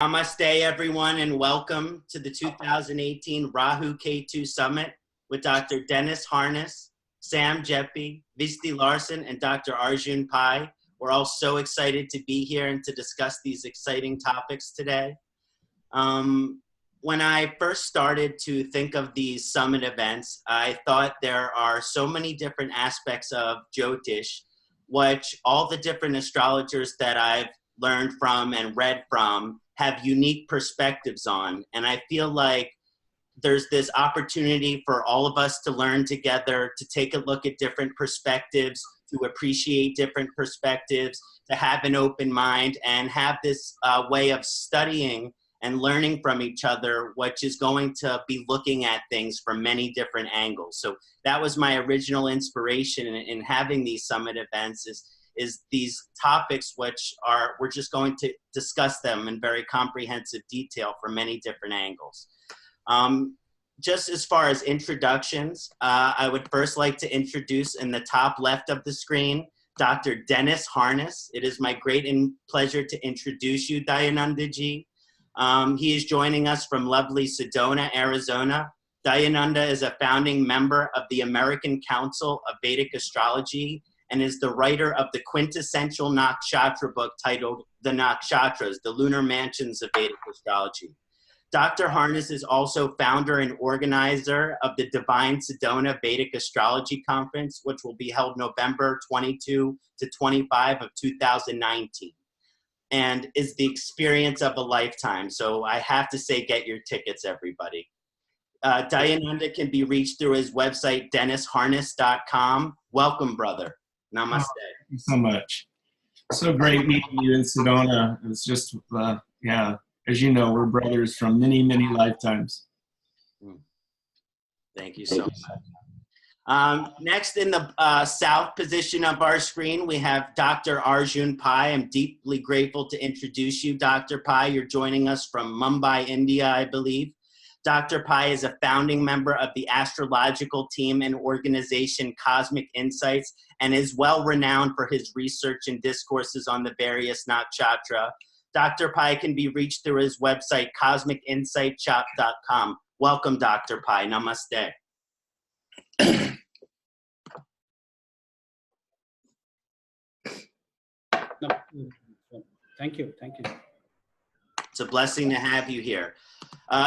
Namaste, everyone, and welcome to the 2018 Rahu Ketu Summit with Dr. Dennis Harness, Sam Geppi, Visti Larsen, and Dr. Arjun Pai. We're all so excited to be here and to discuss these exciting topics today. When I first started to think of these summit events, I thought there are so many different aspects of Jyotish, which all the different astrologers that I've learned from and read from have unique perspectives on. And I feel like there's this opportunity for all of us to learn together, to take a look at different perspectives, to appreciate different perspectives, to have an open mind, and have this way of studying and learning from each other, which is going to be looking at things from many different angles. So that was my original inspiration in having these summit events, is these topics which we're just going to discuss them in very comprehensive detail from many different angles. Just as far as introductions, I would first like to introduce in the top left of the screen, Dr. Dennis Harness. It is my great pleasure to introduce you, Dayananda-ji. He is joining us from lovely Sedona, Arizona. Dayananda is a founding member of the American Council of Vedic Astrology and is the writer of the quintessential Nakshatra book titled The Nakshatras, the Lunar Mansions of Vedic Astrology. Dr. Harness is also founder and organizer of the Divine Sedona Vedic Astrology Conference, which will be held November 22 to 25 of 2019, and is the experience of a lifetime. So I have to say, get your tickets, everybody. Dayananda can be reached through his website, dennisharness.com. Welcome, brother. Namaste. Thank you so much. So great meeting you in Sedona. It's just, yeah, as you know, we're brothers from many, many lifetimes. Thank you so much. Next in the south position of our screen, we have Dr. Arjun Pai. I'm deeply grateful to introduce you, Dr. Pai. You're joining us from Mumbai, India, I believe. Dr. Pai is a founding member of the astrological team and organization Cosmic Insights and is well renowned for his research and discourses on the various nakshatra. Dr. Pai can be reached through his website, cosmicinsightshop.com. Welcome, Dr. Pai. Namaste. No, thank you. Thank you. It's a blessing to have you here.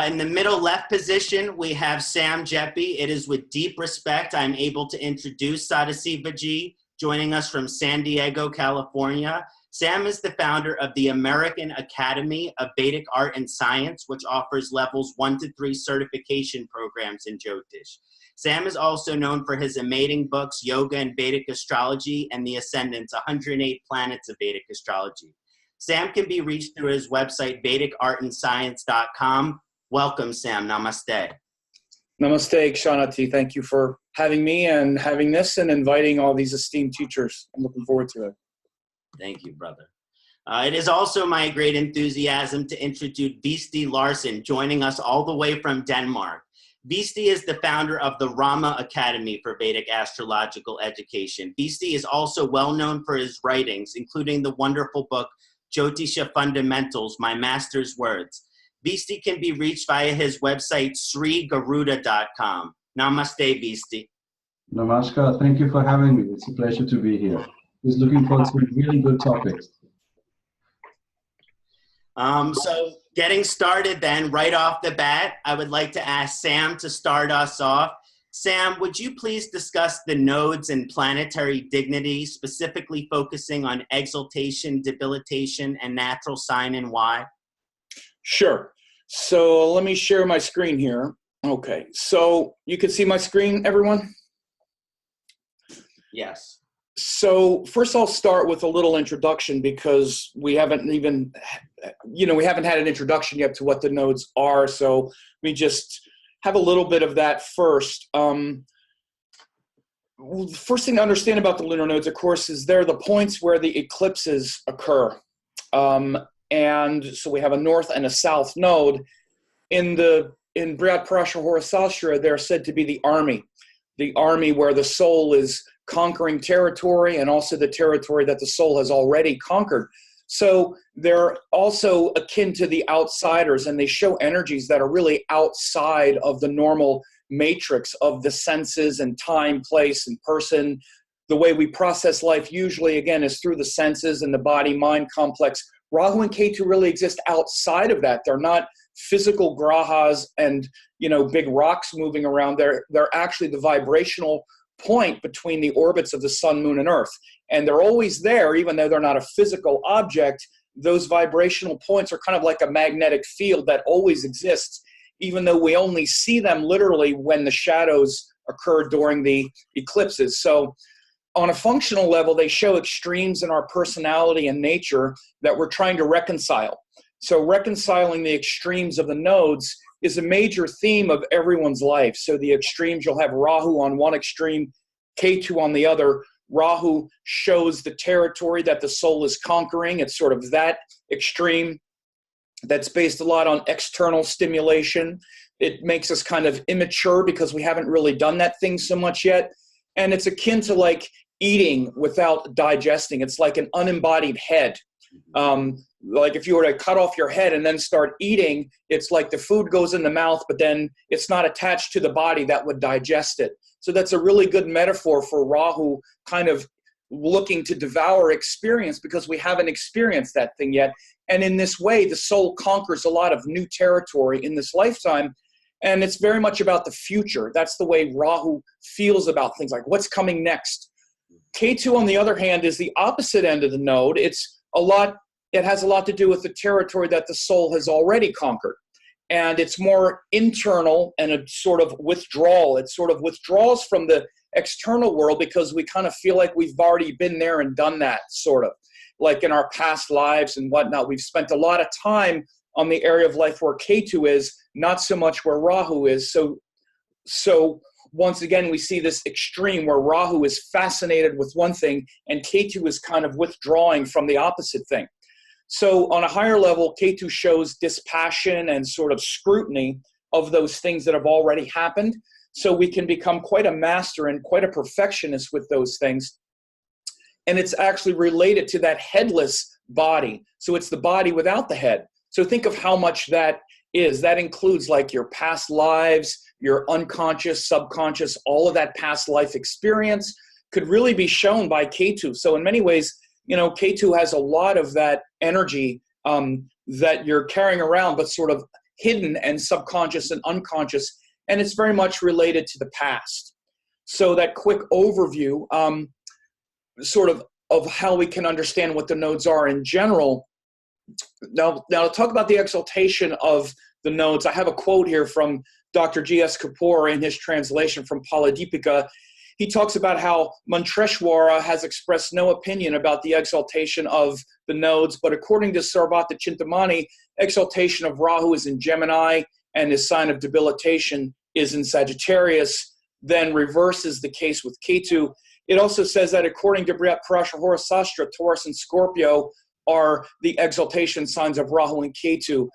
In the middle left position, we have Sam Geppi. It is with deep respect I'm able to introduce Sadasivaji, joining us from San Diego, California. Sam is the founder of the American Academy of Vedic Art and Science, which offers levels 1 to 3 certification programs in Jyotish. Sam is also known for his amazing books, Yoga and Vedic Astrology and the Ascendant, 108 Planets of Vedic Astrology. Sam can be reached through his website, VedicArtandScience.com. Welcome, Sam. Namaste. Namaste, Ksanati. Thank you for having me and having this and inviting all these esteemed teachers. I'm looking forward to it. Thank you, brother. It is also my great enthusiasm to introduce Visti Larsen, joining us all the way from Denmark. Visti is the founder of the Rama Academy for Vedic Astrological Education. Visti is also well known for his writings, including the wonderful book, Jyotisha Fundamentals, My Master's Words. Visti can be reached via his website, srigaruda.com. Namaste, Visti. Namaskar. Thank you for having me. It's a pleasure to be here. Just looking forward to some really good topics. So getting started then, right off the bat, I would like to ask Sam to start us off. Sam, would you please discuss the nodes and planetary dignity, specifically focusing on exaltation, debilitation, and natural sign and why? Sure. So let me share my screen here. Okay. So you can see my screen, everyone? Yes. So first I'll start with a little introduction because we haven't even, we haven't had an introduction yet to what the nodes are. So we just have a little bit of that first. First thing to understand about the lunar nodes, of course, is they're the points where the eclipses occur. And so we have a north and a south node. In Brihad Parashara Horasastra, they're said to be the army where the soul is conquering territory and also the territory that the soul has already conquered. So they're also akin to the outsiders, and they show energies that are really outside of the normal matrix of the senses and time, place, and person. The way we process life usually, again, is through the senses and the body-mind complex. Rahu and Ketu really exist outside of that. They're not physical grahas and, big rocks moving around. They're actually the vibrational point between the orbits of the sun, moon, and earth. And they're always there, even though they're not a physical object. Those vibrational points are kind of like a magnetic field that always exists, even though we only see them literally when the shadows occur during the eclipses. So on a functional level, they show extremes in our personality and nature that we're trying to reconcile. So reconciling the extremes of the nodes is a major theme of everyone's life. So the extremes, you'll have Rahu on one extreme, Ketu on the other. Rahu shows the territory that the soul is conquering. It's sort of that extreme that's based a lot on external stimulation. It makes us kind of immature because we haven't really done that thing so much yet. And it's akin to like eating without digesting. It's like an unembodied head. Like if you were to cut off your head and then start eating, it's like the food goes in the mouth, but then it's not attached to the body that would digest it. So that's a really good metaphor for Rahu kind of looking to devour experience because we haven't experienced that thing yet. And in this way, the soul conquers a lot of new territory in this lifetime. And it's very much about the future. That's the way Rahu feels about things, like what's coming next. Ketu, on the other hand, is the opposite end of the node. It has a lot to do with the territory that the soul has already conquered. And it's more internal and a sort of withdrawal. It sort of withdraws from the external world because we kind of feel like we've already been there and done that, sort of. Like in our past lives and whatnot, we've spent a lot of time on the area of life where Ketu is, not so much where Rahu is. So once again, we see this extreme where Rahu is fascinated with one thing and Ketu is kind of withdrawing from the opposite thing. So on a higher level, Ketu shows dispassion and sort of scrutiny of those things that have already happened. So we can become quite a master and quite a perfectionist with those things. And it's actually related to that headless body. So it's the body without the head. So think of how much that is. That includes like your past lives, your unconscious, subconscious, all of that past life experience could really be shown by Ketu. So in many ways, Ketu has a lot of that energy that you're carrying around, but sort of hidden and subconscious and unconscious. And it's very much related to the past. So that quick overview, sort of how we can understand what the nodes are in general. Now to talk about the exaltation of the nodes, I have a quote here from Dr. G.S. Kapoor in his translation from Paladipika. He talks about how Mantreshwara has expressed no opinion about the exaltation of the nodes, but according to Sarvata Chintamani, exaltation of Rahu is in Gemini and his sign of debilitation is in Sagittarius, then reverses the case with Ketu. It also says that according to Brihat Parashara Horasastra, Taurus and Scorpio are the exaltation signs of Rahu and Ketu.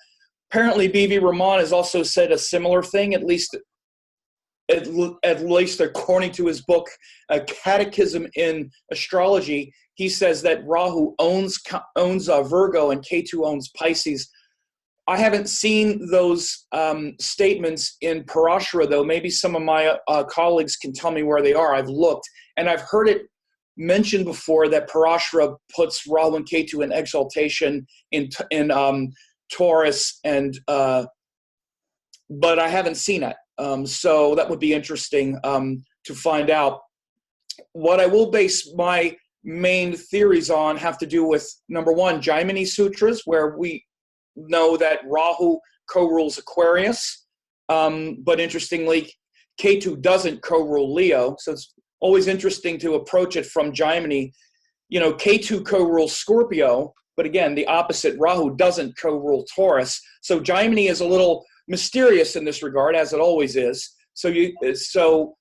Apparently, B.V. Raman has also said a similar thing, at least according to his book, A Catechism in Astrology. He says that Rahu owns Virgo and Ketu owns Pisces. I haven't seen those statements in Parashara, though. Maybe some of my colleagues can tell me where they are. I've looked, and I've heard it mentioned before that Parashara puts Rahu and Ketu in exaltation in Taurus, but I haven't seen it. So that would be interesting to find out. What I will base my main theories on have to do with, number one, Jaimini Sutras, where we know that Rahu co-rules Aquarius, but interestingly, Ketu doesn't co-rule Leo. So it's always interesting to approach it from Jaimini. Ketu co-rules Scorpio, but again, the opposite, Rahu doesn't co-rule Taurus. So Jaimini is a little mysterious in this regard, as it always is. So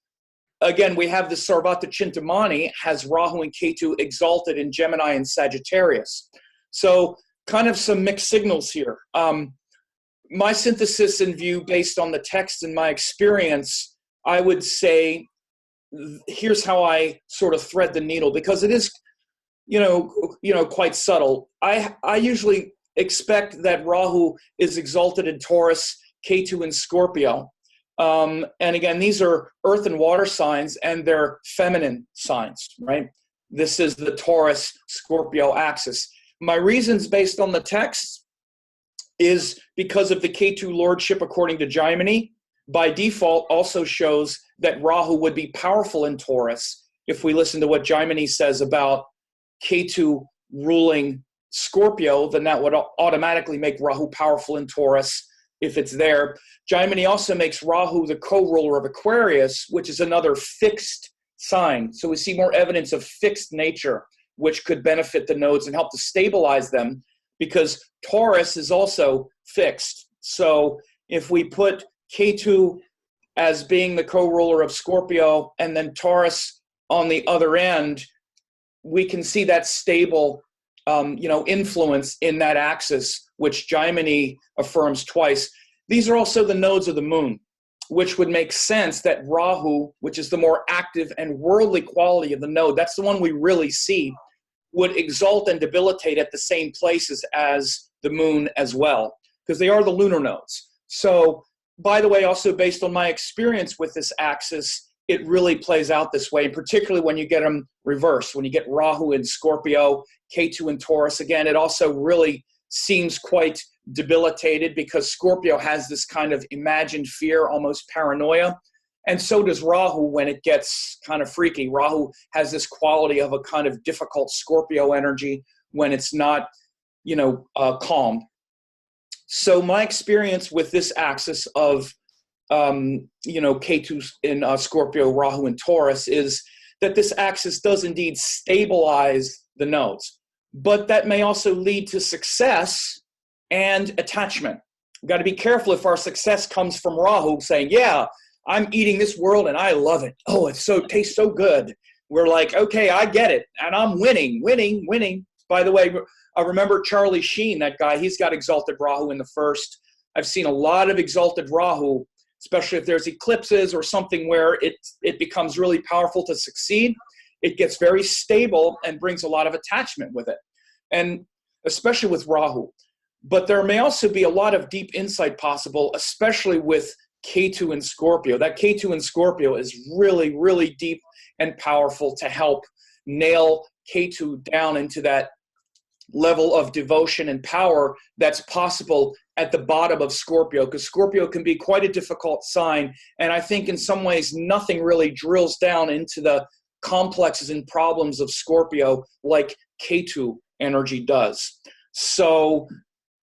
again, we have the Sarvata Chintamani has Rahu and Ketu exalted in Gemini and Sagittarius. So kind of some mixed signals here. My synthesis and view based on the text and my experience, I would say, here's how I sort of thread the needle, because it is quite subtle. I usually expect that Rahu is exalted in Taurus, Ketu in Scorpio. And again, these are earth and water signs, and they're feminine signs, right? This is the Taurus Scorpio axis. My reasons based on the text is because of the Ketu lordship according to Jaimini. By default also shows that Rahu would be powerful in Taurus. If we listen to what Jaimini says about Ketu ruling Scorpio, then that would automatically make Rahu powerful in Taurus if it's there. Jaimini also makes Rahu the co-ruler of Aquarius, which is another fixed sign. So we see more evidence of fixed nature, which could benefit the nodes and help to stabilize them, because Taurus is also fixed. So if we put Ketu as being the co-ruler of Scorpio and then Taurus on the other end, we can see that stable influence in that axis, which Jaimini affirms twice. These are also the nodes of the moon, which would make sense that Rahu, which is the more active and worldly quality of the node, that's the one we really see, would exalt and debilitate at the same places as the moon as well, because they are the lunar nodes. So, by the way, also based on my experience with this axis, it really plays out this way, and particularly when you get them reversed, when you get Rahu in Scorpio, Ketu in Taurus. Again, it also really seems quite debilitated because Scorpio has this kind of imagined fear, almost paranoia. And so does Rahu when it gets kind of freaky. Rahu has this quality of a kind of difficult Scorpio energy when it's not, calm. So my experience with this axis of, Ketu in Scorpio, Rahu in Taurus is that this axis does indeed stabilize the nodes, but that may also lead to success and attachment. We've got to be careful if our success comes from Rahu saying, yeah, I'm eating this world and I love it. Oh, tastes so good. We're like, okay, I get it. And I'm winning. By the way, I remember Charlie Sheen, that guy, he's got exalted Rahu in the first. I've seen a lot of exalted Rahu, especially if there's eclipses or something where it becomes really powerful to succeed. It gets very stable and brings a lot of attachment with it, and especially with Rahu. But there may also be a lot of deep insight possible, especially with Ketu and Scorpio. That Ketu and Scorpio is really, really deep and powerful to help nail Ketu down into that level of devotion and power that's possible at the bottom of Scorpio, because Scorpio can be quite a difficult sign. And I think in some ways, nothing really drills down into the complexes and problems of Scorpio like Ketu energy does. So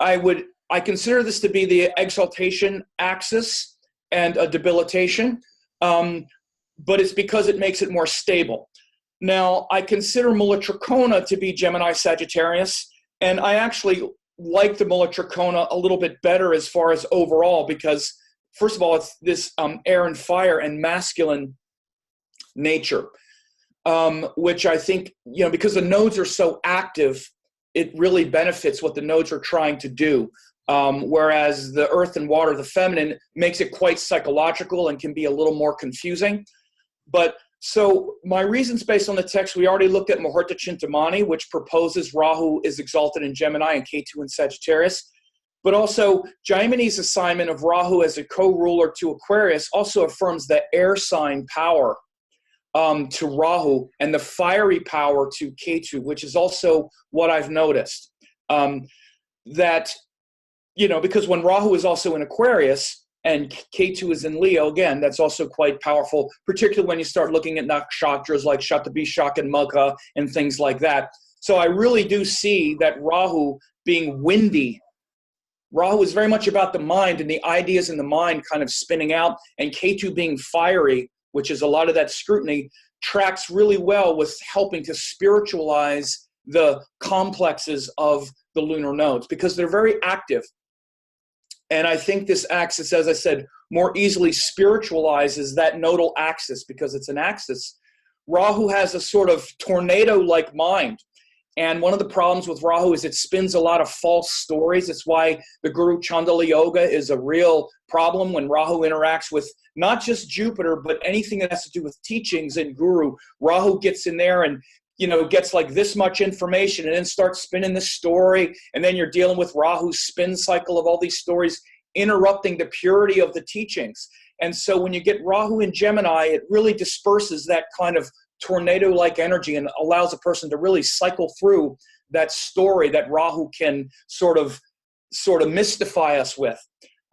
I consider this to be the exaltation axis and a debilitation, but it's because it makes it more stable. Now, I consider Mulatrikona to be Gemini Sagittarius, and I actually like the Mulatrikona a little bit better as far as overall, because first of all, it's this air and fire and masculine nature, which I think, because the nodes are so active, it really benefits what the nodes are trying to do. Whereas the earth and water, the feminine, makes it quite psychological and can be a little more confusing. But so my reasons based on the text, we already looked at Muhurta Chintamani, which proposes Rahu is exalted in Gemini and Ketu in Sagittarius. But also Jaimini's assignment of Rahu as a co-ruler to Aquarius also affirms the air sign power to Rahu and the fiery power to Ketu, which is also what I've noticed. That, because when Rahu is also in Aquarius, and Ketu is in Leo, again, that's also quite powerful, particularly when you start looking at nakshatras like Shatabhishak and Magha and things like that. So I really do see that Rahu being windy. Rahu is very much about the mind and the ideas in the mind kind of spinning out, and Ketu being fiery, which is a lot of that scrutiny, tracks really well with helping to spiritualize the complexes of the lunar nodes, because they're very active. And I think this axis, as I said, more easily spiritualizes that nodal axis because it's an axis. Rahu has a sort of tornado-like mind. And one of the problems with Rahu is it spins a lot of false stories. It's why the Guru Chandala Yoga is a real problem when Rahu interacts with not just Jupiter, but anything that has to do with teachings and Guru. Rahu gets in there and gets like this much information and then starts spinning this story. And then you're dealing with Rahu's spin cycle of all these stories, interrupting the purity of the teachings. And so when you get Rahu in Gemini, it really disperses that kind of tornado-like energy and allows a person to really cycle through that story that Rahu can sort of mystify us with.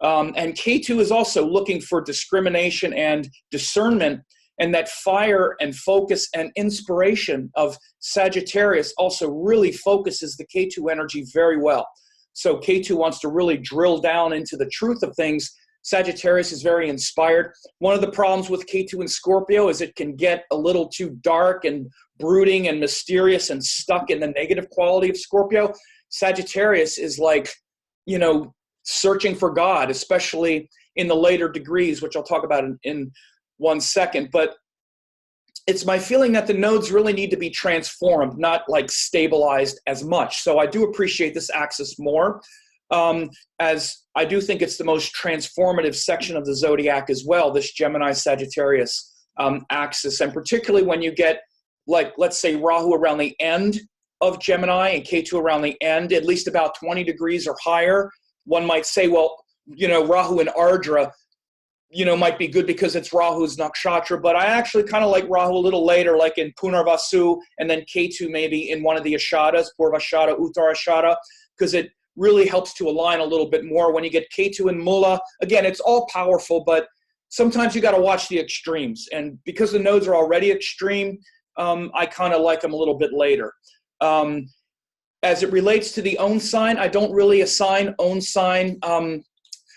And Ketu is also looking for discrimination and discernment, and that fire and focus and inspiration of Sagittarius also really focuses the Ketu energy very well. So Ketu wants to really drill down into the truth of things. Sagittarius is very inspired. One of the problems with Ketu and Scorpio is it can get a little too dark and brooding and mysterious and stuck in the negative quality of Scorpio. Sagittarius is like, searching for God, especially in the later degrees, which I'll talk about in 1 second. But it's my feeling that the nodes really need to be transformed, not like stabilized as much. So I do appreciate this axis more, as I do think it's the most transformative section of the zodiac as well, this Gemini-Sagittarius axis. And particularly when you get, like, let's say Rahu around the end of Gemini and Ketu around the end, at least about 20 degrees or higher, one might say, well, Rahu and Ardra, might be good because it's Rahu's nakshatra, but I actually kind of like Rahu a little later, like in Punarvasu, and then Ketu maybe in one of the Ashadas, Purvashada, Uttarashada, because it really helps to align a little bit more. When you get Ketu and Mula, again, it's all powerful, but sometimes you got to watch the extremes. And because the nodes are already extreme, I kind of like them a little bit later. As it relates to the own sign, I don't really assign own sign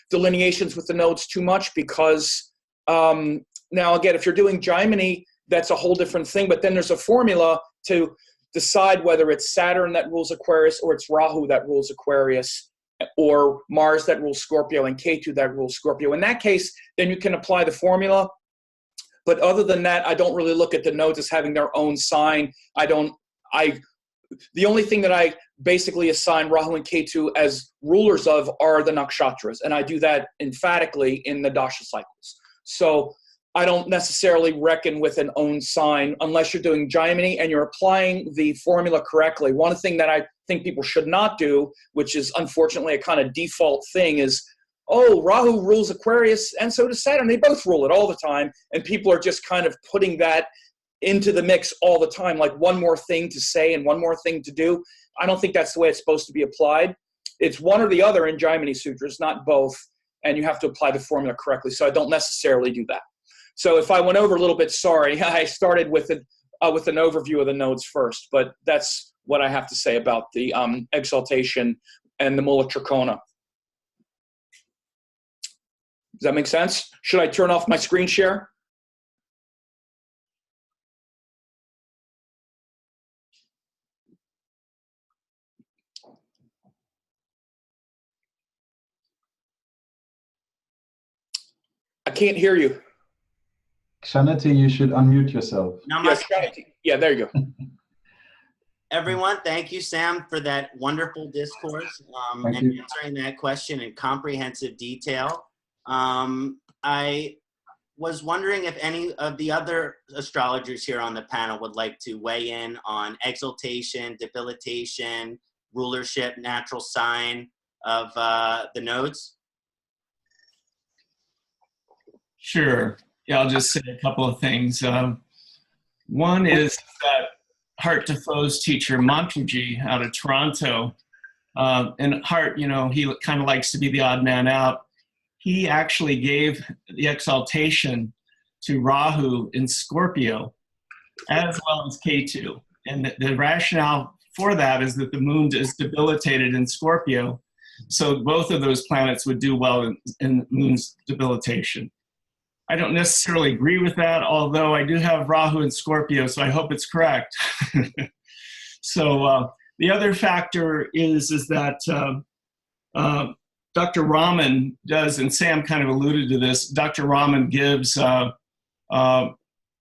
delineations with the nodes too much because, now again, if you're doing Gemini, that's a whole different thing, but then there's a formula to decide whether it's Saturn that rules Aquarius or it's Rahu that rules Aquarius or Mars that rules Scorpio and Ketu that rules Scorpio. In that case, then you can apply the formula. But other than that, I don't really look at the nodes as having their own sign. The only thing that I basically assign Rahu and Ketu as rulers of are the nakshatras, and I do that emphatically in the Dasha cycles. So I don't necessarily reckon with an own sign unless you're doing Gemini and you're applying the formula correctly. One thing that I think people should not do, which is unfortunately a kind of default thing, is, oh, Rahu rules Aquarius and so does Saturn. They both rule it all the time, and people are just kind of putting that into the mix all the time, like one more thing to say and one more thing to do. I don't think that's the way it's supposed to be applied. It's one or the other in Gemini Sutras, not both, and you have to apply the formula correctly. So I don't necessarily do that. So if I went over a little bit, sorry. I started with an overview of the nodes first, but that's what I have to say about the Exaltation and the Mulatrikona. Does that make sense? Should I turn off my screen share? I can't hear you. Ksanati, you should unmute yourself. Namaste. Yeah, there you go. Everyone, thank you, Sam, for that wonderful discourse and answering that question in comprehensive detail. I was wondering if any of the other astrologers here on the panel would like to weigh in on exaltation, debilitation, rulership, natural sign of the nodes. Sure. Yeah, I'll just say a couple of things. One is that Hart Defoe's teacher, Montague, out of Toronto, and Hart, he kind of likes to be the odd man out. He actually gave the exaltation to Rahu in Scorpio, as well as Ketu. And the rationale for that is that the moon is debilitated in Scorpio, so both of those planets would do well in the moon's debilitation. I don't necessarily agree with that, although I do have Rahu in Scorpio, so I hope it's correct. So the other factor is that Dr. Raman does, and Sam kind of alluded to this, Dr. Raman gives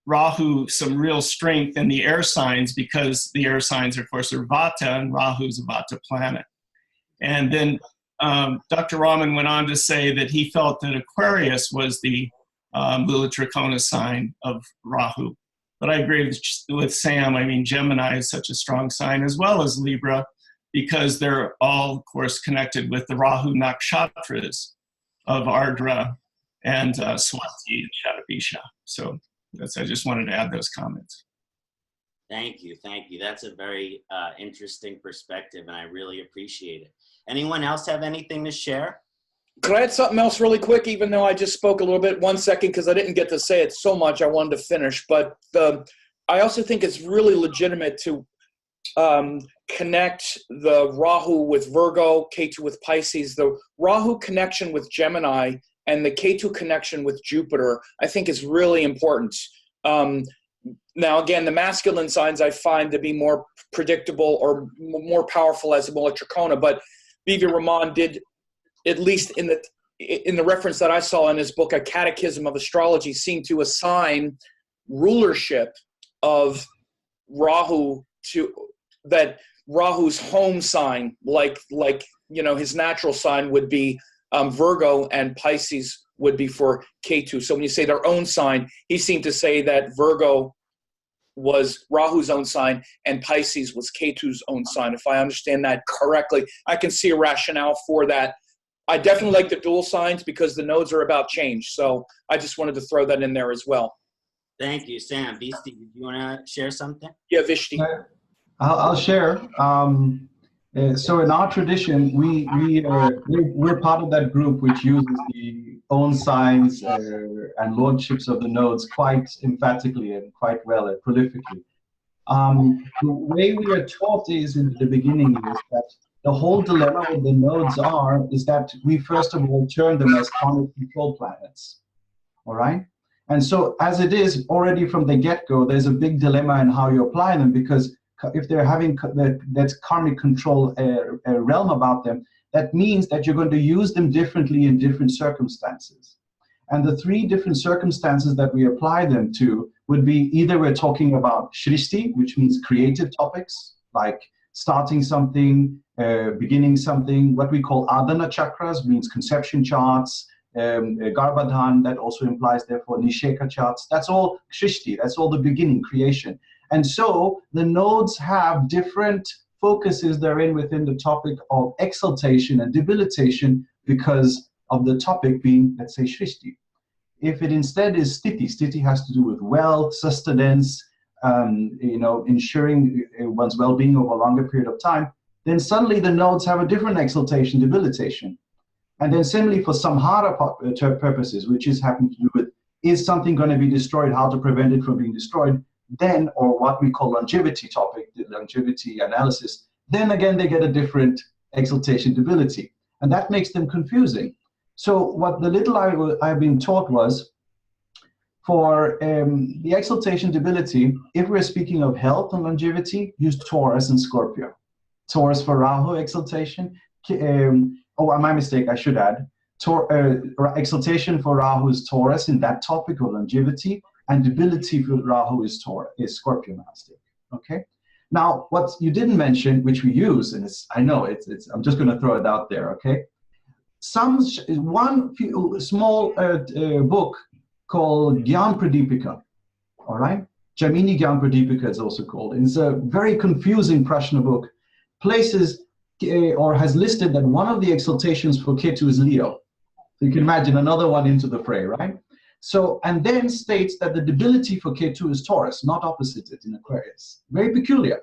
Rahu some real strength in the air signs because the air signs, of course, are Vata, and Rahu is a Vata planet. And then Dr. Raman went on to say that he felt that Aquarius was the Mulatrikona sign of Rahu. But I agree with Sam. I mean, Gemini is such a strong sign, as well as Libra, because they're all, of course, connected with the Rahu Nakshatras of Ardra and Swati and Shadabisha. So I just wanted to add those comments. Thank you. That's a very interesting perspective, and I really appreciate it. Anyone else have anything to share? Could I add something else really quick, even though I just spoke a little bit? 1 second, because I didn't get to say it so much. I wanted to finish. But I also think it's really legitimate to connect the Rahu with Virgo, Ketu with Pisces. The Rahu connection with Gemini and the Ketu connection with Jupiter, I think, is really important. Now, again, the masculine signs I find to be more predictable or more powerful as a Mulatrikona, but Vivi Raman did, at least in the reference that I saw in his book, A Catechism of Astrology, seem to assign rulership of Rahu to that Rahu's home sign, like his natural sign would be Virgo, and Pisces would be for Ketu. So when you say their own sign, he seemed to say that Virgo was Rahu's own sign and Pisces was Ketu's own sign. If I understand that correctly, I can see a rationale for that. I definitely like the dual signs because the nodes are about change. So I just wanted to throw that in there as well. Thank you, Sam. Visti, do you want to share something? Yeah, Vishti. I'll share. So in our tradition, we're part of that group which uses the own signs and lordships of the nodes quite emphatically and quite well and prolifically. The way we are taught is in the beginning is that the whole dilemma with the nodes is that we first of all turn them as karmic control planets. All right? And so as it is already from the get-go, there's a big dilemma in how you apply them, because if they're having that karmic control realm about them, that means that you're going to use them differently in different circumstances. And the three different circumstances that we apply them to would be either we're talking about Shristi, which means creative topics, like starting something, beginning something. What we call Adana chakras means conception charts, Garbhadhan, that also implies therefore Nisheka charts. That's all Shristi, that's all the beginning, creation. And so the nodes have different focuses therein within the topic of exaltation and debilitation because of the topic being, let's say, Shristi. If it instead is Sthiti, Sthiti has to do with wealth, sustenance, ensuring one's well-being over a longer period of time, then suddenly the nodes have a different exaltation, debilitation. And then similarly for Samhara purposes, which is having to do with, is something going to be destroyed, how to prevent it from being destroyed, then, or what we call longevity topic, the longevity analysis, then again they get a different exaltation, debility. And that makes them confusing. So what the little I've been taught was, for the exaltation, debility, if we're speaking of health and longevity, use Taurus and Scorpio. Taurus for Rahu exaltation. My mistake, I should add. Exaltation for Rahu is Taurus in that topic of longevity, and debility for Rahu is Scorpio Master. Okay. Now, what you didn't mention, which we use, and I'm just going to throw it out there. Okay. One small book called Gyan Pradipika. All right. Jamini Gyan Pradipika is also called. It's a very confusing Prashna book. Places or has listed that one of the exaltations for Ketu is Leo. So you can imagine another one into the fray, right? So, and then states that the debility for Ketu is Taurus, not opposite it in Aquarius. Very peculiar.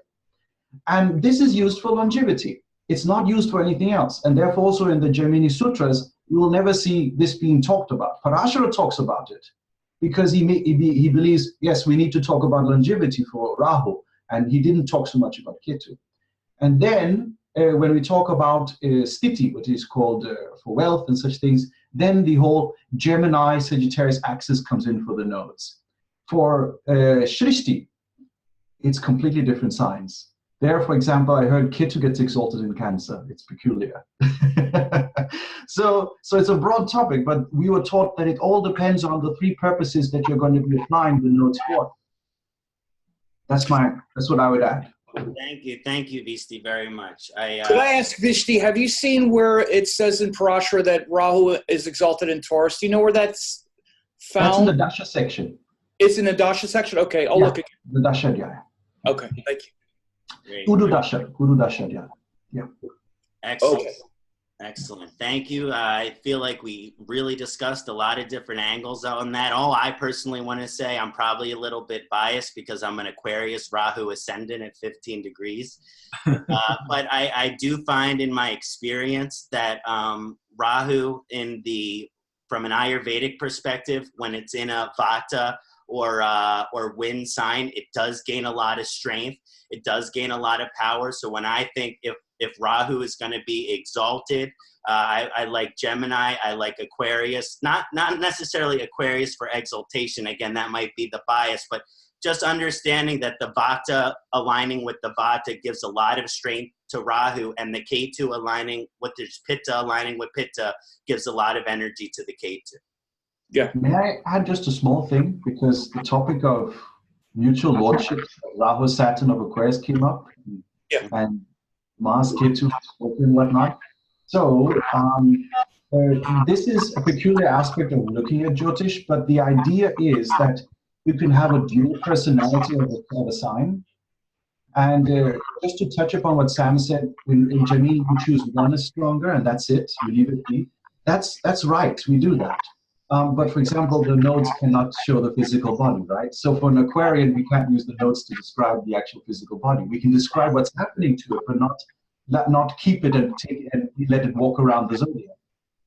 And this is used for longevity. It's not used for anything else. And therefore also in the Gemini Sutras, you will never see this being talked about. Parashara talks about it because he believes, yes, we need to talk about longevity for Rahu. And he didn't talk so much about Ketu. And then when we talk about Sthiti, what is called for wealth and such things, then the whole Gemini Sagittarius axis comes in for the nodes. For Shristi, it's completely different signs. There, for example, I heard Ketu gets exalted in Cancer. It's peculiar. So it's a broad topic, but we were taught that it all depends on the three purposes that you're going to be applying the nodes for. That's what I would add. Thank you, Visti, very much. Could I ask, Vishti, have you seen where it says in Parashara that Rahu is exalted in Taurus? Do you know where that's found? That's in the Dasha section. It's in the Dasha section? Okay, I'll look again. The Dasha, yeah. Okay, thank you. Great. Guru Dasha, yeah. Yeah. Excellent. Okay. Excellent. Thank you. I feel like we really discussed a lot of different angles on that. All I personally want to say, I'm probably a little bit biased because I'm an Aquarius Rahu ascendant at 15 degrees. But I do find in my experience that Rahu from an Ayurvedic perspective, when it's in a Vata or wind sign, it does gain a lot of strength. It does gain a lot of power. So when I think if Rahu is going to be exalted, I like Gemini, I like Aquarius, not necessarily Aquarius for exaltation. Again, that might be the bias, but just understanding that the Vata aligning with the Vata gives a lot of strength to Rahu, and the Ketu aligning with this Pitta aligning with Pitta gives a lot of energy to the Ketu. Yeah. May I add just a small thing? Because the topic of mutual lordship, Rahu, Saturn of Aquarius came up. Yeah. And Mars, Ketu, and whatnot. So this is a peculiar aspect of looking at Jyotish, but the idea is that you can have a dual personality of a sign. And just to touch upon what Sam said, in Gemini, you choose one is stronger, and that's it. You leave it be. That's right. We do that. But for example, the nodes cannot show the physical body, right? So for an Aquarian, we can't use the nodes to describe the actual physical body. We can describe what's happening to it, but not keep it and let it walk around the zodiac.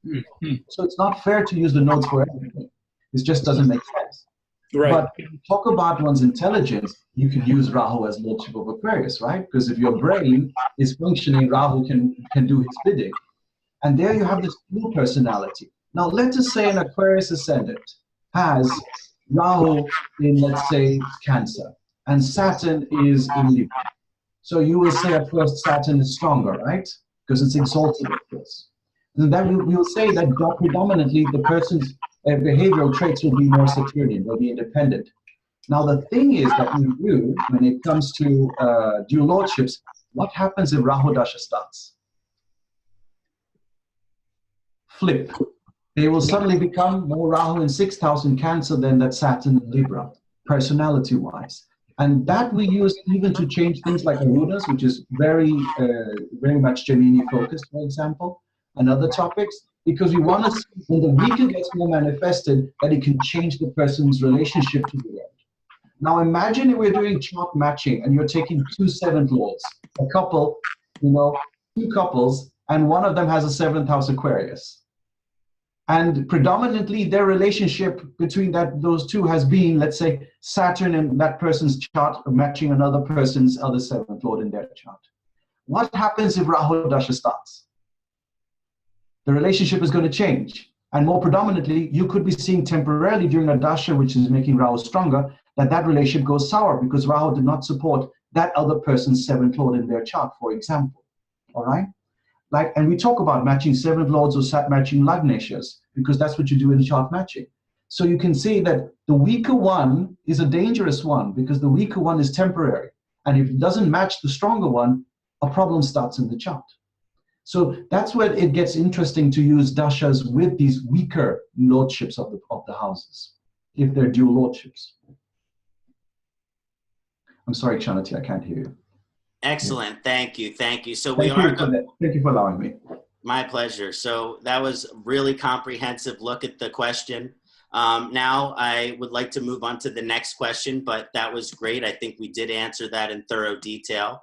Mm-hmm. So it's not fair to use the nodes for everything. It just doesn't make sense. Right. But if you talk about one's intelligence, you can use Rahu as lordship of Aquarius, right? Because if your brain is functioning, Rahu can do his bidding. And there you have this dual personality. Now, let us say an Aquarius ascendant has Rahu in, let's say, Cancer, and Saturn is in Libra. So you will say at first Saturn is stronger, right? Because it's exalted, of course. And then we will say that predominantly the person's behavioral traits will be more Saturnian, they'll be independent. Now, the thing is that we do, when it comes to dual lordships, what happens if Rahu Dasha starts? Flip. They will suddenly become more Rahu in 6th house in Cancer than that Saturn in Libra, personality-wise. And that we use even to change things like Arudas, which is very much Gemini-focused, for example, and other topics, because we want to see when the weaker gets more manifested, that it can change the person's relationship to the world. Now imagine if we're doing chart matching and you're taking 2 7th lords, a couple, 2 couples, and one of them has a 7th house Aquarius. And predominantly their relationship between those two has been, let's say, Saturn in that person's chart matching another person's other 7th lord in their chart. What happens if Rahu Dasha starts? The relationship is going to change. And more predominantly, you could be seeing temporarily during a Dasha, which is making Rahu stronger, that relationship goes sour because Rahu did not support that other person's 7th lord in their chart, for example. All right? And we talk about matching 7th lords or matching Lagneshas, because that's what you do in chart matching. So you can see that the weaker one is a dangerous one because the weaker one is temporary. And if it doesn't match the stronger one, a problem starts in the chart. So that's where it gets interesting to use dashas with these weaker lordships of the houses, if they're dual lordships. I'm sorry, Ksanati, I can't hear you. Excellent. Thank you. Thank you. So Thank you for allowing me. My pleasure. So that was a really comprehensive look at the question. Now I would like to move on to the next question, but that was great. I think we did answer that in thorough detail.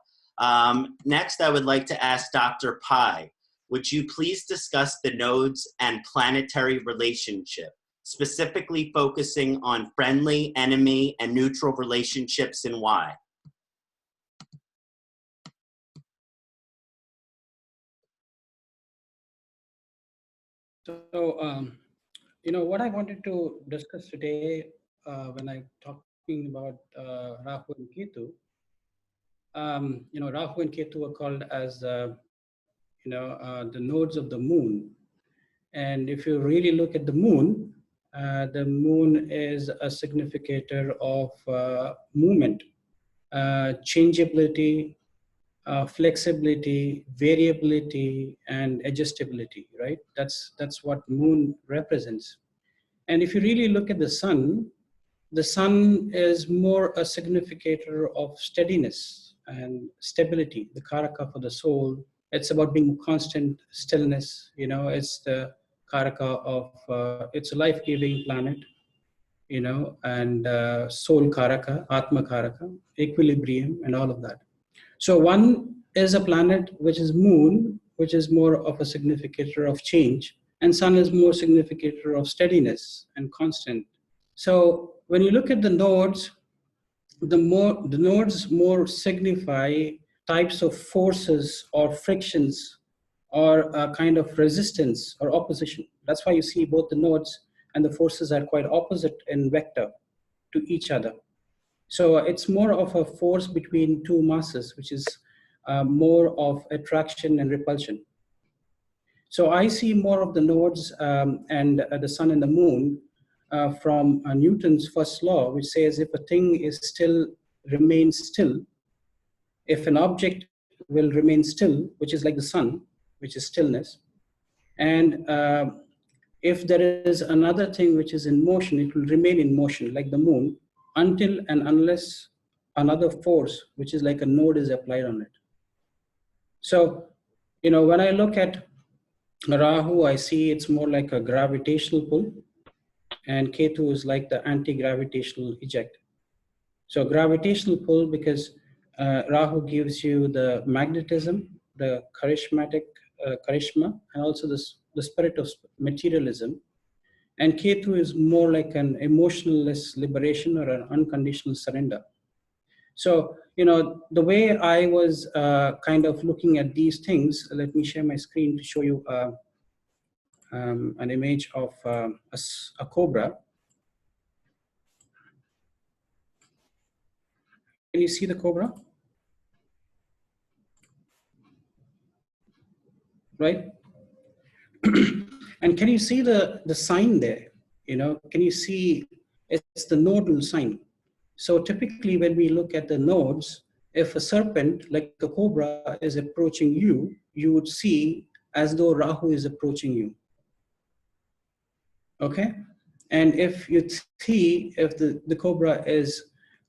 Next, I would like to ask Dr. Pai, would you please discuss the nodes and planetary relationship, specifically focusing on friendly, enemy, and neutral relationships and why? So, what I wanted to discuss today when I'm talking about Rahu and Ketu, Rahu and Ketu are called as, the nodes of the moon. And if you really look at the moon is a significator of movement, changeability, flexibility, variability, and adjustability, right? That's what moon represents. And if you really look at the sun, the sun is more a significator of steadiness and stability, the karaka for the soul. It's about being constant stillness, you know, it's the karaka of, it's a life-giving planet, you know, and soul karaka, atma karaka, equilibrium, and all of that. So one is a planet which is moon, which is more of a significator of change, and sun is more significator of steadiness and constant. So when you look at the nodes, the nodes more signify types of forces or frictions or a kind of resistance or opposition. That's why you see both the nodes and the forces are quite opposite in vector to each other. So it's more of a force between two masses, which is more of attraction and repulsion. So I see more of the nodes and the sun and the moon from Newton's first law, which says if a thing is still, remains still, if an object will remain still, which is like the sun, which is stillness, and if there is another thing which is in motion, it will remain in motion, like the moon, until and unless another force, which is like a node, is applied on it. So, you know, when I look at Rahu, I see it's more like a gravitational pull, and Ketu is like the anti-gravitational eject. So gravitational pull because Rahu gives you the magnetism, the charismatic charisma, and also the spirit of materialism. And Ketu is more like an emotionless liberation or an unconditional surrender. So, you know, the way I was kind of looking at these things, let me share my screen to show you an image of a cobra. Can you see the cobra? Right? And can you see the sign there? You know, can you see it's the nodal sign? So typically when we look at the nodes, if a serpent like a cobra is approaching you, you would see as though Rahu is approaching you. Okay? And if you see if the cobra is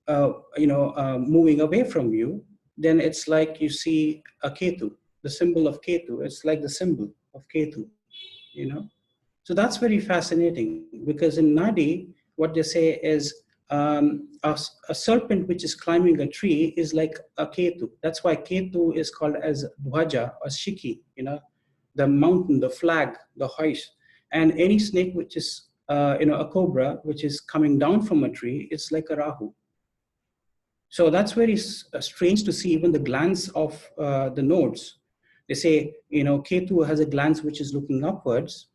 moving away from you, then it's like you see a Ketu, the symbol of Ketu. It's like the symbol of Ketu, you know. So that's very fascinating because in Nadi, what they say is a serpent which is climbing a tree is like a Ketu. That's why Ketu is called as Dhwaja or Shiki, you know, the mountain, the flag, the hoist. And any snake which is, a cobra which is coming down from a tree, it's like a Rahu. So that's very strange to see even the glance of the nodes. They say, you know, Ketu has a glance which is looking upwards,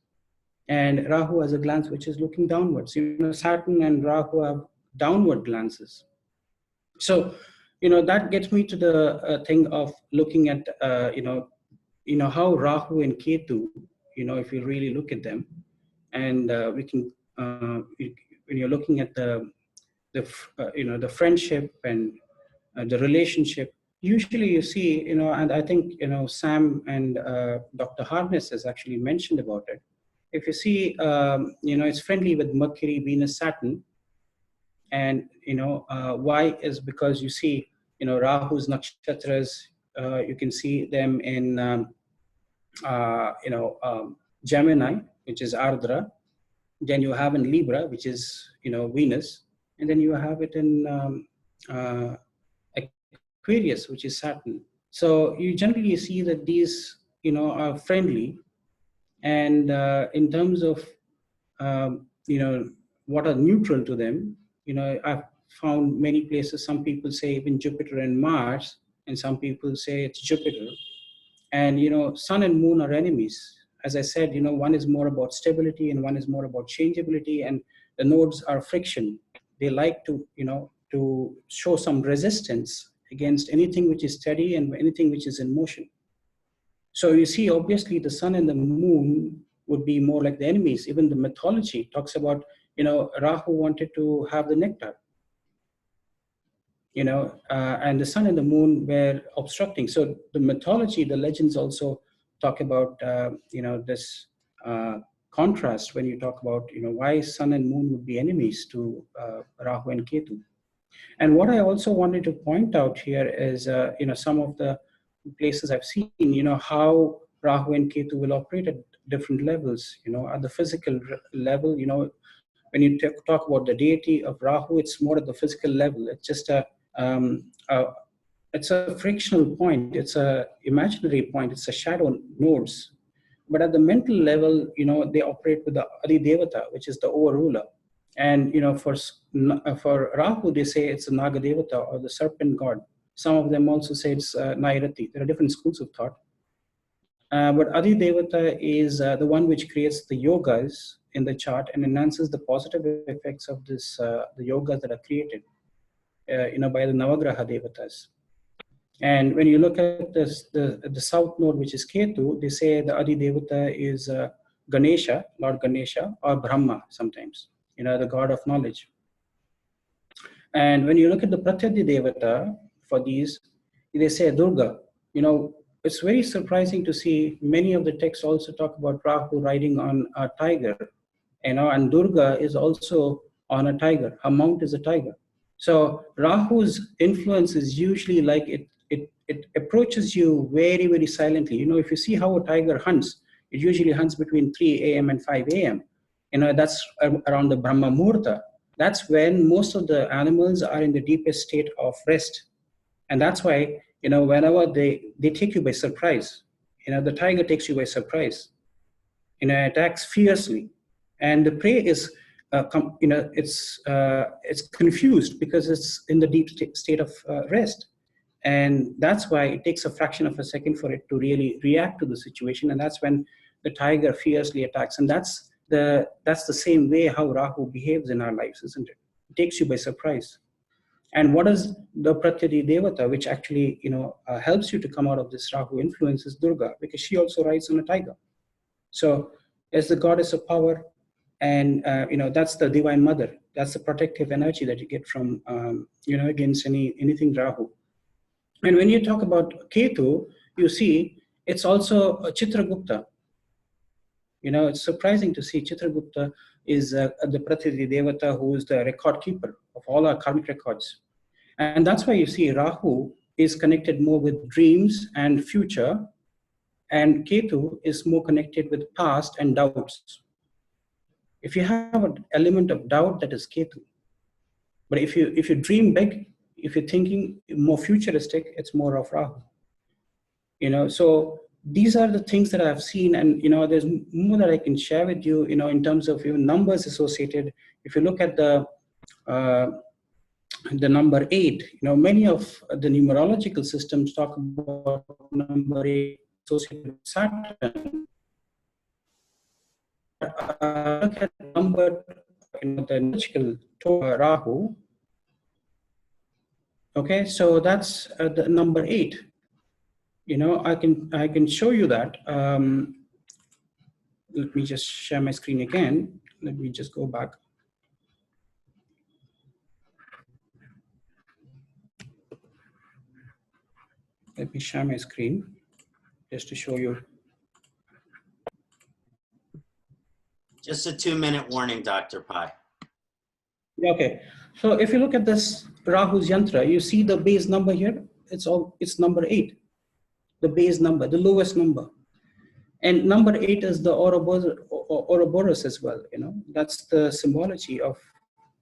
and Rahu has a glance which is looking downwards. You know, Saturn and Rahu have downward glances. So, you know, that gets me to the thing of looking at, how Rahu and Ketu, you know, if you really look at them, and we can, when you're looking at the friendship and the relationship, usually you see, you know, and I think, you know, Sam and Dr. Harness has actually mentioned about it. If you see, it's friendly with Mercury, Venus, Saturn. And, you know, why is because you see, you know, Rahu's nakshatras, you can see them in, Gemini, which is Ardra. Then you have in Libra, which is, you know, Venus. And then you have it in Aquarius, which is Saturn. So you generally see that these, you know, are friendly. And in terms of, what are neutral to them, you know, I've found many places, some people say even Jupiter and Mars, and some people say it's Jupiter. And, you know, Sun and Moon are enemies. As I said, you know, one is more about stability and one is more about changeability, and the nodes are friction. They like to, you know, to show some resistance against anything which is steady and anything which is in motion. So you see, obviously, the sun and the moon would be more like the enemies. Even the mythology talks about, you know, Rahu wanted to have the nectar, you know, and the sun and the moon were obstructing. So the mythology, the legends also talk about, this contrast when you talk about, why sun and moon would be enemies to Rahu and Ketu. And what I also wanted to point out here is, some of the places I've seen, how Rahu and Ketu will operate at different levels, at the physical level, when you talk about the deity of Rahu, it's more at the physical level. It's just it's a frictional point. It's a imaginary point. It's a shadow nodes. But at the mental level, they operate with the Adi Devata, which is the overruler. And, for Rahu, they say it's the Naga Devata or the serpent god. Some of them also say it's Nairati. There are different schools of thought. But Adi Devata is the one which creates the yogas in the chart and enhances the positive effects of this, the yogas that are created, by the Navagraha Devatas. And when you look at this, the south node, which is Ketu, they say the Adi Devata is Ganesha, Lord Ganesha, or Brahma sometimes, the god of knowledge. And when you look at the Pratyadi Devata for these, they say Durga. It's very surprising to see many of the texts also talk about Rahu riding on a tiger, and Durga is also on a tiger. Her mount is a tiger. So Rahu's influence is usually like it approaches you very, very silently. If you see how a tiger hunts, it usually hunts between 3 a.m. and 5 a.m. That's around the Brahma Muhurta. That's when most of the animals are in the deepest state of rest. And that's why, whenever they take you by surprise, the tiger takes you by surprise, attacks fiercely. And the prey is, it's confused because it's in the deep state of rest. And that's why it takes a fraction of a second for it to really react to the situation. And that's when the tiger fiercely attacks. And that's the same way how Rahu behaves in our lives, isn't it? It takes you by surprise. And what is the Pratyadi Devata, which actually, helps you to come out of this Rahu influence, is Durga, because she also rides on a tiger. So as the goddess of power, and, that's the divine mother. That's the protective energy that you get from, against anything Rahu. And when you talk about Ketu, you see it's also Chitragupta. It's surprising to see Chitragupta is the Pratyadi Devata, who is the record keeper of all our karmic records. And that's why you see Rahu is connected more with dreams and future, and Ketu is more connected with past and doubts. If you have an element of doubt, that is Ketu. But if you dream big, if you're thinking more futuristic, it's more of Rahu. So these are the things that I've seen, and there's more that I can share with you, in terms of even numbers associated. If you look at the number 8, many of the numerological systems talk about number 8 associated with Saturn. Look at number, the logical Rahu. Okay, so that's the number 8. I can show you that. Let me just share my screen again. Let me just go back. Let me share my screen just to show you. Just a 2-minute warning, Dr. Pai. Okay, so if you look at this Rahu's yantra, you see the base number here. It's number 8, the base number, the lowest number. And number 8 is the Ouroboros as well. That's the symbology of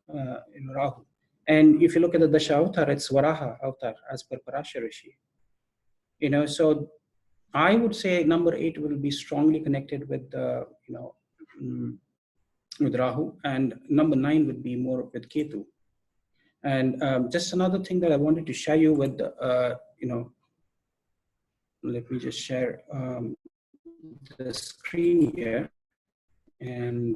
Rahu. And if you look at the Dasha avatar, it's Varaha avatar as per Parashara Rishi. So I would say number 8 will be strongly connected with with Rahu, and number 9 would be more with Ketu. And just another thing that I wanted to share you with, let me just share the screen here. And,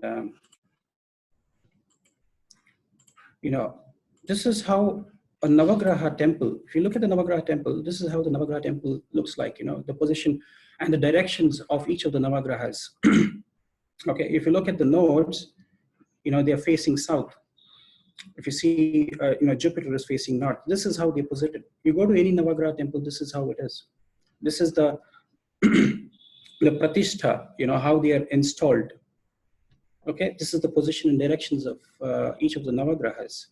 this is how a Navagraha temple, if you look at the Navagraha temple, this is how the Navagraha temple looks like, the position and the directions of each of the Navagrahas. Okay, if you look at the nodes, they're facing south. If you see, Jupiter is facing north. This is how they posited. You go to any Navagraha temple, this is how it is. This is the the Pratishtha, how they are installed. Okay, this is the position and directions of each of the Navagrahas.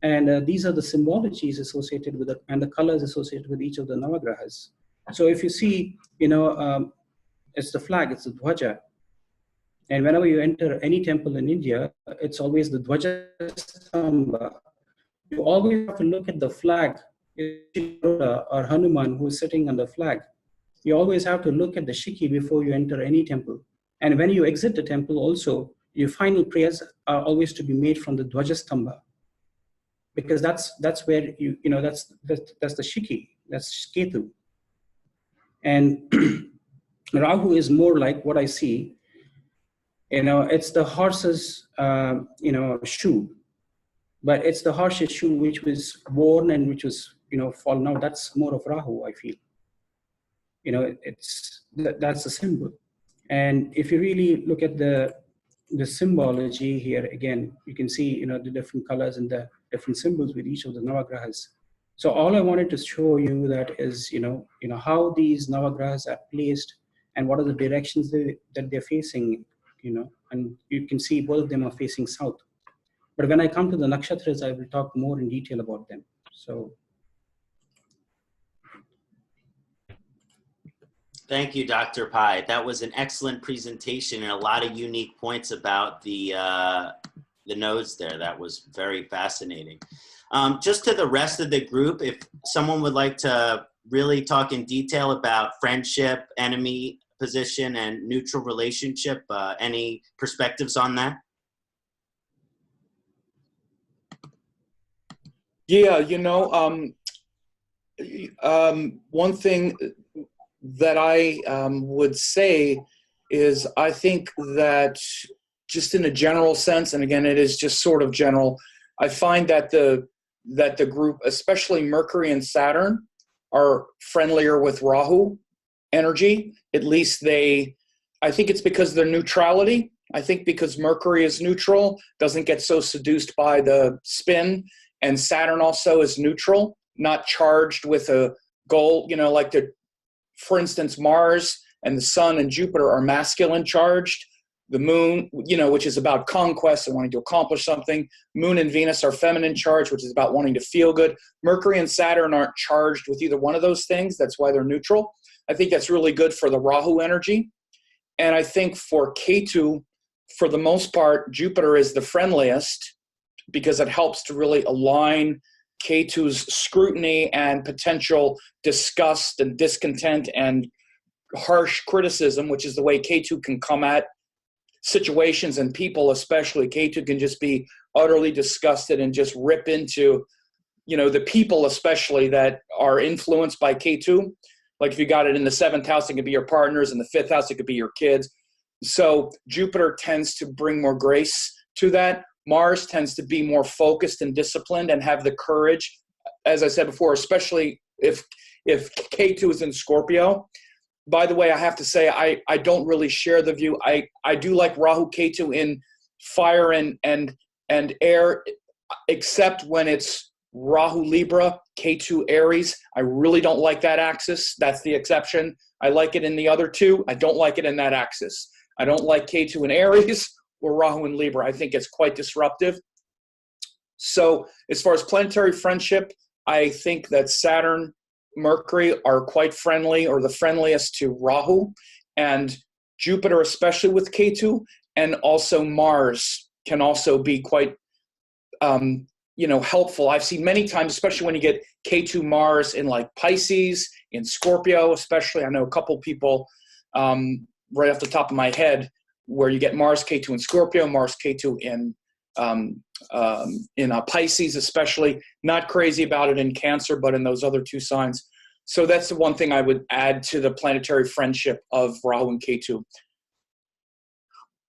And these are the symbologies associated with it and the colors associated with each of the Navagrahas. So if you see, it's the flag, it's the Dhwaja. And whenever you enter any temple in India, it's always the Dhwaja Stamba. You always have to look at the flag, or Hanuman who is sitting on the flag. You always have to look at the Shiki before you enter any temple. And when you exit the temple also, your final prayers are always to be made from the Dhwaja Stamba. Because that's where that's the Shiki, that's Ketu. And Rahu is more like what I see, it's the horse's, shoe, but it's the horse's shoe which was worn and which was, fallen out. That's more of Rahu, I feel. That's the symbol. And if you really look at the symbology here, again, you can see, the different colors and the different symbols with each of the Navagrahas. So all I wanted to show you that is, how these Navagrahas are placed and what are the directions that they're facing, and you can see both of them are facing south. But when I come to the nakshatras, I will talk more in detail about them. So. Thank you, Dr. Pai. That was an excellent presentation and a lot of unique points about the nodes there. That was very fascinating. Just to the rest of the group, if someone would like to really talk in detail about friendship, enemy position, and neutral relationship, any perspectives on that? Yeah, one thing that I would say is I think that just in a general sense, and again, it is just sort of general, I find that the group, especially Mercury and Saturn, are friendlier with Rahu energy. At least I think it's because of their neutrality. I think because Mercury is neutral, doesn't get so seduced by the spin, and Saturn also is neutral, not charged with a goal, for instance, Mars and the Sun and Jupiter are masculine charged. The Moon, which is about conquest and wanting to accomplish something. Moon and Venus are feminine charged, which is about wanting to feel good. Mercury and Saturn aren't charged with either one of those things. That's why they're neutral. I think that's really good for the Rahu energy. And I think for Ketu, for the most part, Jupiter is the friendliest because it helps to really align Ketu's scrutiny and potential disgust and discontent and harsh criticism, which is the way Ketu can come at situations and people, especially. Ketu can just be utterly disgusted and just rip into, the people especially that are influenced by Ketu. Like if you got it in the 7th house, it could be your partners. In the 5th house, it could be your kids. So Jupiter tends to bring more grace to that. Mars tends to be more focused and disciplined and have the courage, as I said before, especially if Ketu is in Scorpio. By the way, I have to say, I don't really share the view. I do like Rahu Ketu in fire and air, except when it's Rahu Libra, Ketu Aries. I really don't like that axis. That's the exception. I like it in the other two. I don't like it in that axis. I don't like Ketu in Aries or Rahu in Libra. I think it's quite disruptive. So as far as planetary friendship, I think that Saturn, Mercury are quite friendly, or the friendliest to Rahu, and Jupiter, especially with Ketu, and also Mars can also be quite, helpful. I've seen many times, especially when you get Ketu Mars in like Pisces, in Scorpio, especially. I know a couple people right off the top of my head where you get Mars Ketu in Scorpio, Mars Ketu in Pisces, especially. Not crazy about it in Cancer, but in those other two signs. So that's the one thing I would add to the planetary friendship of Rahu and Ketu.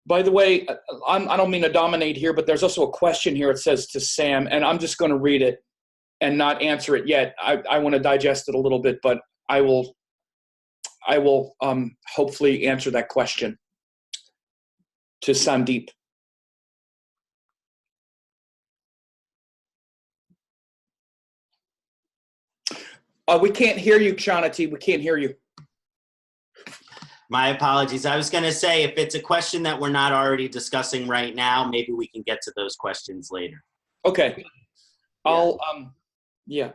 By the way, I don't mean to dominate here, but there's also a question here. It says to Sam, and I'm just going to read it and not answer it yet. I want to digest it a little bit, but I will hopefully answer that question to Sandeep. We can't hear you, Ksanati. We can't hear you. My apologies. I was going to say, if it's a question that we're not already discussing right now, maybe we can get to those questions later. Okay. Yeah.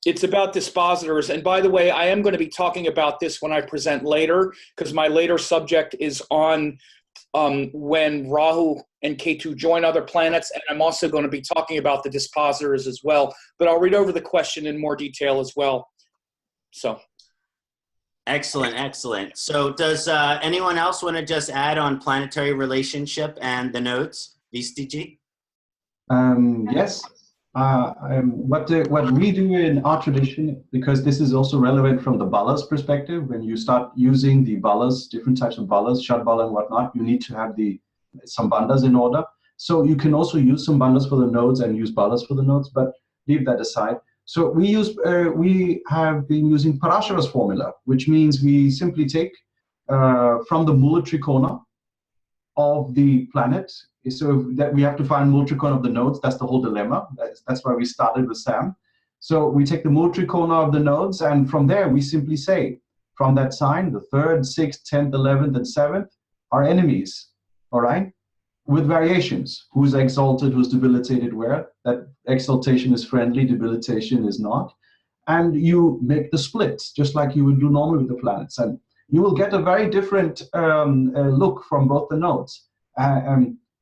It's about dispositors. And by the way, I am going to be talking about this when I present later, because my later subject is on when Rahu and Ketu join other planets. And I'm also going to be talking about the dispositors as well. But I'll read over the question in more detail as well. So. Excellent, excellent. So does anyone else want to just add on planetary relationship and the nodes? Visti? Yes. What we do in our tradition, because this is also relevant from the balas perspective, when you start using the balas, different types of balas, shad bala and whatnot, you need to have the sambandhas in order. So you can also use sambandhas for the nodes and use balas for the nodes, but leave that aside. So we have been using Parashara's formula, which means we simply take from the Mulatrikona of the planet. So that we have to find Mulatrikona of the nodes. That's the whole dilemma. That's why we started with Sam. So we take the Mulatrikona of the nodes, and from there we simply say, from that sign, the 3rd, 6th, 10th, 11th, and 7th are enemies, all right? With variations. Who's exalted, who's debilitated where? That exaltation is friendly, debilitation is not. And you make the splits, just like you would do normally with the planets. And you will get a very different look from both the nodes.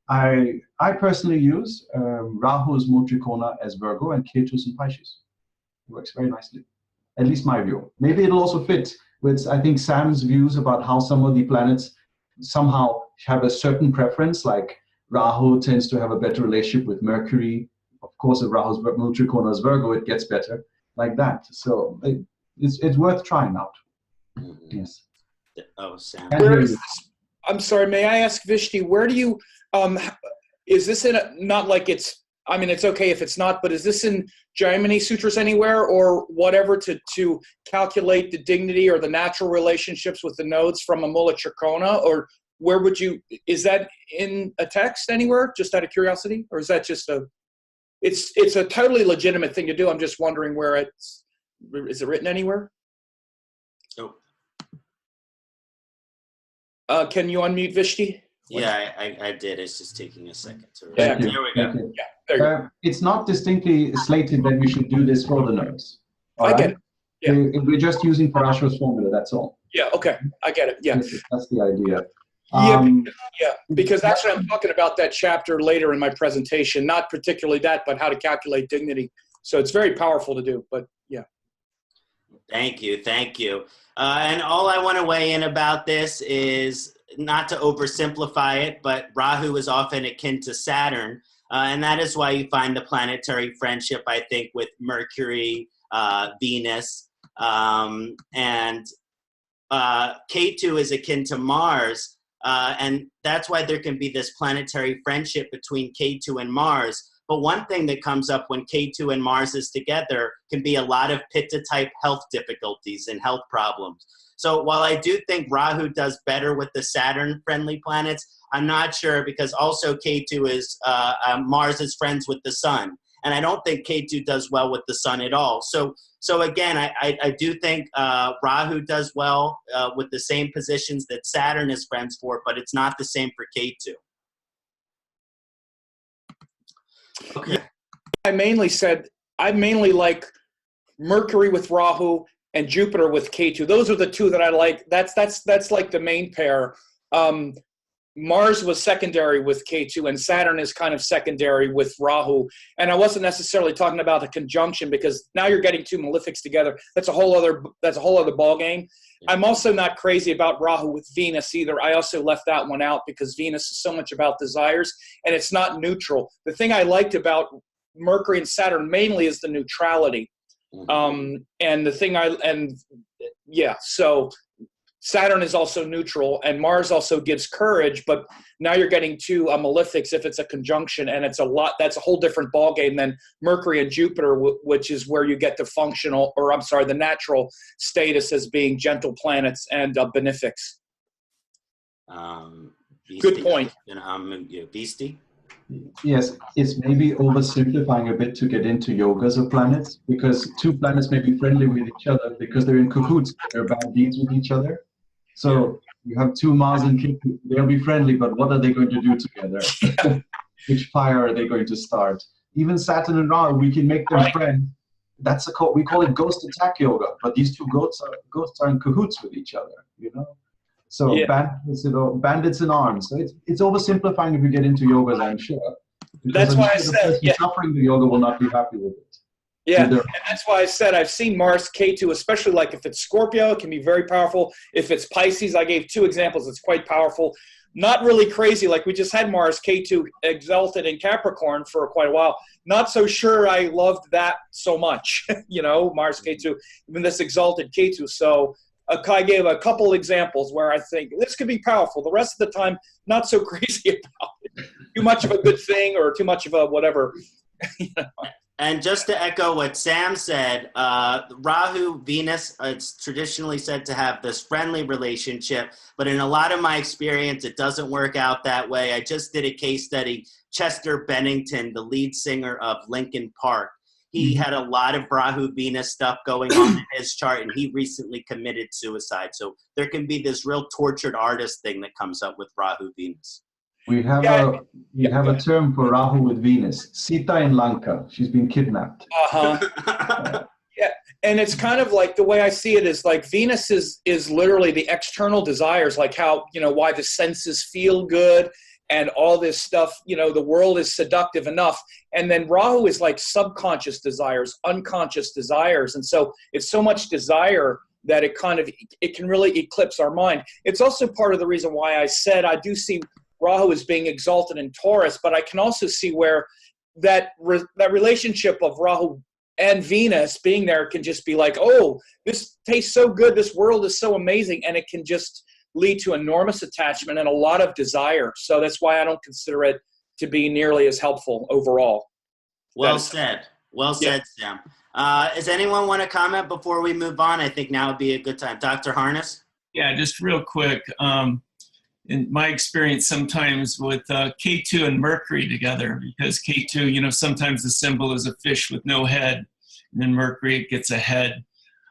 I personally use Rahu's Mulatrikona as Virgo and Ketu's in Pisces. It works very nicely, at least my view. Maybe it'll also fit with, I think, Sam's views about how some of the planets somehow have a certain preference, like Rahu tends to have a better relationship with Mercury. Of course, if Rahu's Mulatrikona is Virgo, it gets better, like that. So it's worth trying out. Yes. Oh, Sam. Where is this? I'm sorry, may I ask Visti, where do you, is this in not like it's, I mean, it's okay if it's not, but is this in Jaimini Sutras anywhere or whatever to calculate the dignity or the natural relationships with the nodes from a Mulatrikona? Or where would you, is that in a text anywhere, just out of curiosity? Or is that just it's a totally legitimate thing to do. I'm just wondering where is it written anywhere? Oh. Can you unmute Visti? Yeah, I did. It's just taking a second to read. Yeah, there we go. Yeah, there you go. It's not distinctly slated that we should do this for the nodes. I get it. Yeah. We're just using Parashara's formula, that's all. Yeah, okay. I get it. Yeah. That's the idea. Because actually I'm talking about that chapter later in my presentation, not particularly that, but how to calculate dignity. So it's very powerful to do, but yeah. Thank you. Thank you. And all I want to weigh in about this is not to oversimplify it, but Rahu is often akin to Saturn. And that is why you find the planetary friendship, I think, with Mercury, Venus, and Ketu is akin to Mars. And that's why there can be this planetary friendship between Ketu and Mars. But one thing that comes up when Ketu and Mars is together can be a lot of Pitta-type health difficulties and health problems. So while I do think Rahu does better with the Saturn-friendly planets, I'm not sure because also Ketu is, Mars is friends with the Sun. And I don't think Ketu does well with the Sun at all. So again, I do think Rahu does well with the same positions that Saturn is friends for, but it's not the same for Ketu. Okay. I mainly like Mercury with Rahu and Jupiter with Ketu. Those are the two that I like. That's like the main pair. Mars was secondary with Ketu, and Saturn is kind of secondary with Rahu. And I wasn't necessarily talking about a conjunction because now you're getting two malefics together. That's a whole other ball game. I'm also not crazy about Rahu with Venus either. I also left that one out because Venus is so much about desires, and it's not neutral. The thing I liked about Mercury and Saturn mainly is the neutrality. So Saturn is also neutral, and Mars also gives courage, but now you're getting two malefics if it's a conjunction, and it's that's a whole different ballgame than Mercury and Jupiter, which is where you get the natural status as being gentle planets and benefics. Good point. Visti? Yes, it's maybe oversimplifying a bit to get into yogas of planets, because two planets may be friendly with each other because they're in cahoots, they're bad deeds with each other. So You have two Mars and Ketu. They'll be friendly, but what are they going to do together? Which fire are they going to start? Even Saturn and Rahu, we can make them friends. That's we call it ghost attack yoga. But these two ghosts are in cahoots with each other, you know. So bandits in arms. So it's oversimplifying if you get into yoga, I'm sure. That's why I said suffering the yoga will not be happy with it. Yeah, and that's why I said I've seen Mars Ketu, especially like if it's Scorpio, it can be very powerful. If it's Pisces, I gave 2 examples. It's quite powerful. Not really crazy. Like we just had Mars Ketu exalted in Capricorn for quite a while. Not so sure I loved that so much, you know, Mars Ketu, even this exalted Ketu. So I gave a couple examples where I think this could be powerful. The rest of the time, not so crazy about it. Too much of a good thing or too much of a whatever. You know? And just to echo what Sam said, Rahu, Venus, it's traditionally said to have this friendly relationship, but in a lot of my experience, it doesn't work out that way. I just did a case study. Chester Bennington, the lead singer of Linkin Park, he had a lot of Rahu Venus stuff going on in his chart, and he recently committed suicide. So there can be this real tortured artist thing that comes up with Rahu Venus. We have a term for Rahu with Venus. Sita in Lanka. She's been kidnapped. Yeah, and it's kind of like the way I see it is like Venus is literally the external desires, like how, you know, why the senses feel good and all this stuff, you know, the world is seductive enough. And then Rahu is like subconscious desires, unconscious desires. And so it's so much desire that it can really eclipse our mind. It's also part of the reason why I said I do see Rahu is being exalted in Taurus, but I can also see where that relationship of Rahu and Venus being there can just be like, oh, this tastes so good, this world is so amazing, and it can just lead to enormous attachment and a lot of desire. So that's why I don't consider it to be nearly as helpful overall. Well said. Well said, Sam. Does anyone want to comment before we move on? I think now would be a good time. Dr. Harness? Yeah, just real quick. In my experience, sometimes with Ketu and Mercury together, because Ketu, you know, sometimes the symbol is a fish with no head, and then Mercury, it gets a head.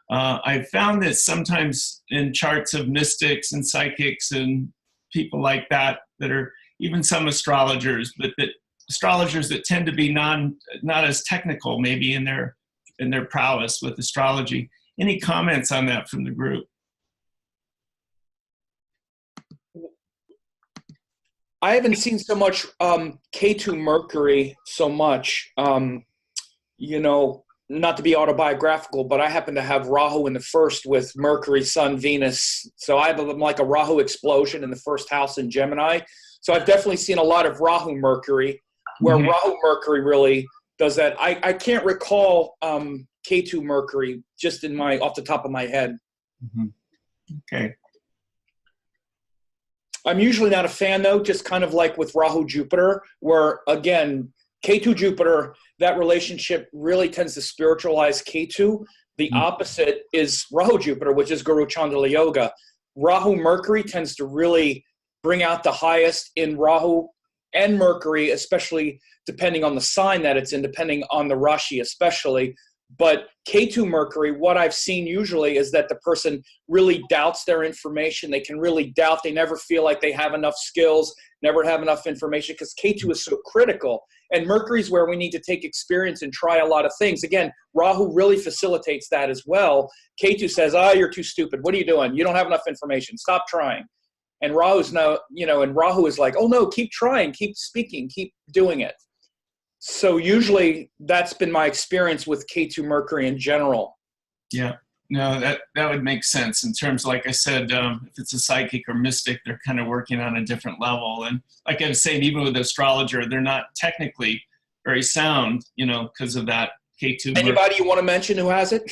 I've found that sometimes in charts of mystics and psychics and people like that are even some astrologers, but that astrologers that tend to be not as technical maybe in their prowess with astrology. Any comments on that from the group? I haven't seen so much Ketu Mercury so much, you know, not to be autobiographical, but I happen to have Rahu in the first with Mercury, Sun, Venus. So I have like a Rahu explosion in the first house in Gemini. So I've definitely seen a lot of Rahu Mercury, where Rahu Mercury really does that. I can't recall Ketu Mercury just off the top of my head. Okay. I'm usually not a fan, though, just kind of like with Rahu Jupiter, where, again, Ketu Jupiter, that relationship really tends to spiritualize Ketu. The opposite is Rahu Jupiter, which is Guru Chandala Yoga. Rahu Mercury tends to really bring out the highest in Rahu and Mercury, especially depending on the sign that it's in, depending on the Rashi especially. But Ketu Mercury, what I've seen usually is that the person really doubts their information. They can really doubt. They never feel like they have enough skills, never have enough information, because Ketu is so critical. And Mercury is where we need to take experience and try a lot of things. Again, Rahu really facilitates that as well. Ketu says, you're too stupid. What are you doing? You don't have enough information. Stop trying. And Rahu's now, you know, and Rahu is like, oh no, keep trying, keep speaking, keep doing it. So usually that's been my experience with Ketu Mercury in general. Yeah, no, that would make sense in terms, like I said, if it's a psychic or mystic, they're kind of working on a different level. And like I was saying, even with an astrologer, they're not technically very sound, you know, because of that Ketu. Anybody you want to mention who has it?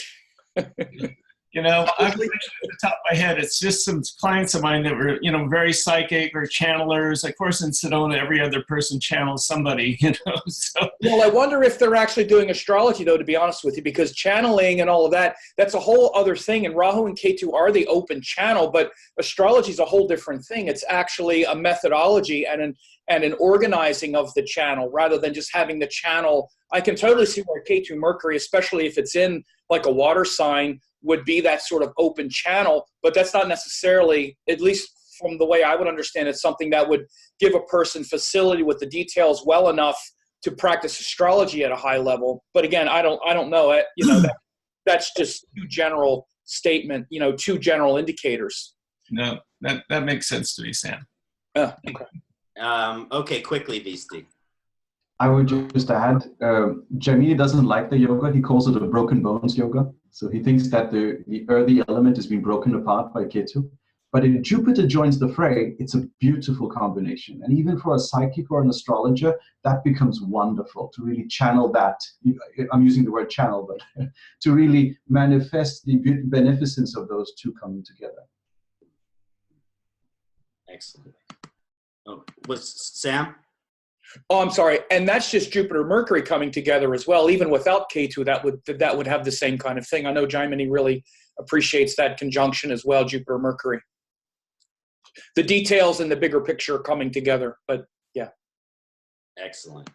You know, I'm thinking at the top of my head, it's just some clients of mine that were, you know, very psychic or channelers. Of course, in Sedona, every other person channels somebody, you know. So. Well, I wonder if they're actually doing astrology, though, to be honest with you, because channeling and all of that, that's a whole other thing. And Rahu and Ketu are the open channel, but astrology is a whole different thing. It's actually a methodology and an organizing of the channel rather than just having the channel. I can totally see where Ketu Mercury, especially if it's in like a water sign, would be that sort of open channel, but that's not necessarily, at least from the way I would understand it, something that would give a person facility with the details well enough to practice astrology at a high level. But again, I don't know it. That's just too general statement. Two general indicators. No, that makes sense to me, Sam. Okay. Okay, quickly, Visti. I would just add, Jamini doesn't like the yoga. He calls it a broken bones yoga. So he thinks that the earthy element is being broken apart by Ketu. But if Jupiter joins the fray, it's a beautiful combination. And even for a psychic or an astrologer, that becomes wonderful to really channel that. I'm using the word channel, but to really manifest the beneficence of those two coming together. Excellent. Oh, was Sam? Oh, I'm sorry. And that's just Jupiter Mercury coming together as well. Even without Ketu, that would have the same kind of thing. I know Jaimini really appreciates that conjunction as well, Jupiter Mercury. The details and the bigger picture coming together, but yeah. Excellent.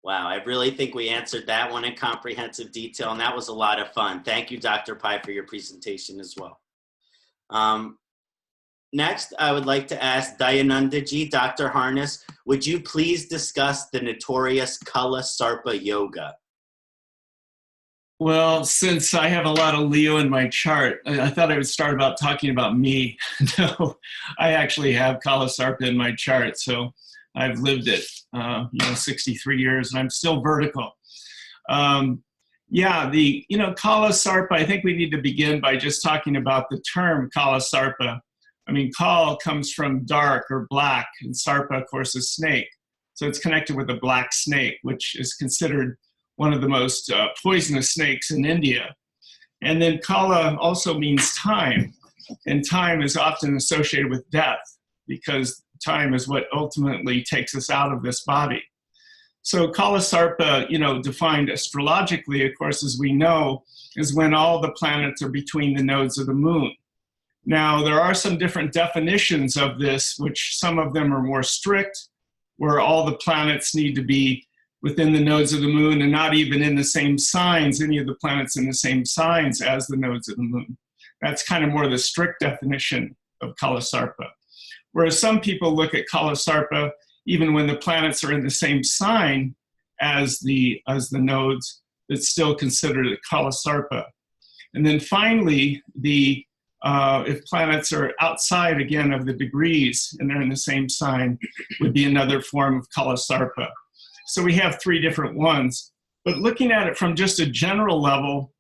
Wow, I really think we answered that one in comprehensive detail, and that was a lot of fun. Thank you, Dr. Pai, for your presentation as well. Next, I would like to ask Dayanandaji, Dr. Harness, would you please discuss the notorious Kala Sarpa Yoga? Well, since I have a lot of Leo in my chart, I thought I would start about talking about me. No, I actually have Kala Sarpa in my chart, so I've lived it, 63 years, and I'm still vertical. Yeah, Kala Sarpa, I think we need to begin by just talking about the term Kala Sarpa. I mean, Kal comes from dark or black, and Sarpa, of course, is snake. So it's connected with a black snake, which is considered one of the most poisonous snakes in India. And then Kala also means time, and time is often associated with death because time is what ultimately takes us out of this body. So Kala Sarpa, defined astrologically, of course, as we know, is when all the planets are between the nodes of the moon. Now, there are some different definitions of this, which some of them are more strict, where all the planets need to be within the nodes of the moon and not even in the same signs, any of the planets in the same signs as the nodes of the moon. That's kind of more the strict definition of Kala Sarpa. Whereas some people look at Kala Sarpa, even when the planets are in the same sign as the nodes, it's still considered a Kala Sarpa. And then finally, if planets are outside, again, of the degrees and they're in the same sign, would be another form of Kala Sarpa. So we have three different ones. But looking at it from just a general level,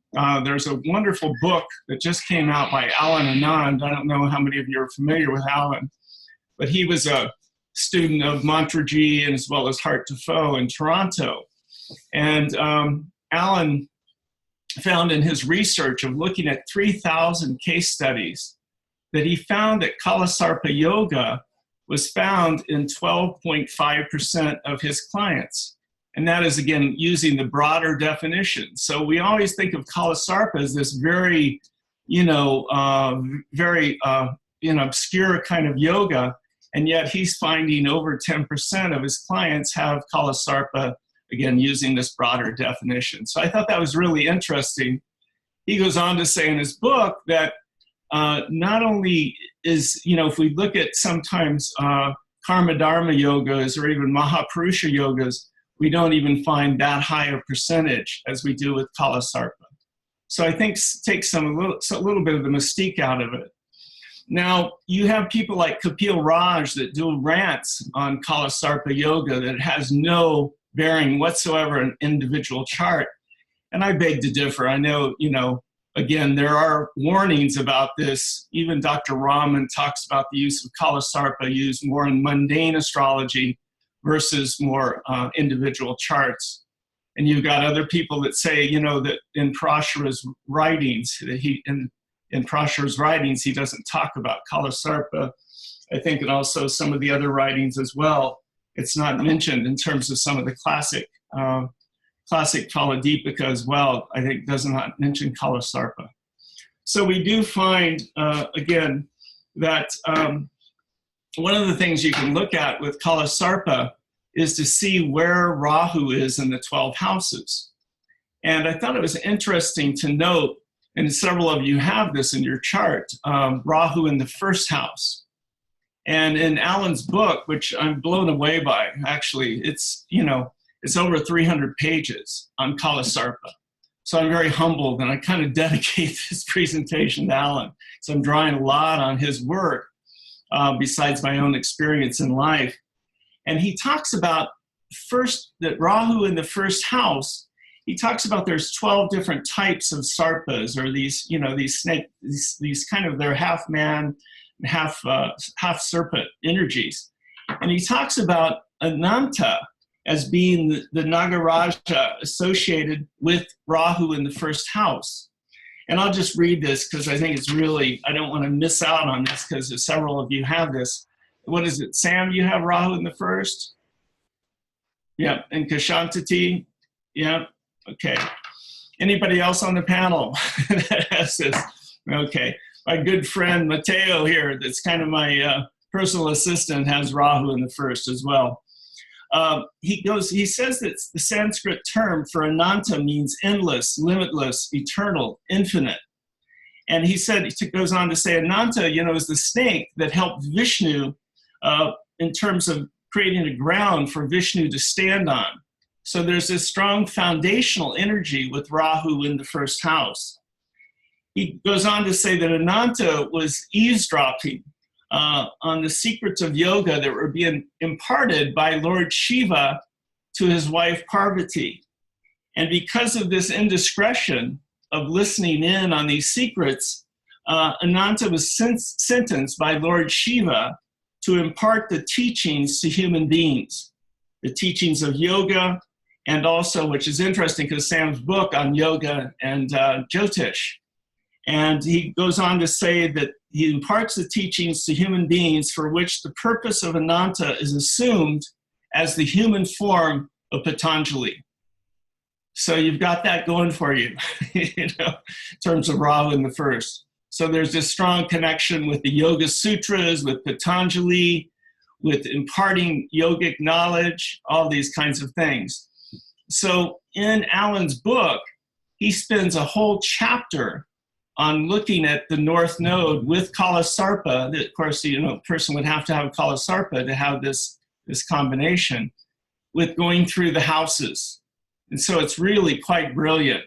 there's a wonderful book that just came out by Alan Anand. I don't know how many of you are familiar with Alan, but he was a student of Montargis and as well as Hart Defoe in Toronto. And Alan found in his research of looking at 3,000 case studies that he found that Kala Sarpa Yoga was found in 12.5% of his clients. And that is, again, using the broader definition. So we always think of Kala Sarpa as this very, obscure kind of yoga. And yet he's finding over 10% of his clients have Kala Sarpa, again, using this broader definition. So I thought that was really interesting. He goes on to say in his book that not only is, if we look at sometimes Karma Dharma yogas or even Mahapurusha yogas, we don't even find that high a percentage as we do with Kala Sarpa. So I think takes a little bit of the mystique out of it. Now, you have people like Kapil Raj that do rants on Kala Sarpa yoga that has no bearing whatsoever an individual chart. And I beg to differ. I know, again, there are warnings about this. Even Dr. Raman talks about the use of Kala Sarpa used more in mundane astrology versus more individual charts. And you've got other people that say, that in Prashara's writings, in Prashara's writings, he doesn't talk about Kala Sarpa. I think, and also some of the other writings as well, it's not mentioned in terms of some of the classic Kaladipika as well. I think does not mention Kala Sarpa. So we do find, again, that one of the things you can look at with Kala Sarpa is to see where Rahu is in the 12 houses. And I thought it was interesting to note, and several of you have this in your chart, Rahu in the first house. And in Alan's book, which I'm blown away by, actually, it's, you know, it's over 300 pages on Kala Sarpa. So I'm very humbled, and I kind of dedicate this presentation to Alan. So I'm drawing a lot on his work, besides my own experience in life. And he talks about first, that Rahu in the first house, he talks about there's 12 different types of sarpas, or these, you know, these snake, these kind of, they're half man, half serpent energies. And he talks about Ananta as being the Nagaraja associated with Rahu in the first house. And I'll just read this because I think it's really, I don't want to miss out on this because several of you have this. What is it, Sam, you have Rahu in the first? Yeah, and Ksanati? Yeah, okay. Anybody else on the panel that has this? Okay, my good friend Mateo here, that's kind of my personal assistant, has Rahu in the first as well. He says that the Sanskrit term for Ananta means endless, limitless, eternal, infinite. And he said, he goes on to say, Ananta, you know, is the snake that helped Vishnu in terms of creating a ground for Vishnu to stand on. So there's this strong foundational energy with Rahu in the first house. He goes on to say that Ananta was eavesdropping on the secrets of yoga that were being imparted by Lord Shiva to his wife Parvati. And because of this indiscretion of listening in on these secrets, Ananta was sentenced by Lord Shiva to impart the teachings to human beings, the teachings of yoga, and also, which is interesting because Sam's book on yoga and Jyotish. And he goes on to say that he imparts the teachings to human beings for which the purpose of Ananta is assumed as the human form of Patanjali. So you've got that going for you, you know, in terms of Rahu in the first. So there's this strong connection with the Yoga Sutras, with Patanjali, with imparting yogic knowledge, all these kinds of things. So in Alan's book, he spends a whole chapter on looking at the North Node with Kala Sarpa. Of course, you know, a person would have to have Kala Sarpa to have this combination, with going through the houses. And so it's really quite brilliant.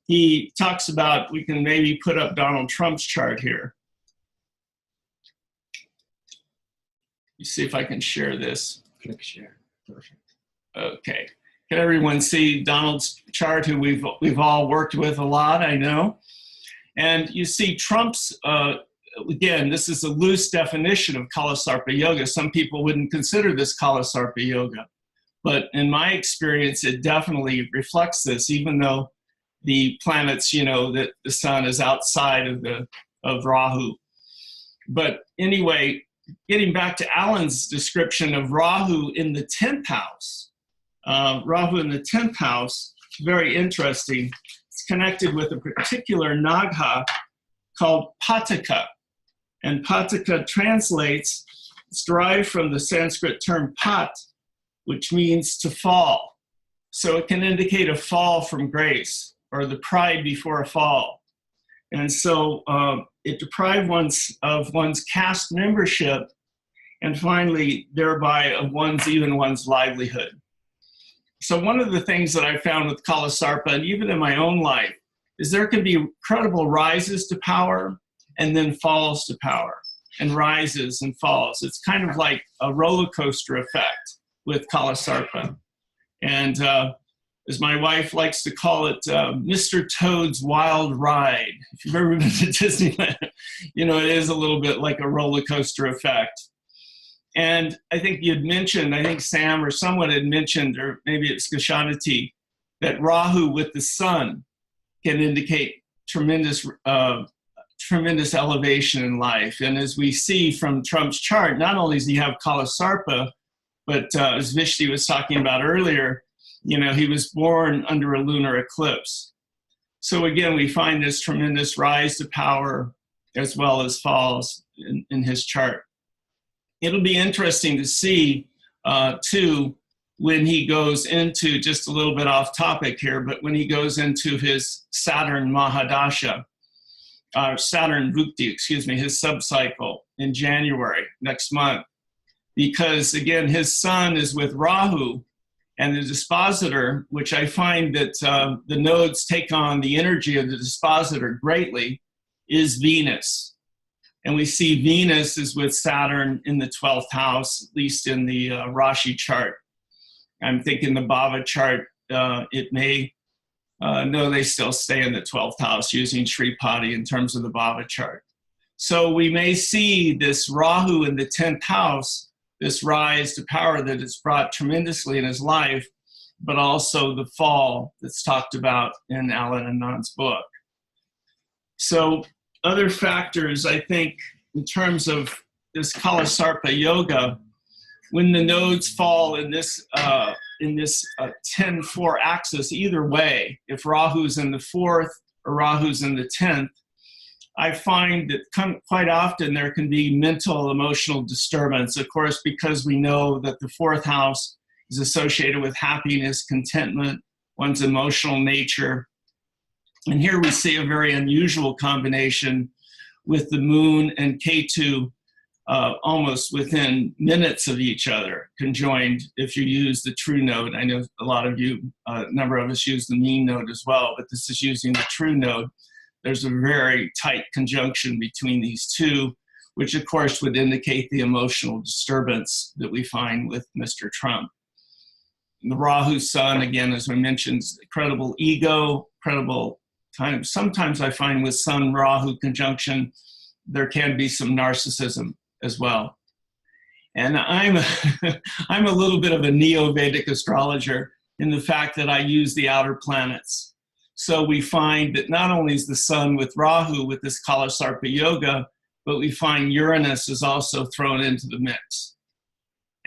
He talks about, we can maybe put up Donald Trump's chart here. You see if I can share this. Click share. Perfect. Okay. Can everyone see Donald's chart, who we've all worked with a lot, I know. And you see Trump's, again, this is a loose definition of Kala Sarpa Yoga. Some people wouldn't consider this Kala Sarpa Yoga. But in my experience, it definitely reflects this, even though the planets, you know, that the sun is outside of Rahu. But anyway, getting back to Alan's description of Rahu in the 10th house. Rahu in the 10th house, very interesting. It's connected with a particular Nagha called Pataka. And Pataka translates, it's derived from the Sanskrit term pat, which means to fall. So it can indicate a fall from grace, or the pride before a fall. And so it deprived of one's caste membership, and finally, thereby of one's livelihood. So one of the things that I found with Kala Sarpa, and even in my own life, is there can be incredible rises to power and then falls to power, and rises and falls. It's kind of like a roller coaster effect with Kala Sarpa. And as my wife likes to call it, Mr. Toad's Wild Ride. If you've ever been to Disneyland, you know, it is a little bit like a roller coaster effect. And I think you'd mentioned, I think Sam or someone had mentioned, or maybe it's Ksanati, that Rahu with the sun can indicate tremendous elevation in life. And as we see from Trump's chart, not only does he have Kala Sarpa, but as Visti was talking about earlier, you know, he was born under a lunar eclipse. So again, we find this tremendous rise to power as well as falls in his chart. It'll be interesting to see, too, when he goes into, just a little bit off topic here, but when he goes into his Saturn Mahadasha, Saturn Vukti, excuse me, his subcycle in January, next month, because again, his sun is with Rahu, and the dispositor, which I find that the nodes take on the energy of the dispositor greatly, is Venus. And we see Venus is with Saturn in the 12th house, at least in the Rashi chart. I'm thinking the Bhava chart, it may, no, they still stay in the 12th house using Shripati in terms of the Bhava chart. So we may see this Rahu in the 10th house, this rise to power that it's brought tremendously in his life, but also the fall that's talked about in Alan Anand's book. So other factors, I think, in terms of this Kala Sarpa yoga, when the nodes fall in this 10-4 axis, either way, if Rahu's in the 4th or Rahu's in the 10th, I find that quite often there can be mental, emotional disturbance, of course, because we know that the 4th house is associated with happiness, contentment, one's emotional nature. And here we see a very unusual combination with the moon and Ketu almost within minutes of each other, conjoined if you use the true node. I know a lot of you, a number of us use the mean node as well, but this is using the true node. There's a very tight conjunction between these two, which of course would indicate the emotional disturbance that we find with Mr. Trump. The Rahu sun, again, as we mentioned, incredible ego, incredible kind of, sometimes I find with Sun Rahu conjunction, there can be some narcissism as well. And I'm a little bit of a neo-Vedic astrologer in the fact that I use the outer planets. So we find that not only is the sun with Rahu with this Kala Sarpa yoga, but we find Uranus is also thrown into the mix.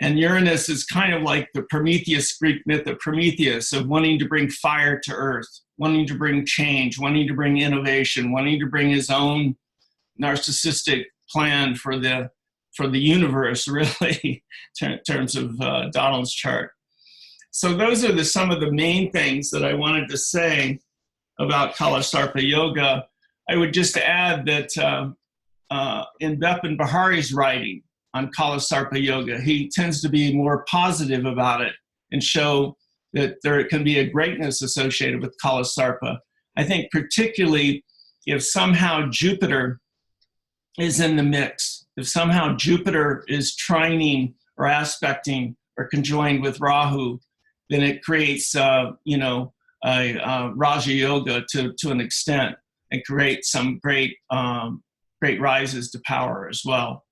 And Uranus is kind of like the Prometheus, Greek myth of Prometheus, of wanting to bring fire to earth, wanting to bring change, wanting to bring innovation, wanting to bring his own narcissistic plan for the universe, really, in terms of Donald's chart. So those are some of the main things that I wanted to say about Kala Sarpa yoga. I would just add that in Bepin Bahari's writing on Kala Sarpa yoga, he tends to be more positive about it and show that there can be a greatness associated with Kala Sarpa. I think particularly if somehow Jupiter is in the mix, if somehow Jupiter is trining or aspecting or conjoined with Rahu, then it creates, Raja Yoga to an extent, and create some great rises to power as well.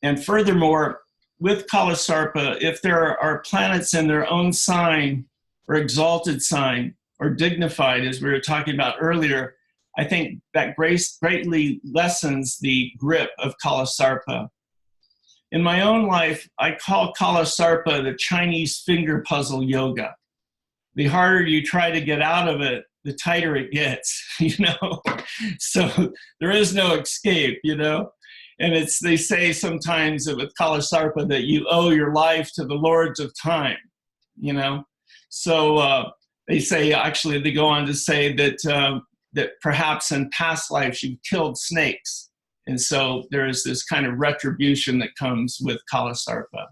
And furthermore, with Kala Sarpa, if there are planets in their own sign or exalted sign or dignified, as we were talking about earlier, I think that greatly lessens the grip of Kala Sarpa. In my own life, I call Kala Sarpa the Chinese finger puzzle yoga. The harder you try to get out of it, the tighter it gets, So there is no escape, And they say sometimes with Kala Sarpa that you owe your life to the lords of time, So they say, actually, they go on to say that that perhaps in past lives you've killed snakes. And so there is this kind of retribution that comes with Kala Sarpa.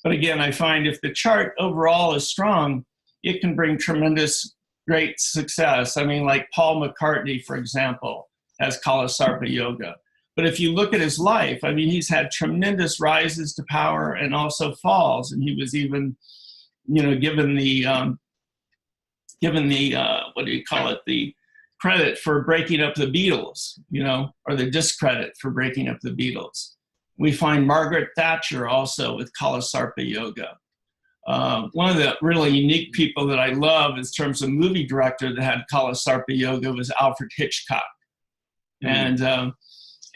But again, I find if the chart overall is strong, it can bring tremendous, great success. I mean, like Paul McCartney, for example, has Kala Sarpa yoga. But if you look at his life, I mean, he's had tremendous rises to power and also falls. And he was even, given the the credit for breaking up the Beatles, or the discredit for breaking up the Beatles. We find Margaret Thatcher also with Kala Sarpa yoga. One of the really unique people that I love in terms of movie director that had Kala Sarpa yoga was Alfred Hitchcock. Mm-hmm.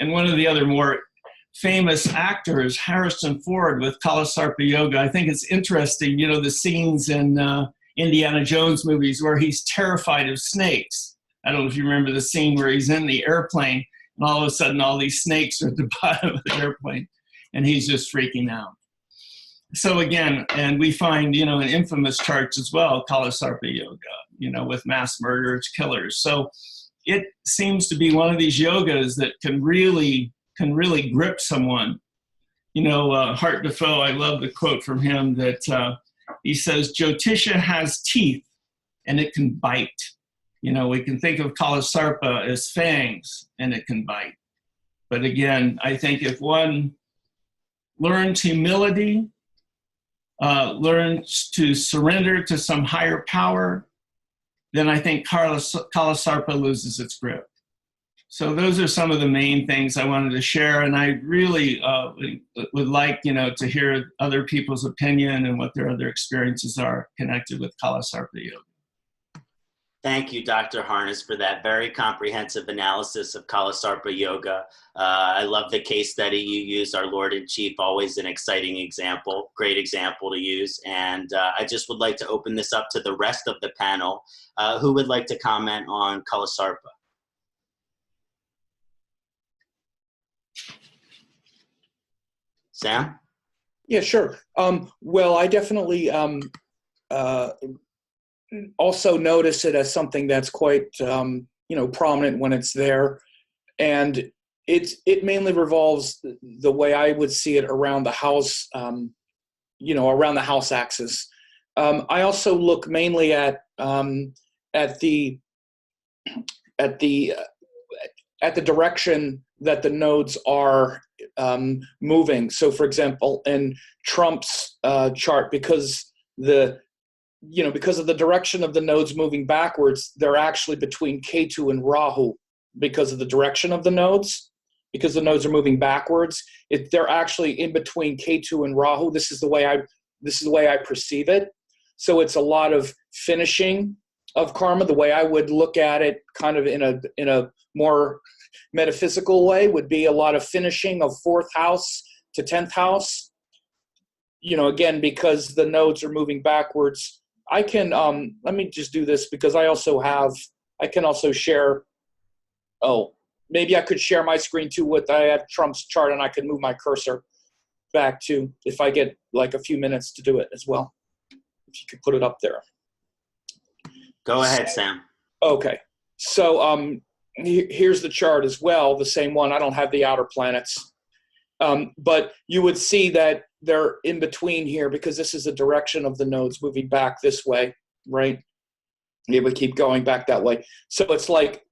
And one of the other more famous actors, Harrison Ford with Kala Sarpa yoga. I think it's interesting, the scenes in Indiana Jones movies where he's terrified of snakes. I don't know if you remember the scene where he's in the airplane and all of a sudden all these snakes are at the bottom of the airplane and he's just freaking out. So again, and we find, in infamous charts as well, Kala Sarpa yoga, with mass murderers, killers. So it seems to be one of these yogas that can really can really grip someone. You know, Hart Defoe, I love the quote from him that he says, Jyotisha has teeth and it can bite. You know, we can think of Kala Sarpa as fangs and it can bite. But again, I think if one learns humility, learns to surrender to some higher power, then I think Kala Sarpa loses its grip. So those are some of the main things I wanted to share, and I really would like, you know, to hear other people's opinion and what their other experiences are connected with Kala Sarpa Yoga. Thank you, Dr. Harness, for that very comprehensive analysis of Kala Sarpa Yoga. I love the case study you used, our Lord in Chief, always an exciting example, great example to use. And I just would like to open this up to the rest of the panel. Who would like to comment on Kala Sarpa? Sam? Yeah, sure. Well, I definitely also notice it as something that's quite, you know, prominent when it's there. And it mainly revolves the way I would see it around the house, you know, around the house axis. I also look mainly at the direction that the nodes are moving. So, for example, in Trump's chart, because of the direction of the nodes moving backwards, they're actually between Ketu and Rahu because of the direction of the nodes. Because the nodes are moving backwards, they're actually in between Ketu and Rahu. This is the way I perceive it. So it's a lot of finishing of karma. The way I would look at it, kind of in a more metaphysical way, would be a lot of finishing of 4th house to 10th house. You know, again, because the nodes are moving backwards. I can let me just do this because I can also share. Oh, maybe I could share my screen too I have Trump's chart, and I could move my cursor back to, if I get like a few minutes to do it as well. If you could put it up there. Go ahead, Sam. Okay. So here's the chart as well, the same one. I don't have the outer planets. But you would see that they're in between here because this is the direction of the nodes moving back this way, right? It would keep going back that way. So it's like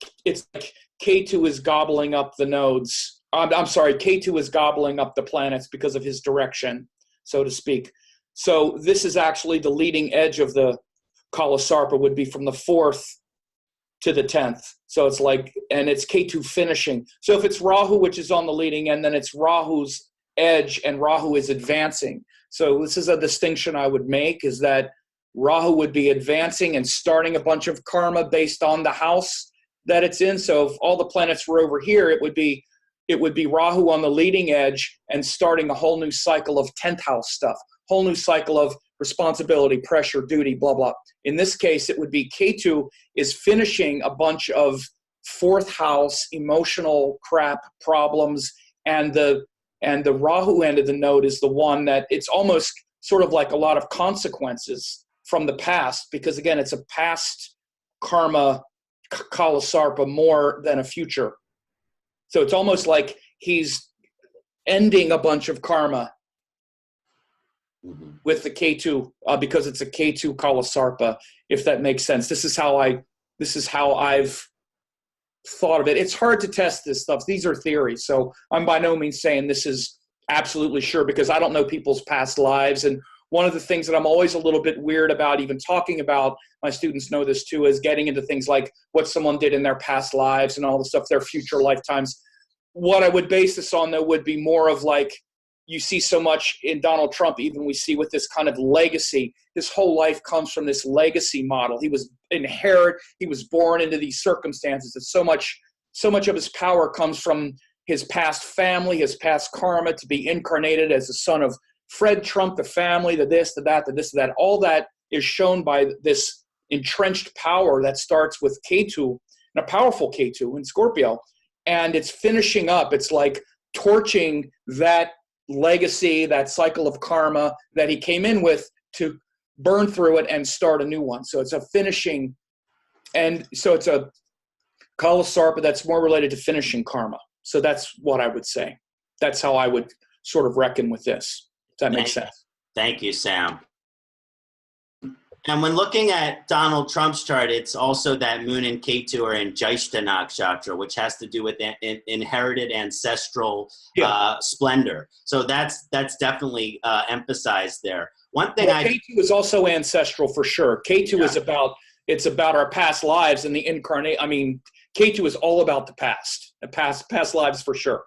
Ketu is gobbling up the nodes. I'm sorry, Ketu is gobbling up the planets because of his direction, so to speak. So this is actually the leading edge of the Kala Sarpa, would be from the 4th to the 10th. So it's like, and it's Ketu finishing. So if it's Rahu, which is on the leading end, then it's Rahu's edge, and Rahu is advancing. So this is a distinction I would make, is that Rahu would be advancing and starting a bunch of karma based on the house that it's in. So if all the planets were over here, it would be Rahu on the leading edge and starting a whole new cycle of 10th house stuff, whole new cycle of responsibility, pressure, duty, blah, blah. In this case, it would be Ketu is finishing a bunch of 4th house emotional crap problems, and the Rahu end of the node is the one that it's almost sort of like a lot of consequences from the past, because again, it's a past karma, Kala Sarpa, more than a future. So it's almost like he's ending a bunch of karma with the Ketu, because it's a Ketu Kala Sarpa, if that makes sense. This is how I've thought of it. It's hard to test this stuff. These are theories. So I'm by no means saying this is absolutely sure, because I don't know people's past lives. And one of the things that I'm always a little bit weird about even talking about, my students know this too, is getting into things like what someone did in their past lives and all the stuff, their future lifetimes. What I would base this on, though, would be more of like, you see so much in Donald Trump, even we see with this kind of legacy. His whole life comes from this legacy model. He was born into these circumstances. And so much of his power comes from his past family, his past karma, to be incarnated as the son of Fred Trump, the family, the this, the that, the this, the that. All that is shown by this entrenched power that starts with Ketu, and a powerful Ketu in Scorpio. And it's finishing up. It's like torching that legacy, that cycle of karma that he came in with, to burn through it and start a new one. So it's a finishing, and so it's a Kala Sarpa that's more related to finishing karma. So that's what I would say. That's how I would sort of reckon with this. Does that make sense? Thank you, Sam. And when looking at Donald Trump's chart, it's also that Moon and Ketu are in Visti Nakshatra, which has to do with inherited ancestral splendor. So that's definitely emphasized there. One thing Ketu is also ancestral for sure. Ketu is about our past lives and the incarnate. I mean, Ketu is all about the past lives for sure.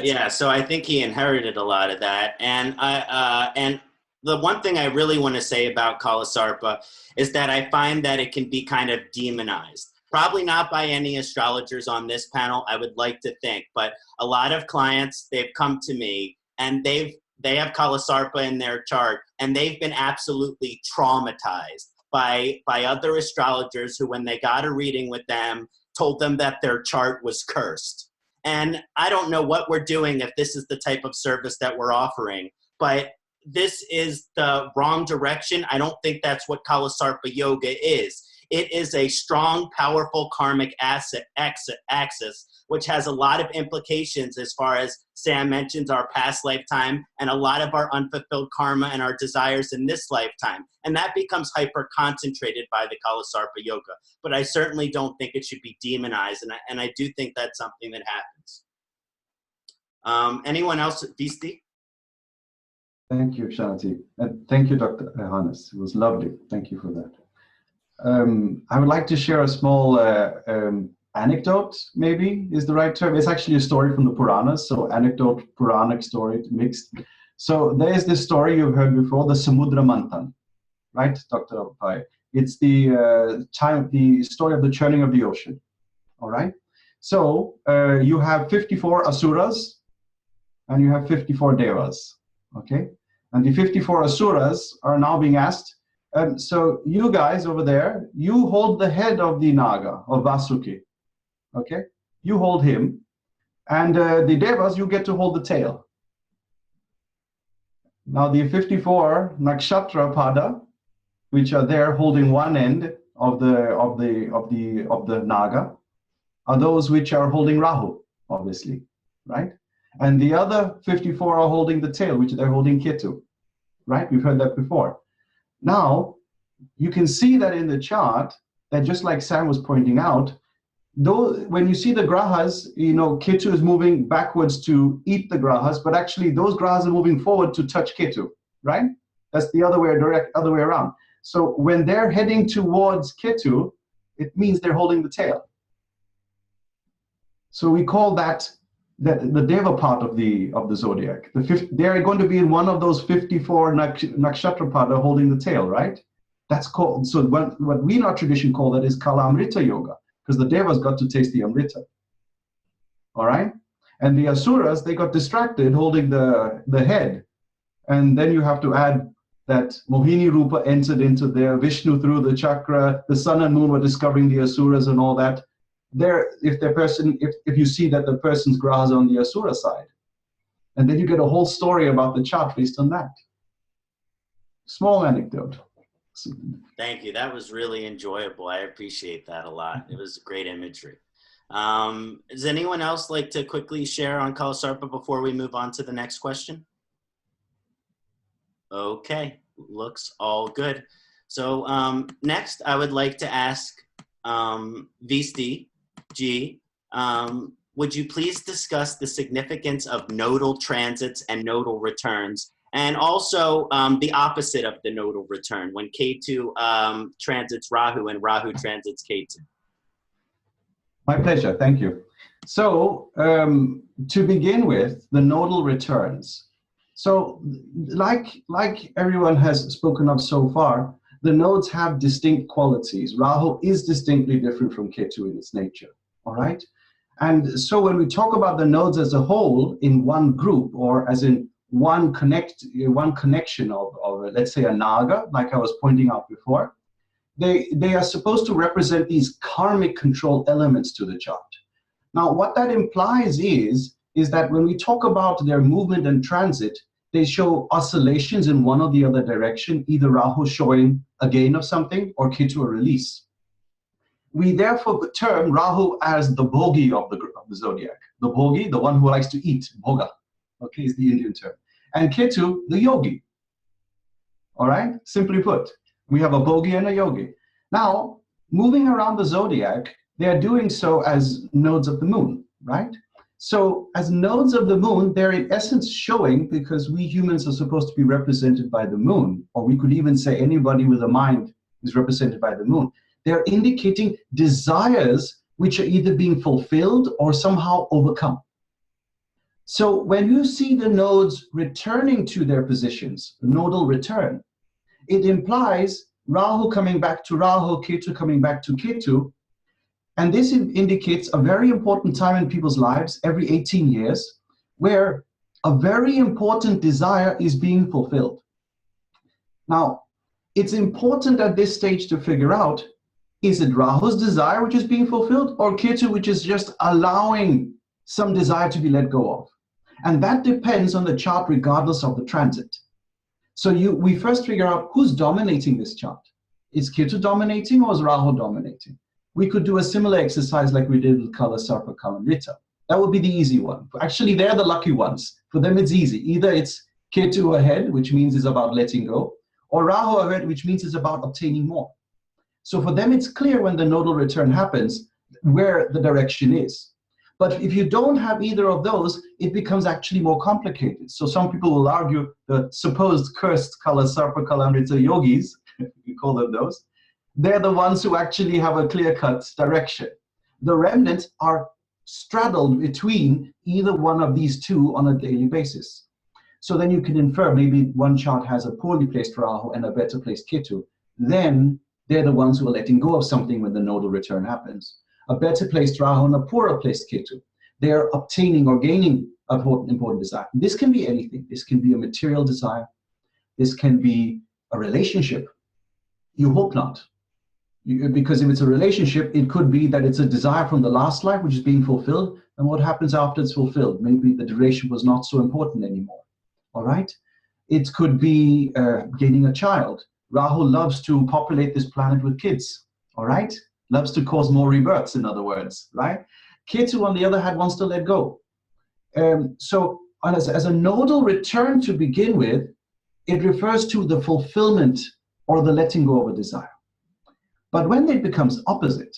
Yeah, so I think he inherited a lot of that, and the one thing I really want to say about Kala Sarpa is that I find that it can be kind of demonized. Probably not by any astrologers on this panel, I would like to think, but a lot of clients, they've come to me and they have Kala Sarpa in their chart, and they've been absolutely traumatized by other astrologers who, when they got a reading with them, told them that their chart was cursed. And I don't know what we're doing if this is the type of service that we're offering, but this is the wrong direction. I don't think that's what Kala Sarpa Yoga is. It is a strong, powerful karmic axis, which has a lot of implications as far as Sam mentions our past lifetime and a lot of our unfulfilled karma and our desires in this lifetime. And that becomes hyper-concentrated by the Kala Sarpa Yoga. But I certainly don't think it should be demonized, and I do think that's something that happens. Anyone else? Visti? Thank you, Ksanati. And thank you, Dr. Hannes. It was lovely. Thank you for that. I would like to share a small anecdote, maybe is the right term. It's actually a story from the Puranas, so anecdote, Puranic story mixed. So there is this story you've heard before, the Samudra Manthan, right, Dr. Pai? It's the story of the churning of the ocean, all right? So you have 54 asuras and you have 54 devas, okay? And the 54 asuras are now being asked, so you guys over there, you hold the head of the Naga, of Vasuki, okay? You hold him, and the devas, you get to hold the tail. Now the 54 Nakshatra Pada, which are there holding one end of the Naga, are those which are holding Rahu, obviously, right? And the other 54 are holding the tail, which they're holding Ketu, right? We've heard that before. Now, you can see that in the chart, that just like Sam was pointing out, though when you see the grahas, you know, Ketu is moving backwards to eat the grahas, but actually those grahas are moving forward to touch Ketu, right? That's the other way around. So when they're heading towards Ketu, it means they're holding the tail. So we call that the Deva part of the zodiac. They're going to be in one of those 54 Nakshatra Pada holding the tail, right? That's called, so what we in our tradition call that is Kala Amrita Yoga, because the Devas got to taste the Amrita. All right? And the Asuras, they got distracted holding the head. And then you have to add that Mohini Rupa entered into there, Vishnu through the chakra, the sun and moon were discovering the Asuras and all that. If you see that the person's graha is on the Asura side, and then you get a whole story about the chart based on that. Small anecdote. Thank you. That was really enjoyable. I appreciate that a lot. It was great imagery. Does anyone else like to quickly share on Kala Sarpa before we move on to the next question? Okay, looks all good. So next, I would like to ask Visti G, would you please discuss the significance of nodal transits and nodal returns, and also the opposite of the nodal return when Ketu transits Rahu and Rahu transits Ketu? My pleasure, thank you. So to begin with, the nodal returns. So like everyone has spoken of so far, the nodes have distinct qualities. Rahu is distinctly different from Ketu in its nature, all right? And so when we talk about the nodes as a whole in one group, or as in one connection of let's say a Naga, like I was pointing out before, they are supposed to represent these karmic control elements to the chart. Now, what that implies is that when we talk about their movement and transit, they show oscillations in one or the other direction, either Rahu showing a gain of something or Ketu a release. we therefore term Rahu as the bhogi of the zodiac. The bhogi, the one who likes to eat, bhoga, okay, is the Indian term. And Ketu, the yogi. All right, simply put, we have a bhogi and a yogi. Now, moving around the zodiac, they are doing so as nodes of the moon, right? So as nodes of the moon, they're in essence showing, because we humans are supposed to be represented by the moon, or we could even say anybody with a mind is represented by the moon. They're indicating desires which are either being fulfilled or somehow overcome. So when you see the nodes returning to their positions, nodal return, it implies Rahu coming back to Rahu, Ketu coming back to Ketu. And this indicates a very important time in people's lives, every 18 years, where a very important desire is being fulfilled. Now, it's important at this stage to figure out, is it Rahu's desire which is being fulfilled, or Ketu which is just allowing some desire to be let go of? And that depends on the chart regardless of the transit. So we first figure out who's dominating this chart. Is Ketu dominating or is Rahu dominating? We could do a similar exercise like we did with Kala, Sarpa, Kala, and Rita. That would be the easy one. Actually, they're the lucky ones. For them, it's easy. Either it's Ketu ahead, which means it's about letting go, or Rahu ahead, which means it's about obtaining more. So for them, it's clear when the nodal return happens where the direction is. But if you don't have either of those, it becomes actually more complicated. So some people will argue the supposed cursed Kala, Sarpa, Kala, and Rita yogis, we call them those, they're the ones who actually have a clear-cut direction. The remnants are straddled between either one of these two on a daily basis. So then you can infer maybe one chart has a poorly placed Rahu and a better placed Ketu. Then they're the ones who are letting go of something when the nodal return happens. A better placed Rahu and a poorer placed Ketu, they are obtaining or gaining an important desire. This can be anything. This can be a material desire. This can be a relationship. You hope not. Because if it's a relationship, it could be that it's a desire from the last life which is being fulfilled, and what happens after it's fulfilled? Maybe the duration was not so important anymore. All right? It could be gaining a child. Rahu loves to populate this planet with kids. All right? Loves to cause more rebirths, in other words, right? Ketu, on the other hand, wants to let go. So as a nodal return to begin with, it refers to the fulfillment or the letting go of a desire. But when it becomes opposite,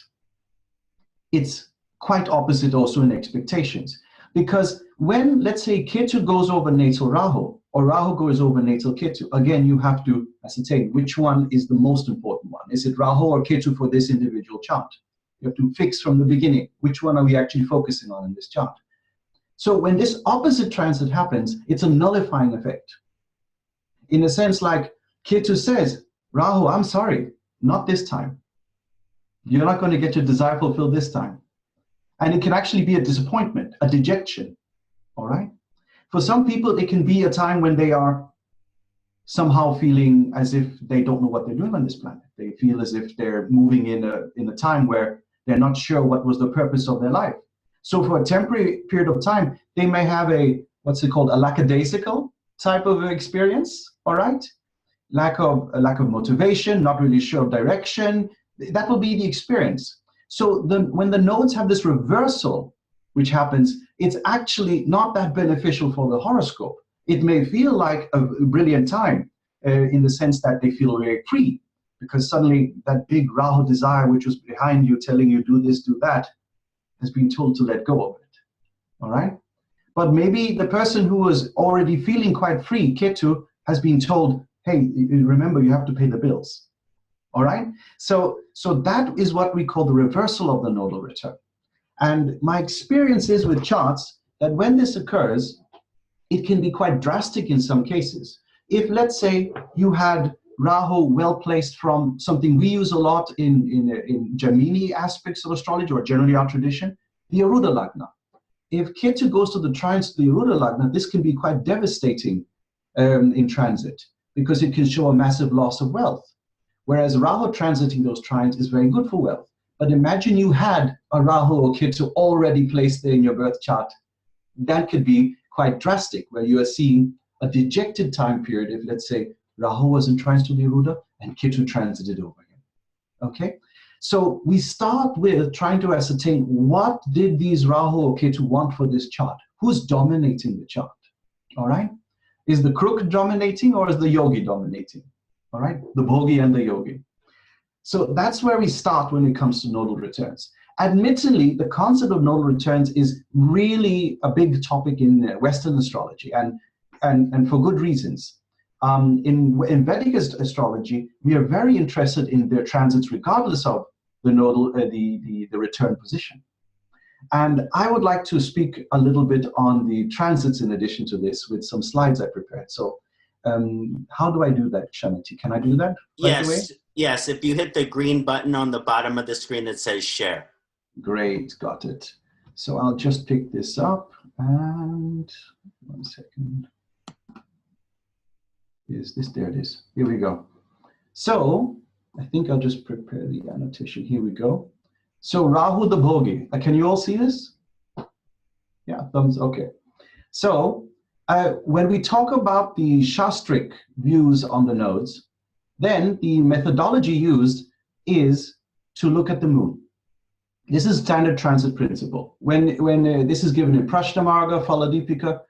it's quite opposite also in expectations. Because when, let's say, Ketu goes over natal Rahu, or Rahu goes over natal Ketu, again, you have to ascertain which one is the most important one. Is it Rahu or Ketu for this individual chart? You have to fix from the beginning, which one are we actually focusing on in this chart? So when this opposite transit happens, it's a nullifying effect. In a sense, like Ketu says, Rahu, I'm sorry, not this time. You're not going to get your desire fulfilled this time. And it can actually be a disappointment, a dejection, all right? For some people, it can be a time when they are somehow feeling as if they don't know what they're doing on this planet. They feel as if they're moving in a time where they're not sure what was the purpose of their life. So for a temporary period of time, they may have a, what's it called, a lackadaisical type of experience, all right? Lack of motivation, not really sure of direction. That will be the experience. So when the nodes have this reversal, which happens, it's actually not that beneficial for the horoscope. It may feel like a brilliant time in the sense that they feel very free, because suddenly that big Rahu desire, which was behind you, telling you do this, do that, has been told to let go of it, all right? But maybe the person who was already feeling quite free, Ketu, has been told, hey, remember, you have to pay the bills. All right? So that is what we call the reversal of the nodal return. And my experience is with charts that when this occurs, it can be quite drastic in some cases. If, let's say, you had Rahu well placed from something we use a lot in Gemini aspects of astrology, or generally our tradition, the Aruda Lagna. If Ketu goes to the trines to the Aruda Lagna, this can be quite devastating in transit, because it can show a massive loss of wealth. Whereas Rahu transiting those trines is very good for wealth. But imagine you had a Rahu or Ketu already placed there in your birth chart. That could be quite drastic, where you are seeing a dejected time period if, let's say, Rahu was in trines to the Aruda and Ketu transited over him. Okay? So we start with trying to ascertain what did these Rahu or Ketu want for this chart? Who's dominating the chart? All right? Is the crook dominating or is the yogi dominating? All right? The bhogi and the yogi. So that's where we start when it comes to nodal returns. Admittedly, the concept of nodal returns is really a big topic in Western astrology, and for good reasons. In Vedic astrology, we are very interested in their transits regardless of the nodal, the return position. And I would like to speak a little bit on the transits in addition to this with some slides I prepared. So how do I do that, Ksanati? Can I do that right away? Yes, if you hit the green button on the bottom of the screen that says share. Great, got it. So I'll just pick this up and 1 second. Is this, there it is. Here we go. So I think I'll just prepare the annotation. Here we go. So Rahu the bhogi. Can you all see this? Yeah, thumbs, okay. So when we talk about the Shastric views on the nodes, then the methodology used is to look at the moon. This is standard transit principle. When this is given in Prashnamarga, Phaladipika,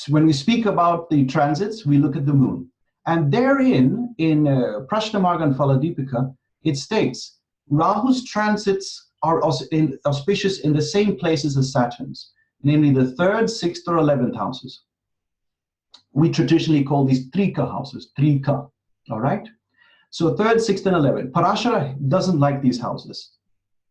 when we speak about the transits, we look at the moon. And therein, in Prashnamarga and Phaladipika, it states, Rahu's transits are auspicious in the same places as Saturn's, namely the 3rd, 6th, or 11th houses. We traditionally call these Trika houses, Trika, all right? So 3rd, 6th, and 11th. Parashara doesn't like these houses.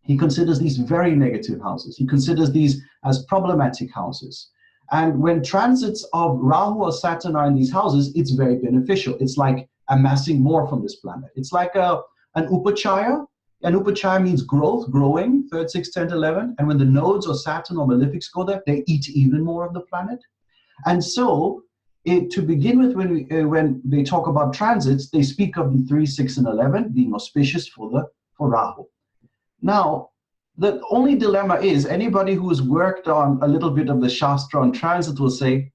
He considers these very negative houses. He considers these as problematic houses. And when transits of Rahu or Saturn are in these houses, it's very beneficial. It's like amassing more from this planet. It's like an upachaya. An upachaya means growth, growing, 3rd, 6th, 10th, 11th. And when the nodes or Saturn or malefics go there, they eat even more of the planet. And so, to begin with, when they talk about transits, they speak of the 3, 6, and 11 being auspicious for Rahu. Now, the only dilemma is anybody who has worked on a little bit of the Shastra on transit will say,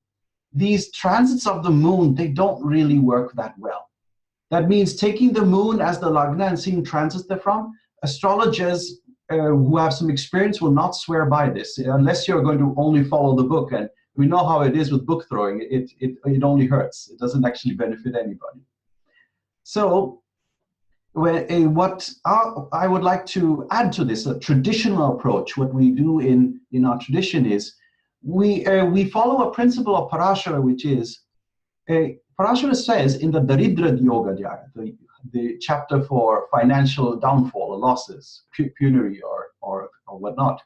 these transits of the moon, they don't really work that well. That means taking the moon as the Lagna and seeing transits therefrom, astrologers who have some experience will not swear by this, unless you're going to only follow the book. And we know how it is with book throwing. It only hurts. It doesn't actually benefit anybody. So, what I would like to add to this, a traditional approach, what we do in our tradition is, we follow a principle of Parashara, which is, Parashara says in the Daridra Yoga Dhyaya, the chapter for financial downfall or losses, penury or whatnot,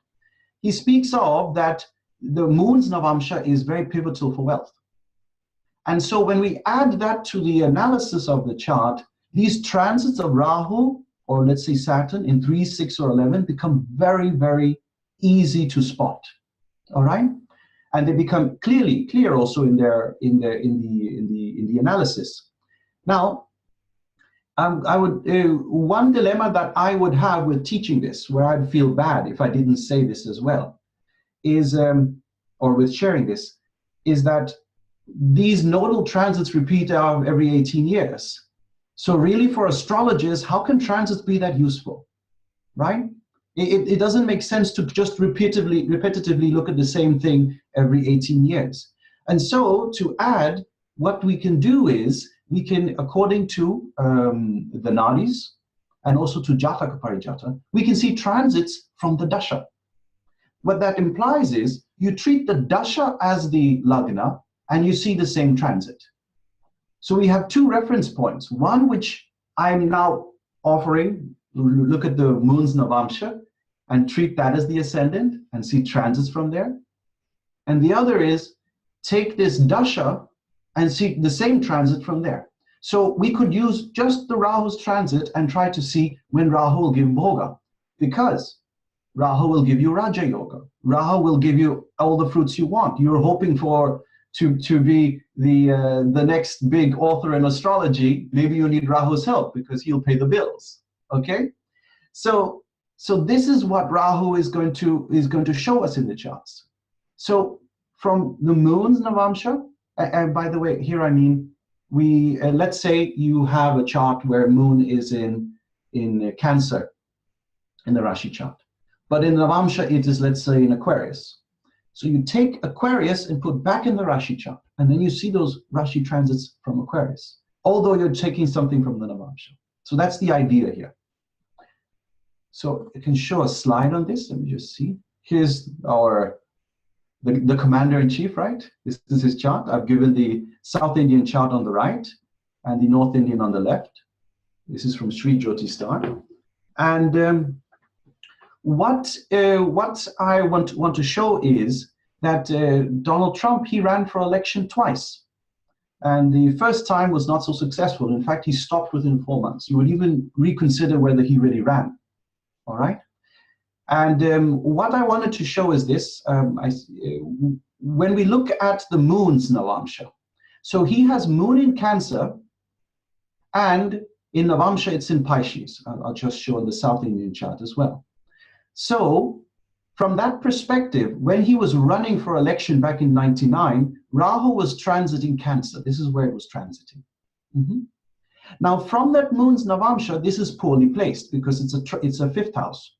he speaks of that the moon's Navamsha is very pivotal for wealth. And so when we add that to the analysis of the chart, these transits of Rahu, or let's say Saturn, in 3, 6, or 11 become very, very easy to spot. All right, and they become clear also in the analysis. Now, one dilemma that I would have with teaching this, where I'd feel bad if I didn't say this as well, is or with sharing this, is that these nodal transits repeat out every 18 years. So really for astrologers, how can transits be that useful, right? It doesn't make sense to just repetitively look at the same thing every 18 years. And so to add, what we can do is, we can, according to the nadis, and also to Jataka Parijata, we can see transits from the Dasha. What that implies is, you treat the Dasha as the Lagna, and you see the same transit. So we have 2 reference points. One which I'm now offering, look at the moon's Navamsha and treat that as the ascendant and see transits from there. And the other is take this Dasha and see the same transit from there. So we could use just the Rahu's transit and try to see when Rahu will give Bhoga, because Rahu will give you Raja Yoga. Rahu will give you all the fruits you want. You're hoping for to be the next big author in astrology. Maybe you need Rahu's help because he'll pay the bills. Okay, so this is what Rahu is going to show us in the charts. So from the moon's Navamsha, and by the way, here I mean let's say you have a chart where moon is in Cancer, in the Rashi chart. But in Navamsha, it is, let's say, in Aquarius. So you take Aquarius and put back in the Rashi chart, and then you see those Rashi transits from Aquarius, although you're taking something from the Navamsha. So that's the idea here. So I can show a slide on this. Let me just see. Here's the commander-in-chief, right? This is his chart. I've given the South Indian chart on the right and the North Indian on the left. This is from Sri Jyoti Star. And what I want to show is that Donald Trump, he ran for election twice. And the first time was not so successful. In fact, he stopped within 4 months. You would even reconsider whether he really ran. All right? And what I wanted to show is this. When we look at the moon's Navamsha, so he has moon in Cancer, and in Navamsha, it's in Pisces. I'll just show the South Indian chart as well. So from that perspective, when he was running for election back in 99, Rahu was transiting Cancer. This is where it was transiting. Now, from that moon's Navamsha, this is poorly placed because it's a fifth house.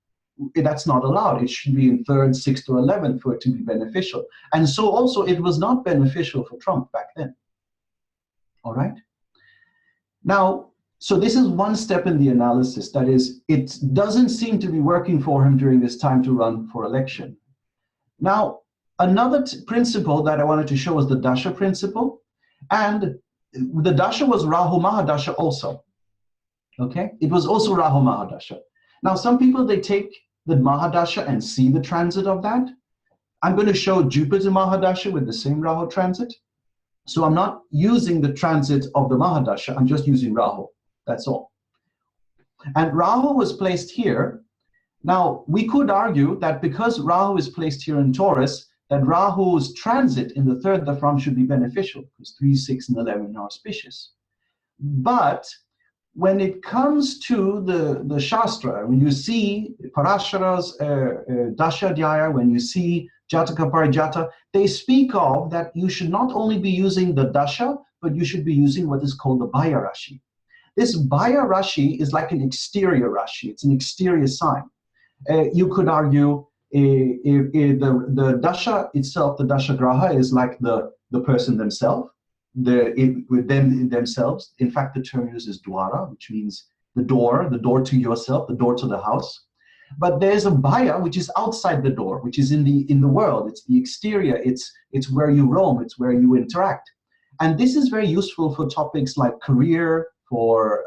That's not allowed. It should be in 3rd, 6th, or 11th for it to be beneficial. And so also it was not beneficial for Trump back then. All right? Now, so this is one step in the analysis. That is, it doesn't seem to be working for him during this time to run for election. Now, another principle that I wanted to show is the Dasha principle. And the Dasha was Rahu Mahadasha also. Okay? It was also Rahu Mahadasha. Now, some people, they take the Mahadasha and see the transit of that. I'm going to show Jupiter Mahadasha with the same Rahu transit. So I'm not using the transit of the Mahadasha, I'm just using Rahu. That's all. And Rahu was placed here. Now, we could argue that because Rahu is placed here in Taurus, that Rahu's transit in the 3rd Dafram should be beneficial, because 3, 6, and 11 are auspicious. But when it comes to the Shastra, when you see Parashara's Dasha Dhyaya, when you see Jataka Parijata, they speak of that you should not only be using the Dasha, but you should be using what is called the Bhaya Rashi. This Bhaya Rashi is like an exterior Rashi. It's an exterior sign. You could argue the Dasha itself, the Dasha Graha, is like the person themselves. With them themselves. In fact, the term used is Dwara, which means the door to yourself, the door to the house. But there's a Bhaya, which is outside the door, which is in the world. It's the exterior. It's where you roam. It's where you interact. And this is very useful for topics like career, for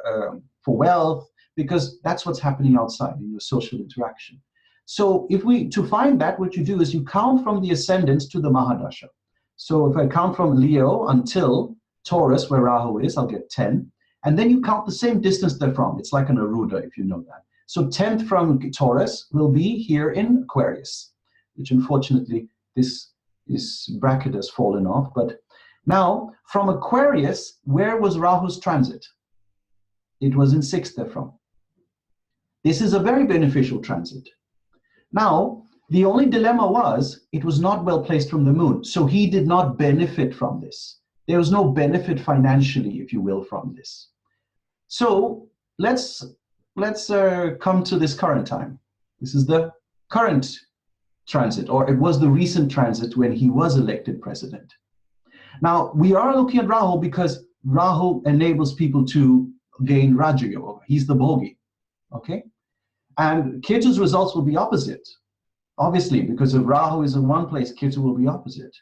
wealth, because that's what's happening outside in your social interaction. So to find that, what you do is you count from the ascendants to the Mahadasha. So if I count from Leo until Taurus, where Rahu is, I'll get 10. And then you count the same distance they're from. It's like an Aruda, if you know that. So 10th from Taurus will be here in Aquarius, which unfortunately this bracket has fallen off. But now, from Aquarius, where was Rahu's transit? It was in 6th therefrom. This is a very beneficial transit. Now, the only dilemma was it was not well placed from the moon, so he did not benefit from this. There was no benefit financially, if you will, from this. So let's come to this current time. This is the current transit, or it was the recent transit when he was elected president. Now, we are looking at Rahu because Rahu enables people to gain Raja Yoga. He's the bogey, okay? And Ketu's results will be opposite. Obviously, because if Rahu is in one place, Ketu will be opposite.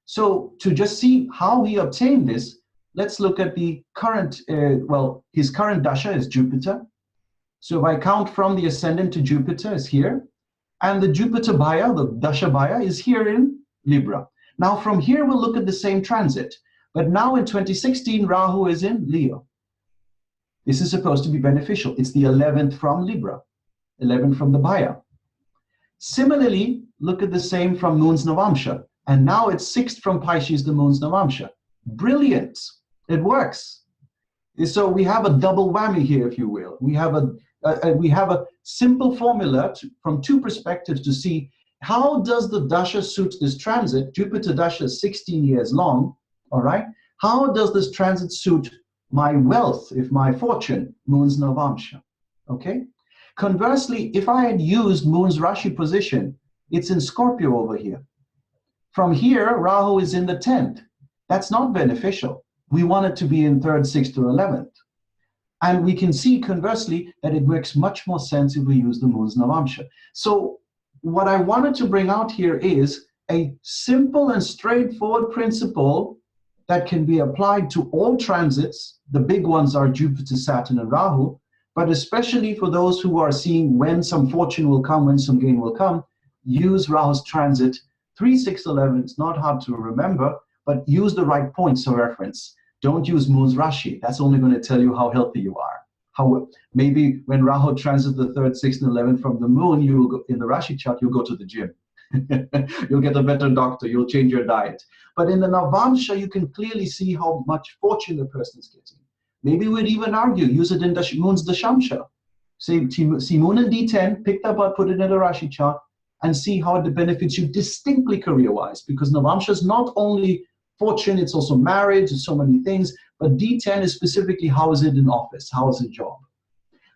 So to just see how he obtained this, let's look at the current, his current Dasha is Jupiter. So if I count from the ascendant to Jupiter is here, and the Jupiter Bhaya, the Dasha Bhaya, is here in Libra. Now from here, we'll look at the same transit. But now in 2016, Rahu is in Leo. This is supposed to be beneficial. It's the 11th from Libra, 11th from the Bhaya. Similarly, look at the same from Moon's Navamsha. And now it's 6th from Pisces, the Moon's Navamsha. Brilliant. It works. So we have a double whammy here, if you will. We have a simple formula from two perspectives to see how does the Dasha suit this transit. Jupiter Dasha is 16 years long, all right? How does this transit suit my wealth, if my fortune, Moon's Navamsha, okay? Conversely, if I had used Moon's Rashi position, it's in Scorpio over here. From here, Rahu is in the 10th. That's not beneficial. We want it to be in 3rd, 6th, or 11th. And we can see conversely that it makes much more sense if we use the Moon's Navamsha. So what I wanted to bring out here is a simple and straightforward principle that can be applied to all transits. The big ones are Jupiter, Saturn, and Rahu, but especially for those who are seeing when some fortune will come, when some gain will come, use Rahu's transit 3, 6, 11. It's not hard to remember, but use the right points of reference. Don't use Moon's Rashi. That's only going to tell you how healthy you are. How maybe when Rahu transits the 3rd, 6th, and 11th from the Moon, you will go, in the Rashi chart, you'll go to the gym. You'll get a better doctor. You'll change your diet. But in the Navamsha, you can clearly see how much fortune the person is getting. Maybe we'd even argue, use it in Moon's Dashamsha. Say, see Moon in D10, pick that up, put it in the Rashi chart, and see how it benefits you distinctly career-wise. Because Navamsha is not only fortune, it's also marriage and so many things, but D10 is specifically how is it in office, how is it job.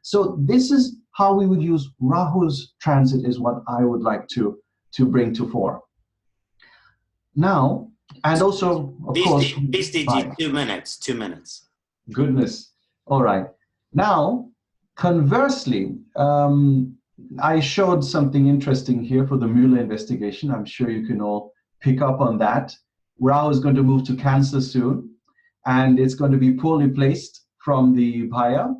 So this is how we would use Rahu's transit is what I would like to bring to fore. Now, and also, of course... Visti, 2 minutes, 2 minutes. Goodness. All right. Now, conversely, I showed something interesting here for the Mueller investigation. I'm sure you can all pick up on that. Rahu is going to move to Cancer soon, and it's going to be poorly placed from the Bhaya.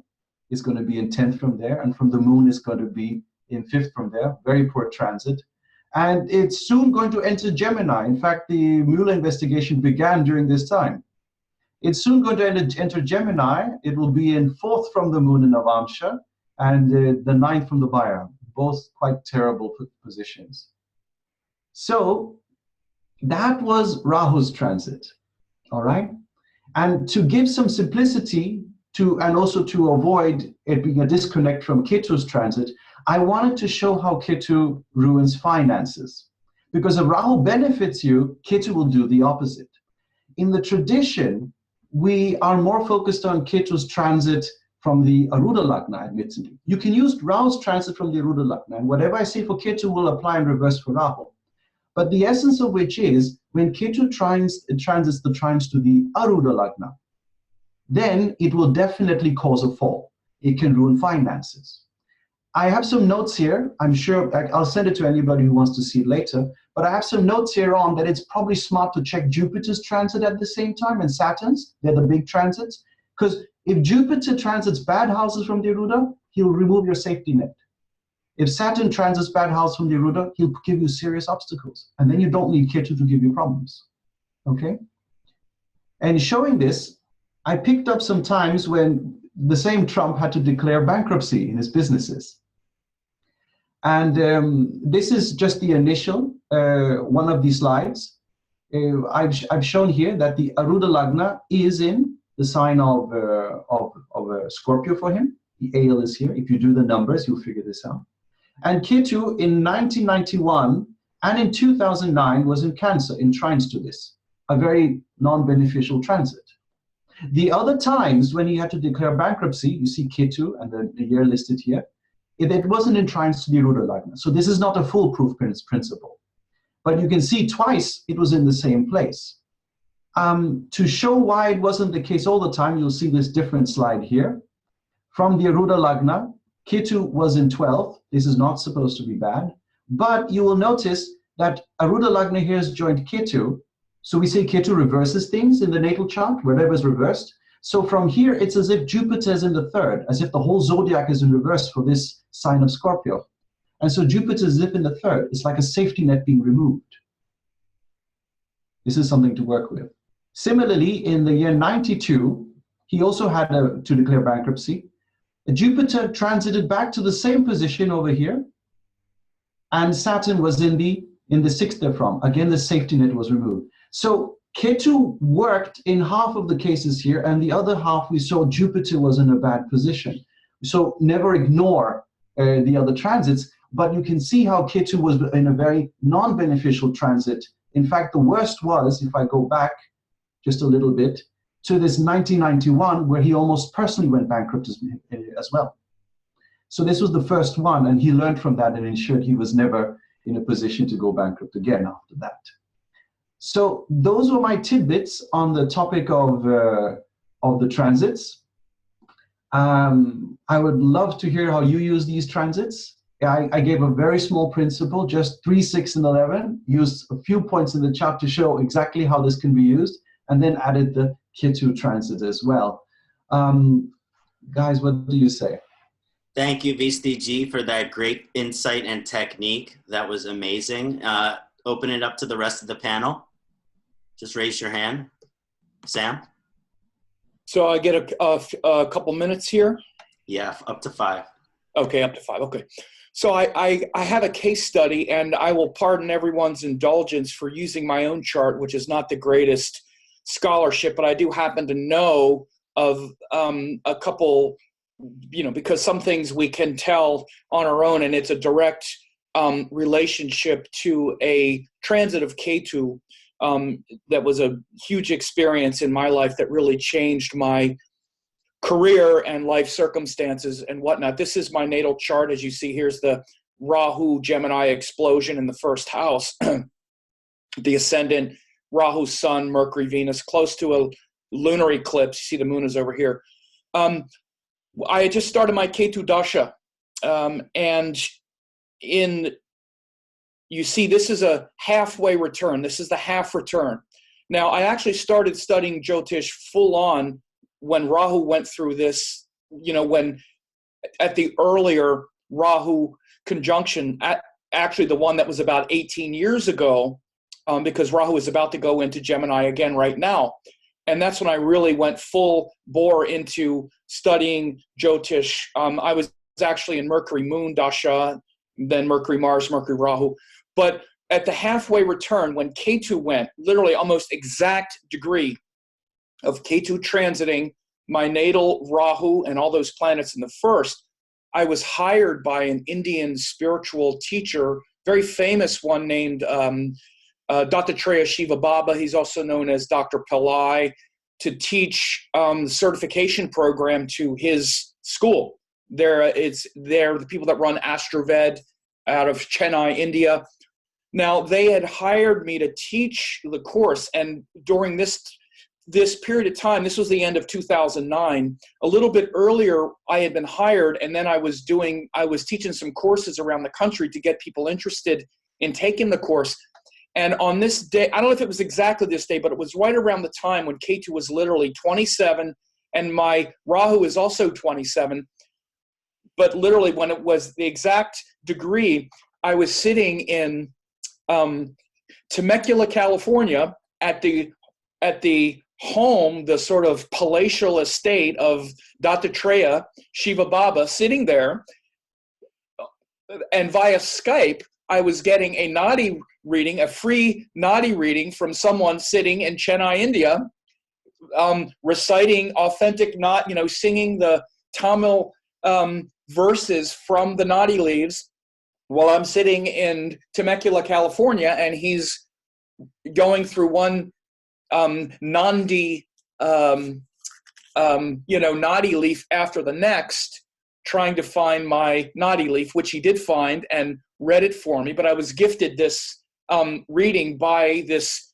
It's going to be in 10th from there, and from the Moon it's going to be in 5th from there. Very poor transit. And it's soon going to enter Gemini. In fact, the Mueller investigation began during this time. It's soon going to enter Gemini. It will be in 4th from the Moon in Navamsha, and the 9th from the Bhaya. Both quite terrible positions. So that was Rahu's transit, all right? And to give some simplicity and also to avoid it being a disconnect from Ketu's transit, I wanted to show how Ketu ruins finances. Because if Rahu benefits you, Ketu will do the opposite. In the tradition, we are more focused on Ketu's transit from the Aruda Lagna, admittedly. You can use Rahu's transit from the Aruda Lagna, and whatever I say for Ketu will apply in reverse for Rahu. But the essence of which is, when Ketu transits the trines to the Aruda Lagna, then it will definitely cause a fall. It can ruin finances. I have some notes here. I'm sure I'll send it to anybody who wants to see it later. But I have some notes here on that it's probably smart to check Jupiter's transit at the same time and Saturn's. They're the big transits. Because if Jupiter transits bad houses from the Aruda, he'll remove your safety net. If Saturn transits bad house from the Aruda, he'll give you serious obstacles. And then you don't need Ketu to give you problems. Okay? And showing this, I picked up some times when the same Trump had to declare bankruptcy in his businesses. And this is just the initial one of these slides. I've shown here that the Aruda Lagna is in the sign of Scorpio for him. The AL is here. If you do the numbers, you'll figure this out. And Ketu in 1991 and in 2009 was in Cancer, in trines to this, a very non-beneficial transit. The other times when he had to declare bankruptcy, you see Ketu and the year listed here, it wasn't in trines to the Aruda Lagna. So this is not a foolproof principle. But you can see twice it was in the same place. To show why it wasn't the case all the time, you'll see this different slide here. From the Aruda Lagna, Ketu was in 12th. This is not supposed to be bad. But you will notice that Aruda Lagna here is joined Ketu. So we say Ketu reverses things in the natal chart, wherever is reversed. So from here, it's as if Jupiter is in the 3rd, as if the whole zodiac is in reverse for this sign of Scorpio. And so Jupiter is as if in the 3rd. It's like a safety net being removed. This is something to work with. Similarly, in the year 92, he also had to declare bankruptcy. Jupiter transited back to the same position over here, and Saturn was in the 6th therefrom. Again, the safety net was removed. So Ketu worked in half of the cases here, and the other half we saw Jupiter was in a bad position. So never ignore the other transits, but you can see how Ketu was in a very non-beneficial transit. In fact, the worst was, if I go back just a little bit, to this 1991, where he almost personally went bankrupt as well. So this was the first one, and he learned from that and ensured he was never in a position to go bankrupt again after that. So those were my tidbits on the topic of the transits. I would love to hear how you use these transits. I gave a very small principle, just 3, 6, and 11, used a few points in the chart to show exactly how this can be used, and then added the Ketu transit as well. Guys, what do you say? Thank you, Visti G, for that great insight and technique. That was amazing. Open it up to the rest of the panel. Just raise your hand. Sam? So I get a couple minutes here? Yeah, up to 5. Okay, up to 5, okay. So I have a case study, and I will pardon everyone's indulgence for using my own chart, which is not the greatest scholarship, but I do happen to know of a couple, because some things we can tell on our own, and it's a direct relationship to a transit of Ketu that was a huge experience in my life that really changed my career and life circumstances and whatnot. This is my natal chart. As you see, here's the Rahu Gemini explosion in the first house, the ascendant, Rahu, Sun, Mercury, Venus, close to a lunar eclipse. You see the moon is over here. I had just started my Ketu Dasha, and you see this is a halfway return. This is the half return. Now, I actually started studying Jyotish full on when Rahu went through this, when at the earlier Rahu conjunction, actually the one that was about 18 years ago, because Rahu is about to go into Gemini again right now. And that's when I really went full bore into studying Jyotish. I was actually in Mercury Moon Dasha, then Mercury Mars, Mercury Rahu. But at the halfway return, when Ketu went, literally almost exact degree of Ketu transiting my natal Rahu and all those planets in the first, I was hired by an Indian spiritual teacher, very famous one named Dattatreya Shiva Baba. He's also known as Dr. Pillai, to teach the certification program to his school. They're the people that run Astroved out of Chennai, India. Now, they had hired me to teach the course, and during this period of time, this was the end of 2009, a little bit earlier, I had been hired, and then I was teaching some courses around the country to get people interested in taking the course. And on this day, I don't know if it was exactly this day, but it was right around the time when Ketu was literally 27, and my Rahu is also 27. But literally, when it was the exact degree, I was sitting in Temecula, California, at the home, the sort of palatial estate of Dattatreya Shiva Baba, sitting there, and via Skype, I was getting a nadi reading, a free nadi reading from someone sitting in Chennai, India, reciting authentic, singing the Tamil verses from the nadi leaves, while I'm sitting in Temecula, California, and he's going through one Nandi, nadi leaf after the next, trying to find my nadi leaf, which he did find and read it for me. But I was gifted this reading by this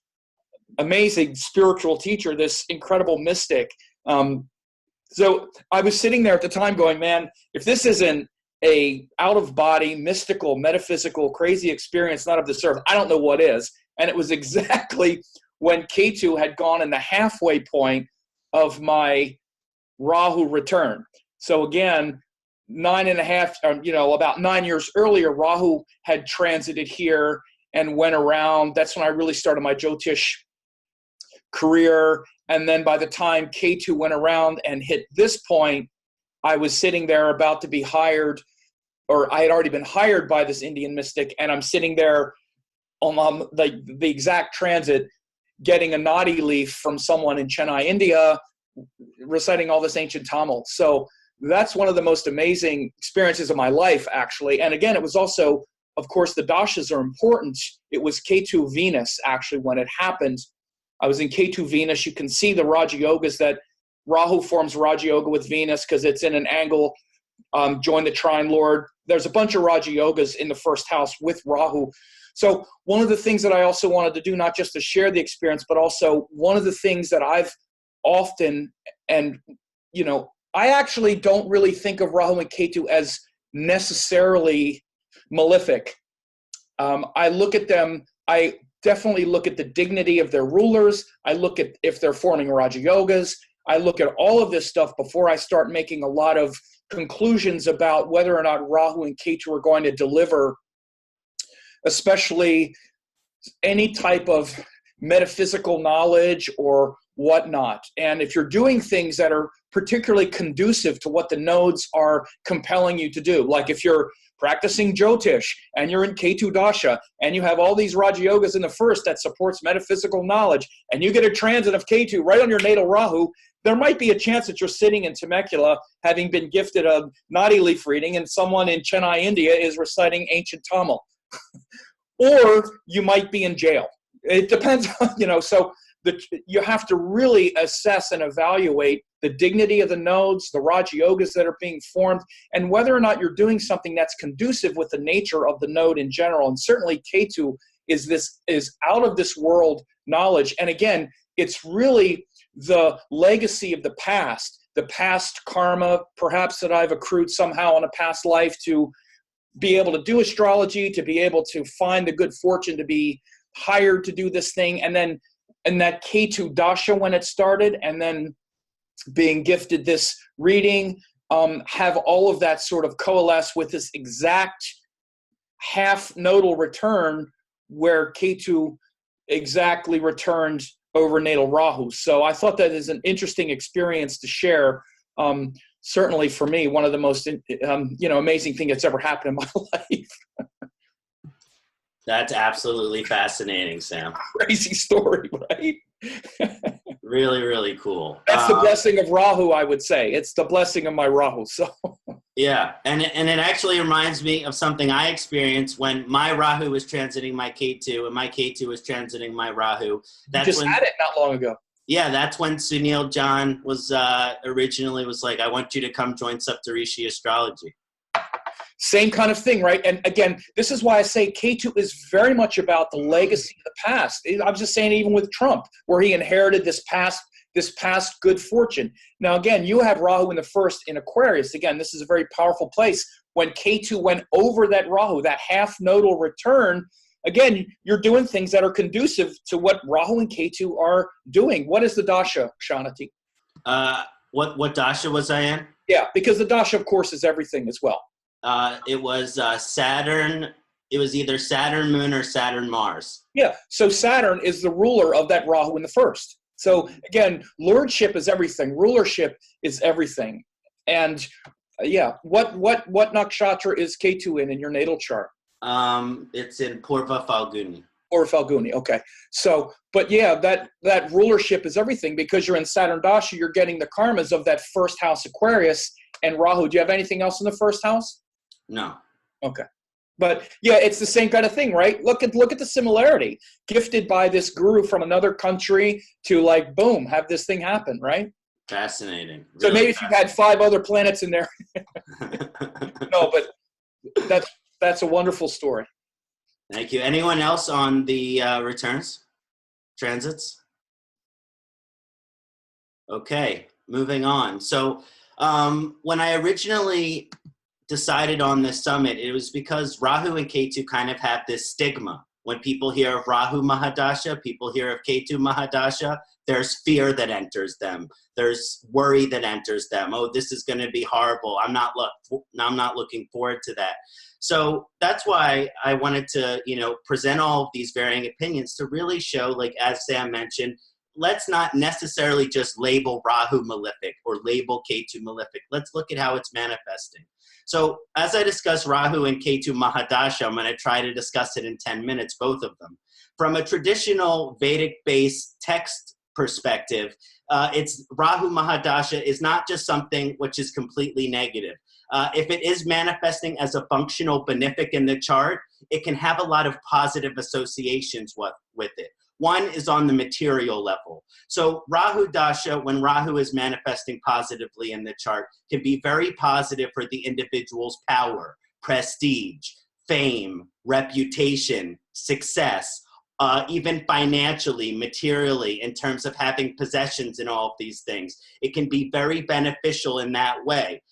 amazing spiritual teacher, this incredible mystic. So I was sitting there at the time going, man, if this isn't a out-of-body, mystical, metaphysical, crazy experience not of this earth, I don't know what is. And it was exactly when Ketu had gone in the halfway point of my Rahu return. So again, about 9 years earlier, Rahu had transited here and went around. That's when I really started my Jyotish career. And then by the time Ketu went around and hit this point, I was sitting there about to be hired, or I had already been hired by this Indian mystic, and I'm sitting there on the exact transit, getting a nadi leaf from someone in Chennai, India, reciting all this ancient Tamil. So that's one of the most amazing experiences of my life, actually. And again, it was also, of course, the dashas are important. It was Ketu Venus, actually, when it happened. I was in Ketu Venus. You can see the Raja Yogas that Rahu forms Raja Yoga with Venus because it's in an angle join the Trine Lord. There's a bunch of Raja Yogas in the first house with Rahu. So one of the things that I also wanted to do, not just to share the experience, but also one of the things that I've often, and, you know, I actually don't really think of Rahu and Ketu as necessarily malefic. I look at them, I definitely look at the dignity of their rulers. I look at if they're forming Raja Yogas. I look at all of this stuff before I start making a lot of conclusions about whether or not Rahu and Ketu are going to deliver, especially any type of metaphysical knowledge or whatnot. And if you're doing things that are particularly conducive to what the nodes are compelling you to do, like if you're practicing Jyotish and you're in Ketu Dasha and you have all these Raja Yogas in the first that supports metaphysical knowledge, and you get a transit of Ketu right on your natal Rahu, there might be a chance that you're sitting in Temecula having been gifted a Nadi leaf reading and someone in Chennai, India is reciting ancient Tamil. Or you might be in jail. It depends on, you know, so you have to really assess and evaluate the dignity of the nodes, the Raja Yogas that are being formed, and whether or not you're doing something that's conducive with the nature of the node in general. And certainly Ketu is out of this world knowledge. And again, it's really the legacy of the past karma, perhaps that I've accrued somehow in a past life to be able to do astrology, to be able to find the good fortune to be hired to do this thing, and then in that Ketu Dasha when it started, and then being gifted this reading, have all of that sort of coalesce with this exact half nodal return where Ketu exactly returned over natal Rahu. So I thought that is an interesting experience to share. Certainly for me, one of the most amazing thing that's ever happened in my life. That's absolutely fascinating, Sam. Crazy story, right? Really, really cool. That's the blessing of Rahu, I would say. It's the blessing of my Rahu. So yeah, and it actually reminds me of something I experienced when my Rahu was transiting my Ketu and my Ketu was transiting my Rahu. That's just had it not long ago. Yeah, that's when Sunil John was originally was like, I want you to come join Saptarishi Astrology. Same kind of thing, right? And again, this is why I say Ketu is very much about the legacy of the past. I was just saying, even with Trump, where he inherited this past good fortune. Now, again, you have Rahu in the first in Aquarius. Again, this is a very powerful place. When Ketu went over that Rahu, that half nodal return, again, you're doing things that are conducive to what Rahu and Ketu are doing. What is the Dasha, Ksanati? What Dasha was I in? Yeah, because the Dasha, of course, is everything as well. It was Saturn. It was either Saturn Moon or Saturn Mars. Yeah, so Saturn is the ruler of that Rahu in the first. So again, lordship is everything. Rulership is everything. And yeah, what nakshatra is Ketu in your natal chart? It's in Purva Falguni. Or Falguni, okay. So, but yeah, that rulership is everything because you're in Saturn Dasha, you're getting the karmas of that first house Aquarius and Rahu. Do you have anything else in the first house? No. Okay. But yeah, it's the same kind of thing, right? Look at the similarity. Gifted by this guru from another country to like, boom, have this thing happen, right? Fascinating. So maybe if you had 5 other planets in there. No, but that's a wonderful story. Thank you. Anyone else on the returns, transits? Okay, moving on. So when I originally decided on this summit, it was because Rahu and Ketu kind of have this stigma. When people hear of Rahu Mahadasha, people hear of Ketu Mahadasha, there's fear that enters them. There's worry that enters them. Oh, this is going to be horrible. I'm not looking forward to that. So that's why I wanted to, present all of these varying opinions to really show, like, as Sam mentioned, let's not necessarily just label Rahu malefic or label Ketu malefic. Let's look at how it's manifesting. So as I discuss Rahu and Ketu Mahadasha, I'm going to try to discuss it in 10 minutes, both of them. From a traditional Vedic-based text perspective, it's Rahu Mahadasha is not just something which is completely negative. If it is manifesting as a functional benefic in the chart, it can have a lot of positive associations with it. One is on the material level. So Rahu Dasha, when Rahu is manifesting positively in the chart, can be very positive for the individual's power, prestige, fame, reputation, success, even financially, materially, in terms of having possessions and all of these things. It can be very beneficial in that way.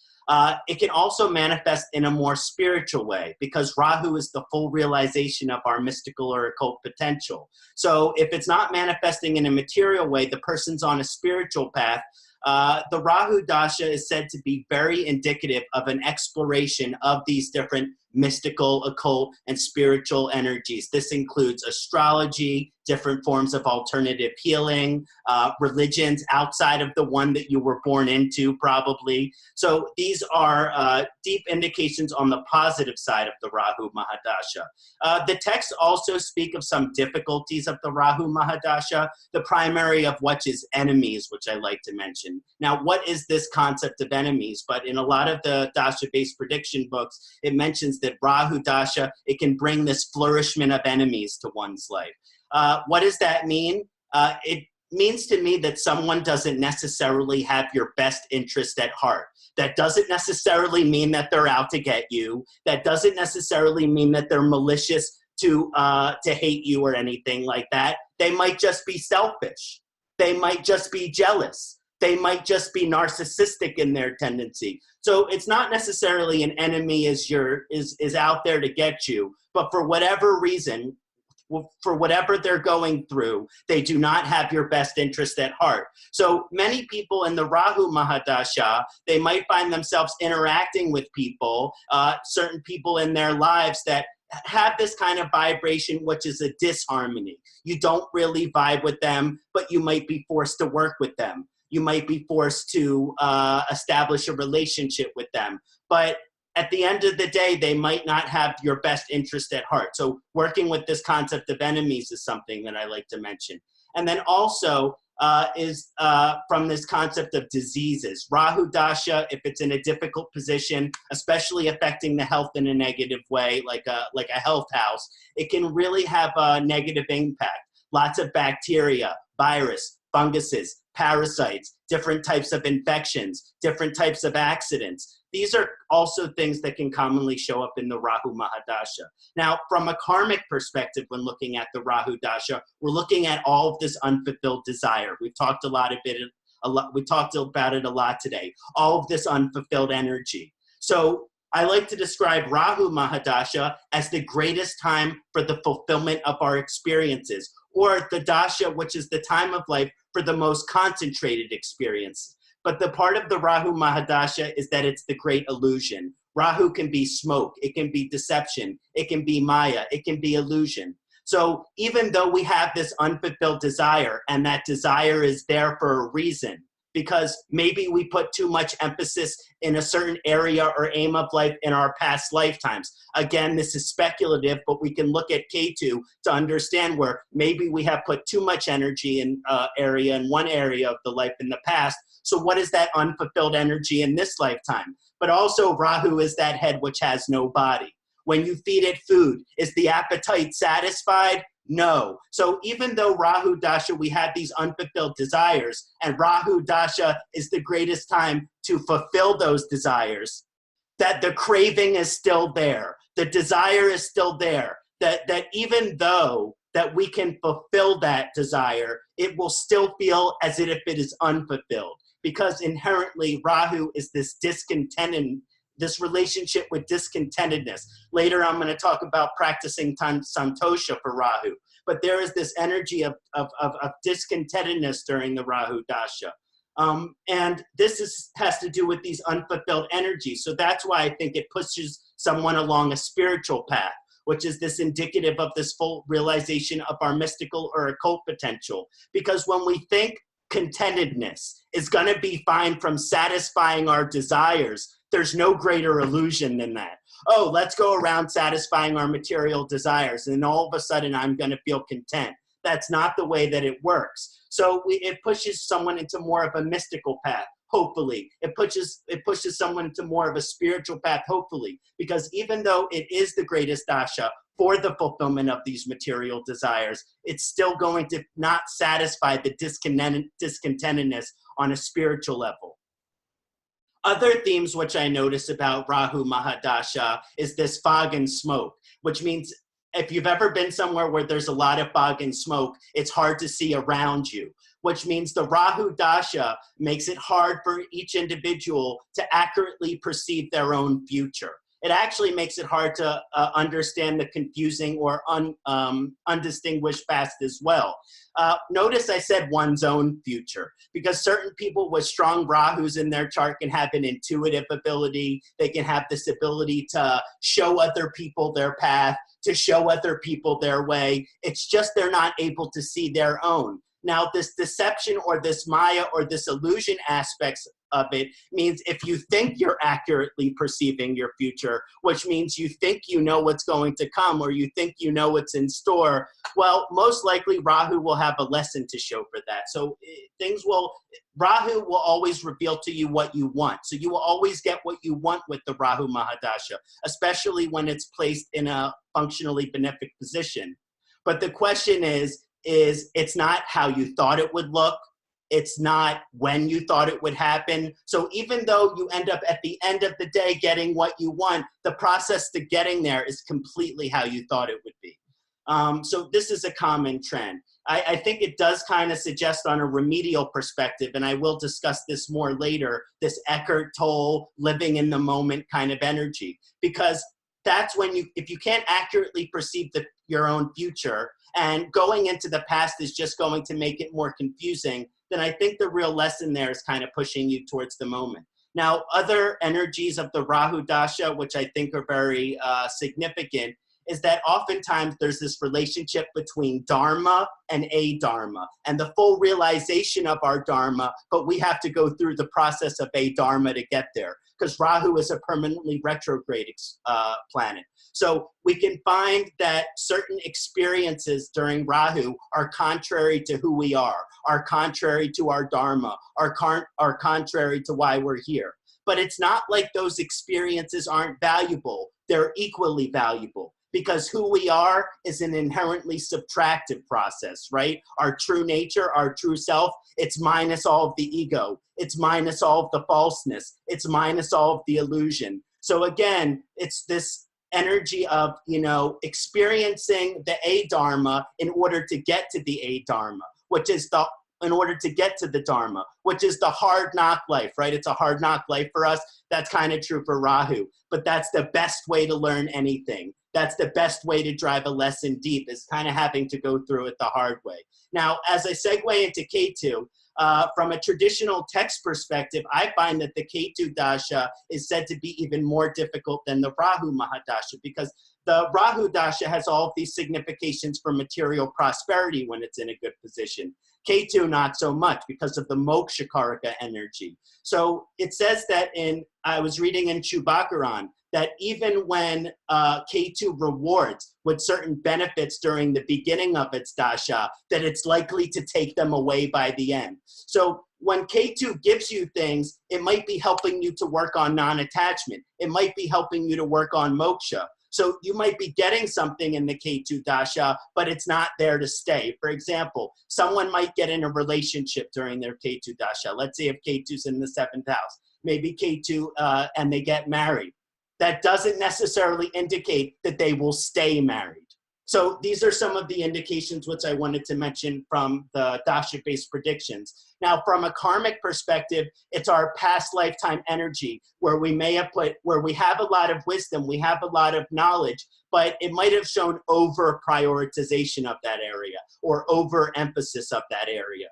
It can also manifest in a more spiritual way, because Rahu is the full realization of our mystical or occult potential. So if it's not manifesting in a material way, the person's on a spiritual path. The Rahu Dasha is said to be very indicative of an exploration of these different mystical, occult, and spiritual energies. This includes astrology, different forms of alternative healing, religions outside of the one that you were born into, probably. So these are deep indications on the positive side of the Rahu Mahadasha. The texts also speak of some difficulties of the Rahu Mahadasha, the primary of which is enemies, which I like to mention. Now, what is this concept of enemies? But in a lot of the Dasha-based prediction books, it mentions that Rahu Dasha, it can bring this flourishment of enemies to one's life. What does that mean? It means to me that someone doesn't necessarily have your best interest at heart. That doesn't necessarily mean that they're out to get you. That doesn't necessarily mean that they're malicious to hate you or anything like that. They might just be selfish. They might just be jealous. They might just be narcissistic in their tendency. So it's not necessarily an enemy is out there to get you, but for whatever reason, for whatever they're going through, they do not have your best interest at heart. So many people in the Rahu Mahadasha, they might find themselves interacting with people, certain people in their lives that have this kind of vibration, which is a disharmony. You don't really vibe with them, but you might be forced to work with them. You might be forced to establish a relationship with them. But at the end of the day, they might not have your best interest at heart. So working with this concept of enemies is something that I like to mention. And then also is from this concept of diseases. Rahu Dasha, if it's in a difficult position, especially affecting the health in a negative way, like a health house, it can really have a negative impact. Lots of bacteria, virus, funguses, parasites, different types of infections, different types of accidents. These are also things that can commonly show up in the Rahu Mahadasha. Now, from a karmic perspective, when looking at the Rahu Dasha, we're looking at all of this unfulfilled desire. We've talked about it a lot today. All of this unfulfilled energy. So I like to describe Rahu Mahadasha as the greatest time for the fulfillment of our experiences, or the Dasha, which is the time of life for the most concentrated experience. But the part of the Rahu Mahadasha is that it's the great illusion. Rahu can be smoke, it can be deception, it can be Maya, it can be illusion. So even though we have this unfulfilled desire, and that desire is there for a reason, because maybe we put too much emphasis in a certain area or aim of life in our past lifetimes. Again, this is speculative, but we can look at Ketu to understand where maybe we have put too much energy in one area of the life in the past. So what is that unfulfilled energy in this lifetime? But also Rahu is that head which has no body. When you feed it food, is the appetite satisfied? No. So even though Rahu Dasha, we have these unfulfilled desires, and Rahu Dasha is the greatest time to fulfill those desires, that the craving is still there, the desire is still there, that even though that we can fulfill that desire, it will still feel as if it is unfulfilled, because inherently Rahu is this discontented, this relationship with discontentedness. Later, I'm going to talk about practicing Santosha for Rahu, but there is this energy of discontentedness during the Rahu Dasha. And this has to do with these unfulfilled energies. So that's why I think it pushes someone along a spiritual path, which is this indicative of this full realization of our mystical or occult potential. Because when we think contentedness is going to be fine from satisfying our desires, there's no greater illusion than that. Oh, let's go around satisfying our material desires, and all of a sudden I'm going to feel content. That's not the way that it works. So it pushes someone into more of a mystical path, hopefully. It pushes someone into more of a spiritual path, hopefully. Because even though it is the greatest dasha, for the fulfillment of these material desires, it's still going to not satisfy the discontentedness on a spiritual level. Other themes which I notice about Rahu Mahadasha is this fog and smoke, which means if you've ever been somewhere where there's a lot of fog and smoke, it's hard to see around you, which means the Rahu Dasha makes it hard for each individual to accurately perceive their own future. It actually makes it hard to understand the confusing or undistinguished past as well. Notice I said one's own future, because certain people with strong Rahus in their chart can have an intuitive ability. They can have this ability to show other people their path, to show other people their way. It's just they're not able to see their own. Now, this deception or this Maya or this illusion aspects of it means if you think you're accurately perceiving your future, which means you think you know what's going to come or you think you know what's in store, well, most likely Rahu will have a lesson to show for that. So Rahu will always reveal to you what you want. So you will always get what you want with the Rahu Mahadasha, especially when it's placed in a functionally benefic position. But the question is it's not how you thought it would look. It's not when you thought it would happen. So even though you end up at the end of the day getting what you want, the process to getting there is completely how you thought it would be. So this is a common trend. I think it does kind of suggest on a remedial perspective, and I will discuss this more later, this Eckhart Tolle, living in the moment kind of energy. Because that's when if you can't accurately perceive your own future, and going into the past is just going to make it more confusing, then I think the real lesson there is kind of pushing you towards the moment. Now, other energies of the Rahu Dasha, which I think are very significant, is that oftentimes there's this relationship between Dharma and a-Dharma, and the full realization of our Dharma, but we have to go through the process of a-Dharma to get there, because Rahu is a permanently retrograde planet. So we can find that certain experiences during Rahu are contrary to who we are contrary to our Dharma, are contrary to why we're here. But it's not like those experiences aren't valuable. They're equally valuable, because who we are is an inherently subtractive process, right? Our true nature, our true self, it's minus all of the ego. It's minus all of the falseness. It's minus all of the illusion. So again, it's this energy of, experiencing the a-Dharma in order to get to the a-Dharma, in order to get to the Dharma, which is the hard knock life, right? It's a hard knock life for us. That's kind of true for Rahu, but that's the best way to learn anything. That's the best way to drive a lesson deep, is kind of having to go through it the hard way. Now, as I segue into Ketu, from a traditional text perspective, I find that the Ketu Dasha is said to be even more difficult than the Rahu Mahadasha, because the Rahu Dasha has all of these significations for material prosperity when it's in a good position. Ketu, not so much, because of the Moksha Karaka energy. So it says that I was reading in Shubhakaran, that even when Ketu rewards with certain benefits during the beginning of its dasha, that it's likely to take them away by the end. So when Ketu gives you things, it might be helping you to work on non-attachment. It might be helping you to work on moksha. So you might be getting something in the Ketu dasha, but it's not there to stay. For example, someone might get in a relationship during their Ketu dasha. Let's say if Ketu's in the 7th house, maybe Ketu, and they get married. That doesn't necessarily indicate that they will stay married. So these are some of the indications which I wanted to mention from the Dasha-based predictions. Now, from a karmic perspective, it's our past lifetime energy where we have a lot of wisdom, we have a lot of knowledge, but it might have shown over prioritization of that area or overemphasis of that area.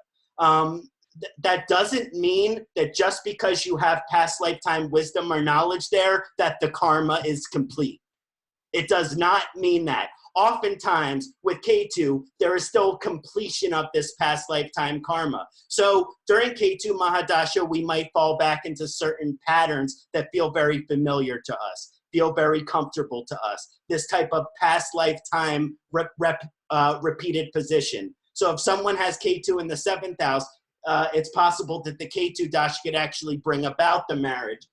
That doesn't mean that just because you have past lifetime wisdom or knowledge there, that the karma is complete. It does not mean that. Oftentimes with Ketu, there is still completion of this past lifetime karma. So during Ketu Mahadasha, we might fall back into certain patterns that feel very familiar to us, feel very comfortable to us. This type of past lifetime repeated position. So if someone has Ketu in the 7th house, it's possible that the Ketu Dasha could actually bring about the marriage.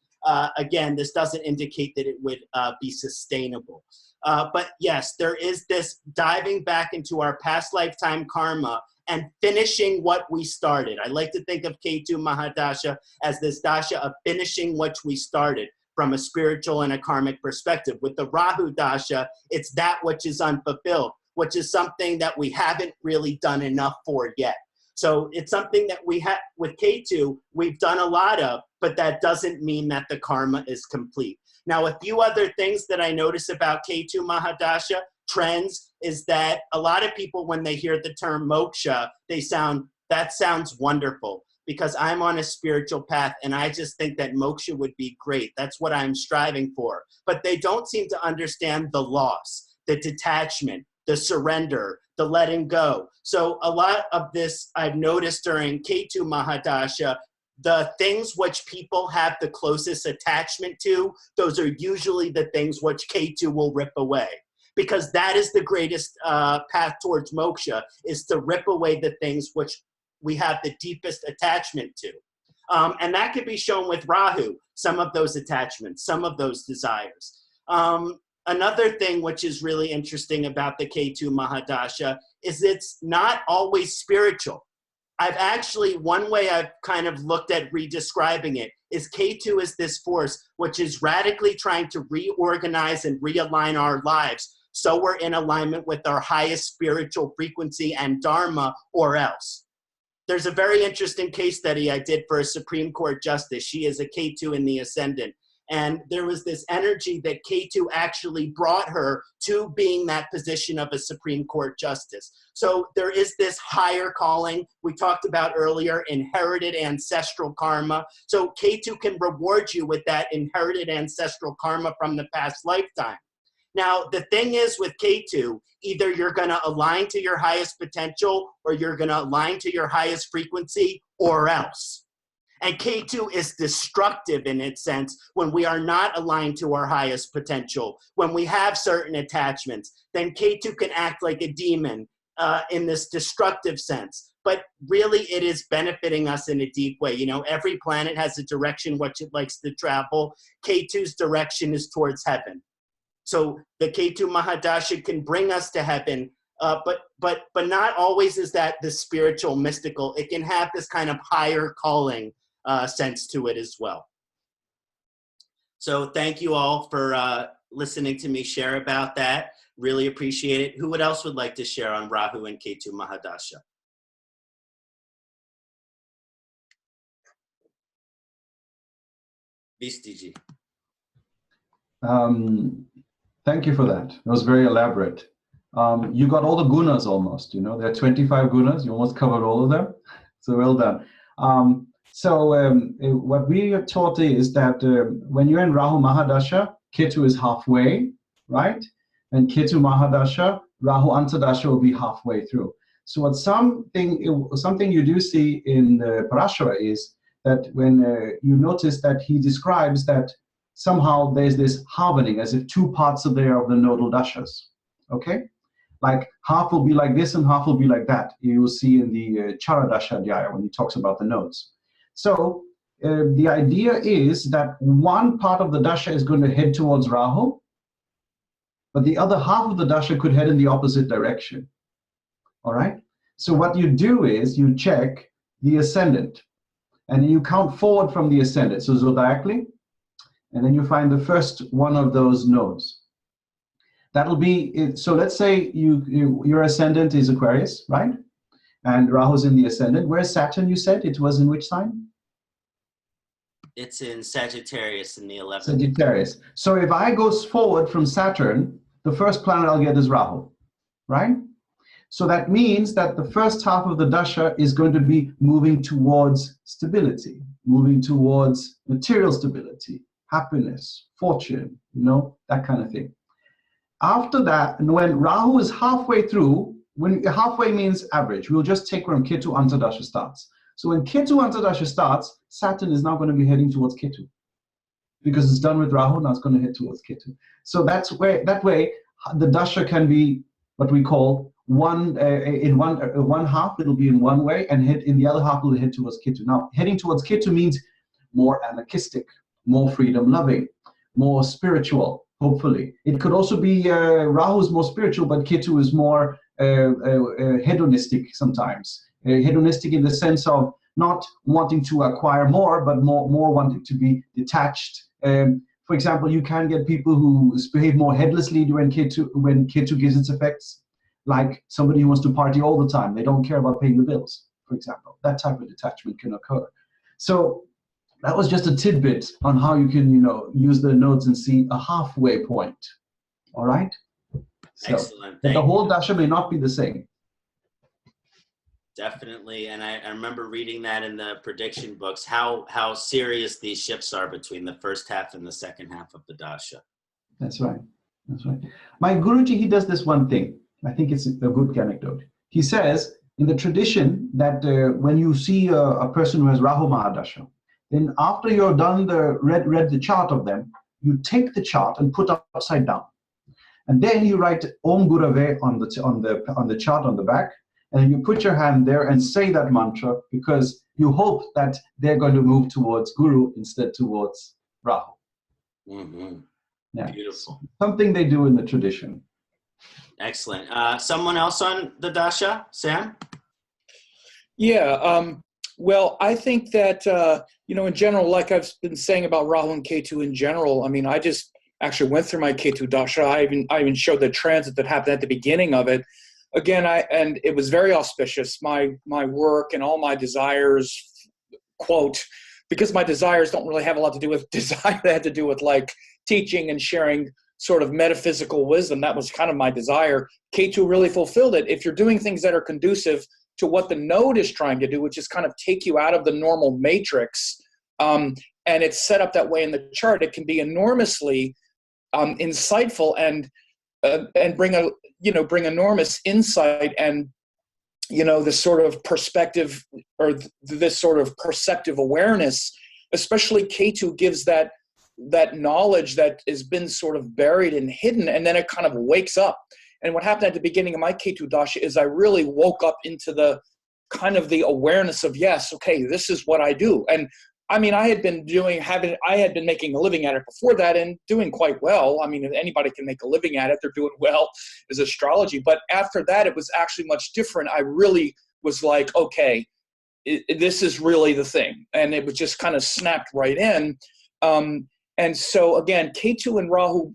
again, this doesn't indicate that it would be sustainable. But yes, there is this diving back into our past lifetime karma and finishing what we started. I like to think of Ketu Mahadasha as this dasha of finishing what we started from a spiritual and a karmic perspective. With the Rahu Dasha, it's that which is unfulfilled, which is something that we haven't really done enough for yet. So it's something that we have with Ketu, we've done a lot of, but that doesn't mean that the karma is complete. Now, a few other things that I notice about Ketu Mahadasha trends is that a lot of people, when they hear the term moksha, that sounds wonderful, because I'm on a spiritual path and I just think that moksha would be great. That's what I'm striving for. But they don't seem to understand the loss, the detachment, the surrender, the letting go. So a lot of this I've noticed during Ketu Mahadasha, the things which people have the closest attachment to, those are usually the things which Ketu will rip away. Because that is the greatest path towards moksha, is to rip away the things which we have the deepest attachment to. And that could be shown with Rahu, some of those attachments, some of those desires. Another thing which is really interesting about the Ketu Mahadasha is it's not always spiritual. One way I've kind of looked at redescribing it is Ketu is this force which is radically trying to reorganize and realign our lives so we're in alignment with our highest spiritual frequency and dharma, or else. There's a very interesting case study I did for a Supreme Court justice. She is a Ketu in the Ascendant. And there was this energy that Ketu actually brought her to being that position of a Supreme Court justice. So there is this higher calling we talked about earlier, inherited ancestral karma. So Ketu can reward you with that inherited ancestral karma from the past lifetime. Now, the thing is with Ketu, either you're going to align to your highest potential or you're going to align to your highest frequency, or else. And Ketu is destructive in its sense when we are not aligned to our highest potential. When we have certain attachments, then Ketu can act like a demon in this destructive sense. But really, it is benefiting us in a deep way. You know, every planet has a direction which it likes to travel. Ketu's direction is towards heaven. So the Ketu Mahadasha can bring us to heaven, but not always is that the spiritual, mystical. It can have this kind of higher calling sense to it as well. So thank you all for listening to me share about that. Really appreciate it. Who else would like to share on Rahu and Ketu Mahadasha? Visti ji. Thank you for that. It was very elaborate. You got all the gunas almost, you know, there are 25 gunas. You almost covered all of them. So well done. What we are taught is that when you're in Rahu Mahadasha, Ketu is halfway, right? And Ketu Mahadasha, Rahu Antardasha will be halfway through. So what something you do see in the Parashara is that when you notice that he describes that somehow there's this harmony, as if two parts are there of the nodal dashas, okay? Like half will be like this and half will be like that. You will see in the Charadasha Adhyaya when he talks about the nodes. So the idea is that one part of the dasha is going to head towards Rahu, but the other half of the dasha could head in the opposite direction, all right? So what you do is you check the ascendant, and you count forward from the ascendant, so zodiacally, and then you find the first one of those nodes. That'll be it. So let's say your ascendant is Aquarius, right? And Rahu's in the ascendant. Where's Saturn, you said? It was in which sign? It's in Sagittarius in the 11th. Sagittarius. So if I go forward from Saturn, the first planet I'll get is Rahu, right? So that means that the first half of the dasha is going to be moving towards stability, moving towards material stability, happiness, fortune, you know, that kind of thing. After that, and when Rahu is halfway through, when halfway means average, we'll just take when Ketu Antardasha starts. So when Ketu Antardasha starts, Saturn is now going to be heading towards Ketu. Because it's done with Rahu, now it's going to head towards Ketu. So that way, the dasha can be what we call one half, it'll be in one way, and in the other half, it'll head towards Ketu. Now, heading towards Ketu means more anarchistic, more freedom loving, more spiritual, hopefully. It could also be Rahu is more spiritual, but Ketu is more hedonistic sometimes. Hedonistic in the sense of not wanting to acquire more, but more wanting to be detached. For example, you can get people who behave more headlessly when Ketu gives its effects, like somebody who wants to party all the time. They don't care about paying the bills, for example. That type of detachment can occur. So that was just a tidbit on how you can, use the nodes and see a halfway point. All right? So, excellent. the whole dasha may not be the same. Definitely, and I remember reading that in the prediction books, how serious these shifts are between the first half and the second half of the dasha. That's right. That's right. My Guruji, he does this one thing. I think it's a good anecdote. He says in the tradition that when you see a person who has Rahu Mahadasha, then after you're done read the chart of them, you take the chart and put upside down, and then you write Om Gurave on the chart on the back, and you put your hand there and say that mantra because you hope that they're going to move towards Guru instead towards Rahu. Mm-hmm. Yeah. Beautiful. Something they do in the tradition. Excellent. Someone else on the dasha, Sam? Yeah. Well, I think that, in general, like I've been saying about Rahu and Ketu in general, I mean, I just actually went through my Ketu dasha. I even showed the transit that happened at the beginning of it. Again, and it was very auspicious. My work and all my desires, quote, because my desires don't really have a lot to do with desire. They had to do with like teaching and sharing sort of metaphysical wisdom. That was kind of my desire. Ketu really fulfilled it. If you're doing things that are conducive to what the node is trying to do, which is kind of take you out of the normal matrix, and it's set up that way in the chart, it can be enormously insightful and bring enormous insight and this sort of perspective or this sort of perceptive awareness. Especially Ketu gives that knowledge that has been sort of buried and hidden, and then it kind of wakes up. And what happened at the beginning of my Ketu dasha is I really woke up into the kind of the awareness of, yes, okay, this is what I do. And I mean, I had been making a living at it before that and doing quite well. I mean, if anybody can make a living at it, they're doing well, is astrology. But after that, it was actually much different. I really was like, okay, this is really the thing. And it was just kind of snapped right in. And so again, Ketu and Rahu,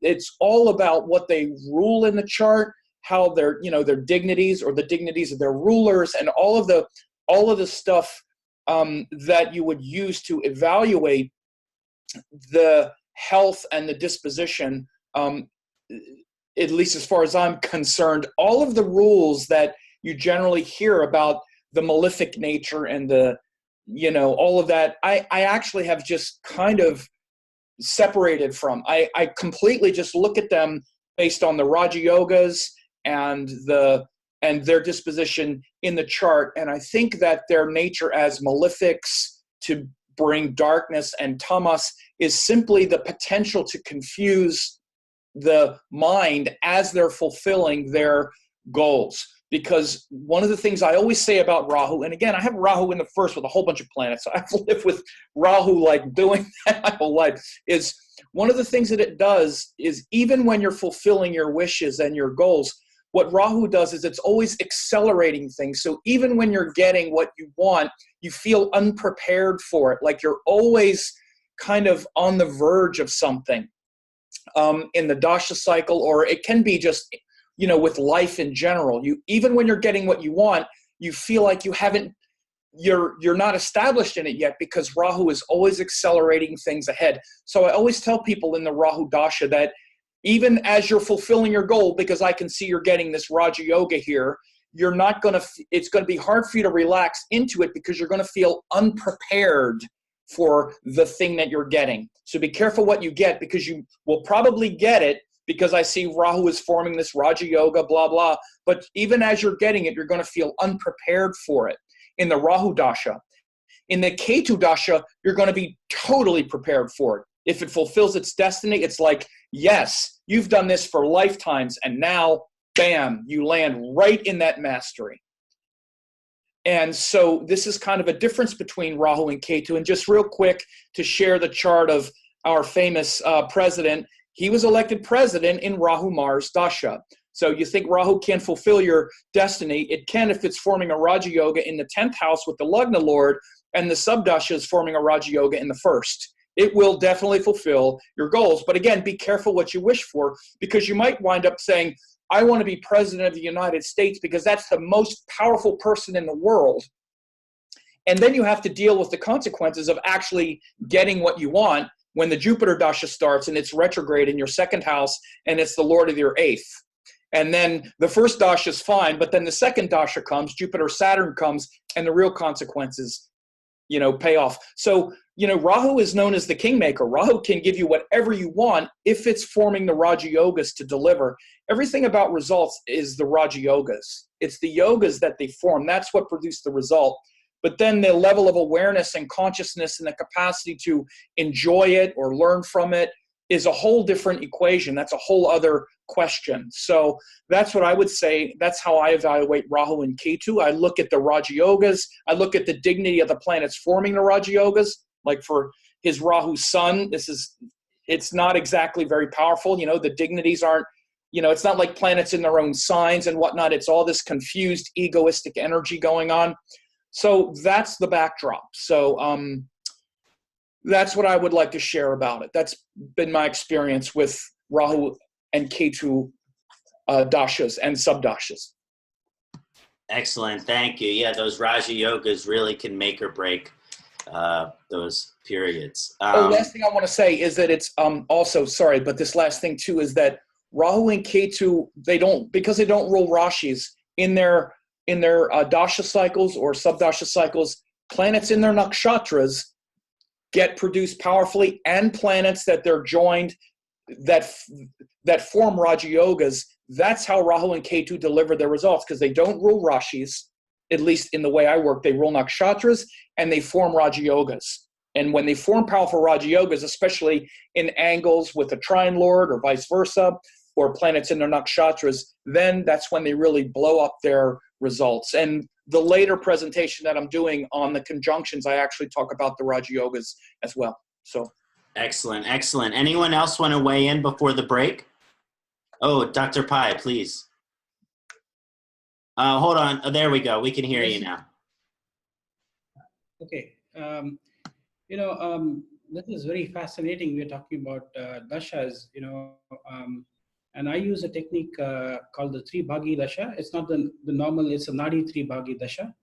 it's all about what they rule in the chart, how their dignities or the dignities of their rulers, and all of the stuff that you would use to evaluate the health and the disposition, at least as far as I'm concerned. All of the rules that you generally hear about the malefic nature and all of that, I actually have just kind of separated from. I completely just look at them based on the Raja Yogas and their disposition in the chart. And I think that their nature as malefics to bring darkness and tamas is simply the potential to confuse the mind as they're fulfilling their goals. Because one of the things I always say about Rahu, and again, I have Rahu in the first with a whole bunch of planets. So I've lived with Rahu like doing that my whole life, is one of the things that it does is even when you're fulfilling your wishes and your goals, what Rahu does is it's always accelerating things. So even when you're getting what you want, you feel unprepared for it. Like you're always kind of on the verge of something in the Dasha cycle, or it can be just, with life in general. Even when you're getting what you want, you feel like you're not established in it yet because Rahu is always accelerating things ahead. So I always tell people in the Rahu Dasha that even as you're fulfilling your goal, because I can see you're getting this Raja Yoga here, it's going to be hard for you to relax into it because you're going to feel unprepared for the thing that you're getting. So be careful what you get, because you will probably get it because I see Rahu is forming this Raja Yoga, blah, blah. But even as you're getting it, you're going to feel unprepared for it in the Rahu Dasha. In the Ketu Dasha, you're going to be totally prepared for it. If it fulfills its destiny, it's like, yes, you've done this for lifetimes, and now, bam, you land right in that mastery. And so this is kind of a difference between Rahu and Ketu. And just real quick to share the chart of our famous president, he was elected president in Rahu Mars Dasha. So you think Rahu can fulfill your destiny? It can if it's forming a Raja Yoga in the 10th house with the Lagna Lord, and the Subdasha is forming a Raja Yoga in the 1st. It will definitely fulfill your goals. But again, be careful what you wish for, because you might wind up saying, I want to be president of the United States because that's the most powerful person in the world. And then you have to deal with the consequences of actually getting what you want when the Jupiter Dasha starts and it's retrograde in your 2nd house and it's the Lord of your 8th. And then the first Dasha is fine, but then the 2nd Dasha comes, Jupiter Saturn comes, and the real consequences, pay off. So, Rahu is known as the kingmaker. Rahu can give you whatever you want if it's forming the Raja Yogas to deliver. Everything about results is the Raja Yogas. It's the yogas that they form. That's what produced the result. But then the level of awareness and consciousness and the capacity to enjoy it or learn from it is a whole different equation. That's a whole other question. So that's what I would say. That's how I evaluate Rahu and Ketu. I look at the Raja Yogas. I look at the dignity of the planets forming the Raja Yogas. Like for his Rahu sun, it's not exactly very powerful. The dignities aren't, it's not like planets in their own signs and whatnot. It's all this confused, egoistic energy going on. So that's the backdrop. So, that's what I would like to share about it. That's been my experience with Rahu and Ketu dashas and subdashas. Excellent, thank you. Yeah, those Raja Yogas really can make or break those periods. Last thing I want to say is that it's also, sorry, but this last thing too is that Rahu and Ketu, because they don't rule Rashis in their dasha cycles or subdasha cycles, planets in their nakshatras get produced powerfully, and planets that they're joined that form Raja Yogas. That's how Rahu and Ketu deliver their results, because they don't rule Rashis, at least in the way I work. They rule nakshatras and they form Raja Yogas. And when they form powerful Raja Yogas, especially in angles with a trine lord or vice versa, or planets in their nakshatras, then that's when they really blow up their results. And the later presentation that I'm doing on the conjunctions, I actually talk about the Raja Yogas as well. So excellent, excellent. Anyone else want to weigh in before the break? Oh, Dr. Pai, please. Hold on. Oh, there we go. We can hear you now. Okay. This is very fascinating. We're talking about dashas, and I use a technique called the 3-bhagi dasha. It's not the normal, it's a nadi 3-bhagi dasha.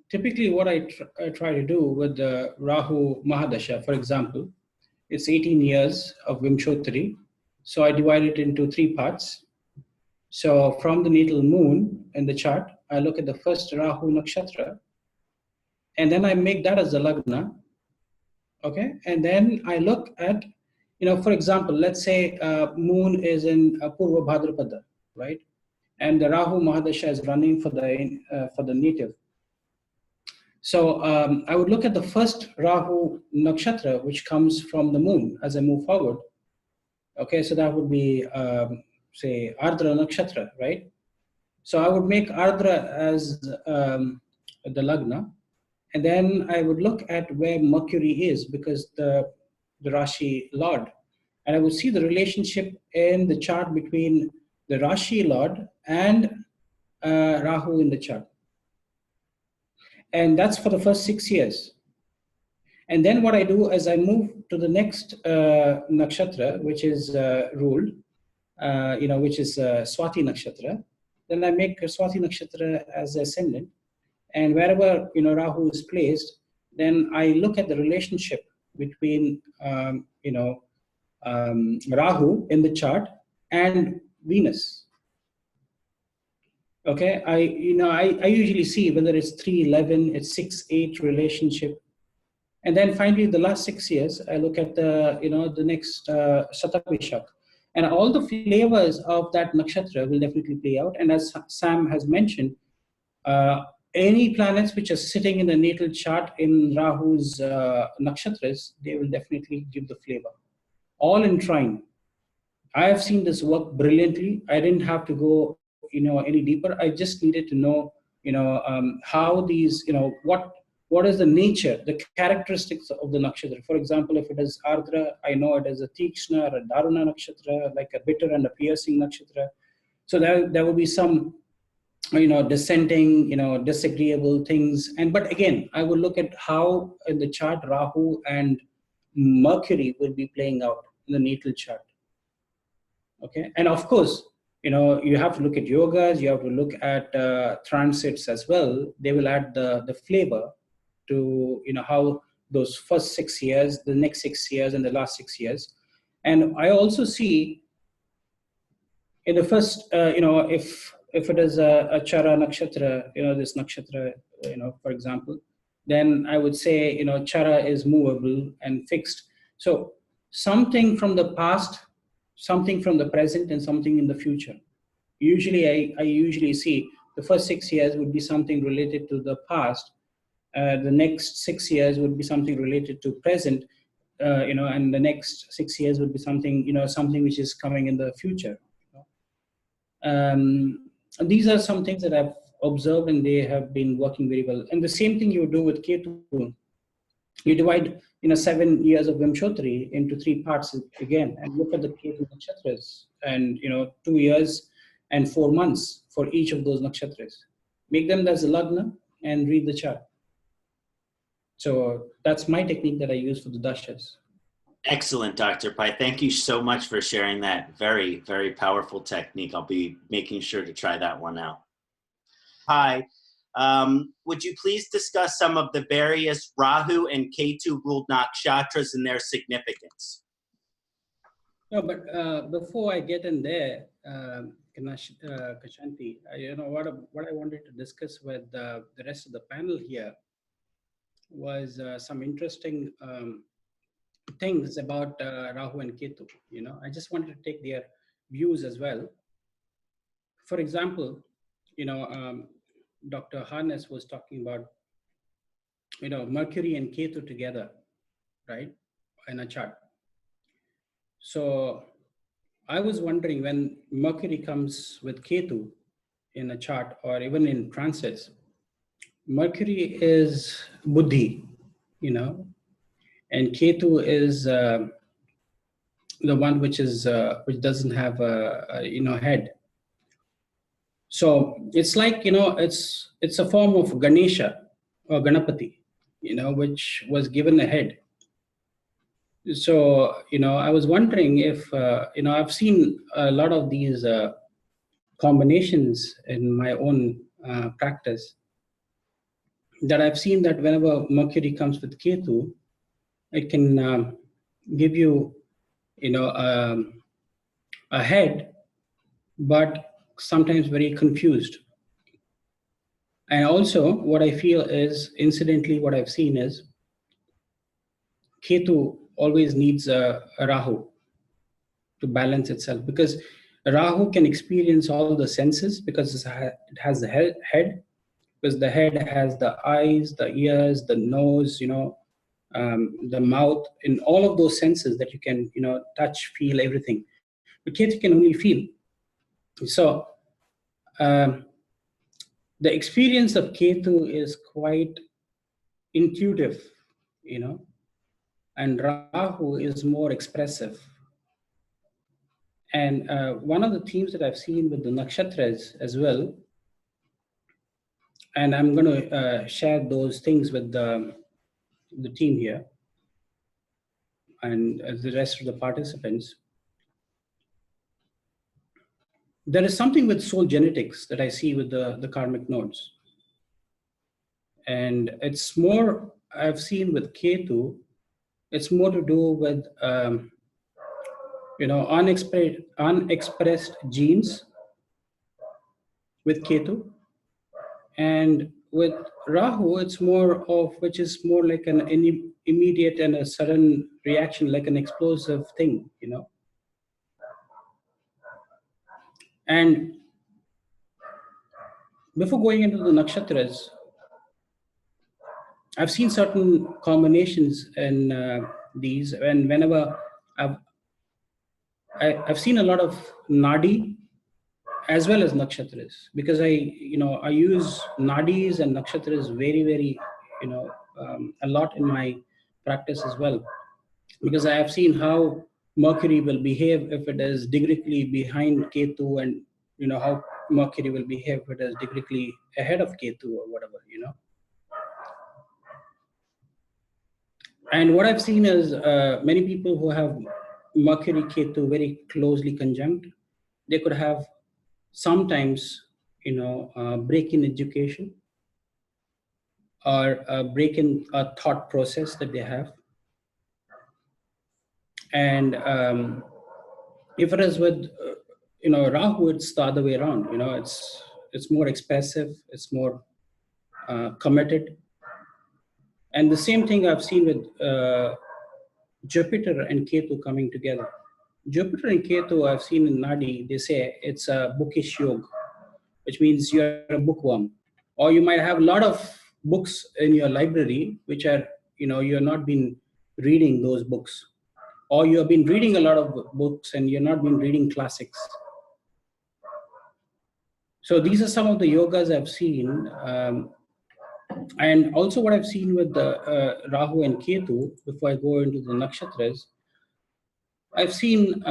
Typically what I try to do with the Rahu Mahadasha, for example, it's 18 years of Vimshottari. So I divide it into 3 parts. So from the natal moon in the chart, I look at the first Rahu Nakshatra, and then I make that as the Lagna. Okay, and then I look at, for example, let's say moon is in Purva Bhadrapada, right? And the Rahu Mahadasha is running for the native. So I would look at the first Rahu Nakshatra, which comes from the moon as I move forward. Okay, so that would be, say, Ardra Nakshatra, right? So I would make Ardra as the Lagna. And then I would look at where Mercury is, because the Rashi Lord. And I would see the relationship in the chart between the Rashi Lord and Rahu in the chart. And that's for the first 6 years. And then what I do is I move to the next nakshatra, which is ruled, which is Swati Nakshatra. Then I make Swati Nakshatra as ascendant. And wherever Rahu is placed, then I look at the relationship between Rahu in the chart and Venus. Okay, I usually see whether it's 3-11, it's 6-8 relationship, and then finally the last 6 years I look at the the next Satabhishak, and all the flavors of that nakshatra will definitely play out. And as Sam has mentioned, any planets which are sitting in the natal chart in Rahu's nakshatras, they will definitely give the flavor. All in trine. I have seen this work brilliantly. I didn't have to go any deeper. I just needed to know how these, what is the nature, the characteristics of the nakshatra. For example, if it is Ardra, I know it is a Tikshna or a Daruna nakshatra, like a bitter and a piercing nakshatra. So there will be some, dissenting, disagreeable things. But again, I will look at how in the chart Rahu and Mercury will be playing out in the natal chart. Okay, and of course, you have to look at yogas, you have to look at transits as well. They will add the flavor to, how those first 6 years, the next 6 years, and the last 6 years. And I also see in the first, if it is a Chara nakshatra, this nakshatra, for example, then I would say, Chara is movable and fixed. So something from the past, something from the present, and something in the future. Usually, I usually see the first 6 years would be something related to the past. The next 6 years would be something related to present, and the next 6 years would be something, something which is coming in the future. These are some things that I've observed, and they have been working very well. And the same thing you do with Ketu. You divide 7 years of Vimshotri into 3 parts again, and look at the Ketu nakshatras, and 2 years and 4 months for each of those nakshatras. Make them as a lagna and read the chart. So that's my technique that I use for the dashas. Excellent, Dr. Pai. Thank you so much for sharing that very, very powerful technique. I'll be making sure to try that one out. Hi. Would you please discuss some of the various Rahu and Ketu ruled nakshatras and their significance? No, but before I get in there, Kshanti, what I wanted to discuss with the rest of the panel here was some interesting things about Rahu and Ketu. I just wanted to take their views as well. For example, Dr. Harness was talking about, Mercury and Ketu together, right, in a chart. So I was wondering, when Mercury comes with Ketu in a chart or even in transits, Mercury is buddhi, and Ketu is the one which doesn't have a head. So it's like, it's a form of Ganesha or Ganapati, which was given a head. So, I was wondering if, I've seen a lot of these combinations in my own practice, that I've seen that whenever Mercury comes with Ketu, it can give you, a head, but sometimes very confused. And also what I feel is, incidentally, what I've seen is Ketu always needs a Rahu to balance itself, because Rahu can experience all the senses because it has the head, because the head has the eyes, the ears, the nose, the mouth, and all of those senses that you can, touch, feel, everything. But Ketu can only feel. So the experience of Ketu is quite intuitive, and Rahu is more expressive. And one of the themes that I've seen with the nakshatras as well, and I'm going to share those things with the team here and the rest of the participants. There is something with soul genetics that I see with the karmic nodes. And it's more, I've seen with Ketu, it's more to do with, unexpressed genes with Ketu. And with Rahu, it's more of, which is more like an immediate and a sudden reaction, like an explosive thing, And before going into the nakshatras, I've seen certain combinations in these, and whenever I've seen a lot of nadi as well as nakshatras, because I use nadis and nakshatras very, a lot in my practice as well, because I have seen how Mercury will behave if it is degreically behind Ketu, and how Mercury will behave if it is degreically ahead of Ketu or whatever, And what I've seen is many people who have Mercury Ketu very closely conjunct, they could have sometimes, break in education, or break in a thought process that they have. And if it is with, Rahu, it's the other way around. It's more expressive, it's more committed. And the same thing I've seen with Jupiter and Ketu coming together. Jupiter and Ketu, I've seen in Nadi, they say it's a bookish yoga, which means you're a bookworm. Or you might have a lot of books in your library, which are, you're not been reading those books. Or you have been reading a lot of books and you're not been reading classics. So these are some of the yogas I've seen. And also what I've seen with the Rahu and Ketu, before I go into the nakshatras, I've seen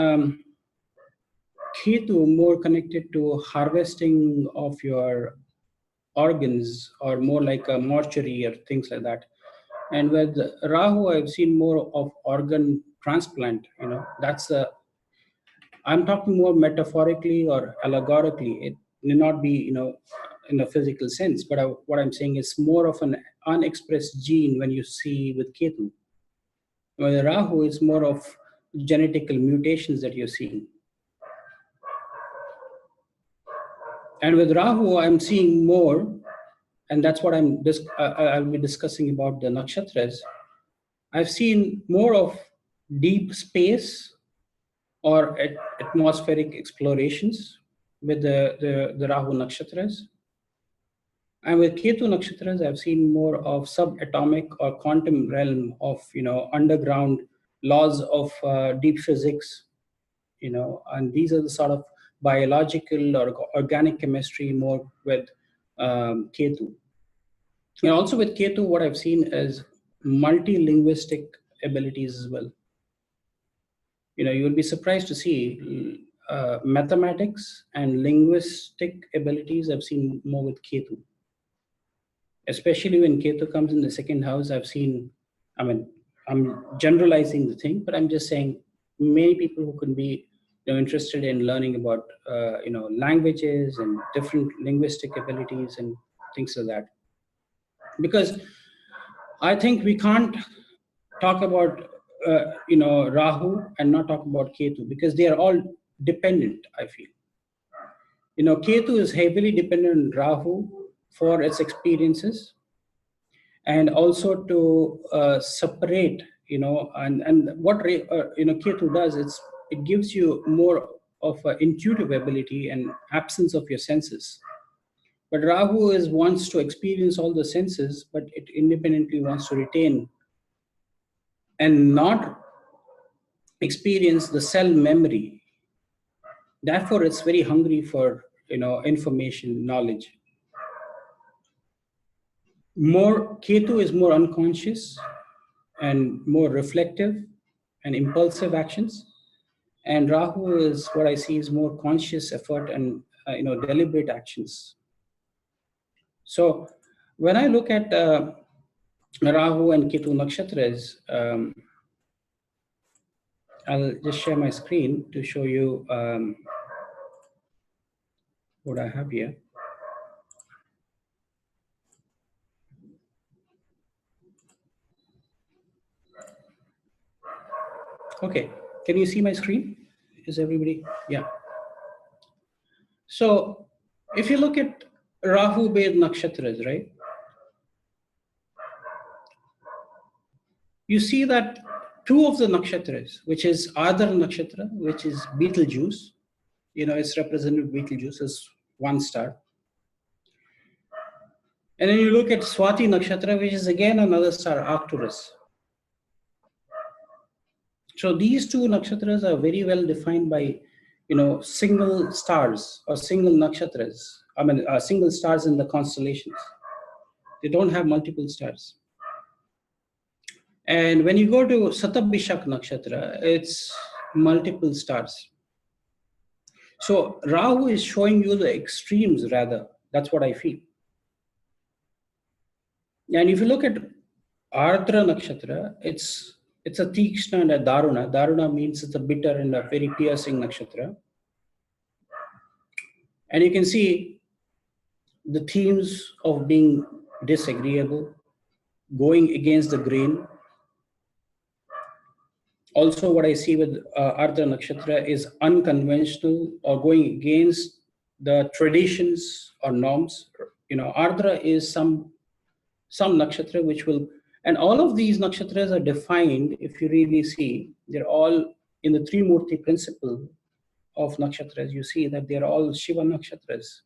Ketu more connected to harvesting of your organs, or more like a mortuary or things like that. And with Rahu, I've seen more of organ transplant. I'm talking more metaphorically or allegorically. It may not be, in a physical sense, but what I'm saying is more of an unexpressed gene when you see with Ketu. With Rahu, it's more of genetical mutations that you're seeing. And with Rahu, I'm seeing more, and that's what I'll be discussing about the nakshatras. I've seen more of deep space or atmospheric explorations with the Rahu nakshatras. And with Ketu nakshatras, I've seen more of subatomic or quantum realm of, underground laws of deep physics, and these are the sort of biological or organic chemistry more with Ketu. And also with Ketu, what I've seen is multi-linguistic abilities as well. You will be surprised to see mathematics and linguistic abilities I've seen more with Ketu. Especially when Ketu comes in the second house, I've seen, I'm generalizing the thing, but I'm just saying many people who can be interested in learning about languages and different linguistic abilities and things like that. Because I think we can't talk about Rahu and not talk about Ketu, because they are all dependent, I feel. Ketu is heavily dependent on Rahu for its experiences, and also to separate, and what Ketu does, it gives you more of an intuitive ability and absence of your senses. But Rahu wants to experience all the senses, but it independently wants to retain and not experience the cell memory. Therefore, it's very hungry for information, knowledge. Ketu is more unconscious and more reflective and impulsive actions, and Rahu is what I see is more conscious effort and deliberate actions. So when I look at Rahu and Ketu nakshatras, I'll just share my screen to show you what I have here. Okay, can you see my screen? Is everybody? Yeah. So if you look at Rahu-based nakshatras, right? You see that two of the nakshatras, which is Adar nakshatra, which is Betelgeuse, it's represented Betelgeuse as one star. And then you look at Swati nakshatra, which is again another star, Arcturus. So these two nakshatras are very well defined by, single stars or single nakshatras. I mean, single stars in the constellations. They don't have multiple stars. And when you go to Satabhishak Nakshatra, it's multiple stars. So Rahu is showing you the extremes rather. That's what I feel. And if you look at Ardra Nakshatra, it's a Tikshna and a Daruna. Daruna means it's a bitter and a very piercing nakshatra. And you can see the themes of being disagreeable, going against the grain. Also, what I see with Ardra Nakshatra is unconventional or going against the traditions or norms. Ardra is some nakshatra which will, and all of these nakshatras are defined, if you really see, they're all in the Trimurti principle of nakshatras. You see that they're all Shiva nakshatras.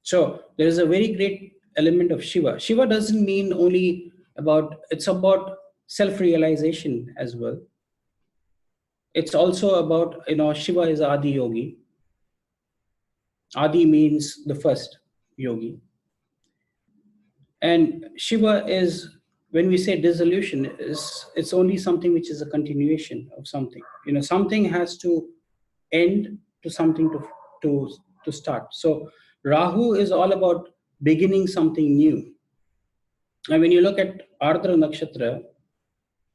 So there is a very great element of Shiva. Shiva doesn't mean only it's about self-realization as well. It's also about, Shiva is Adi Yogi. Adi means the first yogi. And Shiva is, when we say dissolution, it's only something which is a continuation of something. Something has to end to something to start. So Rahu is all about beginning something new. And when you look at Ardra Nakshatra,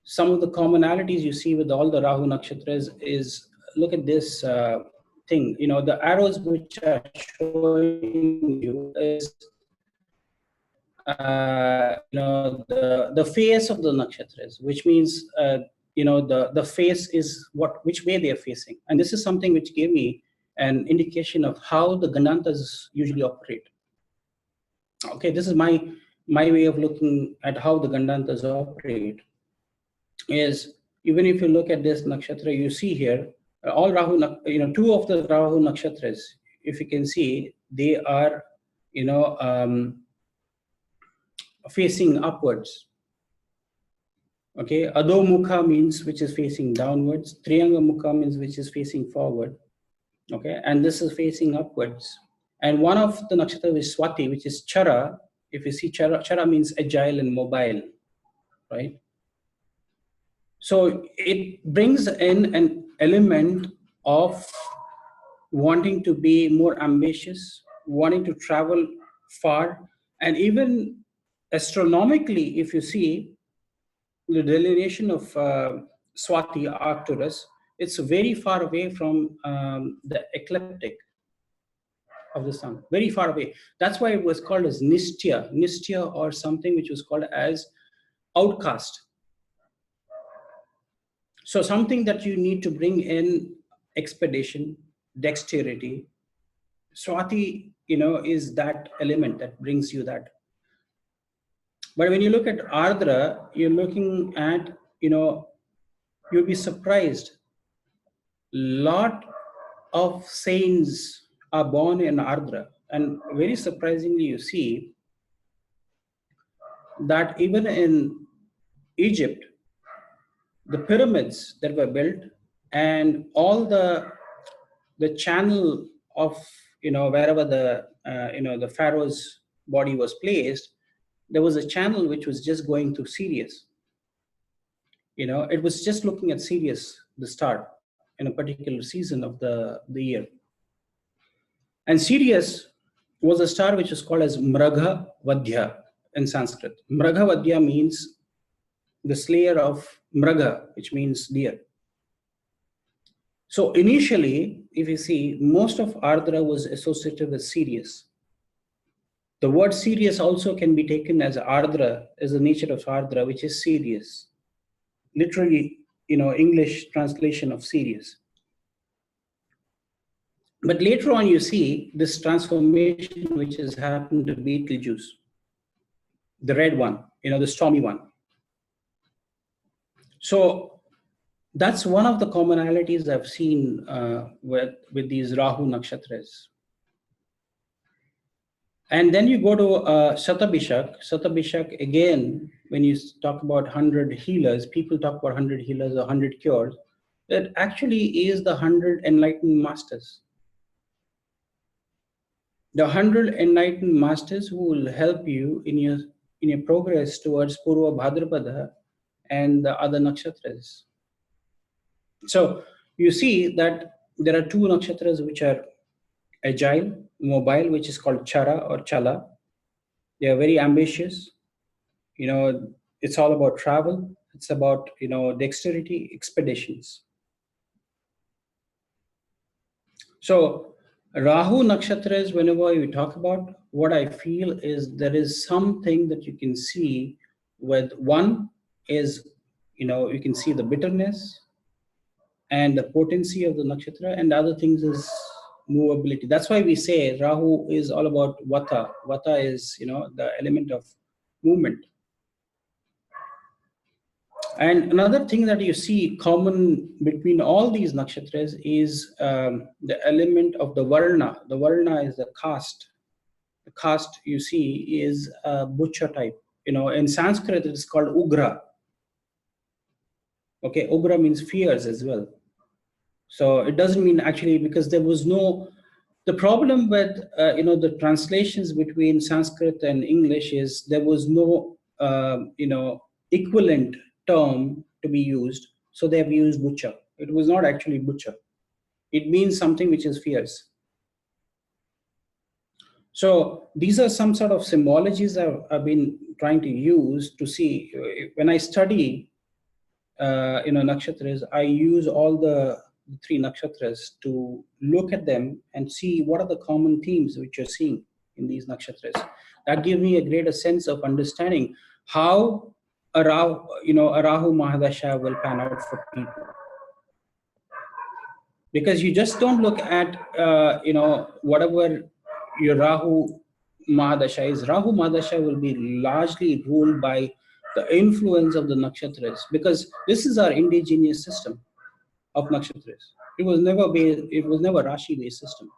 some of the commonalities you see with all the Rahu Nakshatras is, look at this thing. The arrows which are showing you is the face of the nakshatras, which means the face is which way they are facing. And this is something which gave me an indication of how the Ganantas usually operate. Okay, this is my way of looking at how the Gandantas operate. Is even if you look at this nakshatra, you see here all Rahu, two of the Rahu nakshatras, if you can see, they are facing upwards. Okay, Adho Mukha means which is facing downwards. Triyanga Mukha means which is facing forward. Okay, and this is facing upwards. And one of the nakshatra is Swati, which is Chara. If you see Chara means agile and mobile, right? So it brings in an element of wanting to be more ambitious, wanting to travel far, and even astronomically, if you see the delineation of Swati, Arcturus, it's very far away from the ecliptic of the sun, very far away. That's why it was called as Nistya, or something which was called as outcast. So something that you need to bring in expedition, dexterity. Swati, is that element that brings you that. But when you look at Ardra, you're looking at, you'll be surprised. Lot of saints are born in Ardra. And very surprisingly, you see that even in Egypt, the pyramids that were built and all the channel of, wherever the pharaoh's body was placed, there was a channel which was just going through Sirius. It was just looking at Sirius, the star, in a particular season of the year. And Sirius was a star which is called as Mragha Vadhya in Sanskrit. Mragha Vadhya means the slayer of Mragha, which means deer. So initially, if you see, most of Ardra was associated with Sirius. The word Sirius also can be taken as Ardra, as the nature of Ardra, which is Sirius. Literally, English translation of Sirius. But later on, you see this transformation which has happened to Betelgeuse, the red one, the stormy one. So that's one of the commonalities I've seen with these Rahu Nakshatras. And then you go to Satabhishak. Satabhishak, again, when you talk about 100 healers, people talk about 100 healers or 100 cures. It actually is the 100 enlightened masters. The 100 enlightened masters who will help you in your progress towards Purva Bhadrapada and the other nakshatras. So you see that there are two nakshatras which are agile, mobile, which is called Chara or Chala. They are very ambitious. It's all about travel. It's about, dexterity, expeditions. So Rahu Nakshatras, whenever you talk about, what I feel is there is something that you can see with one is, you can see the bitterness and the potency of the nakshatra, and the other things is movability. That's why we say Rahu is all about Vata. Vata is, the element of movement. And another thing that you see common between all these nakshatras is the element of the varna. The varna is the caste. The caste you see is butcha type. In Sanskrit it is called Ugra. Okay, Ugra means fierce as well. So it doesn't mean actually, because there was no. The problem with the translations between Sanskrit and English is there was no equivalent term to be used, so they have used butcher. It was not actually butcher. It means something which is fierce. So these are some sort of symbologies I've been trying to use to see when I study nakshatras. I use all the three nakshatras to look at them and see what are the common themes which you're seeing in these nakshatras. That gives me a greater sense of understanding how a Rahu Mahadasha will pan out for people. Because you just don't look at whatever your Rahu Mahadasha is. Rahu Mahadasha will be largely ruled by the influence of the nakshatras, because this is our indigenous system of nakshatras. It was never Rashi based system.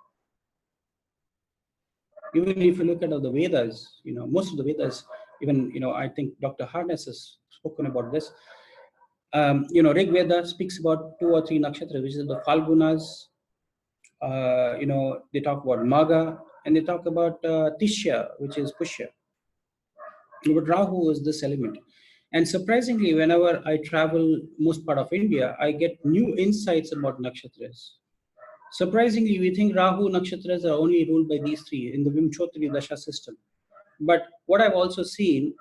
Even if you look at the Vedas, most of the Vedas, even I think Dr. Harness has spoken about this. Rig Veda speaks about 2 or 3 nakshatras, which is the Falgunas. They talk about Magha, and they talk about Tishya, which is Pushya. But Rahu is this element. And surprisingly, whenever I travel most part of India, I get new insights about nakshatras. Surprisingly, we think Rahu nakshatras are only ruled by these 3 in the Vimchotri Dasha system. But what I've also seen,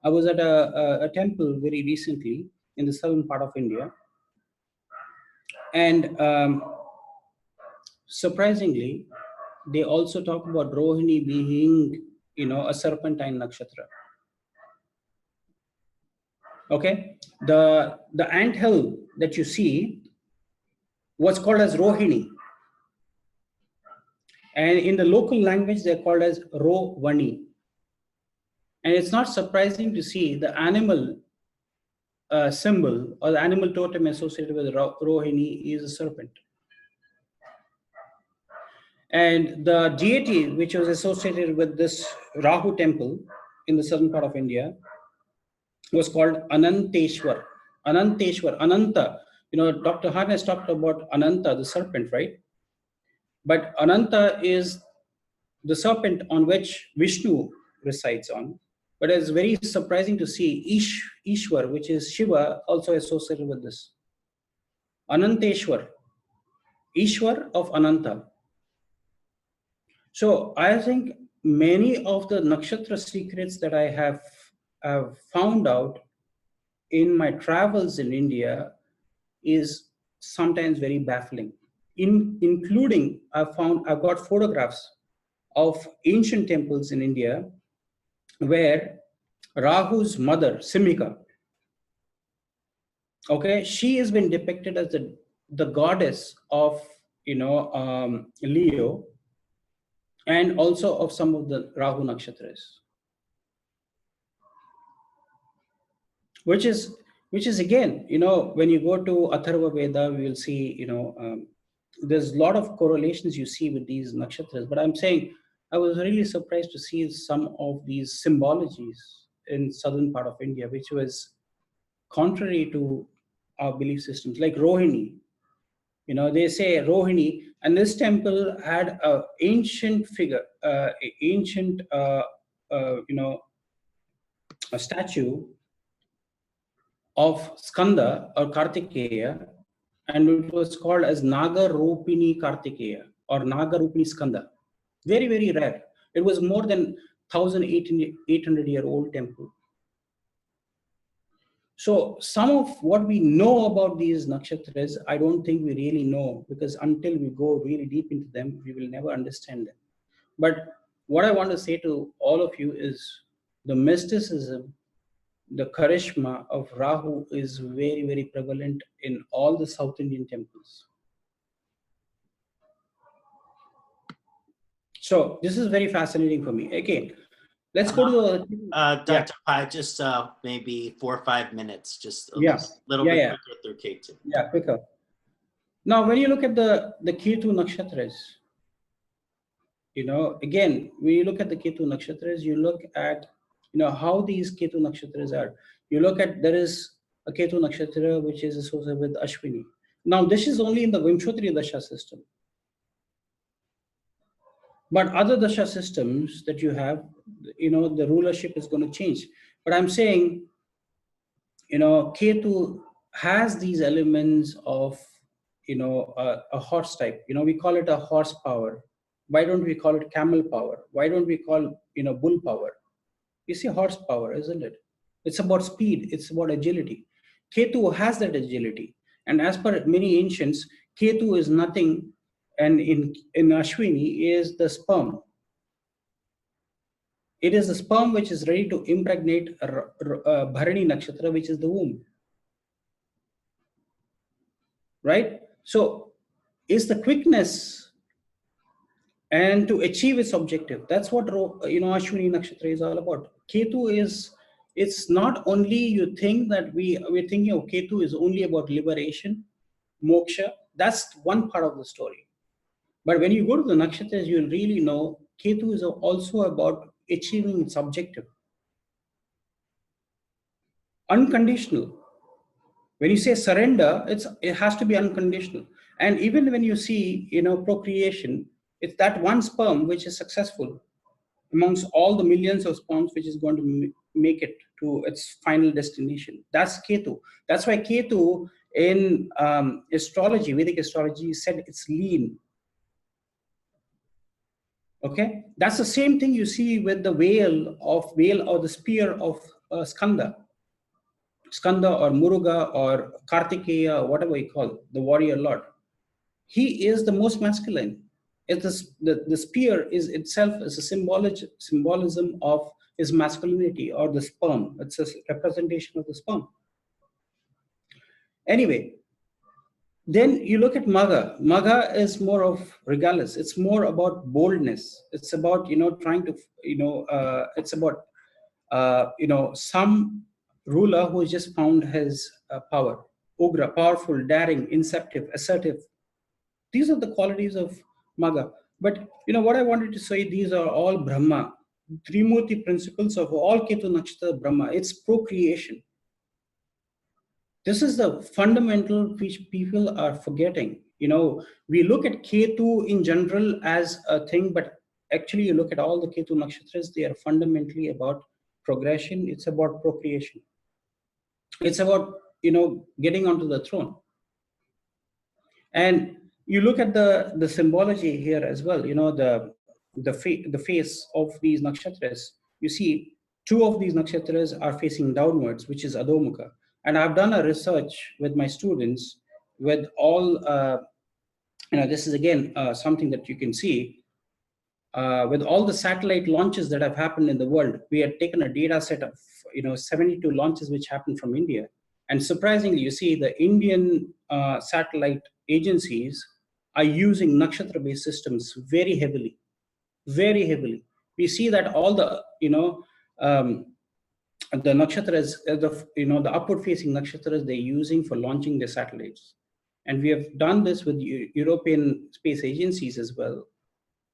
I was at a temple very recently in the southern part of India. And surprisingly, they also talk about Rohini being, a serpentine nakshatra. Okay, the anthill that you see was called as Rohini, and in the local language they're called as Rovani. And it's not surprising to see the animal symbol or the animal totem associated with Rohini is a serpent. And the deity which was associated with this Rahu temple in the southern part of India was called Ananteshwar. Ananteshwar, Ananta. Dr. Harness talked about Ananta, the serpent, right? But Ananta is the serpent on which Vishnu resides on. But it's very surprising to see Ishwar, which is Shiva, also associated with this. Ananteshwar, Ishwar of Ananta. So I think many of the nakshatra secrets that I have found out in my travels in India is sometimes very baffling. Including, I've got photographs of ancient temples in India where Rahu's mother, Simika, okay, she has been depicted as the goddess of Leo, and also of some of the Rahu nakshatras, which is again, when you go to Atharva Veda, we will see, there's a lot of correlations you see with these nakshatras. But I'm saying I was really surprised to see some of these symbologies in southern part of India, which was contrary to our belief systems, like Rohini. They say Rohini, and this temple had a ancient figure, a statue of Skanda or Kartikeya, and it was called as Naga Ropini Kartikeya or Naga Ropini Skanda. Very, very rare. It was more than 1,800-year-old temple. So some of what we know about these nakshatras, I don't think we really know, because until we go really deep into them, we will never understand them. But what I want to say to all of you is the mysticism, the charisma of Rahu is very, very prevalent in all the South Indian temples. So this is very fascinating for me. Again, let's go to the... Dr. Pai, just maybe 4 or 5 minutes, just a little bit quicker through Ketu. Yeah, quicker. Now, when you look at the Ketu nakshatras, again, when you look at the Ketu nakshatras, you look at, how these Ketu nakshatras are. You look at, there is a Ketu nakshatra which is associated with Ashwini. Now, this is only in the Vimshottari Dasha system. But other Dasha systems that you have, the rulership is going to change. But I'm saying, Ketu has these elements of, a horse type. We call it a horsepower. Why don't we call it camel power? Why don't we call, bull power? You see, horsepower, isn't it? It's about speed. It's about agility. Ketu has that agility. And as per many ancients, Ketu is nothing, and in Ashwini is the sperm. It is the sperm which is ready to impregnate Bharani Nakshatra, which is the womb. Right? So, is the quickness and to achieve its objective. That's what Ashwini Nakshatra is all about. Ketu is, it's not only you think that we're thinking of Ketu is only about liberation, moksha. That's one part of the story. But when you go to the nakshatras, you'll really know Ketu is also about achieving its objective. Unconditional. When you say surrender, it has to be unconditional. And even when you see, procreation, it's that one sperm which is successful amongst all the millions of sperms which is going to make it to its final destination. That's Ketu. That's why Ketu in astrology, Vedic astrology, said it's lean. Okay, that's the same thing you see with the whale or the spear of Skanda or Muruga or Kartikeya, or whatever you call the warrior lord. He is the most masculine. The spear is itself is a symbolism of his masculinity, or the sperm. It's a representation of the sperm. Anyway, then you look at Magha. Magha is more of regalis. It's more about boldness. It's about, trying to, it's about, some ruler who just found his power. Ugra, powerful, daring, inceptive, assertive. These are the qualities of Magha. But, what I wanted to say, these are all Brahma. Trimurti principles of all Ketu Nakshatra Brahma. It's procreation. This is the fundamental which people are forgetting. We look at Ketu in general as a thing, but actually you look at all the Ketu Nakshatras, they are fundamentally about progression. It's about procreation. It's about, getting onto the throne. And you look at the symbology here as well, the face of these nakshatras. You see, 2 of these nakshatras are facing downwards, which is Adhomukha. And I've done a research with my students with all, this is again something that you can see. With all the satellite launches that have happened in the world, we had taken a data set of 72 launches which happened from India. And surprisingly, you see the Indian satellite agencies are using nakshatra-based systems very heavily, very heavily. We see that all the, the nakshatras, the upward-facing nakshatras they're using for launching their satellites. And we have done this with European space agencies as well,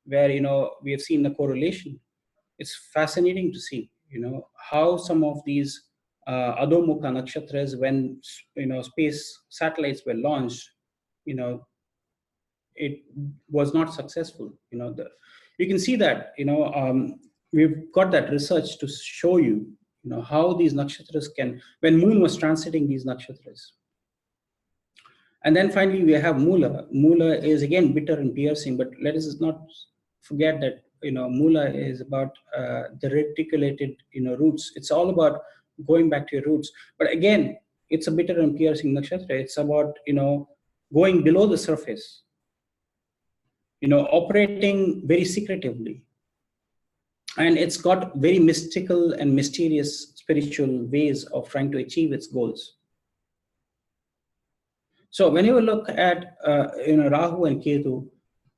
where, we have seen the correlation. It's fascinating to see, how some of these Adhomukha nakshatras, when space satellites were launched, it was not successful. You can see that we've got that research to show you how these nakshatras when moon was transiting these nakshatras. And then finally we have Mula. Mula is again bitter and piercing, but let us not forget that Mula is about the reticulated roots. It's all about going back to your roots. But again, it's a bitter and piercing nakshatra. It's about going below the surface, operating very secretively. And it's got very mystical and mysterious spiritual ways of trying to achieve its goals. So when you look at Rahu and Ketu,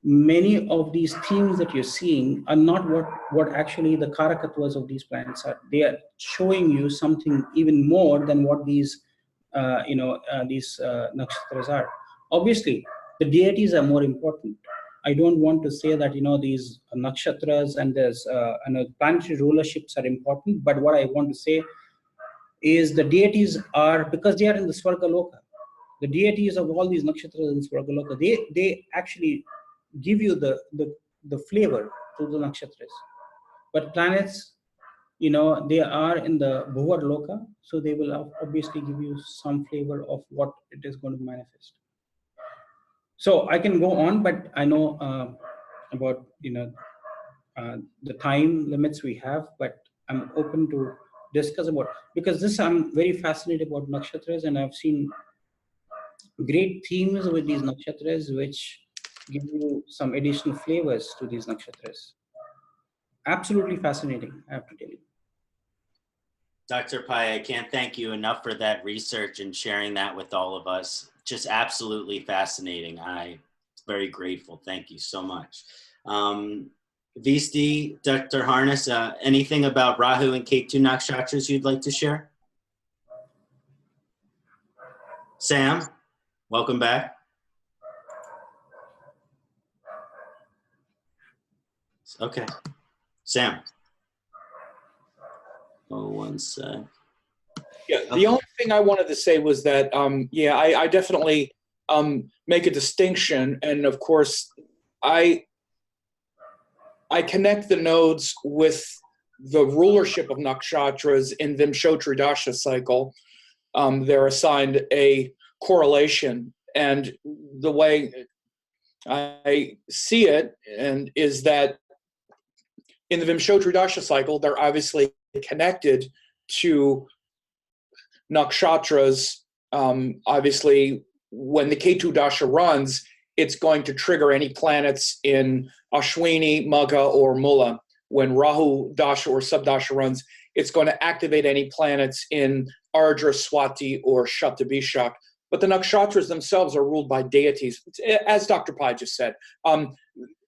many of these themes that you're seeing are not what actually the karakattvas of these planets are. They are showing you something even more than what these nakshatras are. Obviously, the deities are more important. I don't want to say that these nakshatras and there's planetary rulerships are important, but what I want to say is the deities are, because they are in the Svargaloka. The deities of all these nakshatras in Svargaloka, they actually give you the flavor to the nakshatras. But planets, they are in the Bhuvar Loka, so they will obviously give you some flavor of what it is going to manifest. So I can go on, but I know about the time limits we have, but I'm open to discuss about, because I'm very fascinated about nakshatras, and I've seen great themes with these nakshatras which give you some additional flavors to these nakshatras. Absolutely fascinating, I have to tell you. Dr. Pai, I can't thank you enough for that research and sharing that with all of us. Just absolutely fascinating. I'm very grateful. Thank you so much. Visti, Dr. Harness, anything about Rahu and Ketu nakshatras you'd like to share? Sam, welcome back. Okay, Sam. Oh, one sec. Yeah, the only thing I wanted to say was that, I definitely make a distinction, and of course, I connect the nodes with the rulership of nakshatras in Vimshotri Dasha cycle. They're assigned a correlation, and the way I see it is that in the Vimshotri Dasha cycle, they're obviously connected to nakshatras. Obviously, when the Ketu Dasha runs, it's going to trigger any planets in Ashwini, Magha, or Mula. When Rahu Dasha or Subdasha runs, it's going to activate any planets in Ardra, Swati, or Shatabishak. But the nakshatras themselves are ruled by deities, as Dr. Pai just said.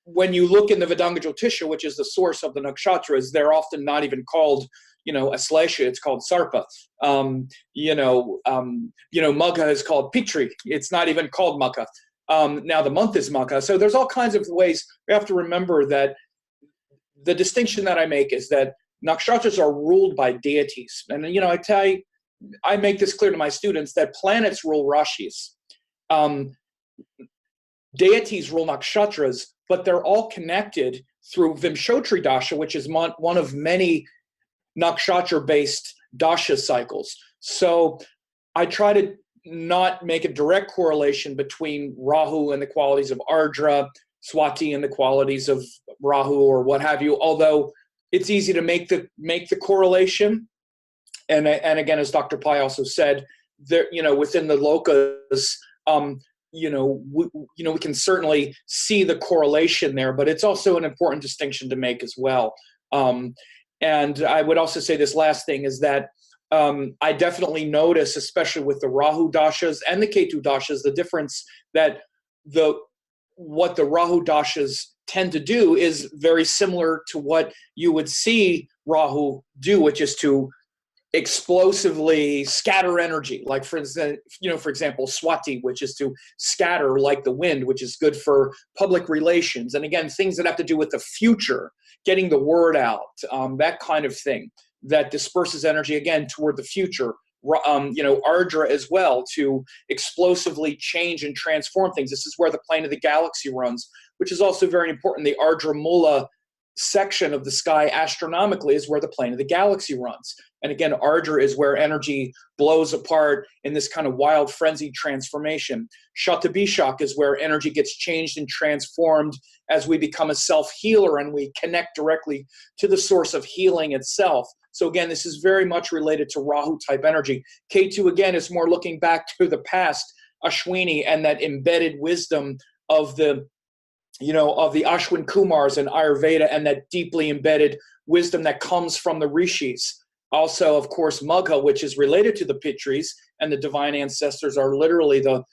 When you look in the Vedanga Jyotisha, which is the source of the nakshatras, they're often not even called, Aslesha, it's called Sarpa. Magha is called Pitri. It's not even called Magha. Now the month is Magha. So there's all kinds of ways. We have to remember that the distinction that I make is that nakshatras are ruled by deities. And, I make this clear to my students that planets rule rashis. Deities rule nakshatras, but they're all connected through Vimshotri Dasha, which is one of many nakshatra-based dasha cycles. So I try to not make a direct correlation between Rahu and the qualities of Ardra, Swati and the qualities of Rahu, or what have you, although it's easy to make the correlation. And again, as Dr. Pai also said, there, within the lokas, we can certainly see the correlation there, but it's also an important distinction to make as well. And I would also say this last thing is that I definitely notice, especially with the Rahu dashas and the Ketu dashas, the difference that what the Rahu dashas tend to do is very similar to what you would see Rahu do, which is to explosively scatter energy, like for example, Swati, which is to scatter like the wind, which is good for public relations. And again, things that have to do with the future, getting the word out, that kind of thing. that disperses energy again toward the future. Ardra as well, to explosively change and transform things. This is where the plane of the galaxy runs, which is also very important. The Ardra Mula section of the sky astronomically is where the plane of the galaxy runs. And again, Ardra is where energy blows apart in this kind of wild frenzied transformation. Shatabishak is where energy gets changed and transformed as we become a self-healer and we connect directly to the source of healing itself. So again, this is very much related to Rahu type energy. Ketu again is more looking back to the past, Ashwini, and that embedded wisdom of the Ashwin Kumars and Ayurveda, and that deeply embedded wisdom that comes from the rishis. Also, of course, Magha, which is related to the Pitris, and the divine ancestors are literally the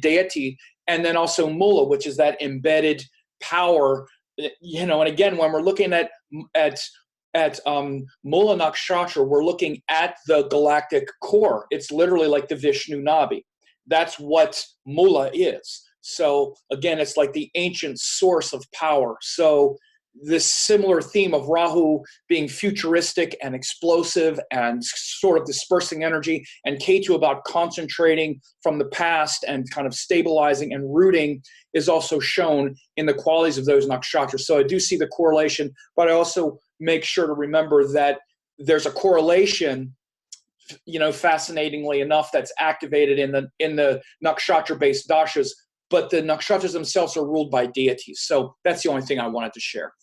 deity, and then also Mula, which is that embedded power. And again, when we're looking at Mula Nakshatra, we're looking at the galactic core. It's literally like the Vishnu Nabi. That's what Mula is. So again, it's like the ancient source of power. So this similar theme of Rahu being futuristic and explosive and sort of dispersing energy, and Ketu about concentrating from the past and kind of stabilizing and rooting, is also shown in the qualities of those nakshatras. So I do see the correlation, but I also make sure to remember that there's a correlation, fascinatingly enough, that's activated in the nakshatra-based dashas, but the nakshatras themselves are ruled by deities. So that's the only thing I wanted to share.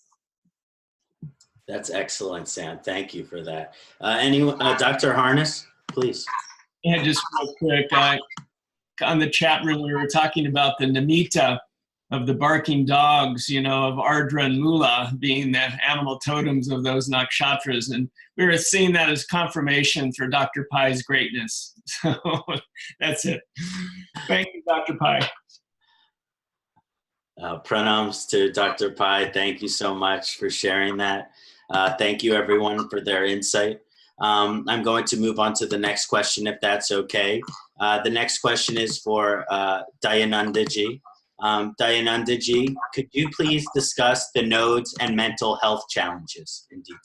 That's excellent, Sam. Thank you for that. Dr. Harness, please. Yeah, just real quick, on the chat room, we were talking about the Namitta of the barking dogs, of Ardra and Mula being the animal totems of those nakshatras. And we were seeing that as confirmation for Dr. Pai's greatness. So that's it. Thank you, Dr. Pai. Pranams to Dr. Pai. Thank you so much for sharing that. Thank you, everyone, for their insight. I'm going to move on to the next question, if that's okay. The next question is for Dayanandaji. Dayanandaji, could you please discuss the nodes and mental health challenges in detail?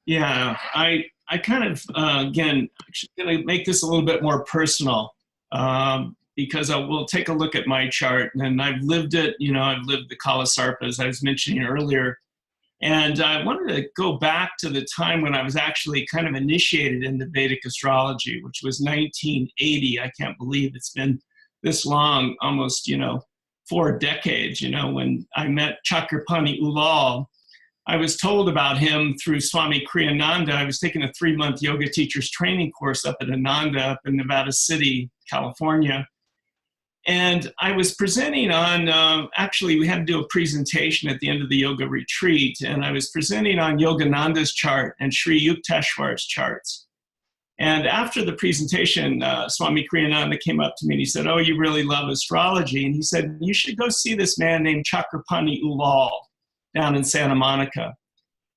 Yeah, I kind of, again, going to make this a little bit more personal, because we'll take a look at my chart, and I've lived it. I've lived the Kala Sarpa, as I was mentioning earlier. And I wanted to go back to the time when I was actually kind of initiated into Vedic astrology, which was 1980. I can't believe it's been this long, almost, 4 decades, when I met Chakrapani Ulal. I was told about him through Swami Kriyananda. I was taking a 3-month yoga teacher's training course up at Ananda, up in Nevada City, California. And I was presenting on, actually we had to do a presentation at the end of the yoga retreat, and I was presenting on Yogananda's chart and Sri Yukteswar's charts. And after the presentation, Swami Kriyananda came up to me and he said, "Oh, you really love astrology." And he said, "You should go see this man named Chakrapani Ulal down in Santa Monica."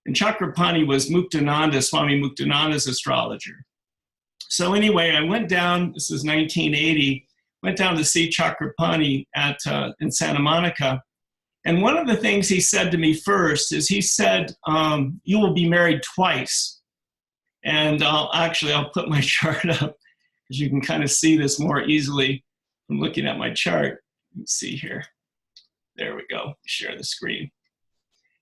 And Chakrapani was Muktananda, Swami Muktananda's astrologer. So anyway, I went down, this is 1980, went down to see Chakrapani in Santa Monica. And one of the things he said to me first is he said, "You will be married twice." And I'll put my chart up because you can kind of see this more easily from looking at my chart. Let's see here. There we go. Share the screen.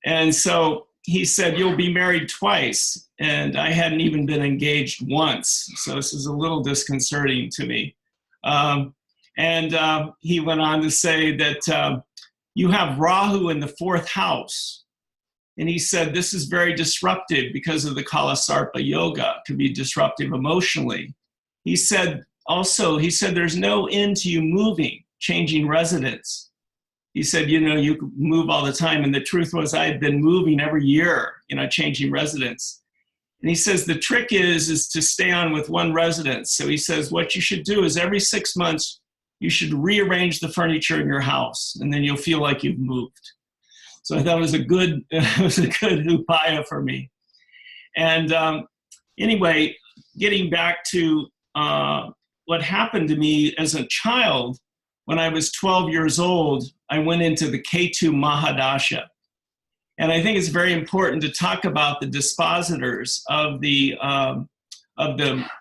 And so he said, "You'll be married twice." And I hadn't even been engaged once. So this is a little disconcerting to me. He went on to say that you have Rahu in the 4th house. And he said, this is very disruptive because of the Kala Sarpa yoga. It can be disruptive emotionally. He said, there's no end to you moving, changing residence. He said, you move all the time. And the truth was I had been moving every year, changing residence. And he says, the trick is to stay on with one residence. So he says, what you should do is every 6 months, you should rearrange the furniture in your house, and then you'll feel like you've moved. So I thought it was a good upaya for me. And anyway, getting back to what happened to me as a child, when I was 12 years old, I went into the Ketu Mahadasha. And I think it's very important to talk about the dispositors of the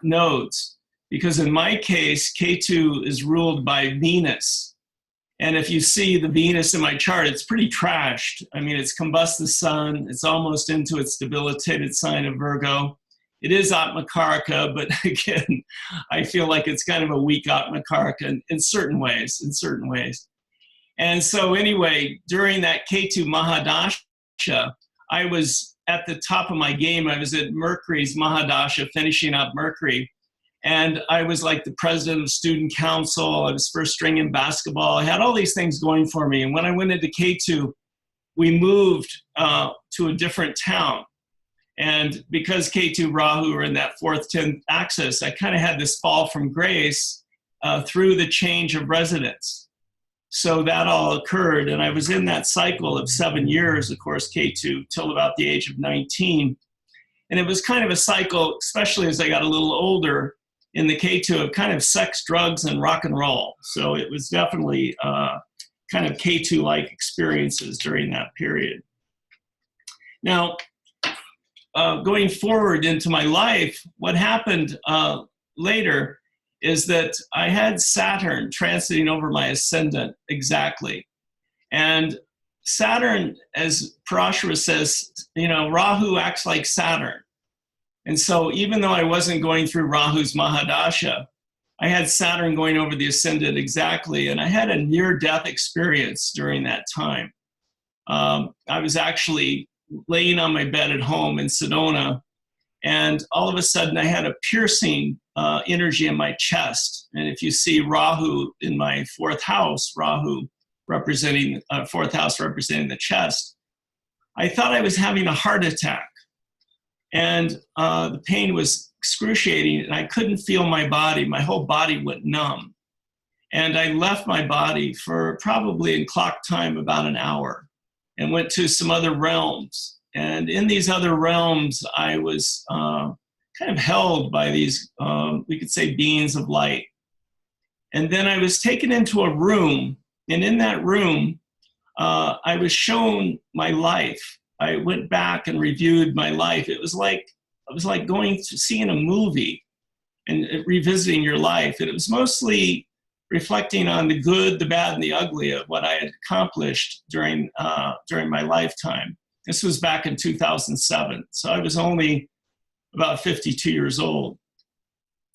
nodes, because in my case, Ketu is ruled by Venus. And if you see the Venus in my chart, it's pretty trashed. I mean, it's combust the sun. It's almost into its debilitated sign of Virgo. It is Atmakaraka, but again, I feel like it's kind of a weak Atmakaraka in certain ways, And so anyway, during that Ketu Mahadasha, I was at the top of my game. I was at Mercury's Mahadasha, finishing up Mercury. And I was like the president of student council. I was first string in basketball. I had all these things going for me. And when I went into Ketu, we moved to a different town. And because Ketu, Rahu are in that 4th, 10th axis, I kind of had this fall from grace through the change of residence. So that all occurred. And I was in that cycle of 7 years, of course, Ketu, till about the age of 19. And it was kind of a cycle, especially as I got a little older, in the Ketu of kind of sex, drugs, and rock and roll. So it was definitely kind of Ketu-like experiences during that period. Now, going forward into my life, what happened later is that I had Saturn transiting over my ascendant exactly. And Saturn, as Parashara says, you know, Rahu acts like Saturn. And so even though I wasn't going through Rahu's Mahadasha, I had Saturn going over the ascendant exactly, and I had a near-death experience during that time. I was actually laying on my bed at home in Sedona, and all of a sudden I had a piercing energy in my chest. And if you see Rahu in my 4th house, Rahu representing 4th house representing the chest, I thought I was having a heart attack. And the pain was excruciating, and I couldn't feel my body. My whole body went numb. And I left my body for probably in clock time about an hour and went to some other realms. And in these other realms, I was kind of held by these, we could say, beings of light. And then I was taken into a room, and in that room, I was shown my life. I went back and reviewed my life. It was like going to seeing a movie and revisiting your life. And it was mostly reflecting on the good, the bad, and the ugly of what I had accomplished during my lifetime. This was back in 2007, so I was only about 52 years old.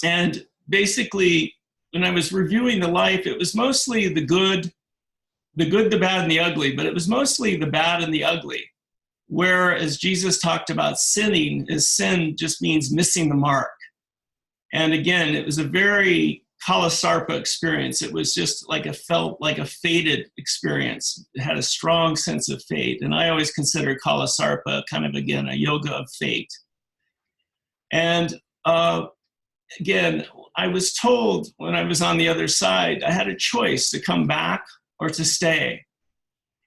And basically, when I was reviewing the life, it was mostly the good, the bad, and the ugly, but it was mostly the bad and the ugly. Whereas Jesus talked about sinning, as sin just means missing the mark. And again, it was a very Kala Sarpa experience. It was just like felt like a fated experience. It had a strong sense of fate. And I always consider Kala Sarpa kind of, again, a yoga of fate. And again, I was told when I was on the other side, I had a choice to come back or to stay.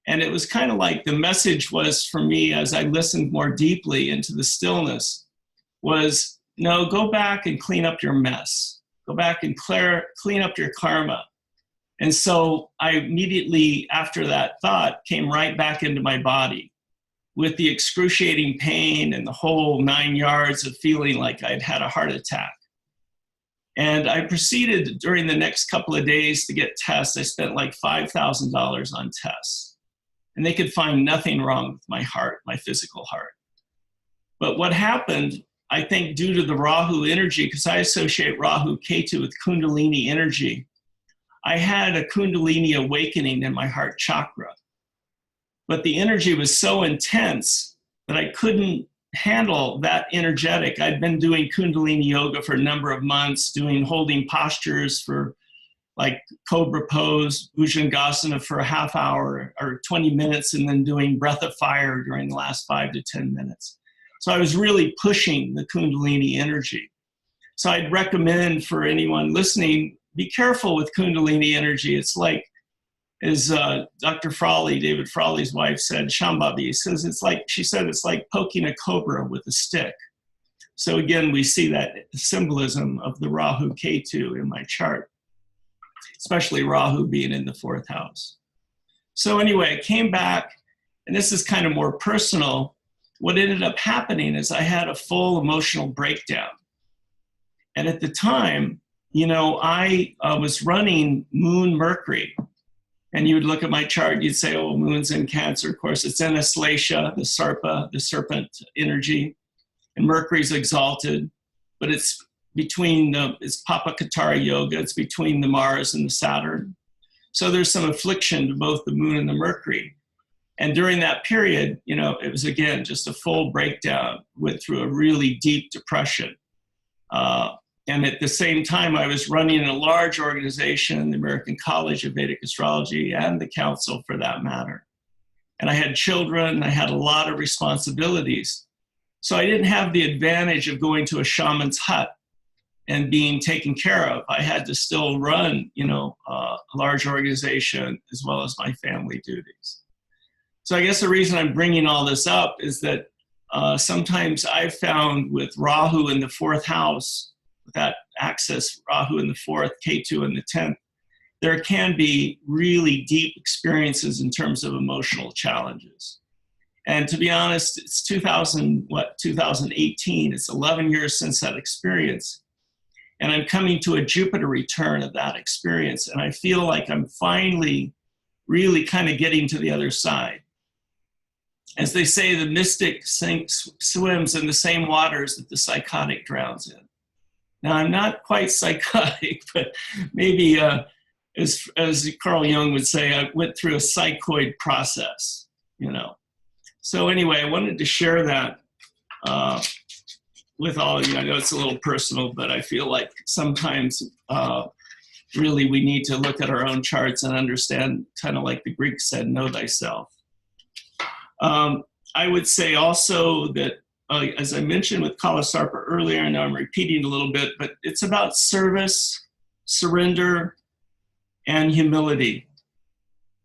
And it was kind of like the message was for me as I listened more deeply into the stillness was, no, go back and clean up your mess. Go back and clean up your karma. And so I immediately, after that thought, came right back into my body with the excruciating pain and the whole 9 yards of feeling like I'd had a heart attack. And I proceeded during the next couple of days to get tests. I spent like $5,000 on tests. And they could find nothing wrong with my heart, my physical heart. But what happened, I think due to the Rahu energy, because I associate Rahu Ketu with Kundalini energy, I had a Kundalini awakening in my heart chakra. But the energy was so intense that I couldn't handle that energetic. I'd been doing Kundalini yoga for a number of months, holding postures for like cobra pose, Bhujangasana for a half hour or 20 minutes, and then doing breath of fire during the last 5 to 10 minutes. So I was really pushing the Kundalini energy. So I'd recommend for anyone listening, be careful with Kundalini energy. It's like, as Dr. Frawley, David Frawley's wife said, Shambhavi says, she said, it's like poking a cobra with a stick. So again, we see that symbolism of the Rahu Ketu in my chart, especially Rahu being in the 4th house. So anyway, I came back and this is kind of more personal, what ended up happening is I had a full emotional breakdown. And at the time, I was running Moon Mercury. And you would look at my chart, you'd say, oh, Moon's in Cancer. Of course, it's in Ascalation, the Sarpa, the serpent energy. And Mercury's exalted, but it's it's Papa Katara Yoga. It's between the Mars and the Saturn. So there's some affliction to both the Moon and the Mercury. And during that period, it was, again, just a full breakdown, went through a really deep depression. And at the same time, I was running a large organization, the American College of Vedic Astrology, and the Council for that matter. And I had children, I had a lot of responsibilities. So I didn't have the advantage of going to a shaman's hut and being taken care of. I had to still run, a large organization as well as my family duties. So I guess the reason I'm bringing all this up is that sometimes I've found with Rahu in the 4th house, that axis, Rahu in the 4th, Ketu in the 10th, there can be really deep experiences in terms of emotional challenges. And to be honest, it's 2018, it's 11 years since that experience. And I'm coming to a Jupiter return of that experience. And I feel like I'm finally really kind of getting to the other side. As they say, the mystic swims in the same waters that the psychotic drowns in. Now, I'm not quite psychotic, but maybe, as Carl Jung would say, I went through a psychoid process, So anyway, I wanted to share that with all of you. I know it's a little personal, but I feel like sometimes really we need to look at our own charts and understand, kind of like the Greeks said, know thyself. I would say also that, as I mentioned with Kala Sarpa earlier, I know I'm repeating a little bit, but it's about service, surrender, and humility.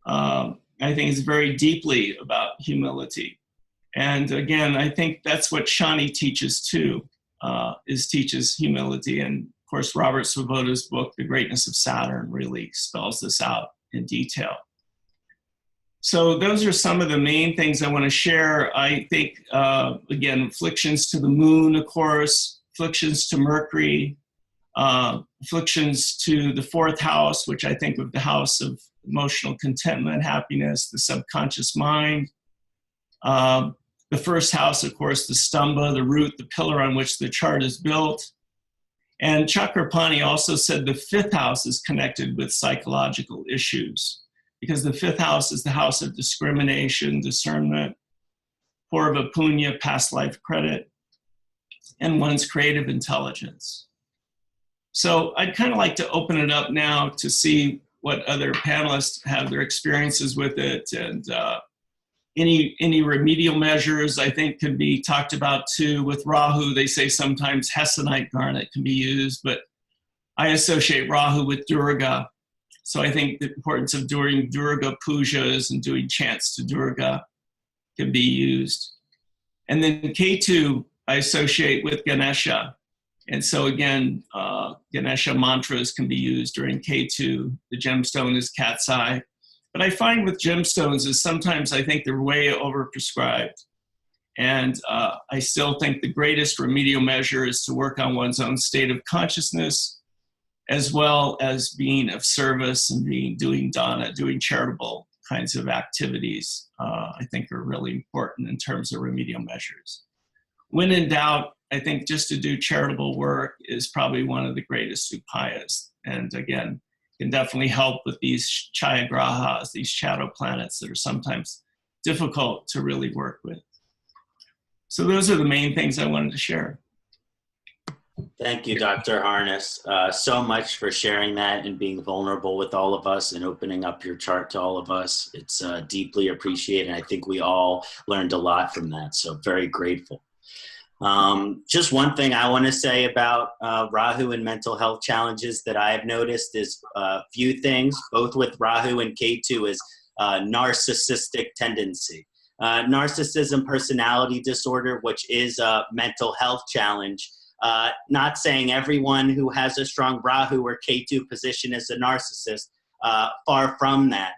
I think it's very deeply about humility. And again, I think that's what Shani teaches too, teaches humility. And of course, Robert Svoboda's book, The Greatness of Saturn, really spells this out in detail. So those are some of the main things I want to share. I think, again, afflictions to the Moon, of course, afflictions to Mercury, afflictions to the 4th house, which I think of the house of emotional contentment, happiness, the subconscious mind. The 1st house, of course, the stamba, the root, the pillar on which the chart is built. And Chakrapani also said the 5th house is connected with psychological issues, because the 5th house is the house of discrimination, discernment, Purva Punya, past life credit, and one's creative intelligence. So I'd kind of like to open it up now to see what other panelists have their experiences with it, and any remedial measures I think can be talked about too. With Rahu, they say sometimes Hessonite garnet can be used, but I associate Rahu with Durga. So I think the importance of doing Durga pujas and doing chants to Durga can be used. And then Ketu I associate with Ganesha. And so again, Ganesha mantras can be used during Ketu. The gemstone is cat's eye. But I find with gemstones is sometimes I think they're way overprescribed. And I still think the greatest remedial measure is to work on one's own state of consciousness, as well as being of service and doing dana, doing charitable kinds of activities, I think are really important in terms of remedial measures. When in doubt, I think just to do charitable work is probably one of the greatest upayas. And again, can definitely help with these chayagrahas, these shadow planets that are sometimes difficult to really work with. So those are the main things I wanted to share. Thank you, Dr. Harness, so much for sharing that and being vulnerable with all of us and opening up your chart to all of us. It's deeply appreciated. I think we all learned a lot from that, so very grateful. Just one thing I want to say about Rahu and mental health challenges that I have noticed is a few things, both with Rahu and Ketu, is narcissistic tendency. Narcissism personality disorder, which is a mental health challenge. Not saying everyone who has a strong Rahu or Ketu position is a narcissist, far from that.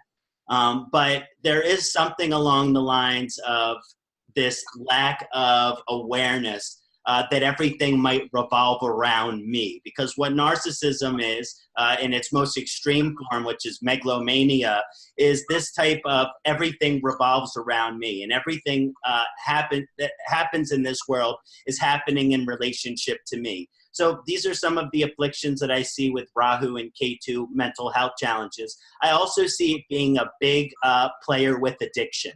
But there is something along the lines of this lack of awareness that everything might revolve around me. Because what narcissism is, in its most extreme form, which is megalomania, is this type of everything revolves around me, and everything that happens in this world is happening in relationship to me. So these are some of the afflictions that I see with Rahu and Ketu mental health challenges. I also see it being a big player with addiction.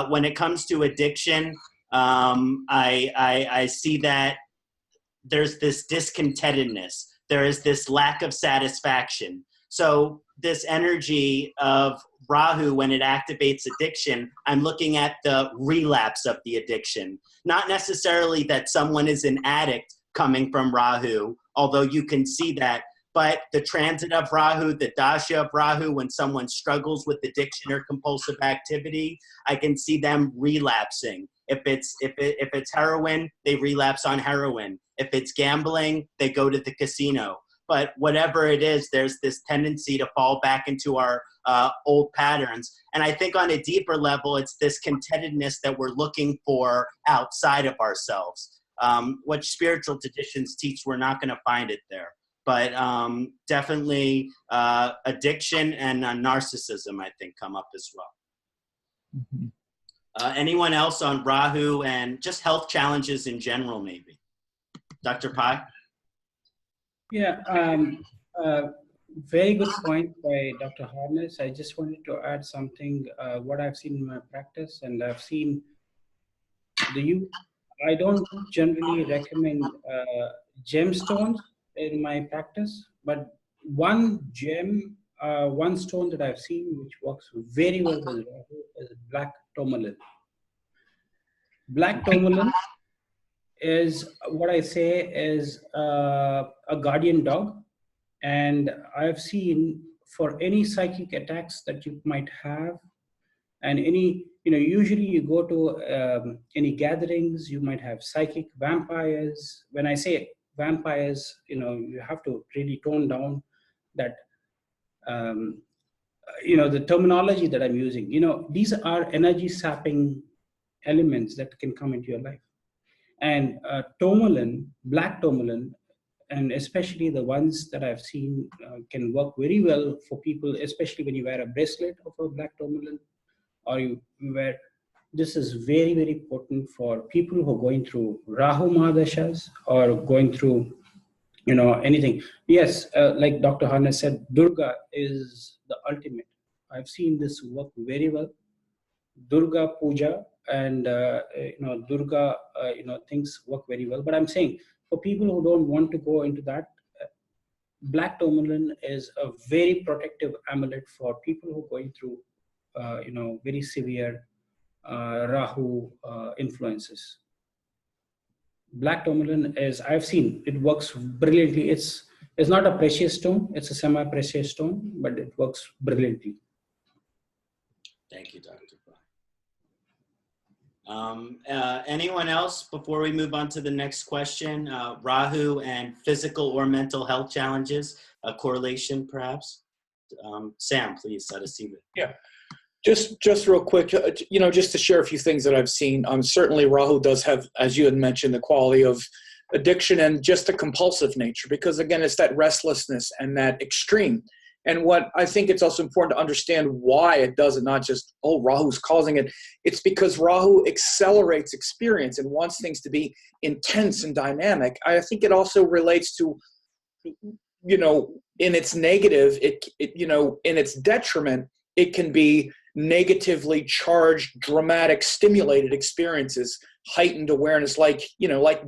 When it comes to addiction, I see that there's this discontentedness. There is this lack of satisfaction. So this energy of Rahu, when it activates addiction, I'm looking at the relapse of the addiction. Not necessarily that someone is an addict coming from Rahu, although you can see that, but the transit of Rahu, the Dasha of Rahu, when someone struggles with addiction or compulsive activity, I can see them relapsing. If it's heroin, they relapse on heroin. If it's gambling, they go to the casino. But whatever it is, there's this tendency to fall back into our old patterns. And I think on a deeper level, it's this contentedness that we're looking for outside of ourselves. What spiritual traditions teach, we're not going to find it there. But definitely addiction and narcissism, I think, come up as well. Mm-hmm. Anyone else on Rahu and just health challenges in general, maybe? Dr. Pai? Yeah, very good point by Dr. Harness. I just wanted to add something, what I've seen in my practice, and I've seen I don't generally recommend gemstones in my practice, but one stone that I've seen which works very well with Rahu is black tourmaline. Black tourmaline is what I say is a guardian dog, and I've seen for any psychic attacks that you might have, and any, usually you go to any gatherings, you might have psychic vampires. When I say vampires, you have to really tone down that, the terminology that I'm using. These are energy sapping elements that can come into your life. And tourmaline, black tourmaline, and especially the ones that I've seen can work very well for people, especially when you wear a bracelet of a black tourmaline, or you wear, this is very, very important for people who are going through Rahu Mahadashas or going through, anything. Yes, like Dr. Harness said, Durga is the ultimate. I've seen this work very well. Durga Puja and, Durga, things work very well. But I'm saying for people who don't want to go into that, black tourmaline is a very protective amulet for people who are going through, very severe Rahu influences. Black tourmaline is, I've seen, it works brilliantly. It's not a precious stone, it's a semi-precious stone, but it works brilliantly. Thank you, Dr. Anyone else before we move on to the next question? Rahu and physical or mental health challenges, a correlation perhaps? Sam, please, Sadasiva. Yeah. Just real quick, just to share a few things that I've seen. Certainly Rahu does have, as you had mentioned, the quality of addiction and just a compulsive nature, because again, it's that restlessness and that extreme. And what I think it's also important to understand why it does it, not just, Rahu's causing it. It's because Rahu accelerates experience and wants things to be intense and dynamic. I think it also relates to, in its negative, in its detriment, it can be negatively charged, dramatic, stimulated experiences, heightened awareness, like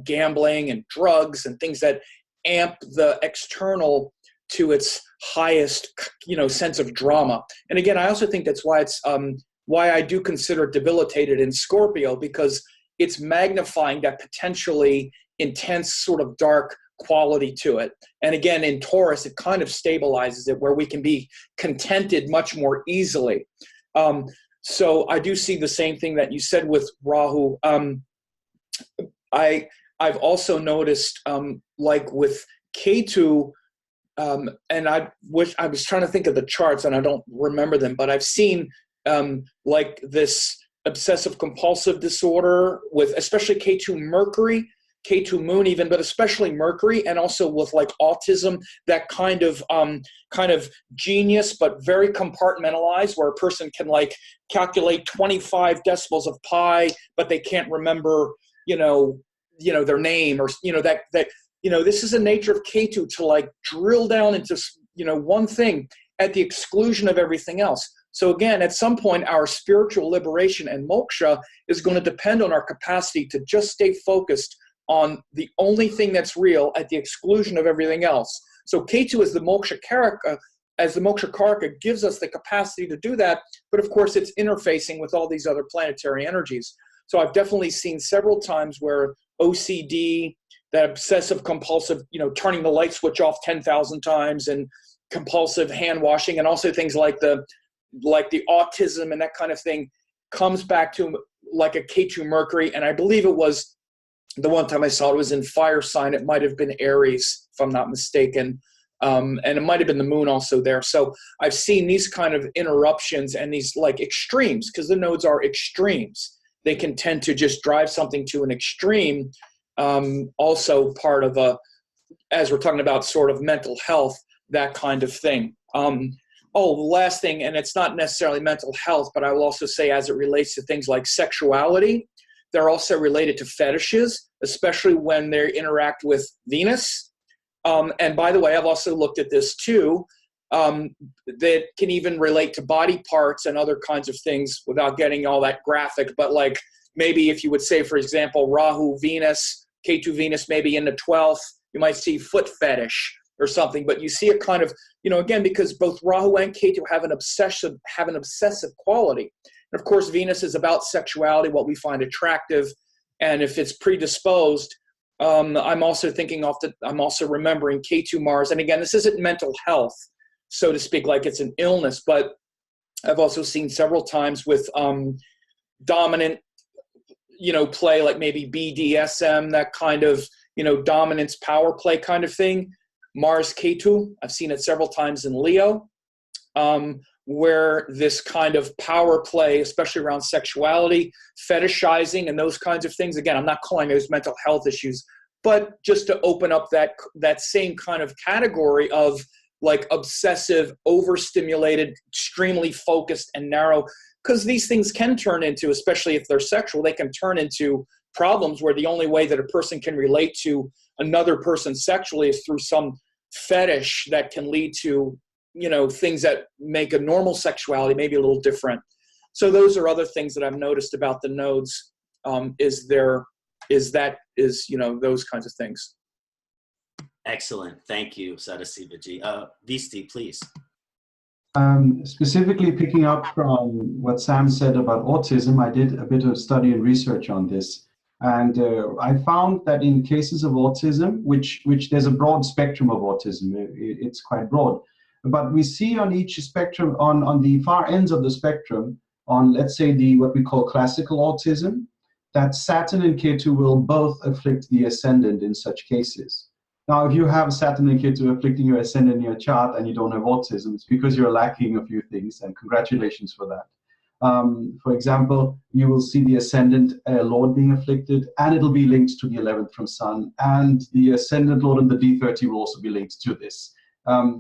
gambling and drugs and things that amp the external to its highest, sense of drama. And again, I also think that's why it's why I do consider it debilitated in Scorpio, because it's magnifying that potentially intense sort of dark quality to it. And again, in Taurus, it kind of stabilizes it, where we can be contented much more easily. So I do see the same thing that you said with Rahu. I've also noticed, like with Ketu, and I wish I was trying to think of the charts and I don't remember them, but I've seen like this obsessive compulsive disorder with especially Ketu Mercury, Ketu Moon even, but especially Mercury, and also with like autism, that kind of genius, but very compartmentalized, where a person can like calculate 25 decimals of pi, but they can't remember, their name, or, this is the nature of Ketu, to like drill down into, one thing at the exclusion of everything else. So again, at some point, our spiritual liberation and moksha is going to depend on our capacity to just stay focused on the only thing that's real at the exclusion of everything else. So Ketu as the moksha karaka gives us the capacity to do that, but of course it's interfacing with all these other planetary energies. So I've definitely seen several times where OCD, that obsessive compulsive, turning the light switch off 10,000 times, and compulsive hand washing, and also things like the autism and that kind of thing, comes back to like a Ketu Mercury. And I believe it was the one time I saw it was in fire sign. It might have been Aries, if I'm not mistaken. And it might have been the moon also there. So I've seen these kind of interruptions and these like extremes, because the nodes are extremes. They can tend to just drive something to an extreme. Also part of as we're talking about sort of mental health, that kind of thing. The last thing, and it's not necessarily mental health, but I will also say as it relates to things like sexuality, they're also related to fetishes, especially when they interact with Venus. And by the way, I've also looked at this too, that can even relate to body parts and other kinds of things without getting all that graphic. But like maybe if you would say, for example, Rahu Venus, Ketu Venus, maybe in the 12th, you might see foot fetish or something. But you see a kind of, again, because both Rahu and Ketu have an obsessive quality. And of course, Venus is about sexuality, what we find attractive. And if it's predisposed, I'm also remembering Ketu Mars. And again, this isn't mental health, so to speak, like it's an illness, but I've also seen several times with dominant, play, like maybe BDSM, that kind of, dominance power play kind of thing. Mars Ketu, I've seen it several times in Leo, where this kind of power play, especially around sexuality, fetishizing, and those kinds of things. Again, I'm not calling those mental health issues, but just to open up that same kind of category of like obsessive, overstimulated, extremely focused and narrow, because these things can turn into, especially if they're sexual, they can turn into problems where the only way that a person can relate to another person sexually is through some fetish that can lead to, things that make a normal sexuality maybe a little different. So those are other things that I've noticed about the nodes, those kinds of things. Excellent. Thank you, Sadasivaji. Visti, please. Specifically picking up from what Sam said about autism, I did a bit of study and research on this. And I found that in cases of autism, which there's a broad spectrum of autism, it's quite broad, but we see on each spectrum, on the far ends of the spectrum, on let's say what we call classical autism, that Saturn and Ketu will both afflict the ascendant in such cases. Now, if you have Saturn and Ketu afflicting your ascendant in your chart and you don't have autism, it's because you're lacking a few things, and congratulations for that. For example, you will see the ascendant Lord being afflicted, and it'll be linked to the 11th from Sun, and the ascendant Lord and the D30 will also be linked to this,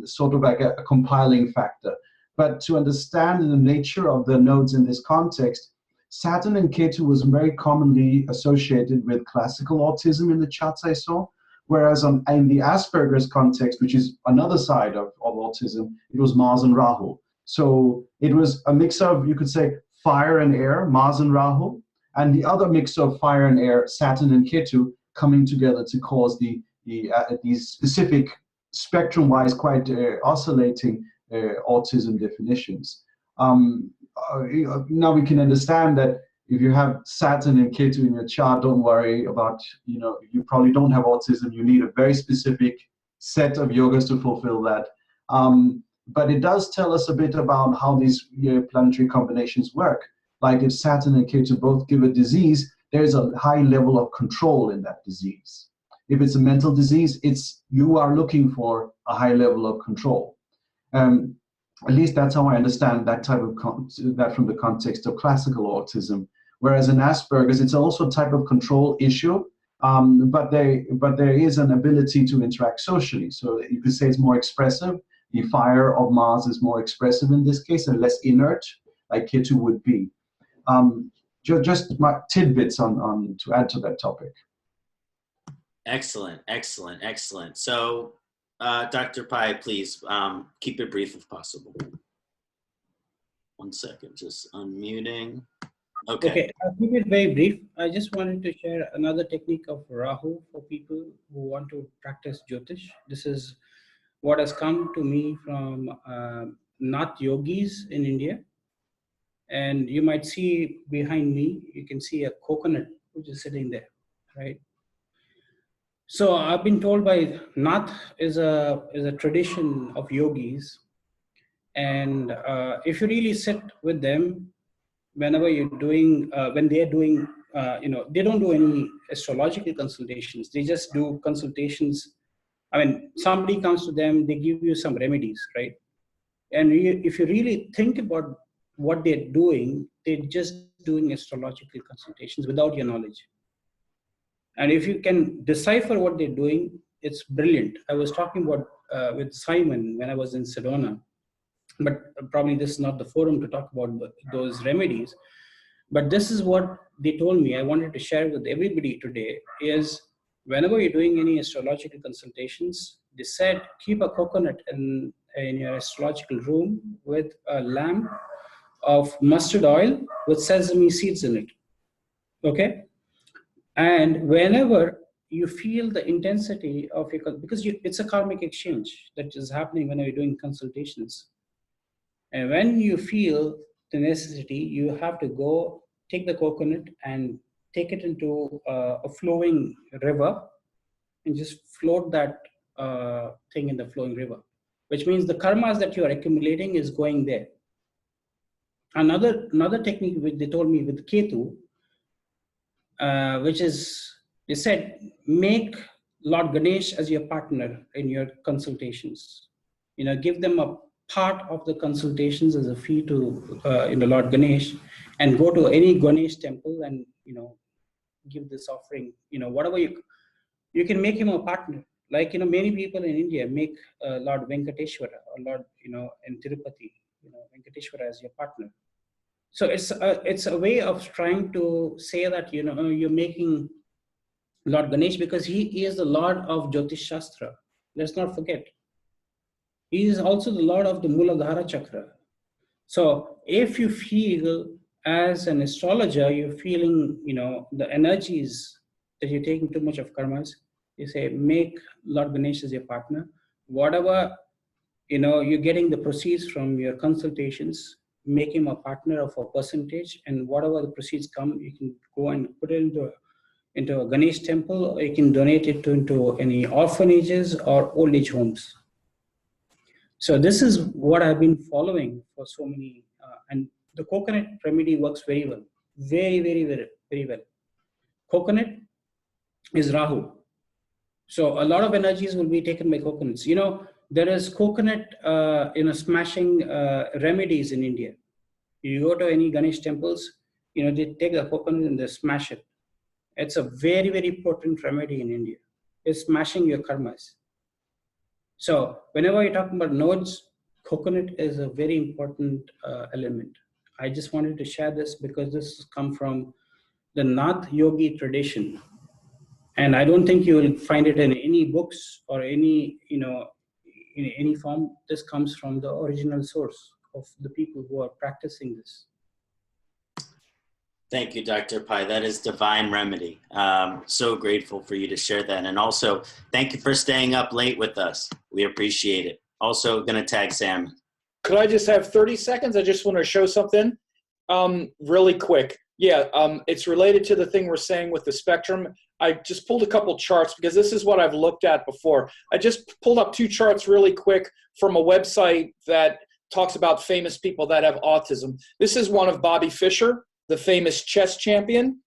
sort of like a compiling factor. But to understand the nature of the nodes in this context, Saturn and Ketu was very commonly associated with classical autism in the charts I saw, whereas in the Asperger's context, which is another side of autism, it was Mars and Rahu. So it was a mix of, you could say, fire and air, Mars and Rahu, and the other mix of fire and air, Saturn and Ketu, coming together to cause these specific spectrum-wise quite oscillating autism definitions. Now we can understand that if you have Saturn and Ketu in your chart, don't worry about, you probably don't have autism. You need a very specific set of yogas to fulfill that. But it does tell us a bit about how these planetary combinations work. Like if Saturn and Ketu both give a disease, there's a high level of control in that disease. If it's a mental disease, you are looking for a high level of control. At least that's how I understand that type of that from the context of classical autism. Whereas in Asperger's, it's also a type of control issue, but there is an ability to interact socially. So you could say it's more expressive. The fire of Mars is more expressive in this case and less inert, like Ketu would be. Just my tidbits on to add to that topic. Excellent, excellent, excellent. So, Dr. Pai, please keep it brief if possible. 1 second, just unmuting. Okay, I'll keep it very brief. I just wanted to share another technique of Rahu for people who want to practice Jyotish. This is what has come to me from Nath yogis in India. And you might see behind me, you can see a coconut which is sitting there, right? So I've been told by Nath is a tradition of yogis. And if you really sit with them, whenever you're doing, when they're doing, they don't do any astrological consultations. They just do consultations. I mean, somebody comes to them, they give you some remedies, right? And if you really think about what they're doing, they're just doing astrological consultations without your knowledge. And if you can decipher what they're doing, it's brilliant. I was talking about with Simon when I was in Sedona, but probably this is not the forum to talk about those remedies. But this is what they told me I wanted to share with everybody today is whenever you're doing any astrological consultations, they said keep a coconut in your astrological room with a lamp of mustard oil with sesame seeds in it. Okay? And whenever you feel the intensity of your, because it's a karmic exchange that is happening when you're doing consultations. And when you feel the necessity, you have to go take the coconut and take it into a flowing river and just float that thing in the flowing river, which means the karmas that you are accumulating is going there. Another technique which they told me with Ketu, which is, they said, make Lord Ganesh as your partner in your consultations. Give them a part of the consultations as a fee to Lord Ganesh, and go to any Ganesh temple and give this offering. Whatever you can make him a partner. Like many people in India make Lord Venkateshwara or Lord in Tirupati, Venkateshwara as your partner. So it's a way of trying to say that you're making Lord Ganesh, because he is the Lord of Jyotish Shastra. Let's not forget. He is also the Lord of the Muladhara Chakra. So if you feel as an astrologer, you're feeling the energies that you're taking too much of karmas, you say make Lord Ganesh as your partner. Whatever you're getting the proceeds from your consultations, make him a partner of a percentage, and whatever the proceeds come, you can go and put it into a Ganesh temple, or you can donate it into any orphanages or old age homes. So this is what I've been following for so many, and the coconut remedy works very well, very, very, very, very well. Coconut is Rahu. So a lot of energies will be taken by coconuts. There is coconut, smashing remedies in India. You go to any Ganesh temples, they take the coconut and they smash it. It's a very, very potent remedy in India. It's smashing your karmas. So whenever you're talking about nodes, coconut is a very important element. I just wanted to share this because this has come from the Nath Yogi tradition. And I don't think you will find it in any books or any, in any form. This comes from the original source of the people who are practicing this. Thank you, Dr. Pai. That is divine remedy. So grateful for you to share that. And also, thank you for staying up late with us. We appreciate it. Also, going to tag Sam. Could I just have 30 seconds? I just want to show something really quick. Yeah, it's related to the thing we're saying with the spectrum. I just pulled a couple charts because this is what I've looked at before. I just pulled up 2 charts really quick from a website that talks about famous people that have autism. This is one of Bobby Fischer, the famous chess champion.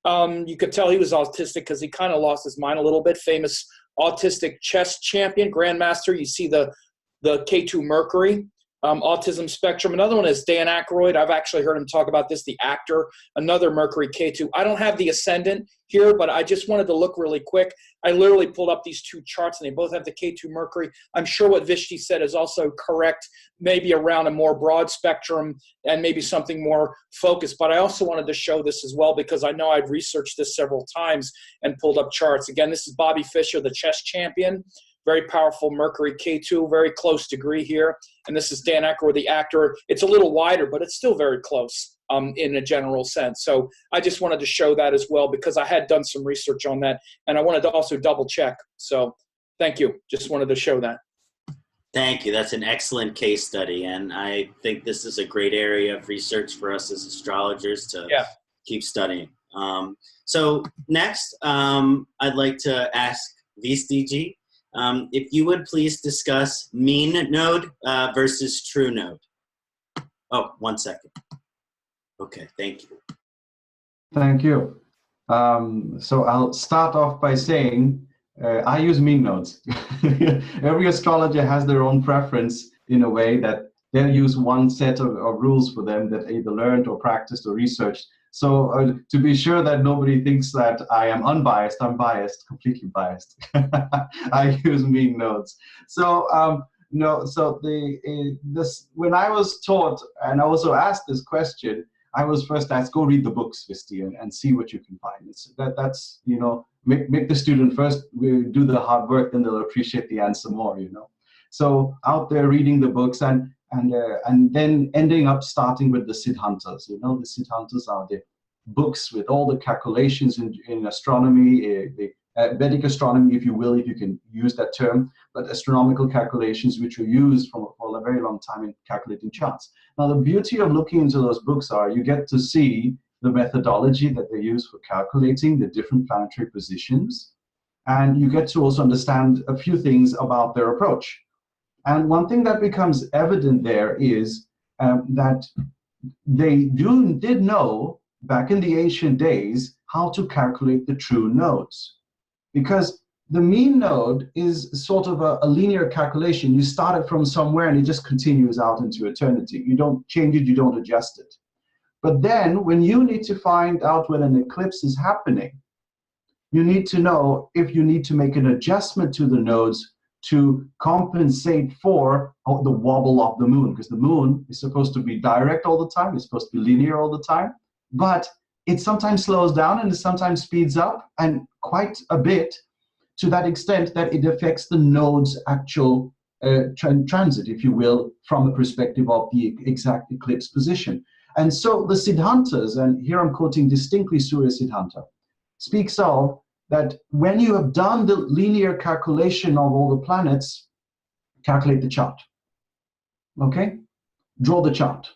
You could tell he was autistic because he kind of lost his mind a little bit. Famous autistic chess champion, grandmaster. You see the Ketu Mercury, autism spectrum. Another one is Dan Aykroyd. I've actually heard him talk about this, the actor, another Mercury Ketu. I don't have the Ascendant here, but I just wanted to look really quick. I literally pulled up these two charts, and they both have the Ketu Mercury. I'm sure what Visti said is also correct, maybe around a more broad spectrum and maybe something more focused. But I also wanted to show this as well because I know I've researched this several times and pulled up charts. Again, this is Bobby Fischer, the chess champion. Very powerful Mercury Ketu, very close degree here. And this is Dan Aykroyd, the actor. It's a little wider, but it's still very close in a general sense. So I just wanted to show that as well because I had done some research on that, and I wanted to also double check. So thank you. Just wanted to show that. Thank you. That's an excellent case study, and I think this is a great area of research for us as astrologers to keep studying. So next, I'd like to ask Visti ji, if you would please discuss mean node versus true node. Oh, 1 second. Okay, thank you. Thank you. So I'll start off by saying I use mean nodes. Every astrologer has their own preference in a way that they'll use one set of rules for them that either learned or practiced or researched. So to be sure that nobody thinks that I am unbiased, I'm biased, completely biased. I use mean nodes. So when I was taught, and I also asked this question, I was first asked, go read the books, Visti, and see what you can find. That's make the student first do the hard work, then they'll appreciate the answer more, So out there reading the books and then ending up starting with the Siddhantas. The Siddhantas are the books with all the calculations in astronomy, the Vedic astronomy, if you will, if you can use that term, but astronomical calculations which were used for a very long time in calculating charts. Now, the beauty of looking into those books are you get to see the methodology that they use for calculating the different planetary positions, and you get to also understand a few things about their approach. And one thing that becomes evident there is that they did know back in the ancient days how to calculate the true nodes. Because the mean node is sort of a linear calculation. You start it from somewhere and it just continues out into eternity. You don't change it, you don't adjust it. But then when you need to find out when an eclipse is happening, you need to know if you need to make an adjustment to the nodes to compensate for the wobble of the moon, because the moon is supposed to be direct all the time, it's supposed to be linear all the time, but it sometimes slows down and it sometimes speeds up, and quite a bit, to that extent that it affects the node's actual transit, if you will, from the perspective of the exact eclipse position. And so the Siddhantas, and here I'm quoting distinctly Surya Siddhanta, speaks of that when you have done the linear calculation of all the planets, calculate the chart. Okay? Draw the chart.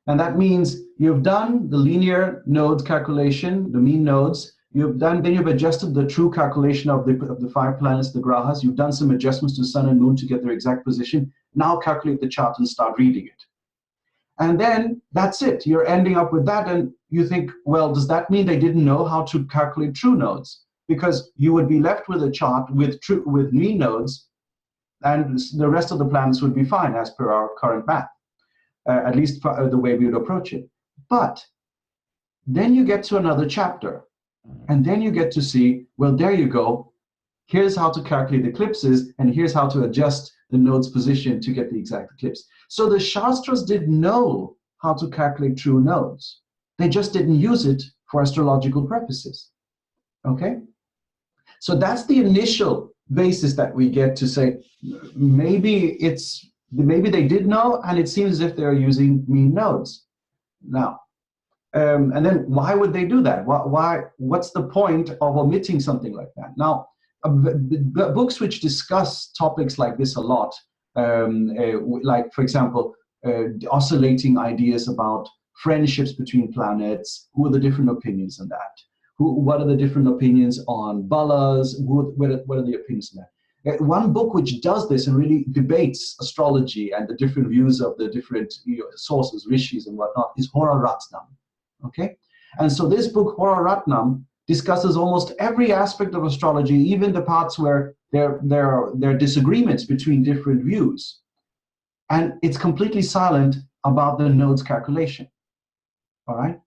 And that means you've done the linear node calculation, the mean nodes, then you've adjusted the true calculation of the 5 planets, the grahas, you've done some adjustments to sun and moon to get their exact position. Now calculate the chart and start reading it. And then that's it. You're ending up with that, and you think, well, does that mean they didn't know how to calculate true nodes? Because you would be left with a chart with mean nodes, and the rest of the planets would be fine as per our current math, at least the way we would approach it. But then you get to another chapter, and then you get to see, well, there you go. Here's how to calculate eclipses, and here's how to adjust the node's position to get the exact eclipse. So the Shastras did know how to calculate true nodes. They just didn't use it for astrological purposes. Okay? So that's the initial basis that we get to say, maybe they did know, and it seems as if they're using mean nodes. Now, and then why would they do that? What's the point of omitting something like that? Now, books which discuss topics like this a lot, like, for example, oscillating ideas about friendships between planets, who are the different opinions on that? What are the different opinions on balas? What are the opinions on that? One book which does this and really debates astrology and the different views of the different sources, rishis and whatnot, is Hora Ratnam. Okay, And so this book, Hora Ratnam, discusses almost every aspect of astrology, even the parts where there are disagreements between different views. And it's completely silent about the nodes calculation. All right?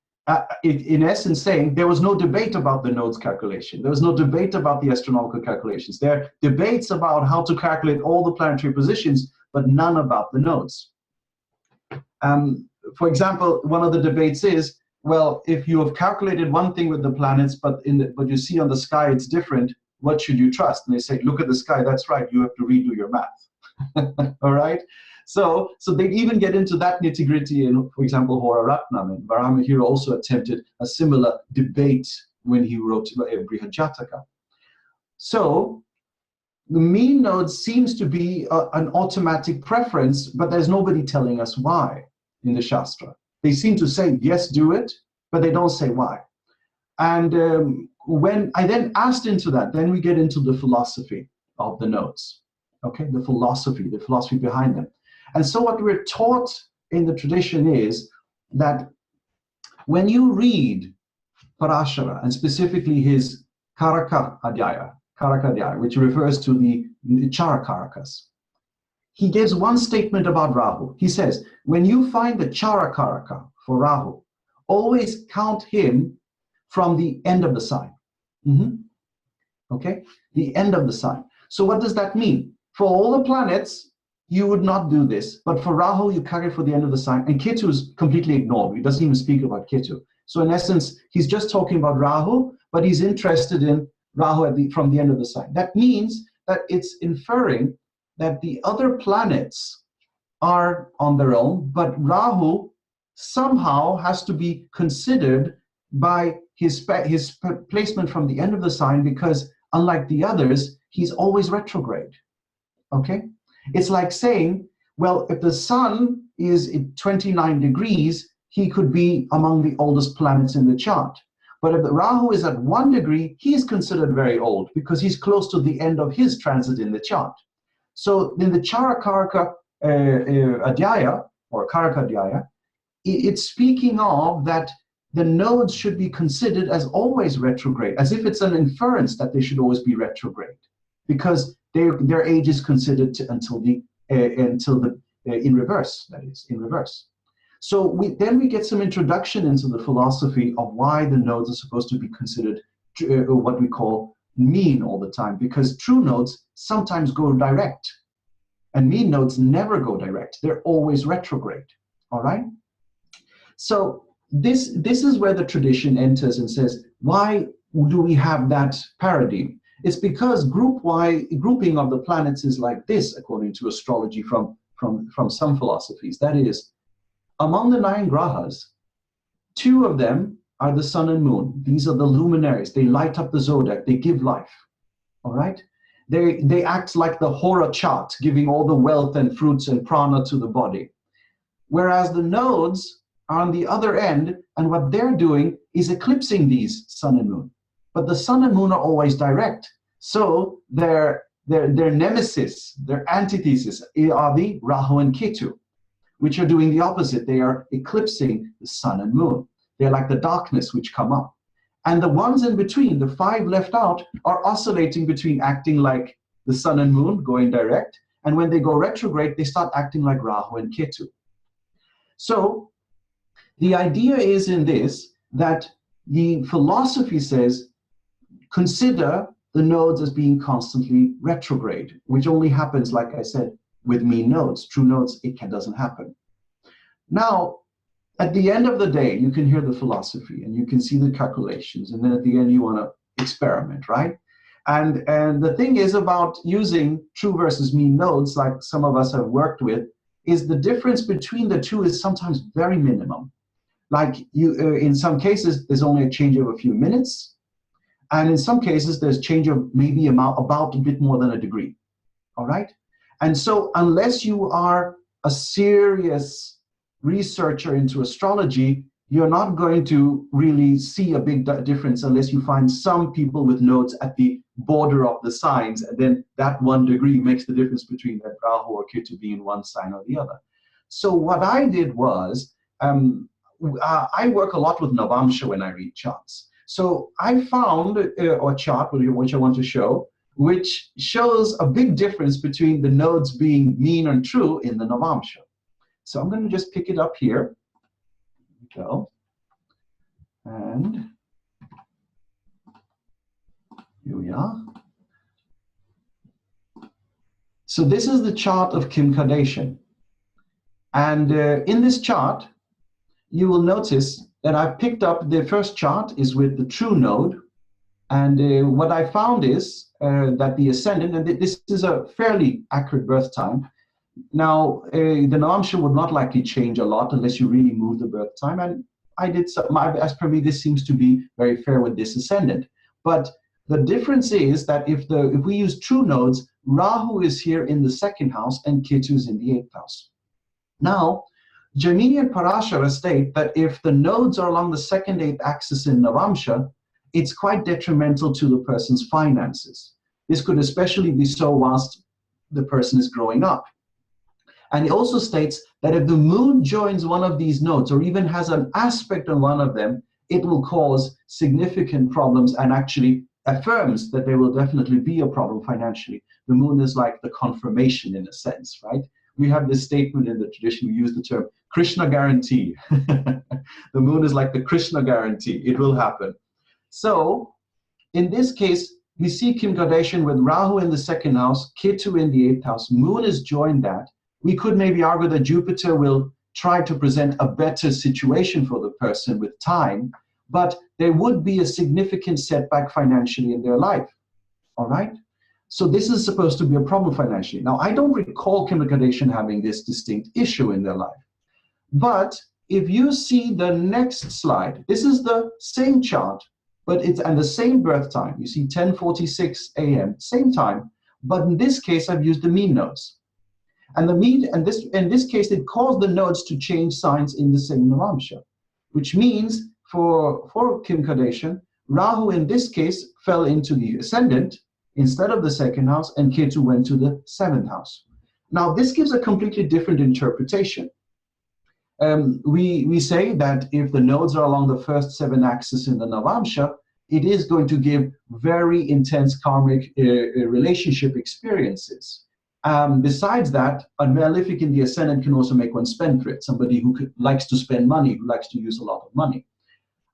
In essence, saying there was no debate about the nodes calculation. There was no debate about the astronomical calculations. There are debates about how to calculate all the planetary positions, but none about the nodes. For example, one of the debates is, well, if you have calculated one thing with the planets, but you see on the sky it's different, what should you trust? And they say, look at the sky, that's right, you have to redo your math. All right? So they even get into that nitty-gritty in, for example, Hora Ratnam. And Varamahira also attempted a similar debate when he wrote Brihajataka. So the mean node seems to be an automatic preference, but there's nobody telling us why in the Shastra. They seem to say, yes, do it, but they don't say why. And when I then asked into that, then we get into the philosophy of the nodes, okay? The philosophy behind them. And so what we're taught in the tradition is that when you read Parashara, and specifically his Karaka Adhyaya, which refers to the Charakarakas, he gives one statement about Rahu. He says, when you find the Charakaraka for Rahu, always count him from the end of the sign. Okay? The end of the sign. So what does that mean? For all the planets, you would not do this, but for Rahu, you carry for the end of the sign, and Ketu is completely ignored. He doesn't even speak about Ketu. So in essence, he's just talking about Rahu, but he's interested in Rahu from the end of the sign. That means that it's inferring that the other planets are on their own, but Rahu somehow has to be considered by his placement from the end of the sign, because unlike the others, he's always retrograde. Okay? It's like saying, well, if the sun is at 29 degrees, he could be among the oldest planets in the chart. But if the Rahu is at 1 degree, he's considered very old because he's close to the end of his transit in the chart. So in the Charakaraka Adhyaya, or Karaka Adhyaya, it's speaking of that the nodes should be considered as always retrograde, as if it's an inference that they should always be retrograde, because their age is considered until in reverse, that is, in reverse. So then we get some introduction into the philosophy of why the nodes are supposed to be considered what we call mean all the time, because true nodes sometimes go direct, and mean nodes never go direct. They're always retrograde, all right? So this is where the tradition enters and says, why do we have that paradigm? It's because grouping of the planets is like this, according to astrology from some philosophies. That is, among the 9 grahas, 2 of them are the sun and moon. These are the luminaries. They light up the zodiac. They give life. All right? They act like the Hora chart, giving all the wealth and fruits and prana to the body. Whereas the nodes are on the other end, and what they're doing is eclipsing these sun and moon. But the sun and moon are always direct. So their nemesis, their antithesis are the Rahu and Ketu, which are doing the opposite. They are eclipsing the sun and moon. They're like the darkness which come up. And the ones in between, the 5 left out, are oscillating between acting like the sun and moon, going direct, and when they go retrograde, they start acting like Rahu and Ketu. So the idea is in this, that the philosophy says, consider the nodes as being constantly retrograde, which only happens, like I said, with mean nodes. True nodes, it doesn't happen. Now, at the end of the day, you can hear the philosophy and you can see the calculations, and then at the end you want to experiment, right? And the thing is about using true versus mean nodes, like some of us have worked with, is the difference between the two is sometimes very minimum. Like in some cases, there's only a change of a few minutes, and in some cases, there's change of maybe about a bit more than a degree, all right? And so unless you are a serious researcher into astrology, you're not going to really see a big difference unless you find some people with nodes at the border of the signs, and then that 1 degree makes the difference between that Rahu or Ketu being one sign or the other. So what I did was, I work a lot with Navamsha when I read charts. So I found a chart, which I want to show, which shows a big difference between the nodes being mean and true in the Navamsha. So I'm going to just pick it up here. Here we go. And here we are. So this is the chart of Kim Kardashian. And in this chart, you will notice that I've picked up the first chart is with the true node. And what I found is that the ascendant, and this is a fairly accurate birth time. Now, the Navamsha would not likely change a lot unless you really move the birth time. And I did some, as per me, this seems to be very fair with this ascendant. But the difference is that if we use true nodes, Rahu is here in the second house and Ketu is in the 8th house. Now, Jaimini and Parashara state that if the nodes are along the 2nd, 8th axis in Navamsha, it's quite detrimental to the person's finances. This could especially be so whilst the person is growing up. And it also states that if the moon joins one of these nodes or even has an aspect on one of them, it will cause significant problems and actually affirms that there will definitely be a problem financially. The moon is like the confirmation in a sense, right? We have this statement in the tradition, we use the term Krishna guarantee. The moon is like the Krishna guarantee, it will happen. So in this case, we see Kim Kardashian with Rahu in the 2nd house, Ketu in the 8th house, moon is joined that. We could maybe argue that Jupiter will try to present a better situation for the person with time, but there would be a significant setback financially in their life, all right? So this is supposed to be a problem financially. Now, I don't recall Kim Kardashian having this distinct issue in their life, but if you see the next slide, this is the same chart, but it's and the same birth time. You see 10:46 a.m., same time, but in this case, I've used the mean nodes. And the mean, and this in this case, it caused the nodes to change signs in the same Navamsha, which means for Kim Kardashian, Rahu in this case fell into the ascendant instead of the 2nd house, and Ketu went to the 7th house. Now, this gives a completely different interpretation. We say that if the nodes are along the first 7 axes in the Navamsha, it is going to give very intense karmic relationship experiences. Besides that, a malefic in the ascendant can also make one spendthrift, somebody who likes to spend money, who likes to use a lot of money.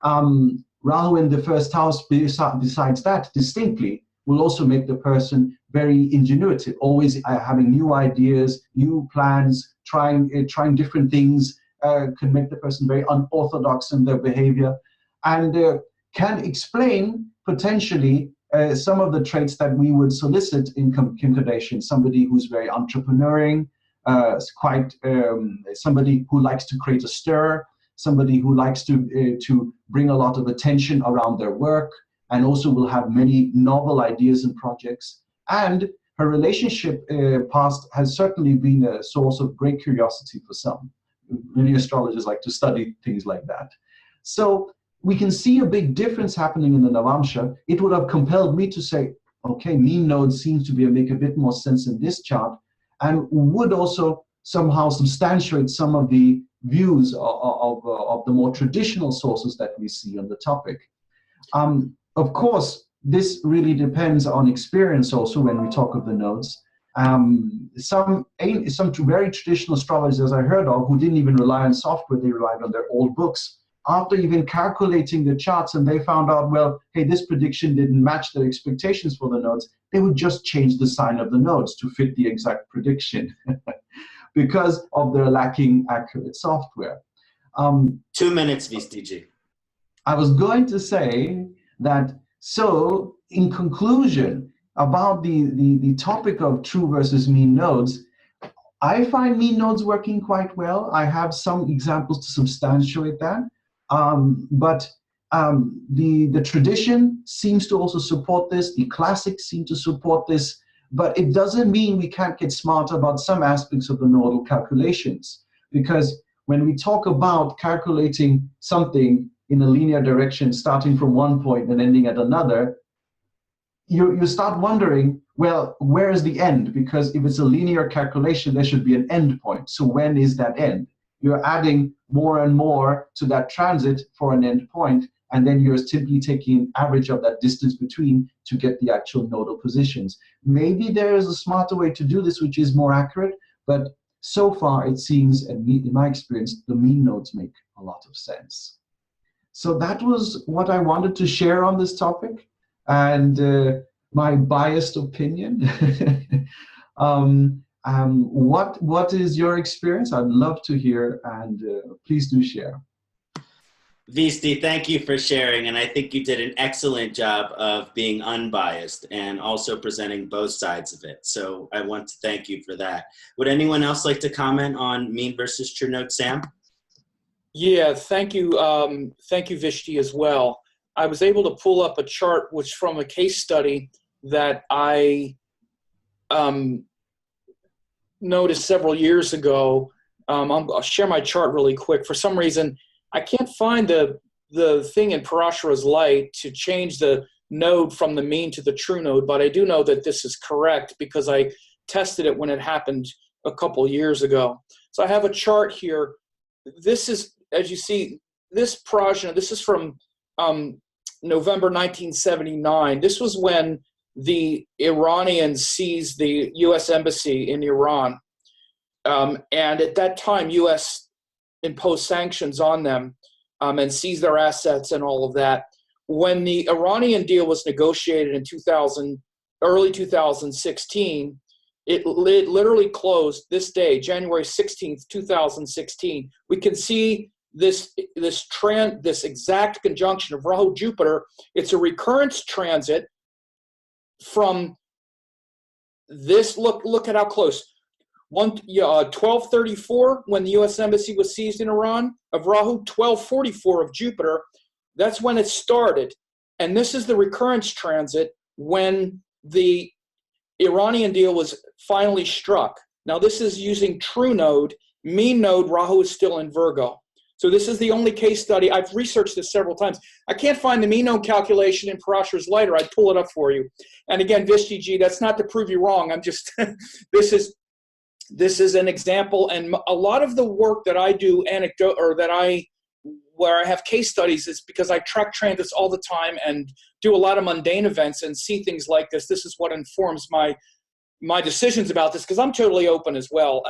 Rahu in the 1st house, besides that, distinctly, will also make the person very ingenuitive, always having new ideas, new plans, trying different things, can make the person very unorthodox in their behavior, and can explain potentially some of the traits that we would solicit in Kim Kardashian, somebody who's very entrepreneurial, somebody who likes to create a stir, somebody who likes to bring a lot of attention around their work, and also will have many novel ideas and projects. And her relationship past has certainly been a source of great curiosity for some. Many astrologers like to study things like that. So we can see a big difference happening in the Navamsha. It would have compelled me to say, okay, mean nodes seems to make a bit more sense in this chart, and would also somehow substantiate some of the views of the more traditional sources that we see on the topic. Of course, this really depends on experience also when we talk of the nodes. Some very traditional astrologers I heard of who didn't even rely on software, they relied on their old books. After even calculating the charts and they found out, well, hey, this prediction didn't match their expectations for the nodes, they would just change the sign of the nodes to fit the exact prediction because of their lacking accurate software. 2 minutes, Visti. I was going to say that, so in conclusion, about the topic of true versus mean nodes, I find mean nodes working quite well. I have some examples to substantiate that. But the tradition seems to also support this. The classics seem to support this. But it doesn't mean we can't get smarter about some aspects of the nodal calculations. Because when we talk about calculating something in a linear direction, starting from one point and ending at another, you start wondering, well, where is the end? Because if it's a linear calculation, there should be an end point. So when is that end? You're adding more and more to that transit for an end point, and then you're simply taking average of that distance between to get the actual nodal positions. Maybe there is a smarter way to do this, which is more accurate, but so far it seems, and in my experience, the mean nodes make a lot of sense. So that was what I wanted to share on this topic, and my biased opinion. What is your experience? I'd love to hear, and please do share. Visti, thank you for sharing, and I think you did an excellent job of being unbiased and also presenting both sides of it. So I want to thank you for that. Would anyone else like to comment on mean versus true node, Sam? Yeah, thank you. Thank you, Visti, as well. I was able to pull up a chart which from a case study that I noticed several years ago. I'll share my chart really quick. For some reason, I can't find the thing in Parashara's light to change the node from the mean to the true node, but I do know that this is correct because I tested it when it happened a couple years ago. So I have a chart here. This is, as you see, this Parashara, this is from November 1979. This was when the Iranians seized the U.S. embassy in Iran. And at that time, U.S. imposed sanctions on them and seized their assets and all of that. When the Iranian deal was negotiated in early 2016, it literally closed this day, January 16th, 2016. We can see this exact conjunction of Rahu Jupiter. It's a recurrence transit from this. Look at how close. 1234 when the U.S. embassy was seized in Iran of Rahu, 1244 of Jupiter. That's when it started. And this is the recurrence transit when the Iranian deal was finally struck. Now this is using true node. Mean node, Rahu is still in Virgo. So this is the only case study. I've researched this several times. I can't find the mean node calculation in Parashara's light, or I'd pull it up for you. And again, Visti G, that's not to prove you wrong. I'm just, this is an example, and a lot of the work that I do where I have case studies is because I track transits all the time and do a lot of mundane events and see things like this. This is what informs my decisions about this because I'm totally open as well.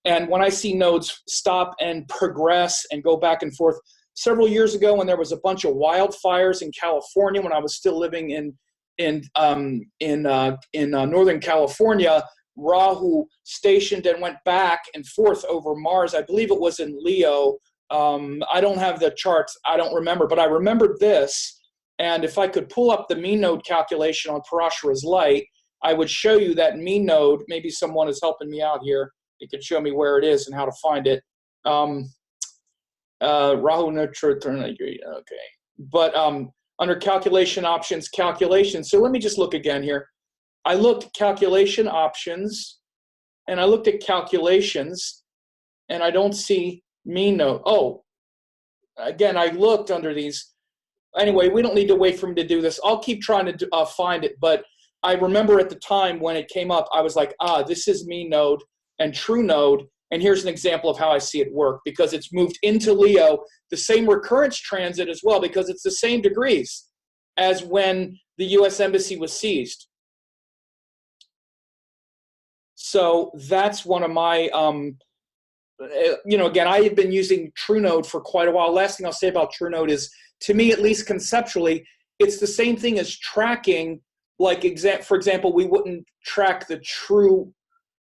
And when I see nodes stop and progress and go back and forth, several years ago when there was a bunch of wildfires in California, when I was still living in Northern California, Rahu stationed and went back and forth over Mars. I believe it was in Leo. I don't have the charts. I don't remember, but I remembered this. And if I could pull up the mean node calculation on Parashara's light, I would show you that mean node. Maybe someone is helping me out here. It could show me where it is and how to find it. Rahu Nakshatra, okay. But under calculation options, calculations. So let me just look again here. I looked calculation options, and I looked at calculations, and I don't see mean node. Oh, again, I looked under these. Anyway, we don't need to wait for me to do this. I'll keep trying to find it, but I remember at the time when it came up, I was like, this is mean node and true node, and here's an example of how I see it work, because it's moved into Leo, the same recurrence transit as well, because it's the same degrees as when the U.S. embassy was seized. So that's one of my, again, I have been using true node for quite a while. Last thing I'll say about true node is, to me, at least conceptually, it's the same thing as tracking, like, for example, we wouldn't track the true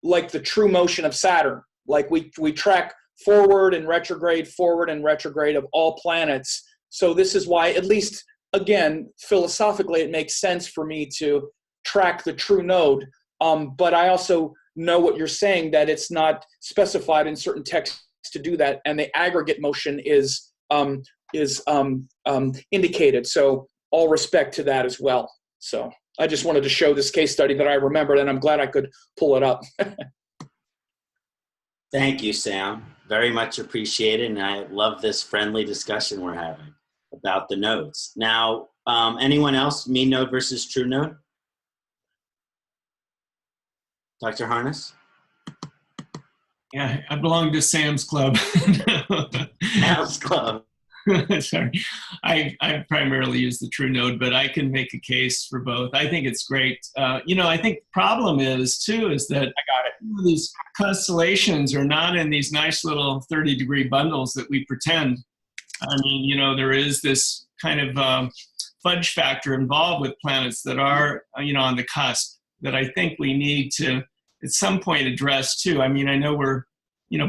motion of Saturn. Like we track forward and retrograde of all planets. So this is why, at least, again, philosophically, it makes sense for me to track the true node. But I also know what you're saying, that it's not specified in certain texts to do that, and the aggregate motion is indicated. So all respect to that as well. So I just wanted to show this case study that I remembered, and I'm glad I could pull it up. Thank you, Sam. Very much appreciated, and I love this friendly discussion we're having about the nodes. Now, anyone else, mean node versus true node? Dr. Harness? Yeah, I belong to Sam's club. Mouse Club. Sorry, I primarily use the true node, but I can make a case for both. I think it's great. I think the problem is that these constellations are not in these nice little 30-degree bundles that we pretend. I mean, there is this kind of fudge factor involved with planets that are, on the cusp that I think we need to, at some point, address too. I mean, I know we're,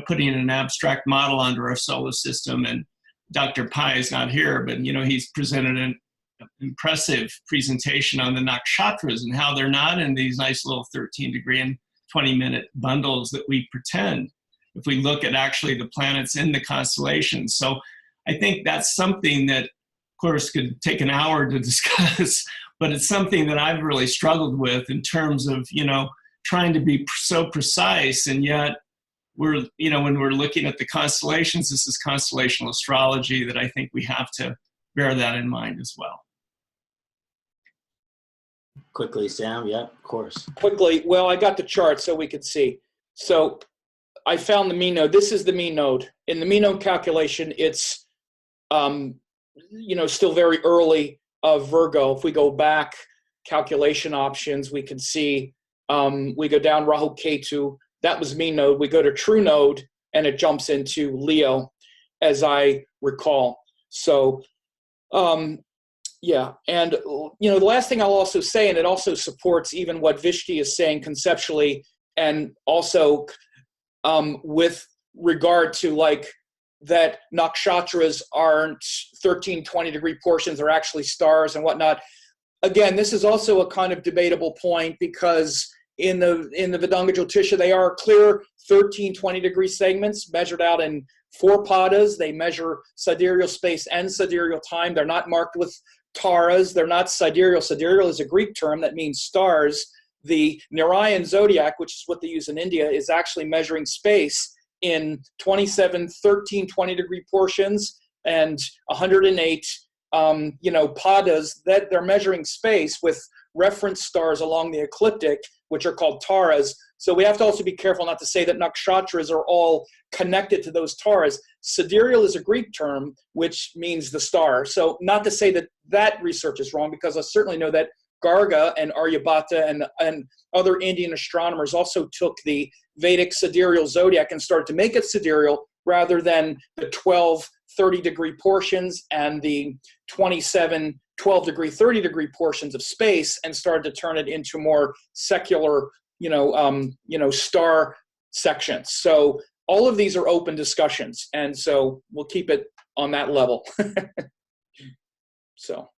putting an abstract model under our solar system, and Dr. Pai is not here, but, he's presented an impressive presentation on the nakshatras and how they're not in these nice little 13-degree and 20-minute bundles that we pretend if we look at actually the planets in the constellations. So I think that's something that, of course, could take an hour to discuss, but it's something that I've really struggled with in terms of, trying to be so precise, and yet we're, when we're looking at the constellations, this is constellational astrology, that I think we have to bear that in mind as well. Quickly, Sam. Yep, of course. Quickly. Well, I got the chart so we could see. So I found the mean node. This is the mean node. In the mean node calculation, it's, still very early Virgo. If we go back, calculation options, we can see we go down Rahu Ketu. That was mean node. We go to true node, and it jumps into Leo, as I recall. So, yeah. And, the last thing I'll also say, and it also supports even what Visti is saying conceptually, and also with regard to that nakshatras aren't 13, 20-degree portions, are actually stars and whatnot. Again, this is also a kind of debatable point, because in the Vedanga Jyotisha, they are clear 13, 20-degree segments measured out in 4 padas. They measure sidereal space and sidereal time. They're not marked with taras. They're not sidereal. Sidereal is a Greek term that means stars. The Narayan zodiac, which is what they use in India, is actually measuring space in 27, 13, 20-degree portions and 108, padas, that they're measuring space with reference stars along the ecliptic, which are called taras. So we have to also be careful not to say that nakshatras are all connected to those taras. Sidereal is a Greek term, which means the star. So not to say that that research is wrong, because I certainly know that Garga and Aryabhata and other Indian astronomers also took the Vedic sidereal zodiac and started to make it sidereal rather than the 12 30-degree portions and the 27 12-degree 30-degree portions of space, and started to turn it into more secular star sections. So all of these are open discussions, and so we'll keep it on that level. So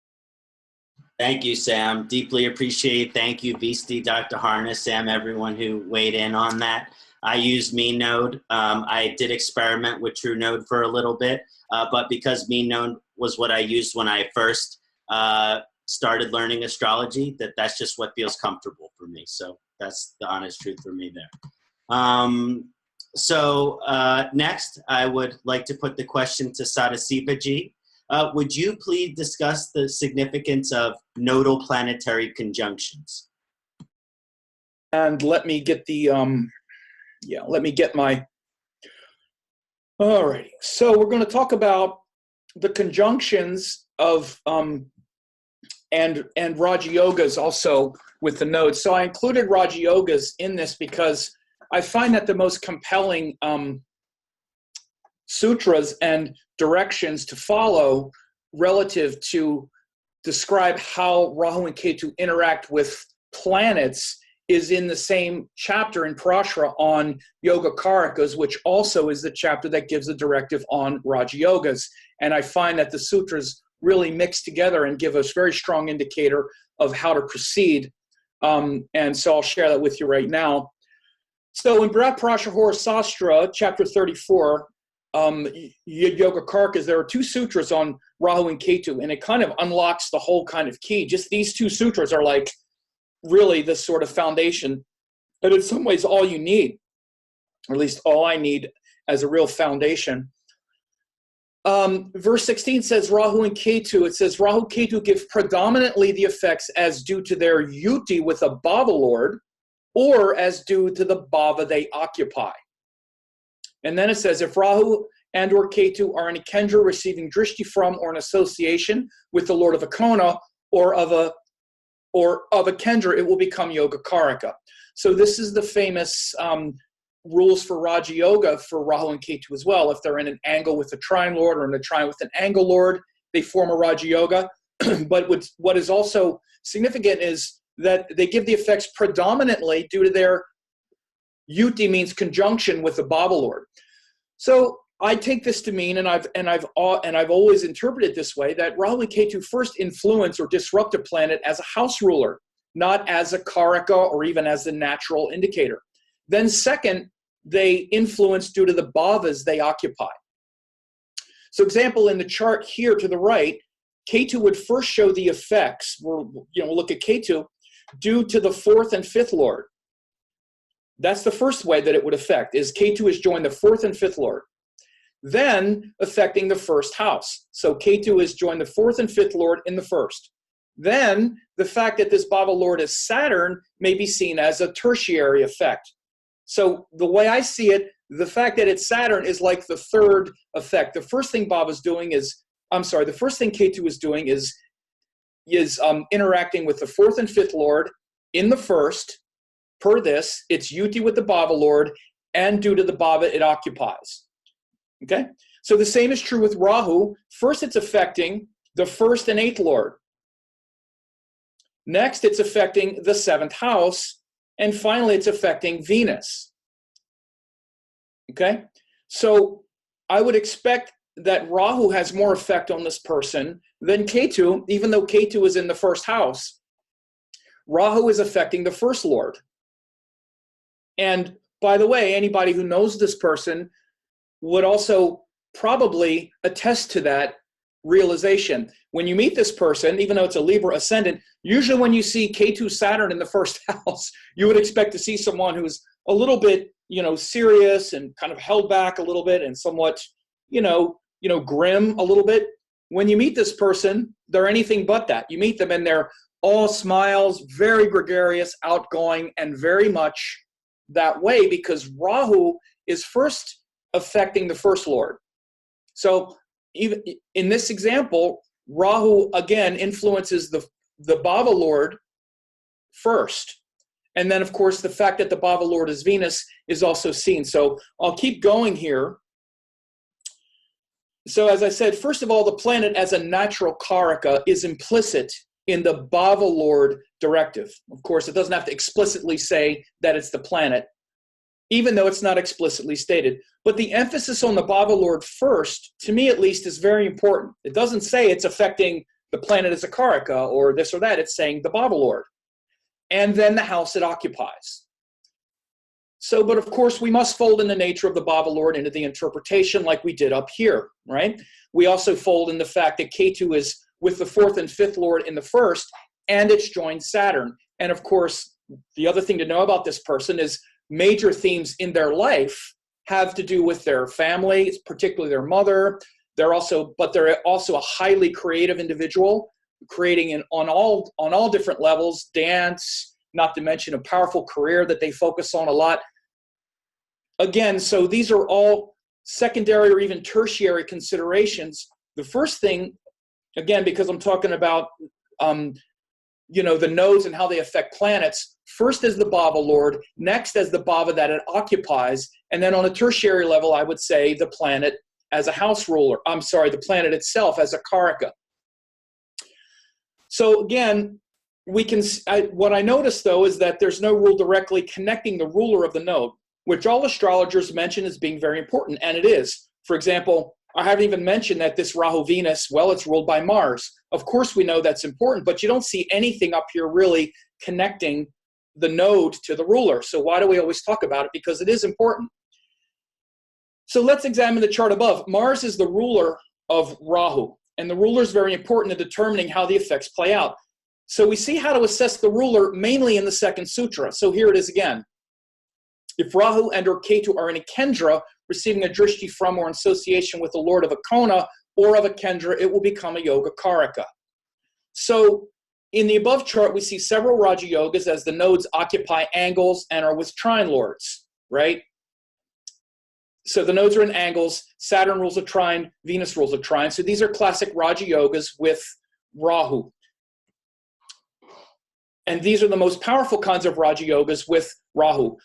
thank you, Sam. Deeply appreciate. Thank you, Visti, Dr. Harness, Sam, everyone who weighed in on that. I used mean node. I did experiment with true node for a little bit, but because mean node was what I used when I first started learning astrology, that's just what feels comfortable for me. So that's the honest truth for me there. Next, I would like to put the question to Sadasiva-ji. Would you please discuss the significance of nodal planetary conjunctions? And let me get the, all righty. So we're going to talk about the conjunctions of, and Raja Yogas also with the nodes. So I included Raja Yogas in this because I find that the most compelling sutras and directions to follow relative to describe how Rahu and Ketu interact with planets is in the same chapter in Parashara on Yoga Karakas, which also is the chapter that gives a directive on Raja Yogas. And I find that the sutras really mix together and give us very strong indicator of how to proceed. And so I'll share that with you right now. So in Bharat Parashara Horasastra, chapter 34, Yoga Karakas, there are 2 sutras on Rahu and Ketu, and it kind of unlocks the whole kind of key. Just these 2 sutras are like really this sort of foundation, and in some ways all you need, or at least all I need as a real foundation. Verse 16 says Rahu and Ketu, it says Rahu Ketu give predominantly the effects as due to their yuti with a bhava lord, or as due to the bhava they occupy. And then it says if Rahu and or Ketu are in a Kendra receiving drishti from or an association with the Lord of a Kona or of a Kendra, it will become Yoga Karaka. So this is the famous rules for Raja Yoga for Rahu and Ketu as well. If they're in an angle with a trine lord or in a trine with an angle lord, they form a Raja Yoga. But what is also significant is that they give the effects predominantly due to their yuti, means conjunction, with the Baba lord. So I take this to mean, and I've always interpreted this way, that Rahu and Ketu first influence or disrupt a planet as a house ruler, not as a karaka or even as the natural indicator. Then second, they influence due to the bhavas they occupy. So example, in the chart here to the right, Ketu would first show the effects. We'll look at Ketu due to the 4th and 5th lord. That's the first way that it would affect, is Ketu is joined the 4th and 5th lord. Then affecting the 1st house. So Ketu is joined the 4th and 5th lord in the 1st. Then the fact that this Baba lord is Saturn may be seen as a tertiary effect. So the way I see it, the fact that it's Saturn is like the 3rd effect. The first thing Baba's doing is, the first thing Ketu is doing is interacting with the 4th and 5th lord in the 1st. Per this, it's yuti with the Baba lord, and due to the Baba it occupies. Okay? So the same is true with Rahu. First it's affecting the 1st and 8th lord. Next it's affecting the 7th house. And finally it's affecting Venus. Okay? So I would expect that Rahu has more effect on this person than Ketu, even though Ketu is in the 1st house. Rahu is affecting the 1st lord. And by the way, anybody who knows this person would also probably attest to that realization. When you meet this person, even though it's a Libra ascendant, usually when you see Ketu Saturn in the 1st house, you would expect to see someone who's a little bit, serious and kind of held back a little bit and somewhat, grim a little bit. When you meet this person, they're anything but that. You meet them and they're all smiles, very gregarious, outgoing, and very much that way because Rahu is first affecting the 1st lord. So even in this example, Rahu again influences the Baba lord first. And then of course the fact that the Baba lord is Venus is also seen. So I'll keep going here. So as I said, first of all, the planet as a natural karaka is implicit in the Baba lord directive. Of course, it doesn't have to explicitly say that it's the planet, even though it's not explicitly stated. But the emphasis on the Baba lord first, to me at least, is very important. It doesn't say it's affecting the planet as a karaka or this or that. It's saying the Baba lord. And then the house it occupies. So, but of course, we must fold in the nature of the Baba lord into the interpretation like we did up here, right? We also fold in the fact that Ketu is with the 4th and 5th lord in the 1st, and it's joined Saturn. And of course, the other thing to know about this person is major themes in their life have to do with their family, particularly their mother. They're also a highly creative individual, creating on all different levels, dance, not to mention a powerful career that they focus on a lot. Again, so these are all secondary or even tertiary considerations. The first thing, again, because I'm talking about the nodes and how they affect planets, first as the Baba lord, next as the Baba that it occupies, and then on a tertiary level, I would say the planet as a house ruler. The planet itself as a karaka. So again, what I noticed though is that there's no rule directly connecting the ruler of the node, which all astrologers mention as being very important, and it is. For example, I haven't even mentioned that this Rahu Venus, well, it's ruled by Mars. Of course we know that's important, but you don't see anything up here really connecting the node to the ruler. So why do we always talk about it? Because it is important. So let's examine the chart above. Mars is the ruler of Rahu, and the ruler is very important in determining how the effects play out. So we see how to assess the ruler mainly in the 2nd sutra. So here it is again. If Rahu and or Ketu are in a Kendra, receiving a drishti from or association with the lord of a Kona or of a Kendra, it will become a Yoga Karaka. So in the above chart, we see several Raja Yogas as the nodes occupy angles and are with trine lords, right? So the nodes are in angles. Saturn rules a trine. Venus rules a trine. So these are classic Raja Yogas with Rahu. And these are the most powerful kinds of Raja Yogas with Rahu.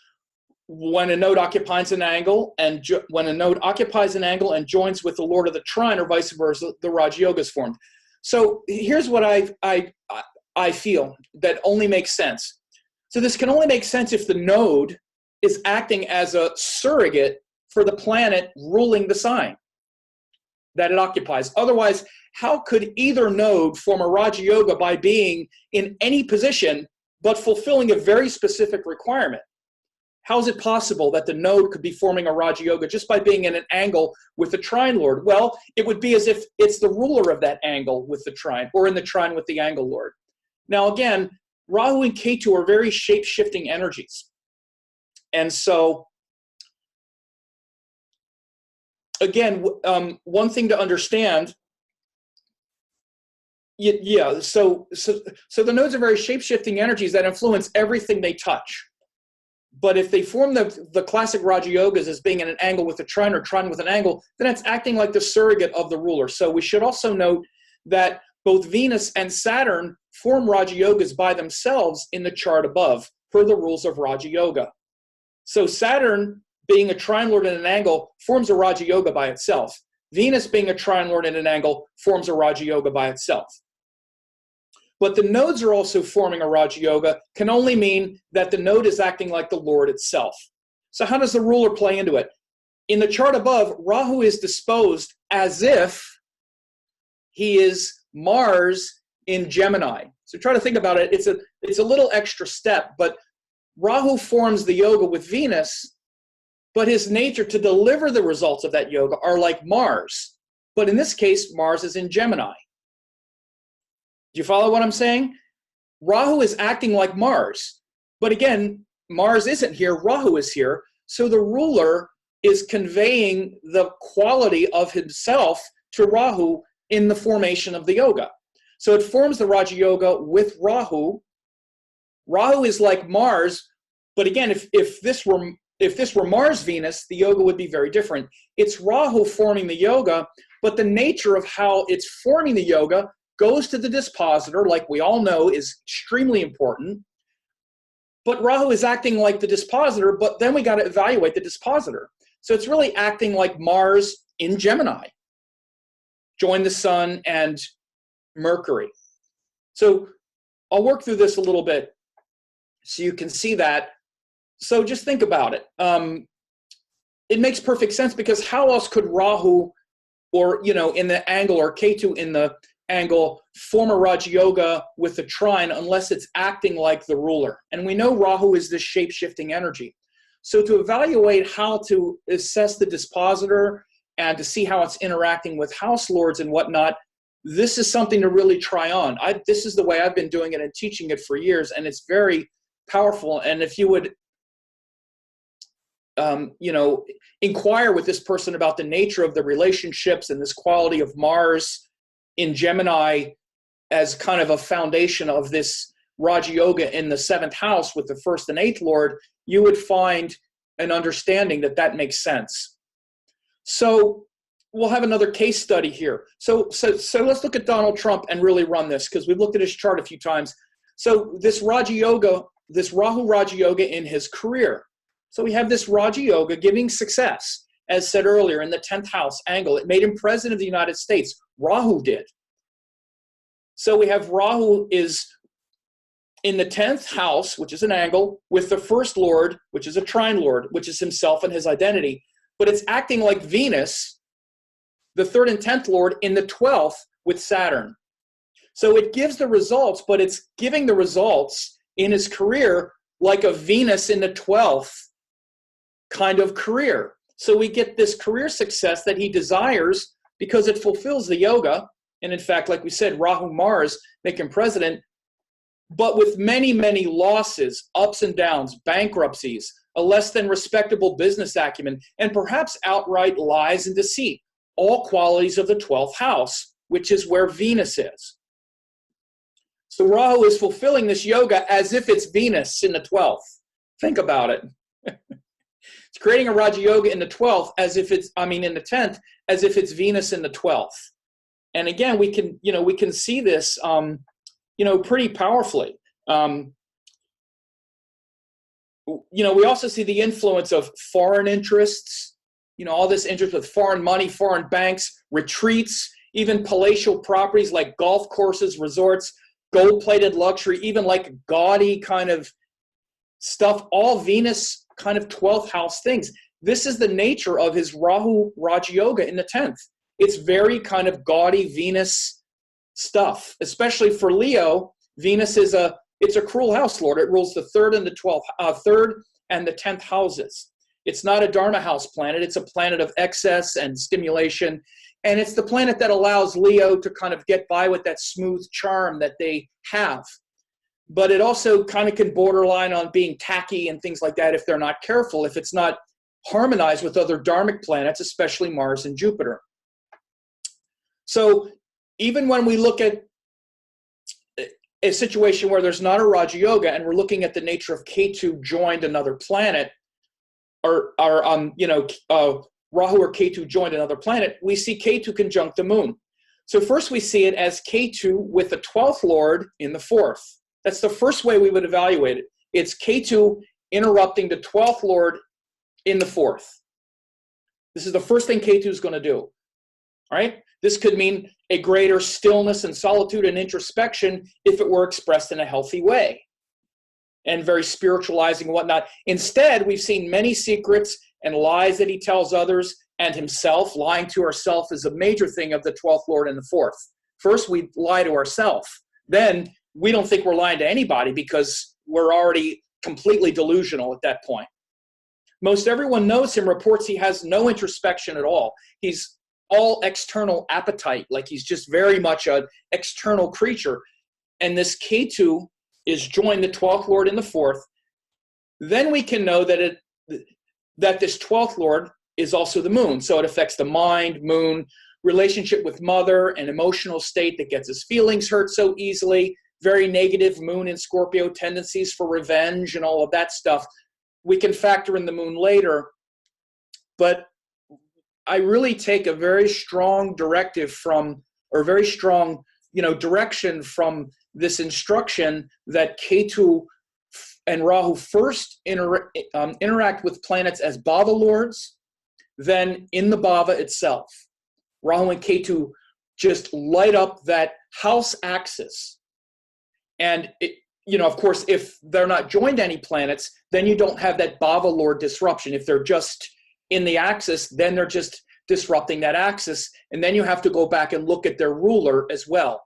When a node occupies an angle and joins with the Lord of the trine, or vice versa, the Raja Yoga is formed. So here's what I feel that only makes sense. So this can only make sense if the node is acting as a surrogate for the planet ruling the sign that it occupies. Otherwise, how could either node form a Raja Yoga by being in any position but fulfilling a very specific requirement? How is it possible that the node could be forming a Raja Yoga just by being in an angle with the trine lord? Well, it would be as if it's the ruler of that angle with the trine, or in the trine with the angle lord. Now again, Rahu and Ketu are very shape-shifting energies. And so, again, one thing to understand, so the nodes are very shape-shifting energies that influence everything they touch. But if they form the classic Raja Yogas as being in an angle with a trine or trine with an angle, then it's acting like the surrogate of the ruler. So we should also note that both Venus and Saturn form Raja Yogas by themselves in the chart above, per the rules of Raja Yoga. So Saturn, being a trine lord in an angle, forms a Raja Yoga by itself. Venus, being a trine lord in an angle, forms a Raja Yoga by itself. But the nodes are also forming a Raja Yoga can only mean that the node is acting like the Lord itself. So how does the ruler play into it? In the chart above, Rahu is disposed as if he is Mars in Gemini. So try to think about it. It's a little extra step, but Rahu forms the yoga with Venus, but his nature to deliver the results of that yoga are like Mars. But in this case, Mars is in Gemini. Do you follow what I'm saying? Rahu is acting like Mars. But again, Mars isn't here, Rahu is here. So the ruler is conveying the quality of himself to Rahu in the formation of the yoga. So it forms the Raja Yoga with Rahu. Rahu is like Mars, but again, if this were Mars Venus, the yoga would be very different. It's Rahu forming the yoga, but the nature of how it's forming the yoga goes to the dispositor, like we all know is extremely important. But Rahu is acting like the dispositor, but then we got to evaluate the dispositor. So it's really acting like Mars in Gemini. Join the Sun and Mercury. So I'll work through this a little bit so you can see that. So just think about it. It makes perfect sense, because how else could Rahu, or in the angle, or Ketu in the angle, form a Raja Yoga with the trine unless it's acting like the ruler? And we know Rahu is this shape-shifting energy. So to evaluate how to assess the dispositor and to see how it's interacting with house lords and whatnot, this is something to really try on. This is the way I've been doing it and teaching it for years, and it's very powerful. And if you would inquire with this person about the nature of the relationships and this quality of Mars in Gemini as kind of a foundation of this Raja Yoga in the 7th house with the 1st and 8th Lord, you would find an understanding that makes sense. So we'll have another case study here. So let's look at Donald Trump and really run this, because we've looked at his chart a few times. So this Raja Yoga, this Rahu Raja Yoga in his career. So we have this Raja Yoga giving success, as said earlier, in the 10th house angle. It made him president of the United States. Rahu did. So we have Rahu is in the 10th house, which is an angle, with the 1st Lord, which is a trine Lord, which is himself and his identity. But it's acting like Venus, the 3rd and 10th Lord, in the 12th with Saturn. So it gives the results, but it's giving the results in his career like a Venus in the 12th kind of career. So we get this career success that he desires because it fulfills the yoga. And in fact, like we said, Rahu Mars make him president, but with many, many losses, ups and downs, bankruptcies, a less than respectable business acumen, and perhaps outright lies and deceit, all qualities of the 12th house, which is where Venus is. So Rahu is fulfilling this yoga as if it's Venus in the 12th. Think about it. It's creating a Raja Yoga in the 12th as if it's, I mean, in the 10th, as if it's Venus in the 12th. And again, we can see this, pretty powerfully. We also see the influence of foreign interests, all this interest with foreign money, foreign banks, retreats, even palatial properties like golf courses, resorts, gold-plated luxury, even like gaudy kind of stuff, all Venus kind of 12th house things. This is the nature of his Rahu Raja Yoga in the 10th. It's very kind of gaudy Venus stuff, especially for Leo. Venus is it's a cruel house lord. It rules the 3rd and the 3rd and the 10th houses. It's not a Dharma house planet. It's a planet of excess and stimulation. And it's the planet that allows Leo to kind of get by with that smooth charm that they have. But it also kind of can borderline on being tacky and things like that if they're not careful, if it's not harmonized with other dharmic planets, especially Mars and Jupiter. So even when we look at a situation where there's not a Raja Yoga and we're looking at the nature of Ketu joined another planet, or Rahu or Ketu joined another planet, we see Ketu conjunct the moon. So first we see it as Ketu with the 12th lord in the 4th. That's the first way we would evaluate it. It's Ketu interrupting the 12th lord in the 4th. This is the first thing Ketu is going to do. All right? This could mean a greater stillness and solitude and introspection if it were expressed in a healthy way and very spiritualizing and whatnot. Instead, we've seen many secrets and lies that he tells others and himself. Lying to ourselves is a major thing of the 12th lord and the 4th. First, we lie to ourselves. Then we don't think we're lying to anybody because we're already completely delusional at that point. Most everyone knows him, reports he has no introspection at all. He's all external appetite, like he's just very much an external creature. And this Ketu is joined the 12th lord in the 4th. Then we can know that this 12th lord is also the moon. So it affects the mind, moon, relationship with mother, an emotional state that gets his feelings hurt so easily, very negative moon in Scorpio, tendencies for revenge and all of that stuff. We can factor in the moon later, but I really take a very strong directive from, or very strong, direction from this instruction that Ketu and Rahu first interact with planets as Bhava lords, then in the Bhava itself. Rahu and Ketu just light up that house axis. And, of course, if they're not joined any planets, then you don't have that Bhava lord disruption. If they're just in the axis, then they're just disrupting that axis. And then you have to go back and look at their ruler as well.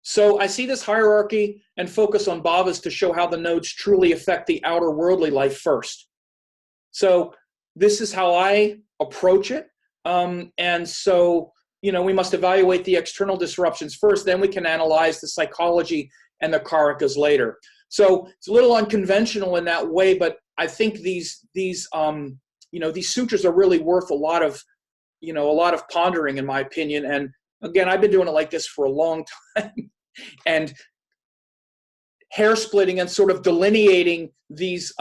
So I see this hierarchy and focus on bhavas to show how the nodes truly affect the outer worldly life first. So this is how I approach it. And so, we must evaluate the external disruptions first, then we can analyze the psychology and the karakas later. So it's a little unconventional in that way, but I think these sutras are really worth a lot of pondering, in my opinion. And again, I've been doing it like this for a long time, and hair splitting and sort of delineating these,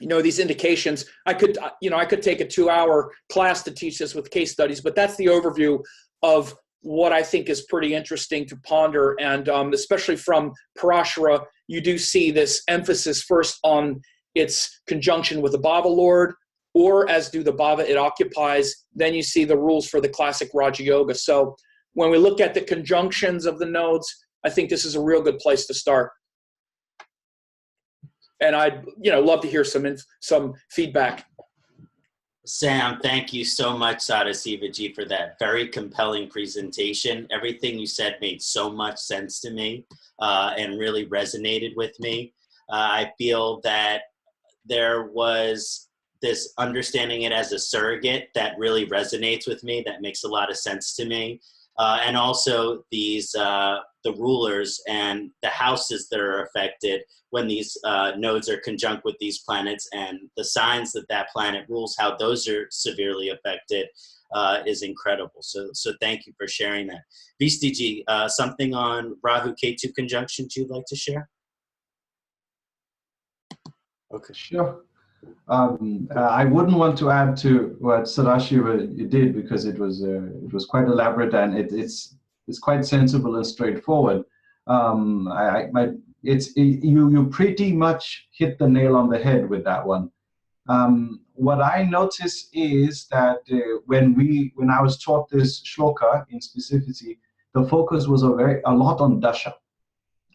these indications. I could take a 2-hour class to teach this with case studies, but that's the overview of what I think is pretty interesting to ponder. And especially from Parashara, you do see this emphasis first on its conjunction with the Bhava Lord, or as do the Bhava it occupies. Then you see the rules for the classic Raja Yoga. So when we look at the conjunctions of the nodes, I think this is a real good place to start. And I'd love to hear some feedback. Sam, thank you so much, Sadasivaji, for that very compelling presentation. Everything you said made so much sense to me and really resonated with me. I feel that there was this understanding it as a surrogate that really resonates with me, that makes a lot of sense to me. And also these, the rulers and the houses that are affected when these nodes are conjunct with these planets, and the signs that planet rules, how those are severely affected is incredible. So thank you for sharing that. Vistiji, something on Rahu Ketu conjunctions you'd like to share? Okay. Sure. I wouldn't want to add to what Sadashiva did because it was quite elaborate and it's quite sensible and straightforward. You pretty much hit the nail on the head with that one. What I notice is that when I was taught this shloka in specificity, the focus was a lot on Dasha.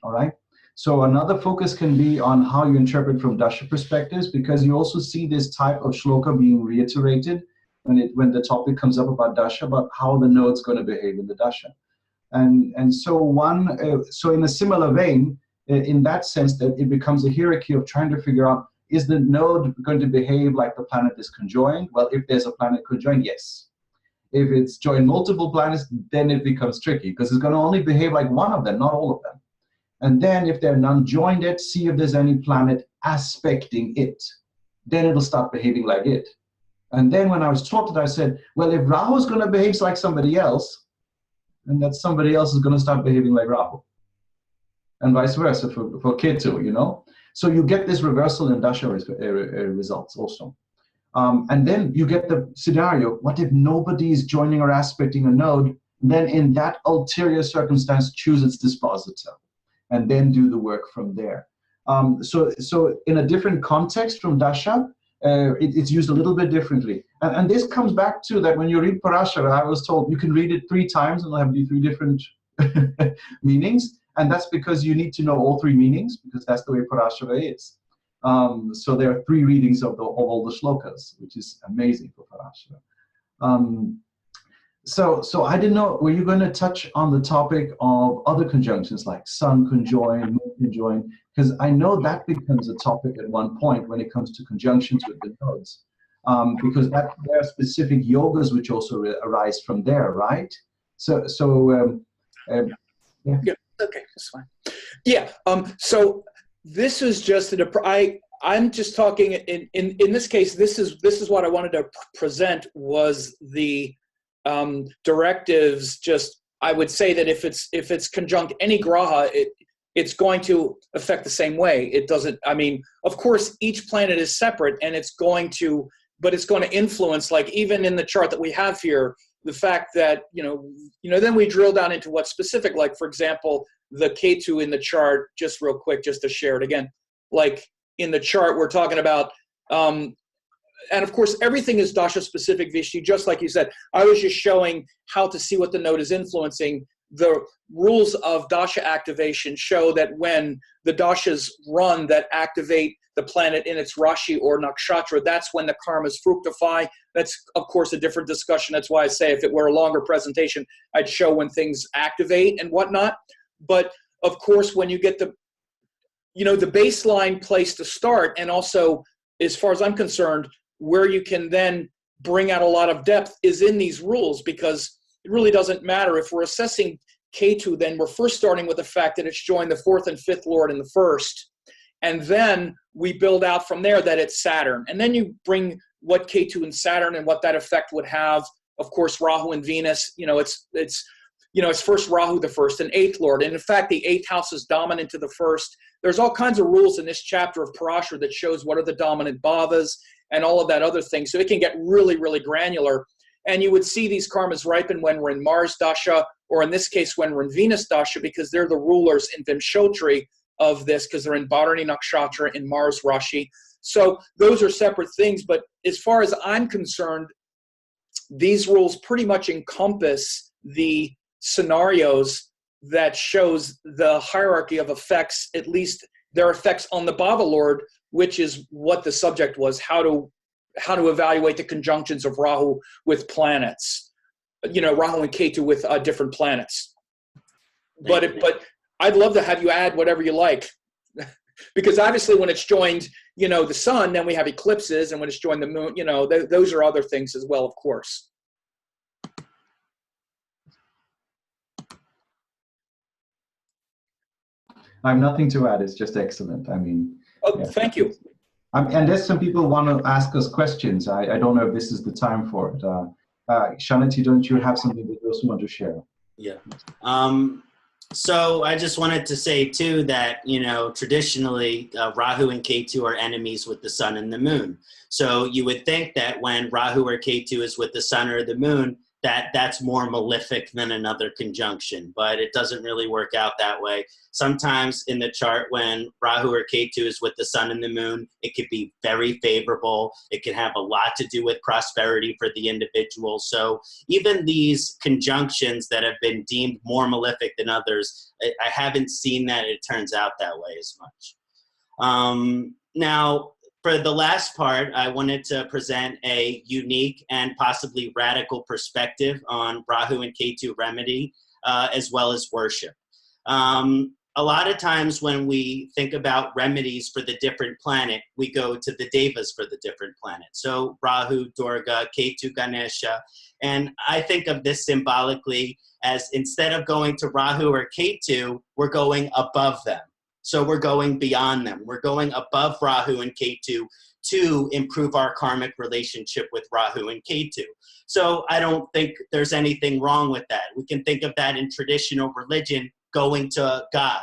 All right. So another focus can be on how you interpret from Dasha perspectives, because you also see this type of shloka being reiterated when the topic comes up about Dasha, about how the node's going to behave in the Dasha. And so in a similar vein, in that sense, that it becomes a hierarchy of trying to figure out, is the node going to behave like the planet is conjoined? Well, if there's a planet conjoined, yes. If it's joined multiple planets, then it becomes tricky, because it's going to only behave like one of them, not all of them. And then if they're non-joined, see if there's any planet aspecting it. Then it'll start behaving like it. And then when I was taught that, I said, well, if Rahu is going to behave like somebody else, then that somebody else is going to start behaving like Rahu. And vice versa for Ketu, you know? So you get this reversal in Dasha results also. And then you get the scenario, what if nobody is joining or aspecting a node? Then in that ulterior circumstance, choose its dispositor, and then do the work from there. So in a different context from Dasha, it's used a little bit differently. And this comes back to that when you read Parashara, I was told you can read it 3 times and it'll have 3 different meanings. And that's because you need to know all 3 meanings, because that's the way Parashara is. So there are 3 readings of all the shlokas, which is amazing for Parashara. So I didn't know, were you going to touch on the topic of other conjunctions like sun conjoined, moon conjoined? Because I know that becomes a topic at one point when it comes to conjunctions with the nodes, because there are specific yogas which also arise from there, right? Yeah. Yeah, okay, that's fine. Yeah, so this is just I'm just talking in this case. This is what I wanted to present was the directives. Just I would say that if it's conjunct any graha, it's going to affect the same way. It doesn't. I mean, of course, each planet is separate, and it's going to influence. Like even in the chart that we have here, the fact that then we drill down into what's specific. Like for example, the Ketu in the chart. Just real quick, just to share it again. Like in the chart, we're talking about. And of course, everything is Dasha specific, Visti, just like you said. I was just showing how to see what the node is influencing. The rules of Dasha activation show that when the Dashas run that activate the planet in its Rashi or Nakshatra, that's when the karmas fructify. That's, of course, a different discussion. That's why I say if it were a longer presentation, I'd show when things activate and whatnot. But, of course, when you get the baseline place to start, and also, as far as I'm concerned, where you can then bring out a lot of depth is in these rules, because it really doesn't matter. If we're assessing Ketu, then we're first starting with the fact that it's joined the 4th and 5th lord in the 1st. And then we build out from there that it's Saturn. And then you bring what Ketu and Saturn and what that effect would have. Of course, Rahu and Venus, it's first Rahu, the 1st, and 8th lord. And in fact, the 8th house is dominant to the 1st. There's all kinds of rules in this chapter of Parashara that shows what are the dominant bhavas and all of that other thing. So it can get really, really granular. And you would see these karmas ripen when we're in Mars Dasha, or in this case, when we're in Venus Dasha, because they're the rulers in Vimshotri of this, because they're in Bharani Nakshatra in Mars Rashi. So those are separate things. But as far as I'm concerned, these rules pretty much encompass the scenarios that shows the hierarchy of effects, at least their effects on the Bhava Lord, which is what the subject was, how to evaluate the conjunctions of Rahu with planets, Rahu and Ketu with different planets. But I'd love to have you add whatever you like, because obviously when it's joined, the sun, then we have eclipses, and when it's joined the moon, those are other things as well, of course. I have nothing to add. It's just excellent. I mean, yeah. Thank you. And there's some people want to ask us questions. I don't know if this is the time for it. Ksanati, don't you have something that you also want to share? Yeah. So I just wanted to say too that, you know, traditionally Rahu and Ketu are enemies with the sun and the moon. So you would think that when Rahu or Ketu is with the sun or the moon, that's more malefic than another conjunction, but it doesn't really work out that way. Sometimes in the chart, when Rahu or Ketu is with the sun and the moon, it could be very favorable. It can have a lot to do with prosperity for the individual. So even these conjunctions that have been deemed more malefic than others, I haven't seen that it turns out that way as much. Now, for the last part, I wanted to present a unique and possibly radical perspective on Rahu and Ketu remedy, as well as worship. A lot of times when we think about remedies for the different planet, we go to the devas for the different planets. So Rahu, Durga, Ketu, Ganesha. And I think of this symbolically as instead of going to Rahu or Ketu, we're going above them. So we're going beyond them. We're going above Rahu and Ketu to improve our karmic relationship with Rahu and Ketu. So I don't think there's anything wrong with that. We can think of that in traditional religion, going to God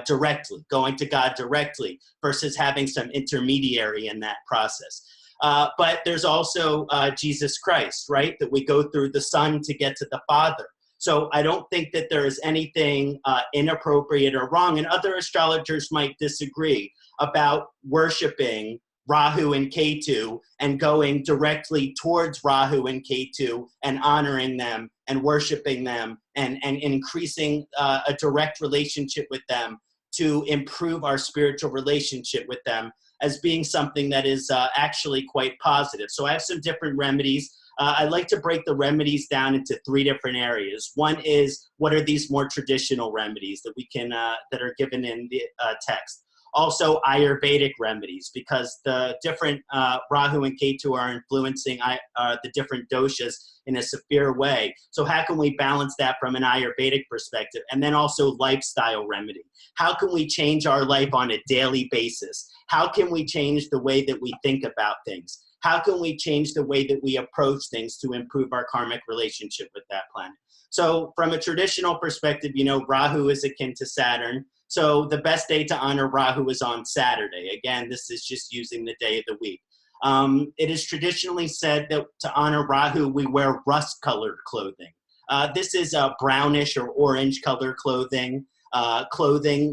directly, going to God directly versus having some intermediary in that process. But there's also Jesus Christ, right? That we go through the Son to get to the Father. So I don't think that there is anything inappropriate or wrong, and other astrologers might disagree about worshiping Rahu and Ketu and going directly towards Rahu and Ketu and honoring them and worshiping them and increasing a direct relationship with them to improve our spiritual relationship with them as being something that is actually quite positive. So I have some different remedies. I like to break the remedies down into three different areas. One is, what are these more traditional remedies that we can that are given in the text? Also, Ayurvedic remedies, because the different Rahu and Ketu are influencing the different doshas in a severe way. So how can we balance that from an Ayurvedic perspective? And then also lifestyle remedy. How can we change our life on a daily basis? How can we change the way that we think about things? How can we change the way that we approach things to improve our karmic relationship with that planet? So from a traditional perspective, you know, Rahu is akin to Saturn. So the best day to honor Rahu is on Saturday. Again, this is just using the day of the week. It is traditionally said that to honor Rahu, we wear rust-colored clothing. This is a brownish or orange-colored clothing,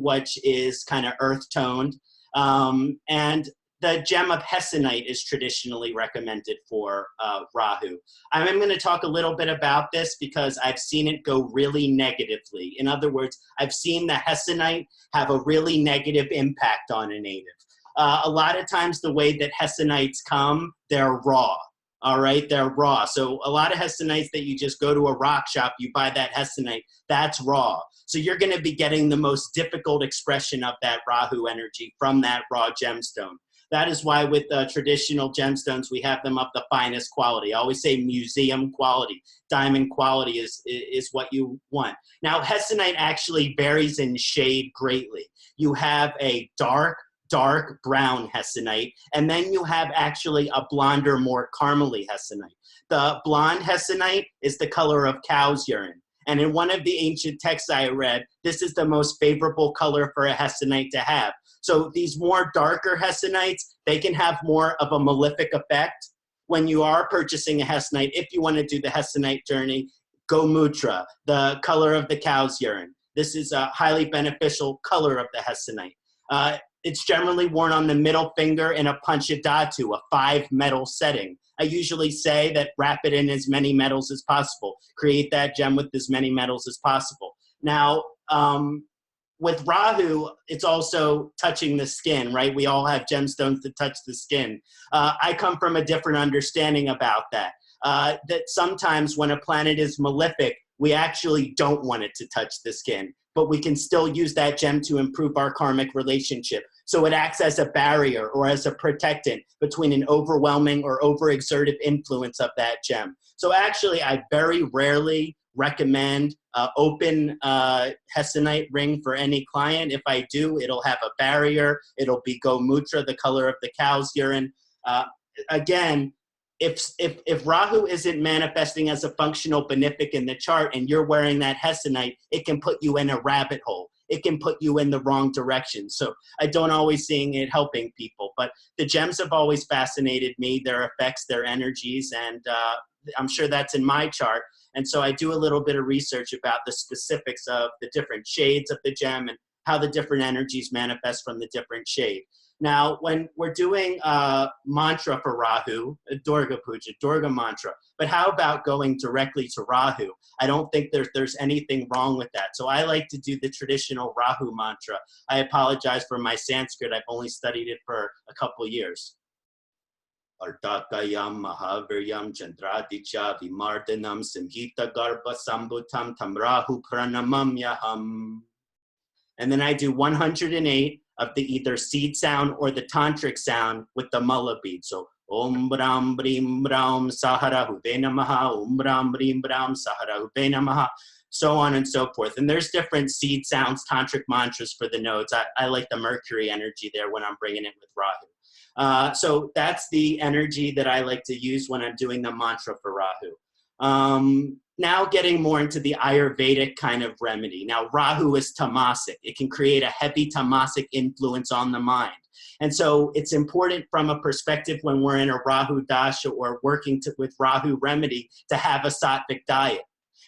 which is kind of earth-toned. And the gem of Hessonite is traditionally recommended for Rahu. I'm going to talk a little bit about this because I've seen it go really negatively. In other words, I've seen the Hessonite have a really negative impact on a native. A lot of times the way that Hessonites come, they're raw. All right, they're raw. So a lot of Hessonites that you just go to a rock shop, you buy that Hessonite, that's raw. So you're going to be getting the most difficult expression of that Rahu energy from that raw gemstone. That is why with traditional gemstones, we have them of the finest quality. I always say museum quality. Diamond quality is what you want. Now, Hessonite actually varies in shade greatly. You have a dark brown Hessonite, and then you have actually a blonder, more caramely Hessonite. The blonde Hessonite is the color of cow's urine. And in one of the ancient texts I read, this is the most favorable color for a Hessonite to have. So these more darker Hessonites, they can have more of a malefic effect. When you are purchasing a Hessonite, if you want to do the Hessonite journey, Gomutra, the color of the cow's urine. This is a highly beneficial color of the Hessonite. It's generally worn on the middle finger in a Panchadhatu, a 5-metal setting. I usually say that wrap it in as many metals as possible. Create that gem with as many metals as possible. Now, with Rahu, it's also touching the skin, right? We all have gemstones that touch the skin. I come from a different understanding about that. That sometimes when a planet is malefic, we actually don't want it to touch the skin, but we can still use that gem to improve our karmic relationship. So it acts as a barrier or as a protectant between an overwhelming or overexertive influence of that gem. So actually, I very rarely recommend open Hessonite ring for any client. If I do, it'll have a barrier. It'll be Gomutra, the color of the cow's urine. Again, if Rahu isn't manifesting as a functional benefic in the chart and you're wearing that Hessonite, it can put you in a rabbit hole. It can put you in the wrong direction. So I don't always see it helping people, but the gems have always fascinated me, their effects, their energies, and I'm sure that's in my chart. And so I do a little bit of research about the specifics of the different shades of the gem and how the different energies manifest from the different shade. Now, when we're doing mantra for Rahu, Durga Puja, Durga mantra, but how about going directly to Rahu? I don't think there's anything wrong with that. So I like to do the traditional Rahu mantra. I apologize for my Sanskrit. I've only studied it for a couple years. Artakayam Mahaviryam Chandradicha Vimardhanam Simhita Garbha Sambhutam Tam Rahu Pranamam Yaham. And then I do 108 of the either seed sound or the tantric sound with the mala bead. So Om Bram Brim Bram Saharahu Namaha, Om Bram Brim Bram Saharahu Namaha, so on and so forth. And there's different seed sounds, tantric mantras for the nodes. I like the Mercury energy there when I'm bringing it with Rahu. So that's the energy that I like to use when I'm doing the mantra for Rahu. Now getting more into the Ayurvedic kind of remedy. Now Rahu is tamasic. It can create a heavy tamasic influence on the mind. And so it's important from a perspective when we're in a Rahu Dasha or working with Rahu remedy to have a sattvic diet.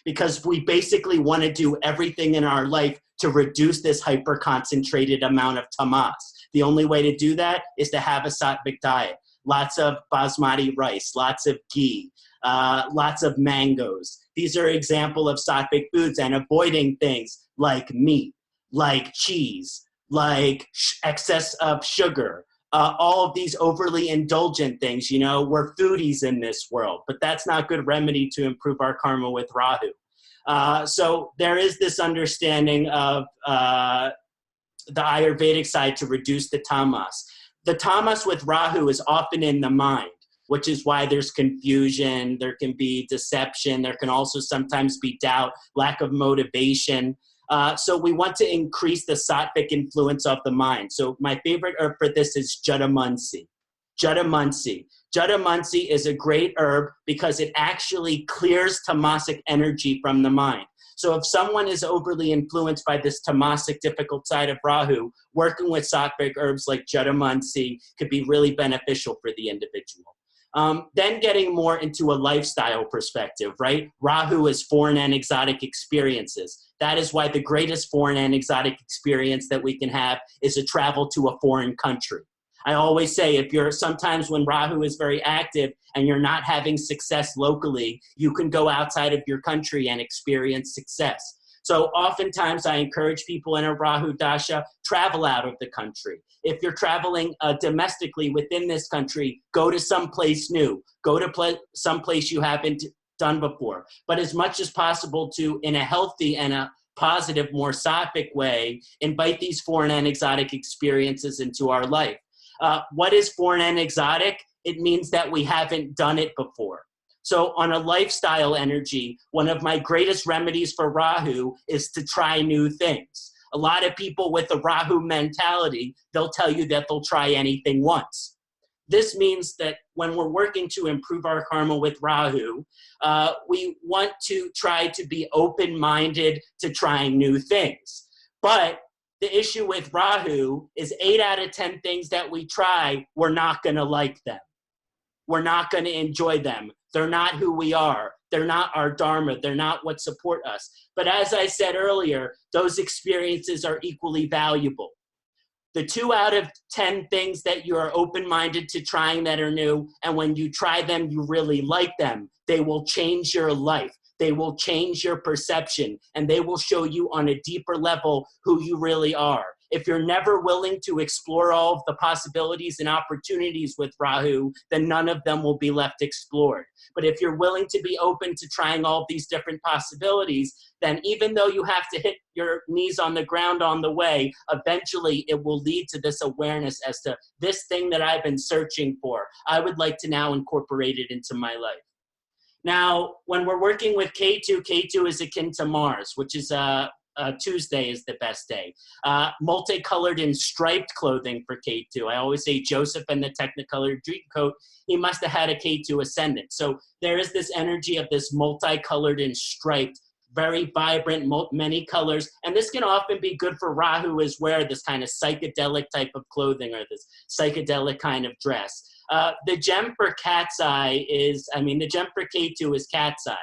Because we basically want to do everything in our life to reduce this hyper-concentrated amount of tamas. The only way to do that is to have a sattvic diet. Lots of basmati rice, lots of ghee, lots of mangoes. These are examples of sattvic foods, and avoiding things like meat, like cheese, like excess of sugar, all of these overly indulgent things. You know, we're foodies in this world, but that's not good remedy to improve our karma with Rahu. So there is this understanding of the Ayurvedic side to reduce the tamas. The tamas with Rahu is often in the mind, which is why there's confusion, there can be deception, there can also sometimes be doubt, lack of motivation. So we want to increase the sattvic influence of the mind. So my favorite herb for this is Jadamansi. Jadamansi. Jadamansi is a great herb because it actually clears tamasic energy from the mind. So if someone is overly influenced by this tamasic, difficult side of Rahu, working with sattvic herbs like Jadamansi could be really beneficial for the individual. Then getting more into a lifestyle perspective, right? Rahu is foreign and exotic experiences. That is why the greatest foreign and exotic experience that we can have is a travel to a foreign country. I always say, if you're sometimes when Rahu is very active and you're not having success locally, you can go outside of your country and experience success. So oftentimes I encourage people in a Rahu Dasha, travel out of the country. If you're traveling domestically within this country, go to someplace new. Go to someplace you haven't done before. But as much as possible to, in a healthy and a positive, more sattvic way, invite these foreign and exotic experiences into our life. What is foreign and exotic? It means that we haven't done it before. So on a lifestyle energy, one of my greatest remedies for Rahu is to try new things. A lot of people with a Rahu mentality, they'll tell you that they'll try anything once. This means that when we're working to improve our karma with Rahu, we want to try to be open-minded to trying new things. But the issue with Rahu is 8 out of 10 things that we try, we're not going to like them. We're not going to enjoy them. They're not who we are. They're not our dharma. They're not what support us. But as I said earlier, those experiences are equally valuable. The 2 out of 10 things that you are open-minded to trying that are new, and when you try them, you really like them, they will change your life. They will change your perception, and they will show you on a deeper level who you really are. If you're never willing to explore all of the possibilities and opportunities with Rahu, then none of them will be left explored. But if you're willing to be open to trying all of these different possibilities, then even though you have to hit your knees on the ground on the way, eventually it will lead to this awareness as to this thing that I've been searching for. I would like to now incorporate it into my life. Now, when we're working with Ketu, Ketu is akin to Mars, which is a Tuesday is the best day. Multicolored and striped clothing for Ketu. I always say Joseph and the Technicolor Dreamcoat, he must have had a Ketu ascendant. So there is this energy of this multicolored and striped, very vibrant, many colors. And this can often be good for Rahu as well, this kind of psychedelic type of clothing or this psychedelic kind of dress. The gem for cat's eye is, the gem for Ketu is cat's eye.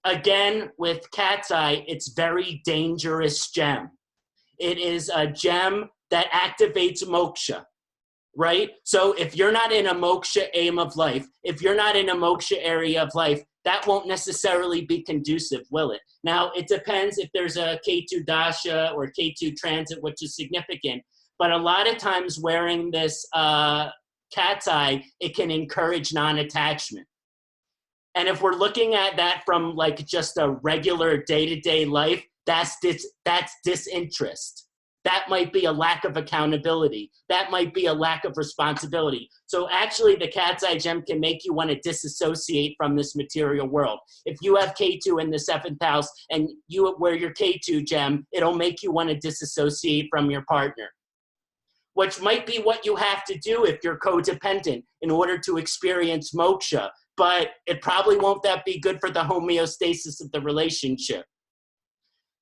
Again, with cat's eye, it's very dangerous gem. It is a gem that activates moksha, right? So if you're not in a moksha aim of life, if you're not in a moksha area of life, that won't necessarily be conducive, will it? Now, it depends if there's a Ketu Dasha or Ketu transit, which is significant. But a lot of times wearing this cat's eye, it can encourage non-attachment. And if we're looking at that from like just a regular day-to-day life, that's disinterest. That might be a lack of accountability. That might be a lack of responsibility. So actually the cat's eye gem can make you want to disassociate from this material world. If you have Ketu in the 7th house and you wear your Ketu gem, it'll make you want to disassociate from your partner, which might be what you have to do if you're codependent in order to experience moksha, but it probably won't that be good for the homeostasis of the relationship.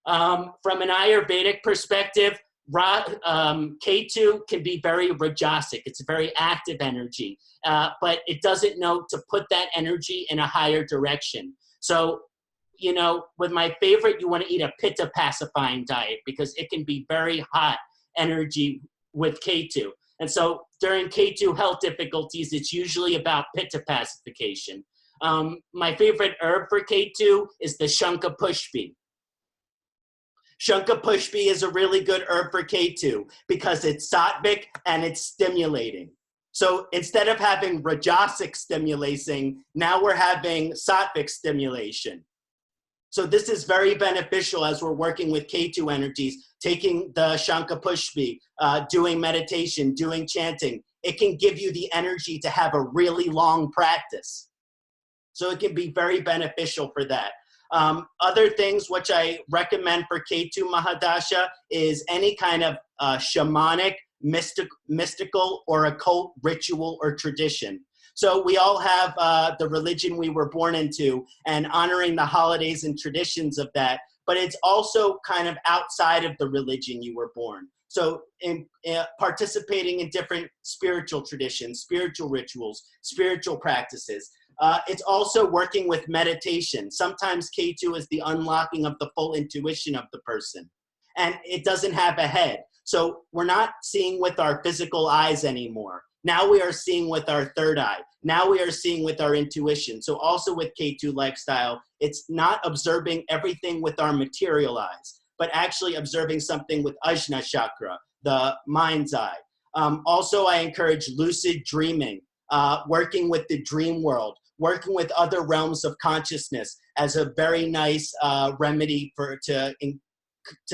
From an Ayurvedic perspective, Ketu can be very rajasic. It's a very active energy, but it doesn't know to put that energy in a higher direction. So, with my favorite, you want to eat a pitta pacifying diet because it can be very hot energy with Ketu. And so during Ketu health difficulties, it's usually about pitta pacification. My favorite herb for Ketu is the Shankha Pushpi. Shankha Pushpi is a really good herb for Ketu because it's sattvic and it's stimulating. So instead of having rajasic stimulating, now we're having sattvic stimulation. So this is very beneficial as we're working with Ketu energies, taking the Shankha Pushpi, doing meditation, doing chanting. It can give you the energy to have a really long practice. So it can be very beneficial for that. Other things which I recommend for Ketu Mahadasha is any kind of shamanic, mystical or occult ritual or tradition. So we all have the religion we were born into and honoring the holidays and traditions of that, but it's also kind of outside of the religion you were born. So in participating in different spiritual traditions, spiritual rituals, spiritual practices. It's also working with meditation. Sometimes Ketu is the unlocking of the full intuition of the person, and it doesn't have a head. So we're not seeing with our physical eyes anymore. Now we are seeing with our third eye. Now we are seeing with our intuition. So also with Ketu lifestyle, it's not observing everything with our material eyes, but actually observing something with Ajna chakra, the mind's eye. Also, I encourage lucid dreaming, working with the dream world, working with other realms of consciousness as a very nice remedy to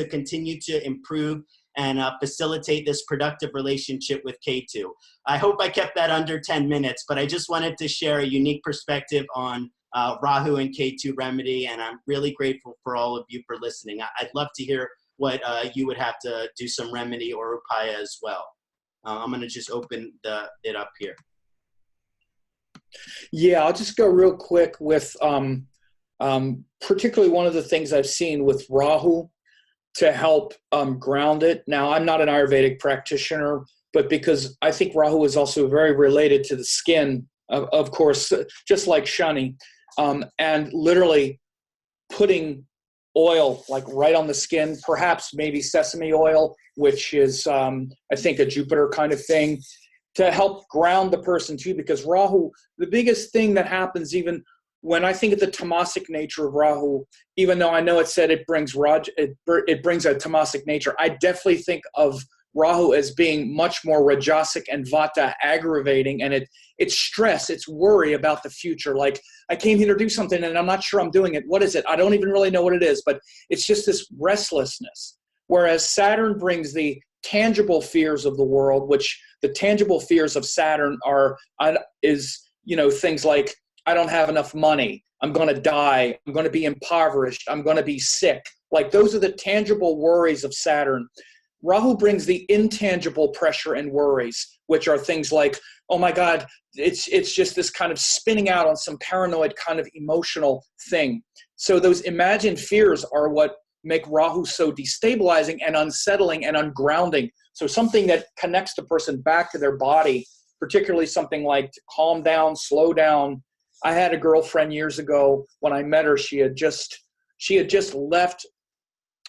continue to improve and facilitate this productive relationship with Ketu. I hope I kept that under 10 minutes, but I just wanted to share a unique perspective on Rahu and Ketu remedy, and I'm really grateful for all of you for listening. I'd love to hear what you would have to do some remedy or upaya as well. I'm gonna just open it up here. Yeah, I'll just go real quick with particularly one of the things I've seen with Rahu to help ground it. Now, I'm not an Ayurvedic practitioner, but because I think Rahu is also very related to the skin, of course, just like Shani, and literally putting oil like right on the skin, perhaps maybe sesame oil, which is, I think, a Jupiter kind of thing, to help ground the person too, because Rahu, the biggest thing that happens even when I think of the tamasic nature of Rahu, even though I know it said it brings it brings a tamasic nature, I definitely think of Rahu as being much more rajasic and vata aggravating, and it's stress, it's worry about the future. Like, I came here to do something and I'm not sure I'm doing it. What is it? I don't even really know what it is, but it's just this restlessness. Whereas Saturn brings the tangible fears of the world, which the tangible fears of Saturn is things like I don't have enough money. I'm going to die. I'm going to be impoverished. I'm going to be sick. Like those are the tangible worries of Saturn. Rahu brings the intangible pressure and worries, which are things like, oh my God, it's just this kind of spinning out on some paranoid kind of emotional thing. So those imagined fears are what make Rahu so destabilizing and unsettling and ungrounding. So something that connects the person back to their body, particularly something like to calm down, slow down. I had a girlfriend years ago. When I met her, she had just left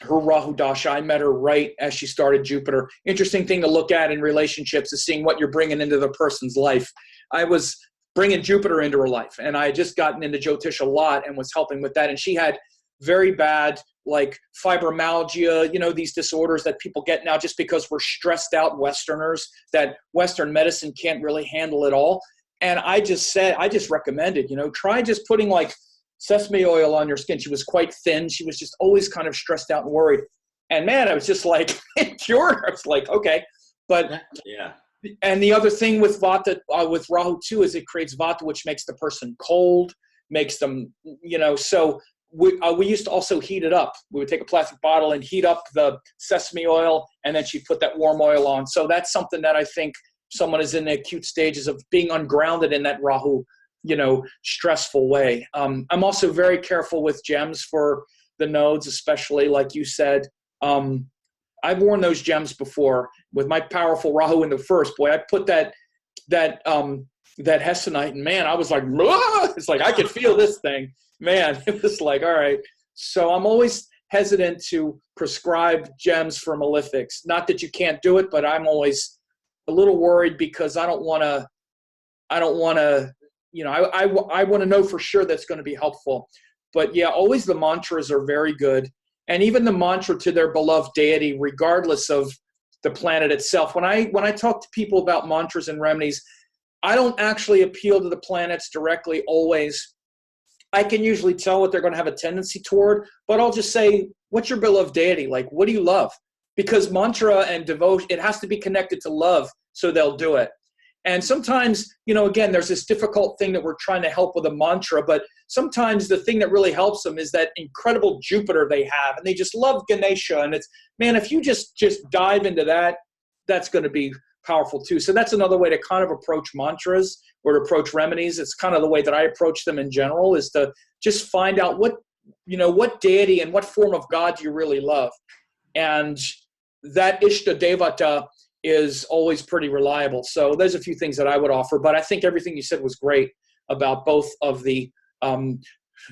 her Rahu Dasha. I met her right as she started Jupiter. Interesting thing to look at in relationships is seeing what you're bringing into the person's life. I was bringing Jupiter into her life, and I had just gotten into Jyotish a lot and was helping with that. And she had very bad, like fibromyalgia, you know, these disorders that people get now just because we're stressed out Westerners, that Western medicine can't really handle it all. And I just recommended, you know, try just putting like sesame oil on your skin. She was quite thin. She was just always kind of stressed out and worried. And man, I was just like, cured her. I was like, okay. But yeah. And the other thing with Vata, with Rahu too, is it creates Vata, which makes the person cold, makes them, you know, so we used to also heat it up. We would take a plastic bottle and heat up the sesame oil, and then she'd put that warm oil on. So that's something that I think someone is in the acute stages of being ungrounded in that Rahu, you know, stressful way. I'm also very careful with gems for the nodes, especially like you said. I've worn those gems before with my powerful Rahu in the first. Boy, I put that Hestonite, and man, I was like, "Whoa!" It's like I could feel this thing. Man, it was like, all right. So I'm always hesitant to prescribe gems for malefics. Not that you can't do it, but I'm always a little worried because I don't want to, you know, I want to know for sure that's going to be helpful. But yeah, always the mantras are very good. And even the mantra to their beloved deity, regardless of the planet itself. When I talk to people about mantras and remedies, I don't actually appeal to the planets directly always. I can usually tell what they're going to have a tendency toward, but I'll just say, what's your beloved deity? Like, what do you love? Because mantra and devotion, it has to be connected to love, so they'll do it. And sometimes, you know, again, there's this difficult thing that we're trying to help with a mantra, but sometimes the thing that really helps them is that incredible Jupiter they have, and they just love Ganesha. And it's, man, if you just dive into that, that's going to be powerful too. So that's another way to kind of approach mantras or to approach remedies. It's kind of the way that I approach them in general, is to just find out what deity and what form of God do you really love. And that Ishta Devata is always pretty reliable. So there's a few things that I would offer, but I think everything you said was great about both of the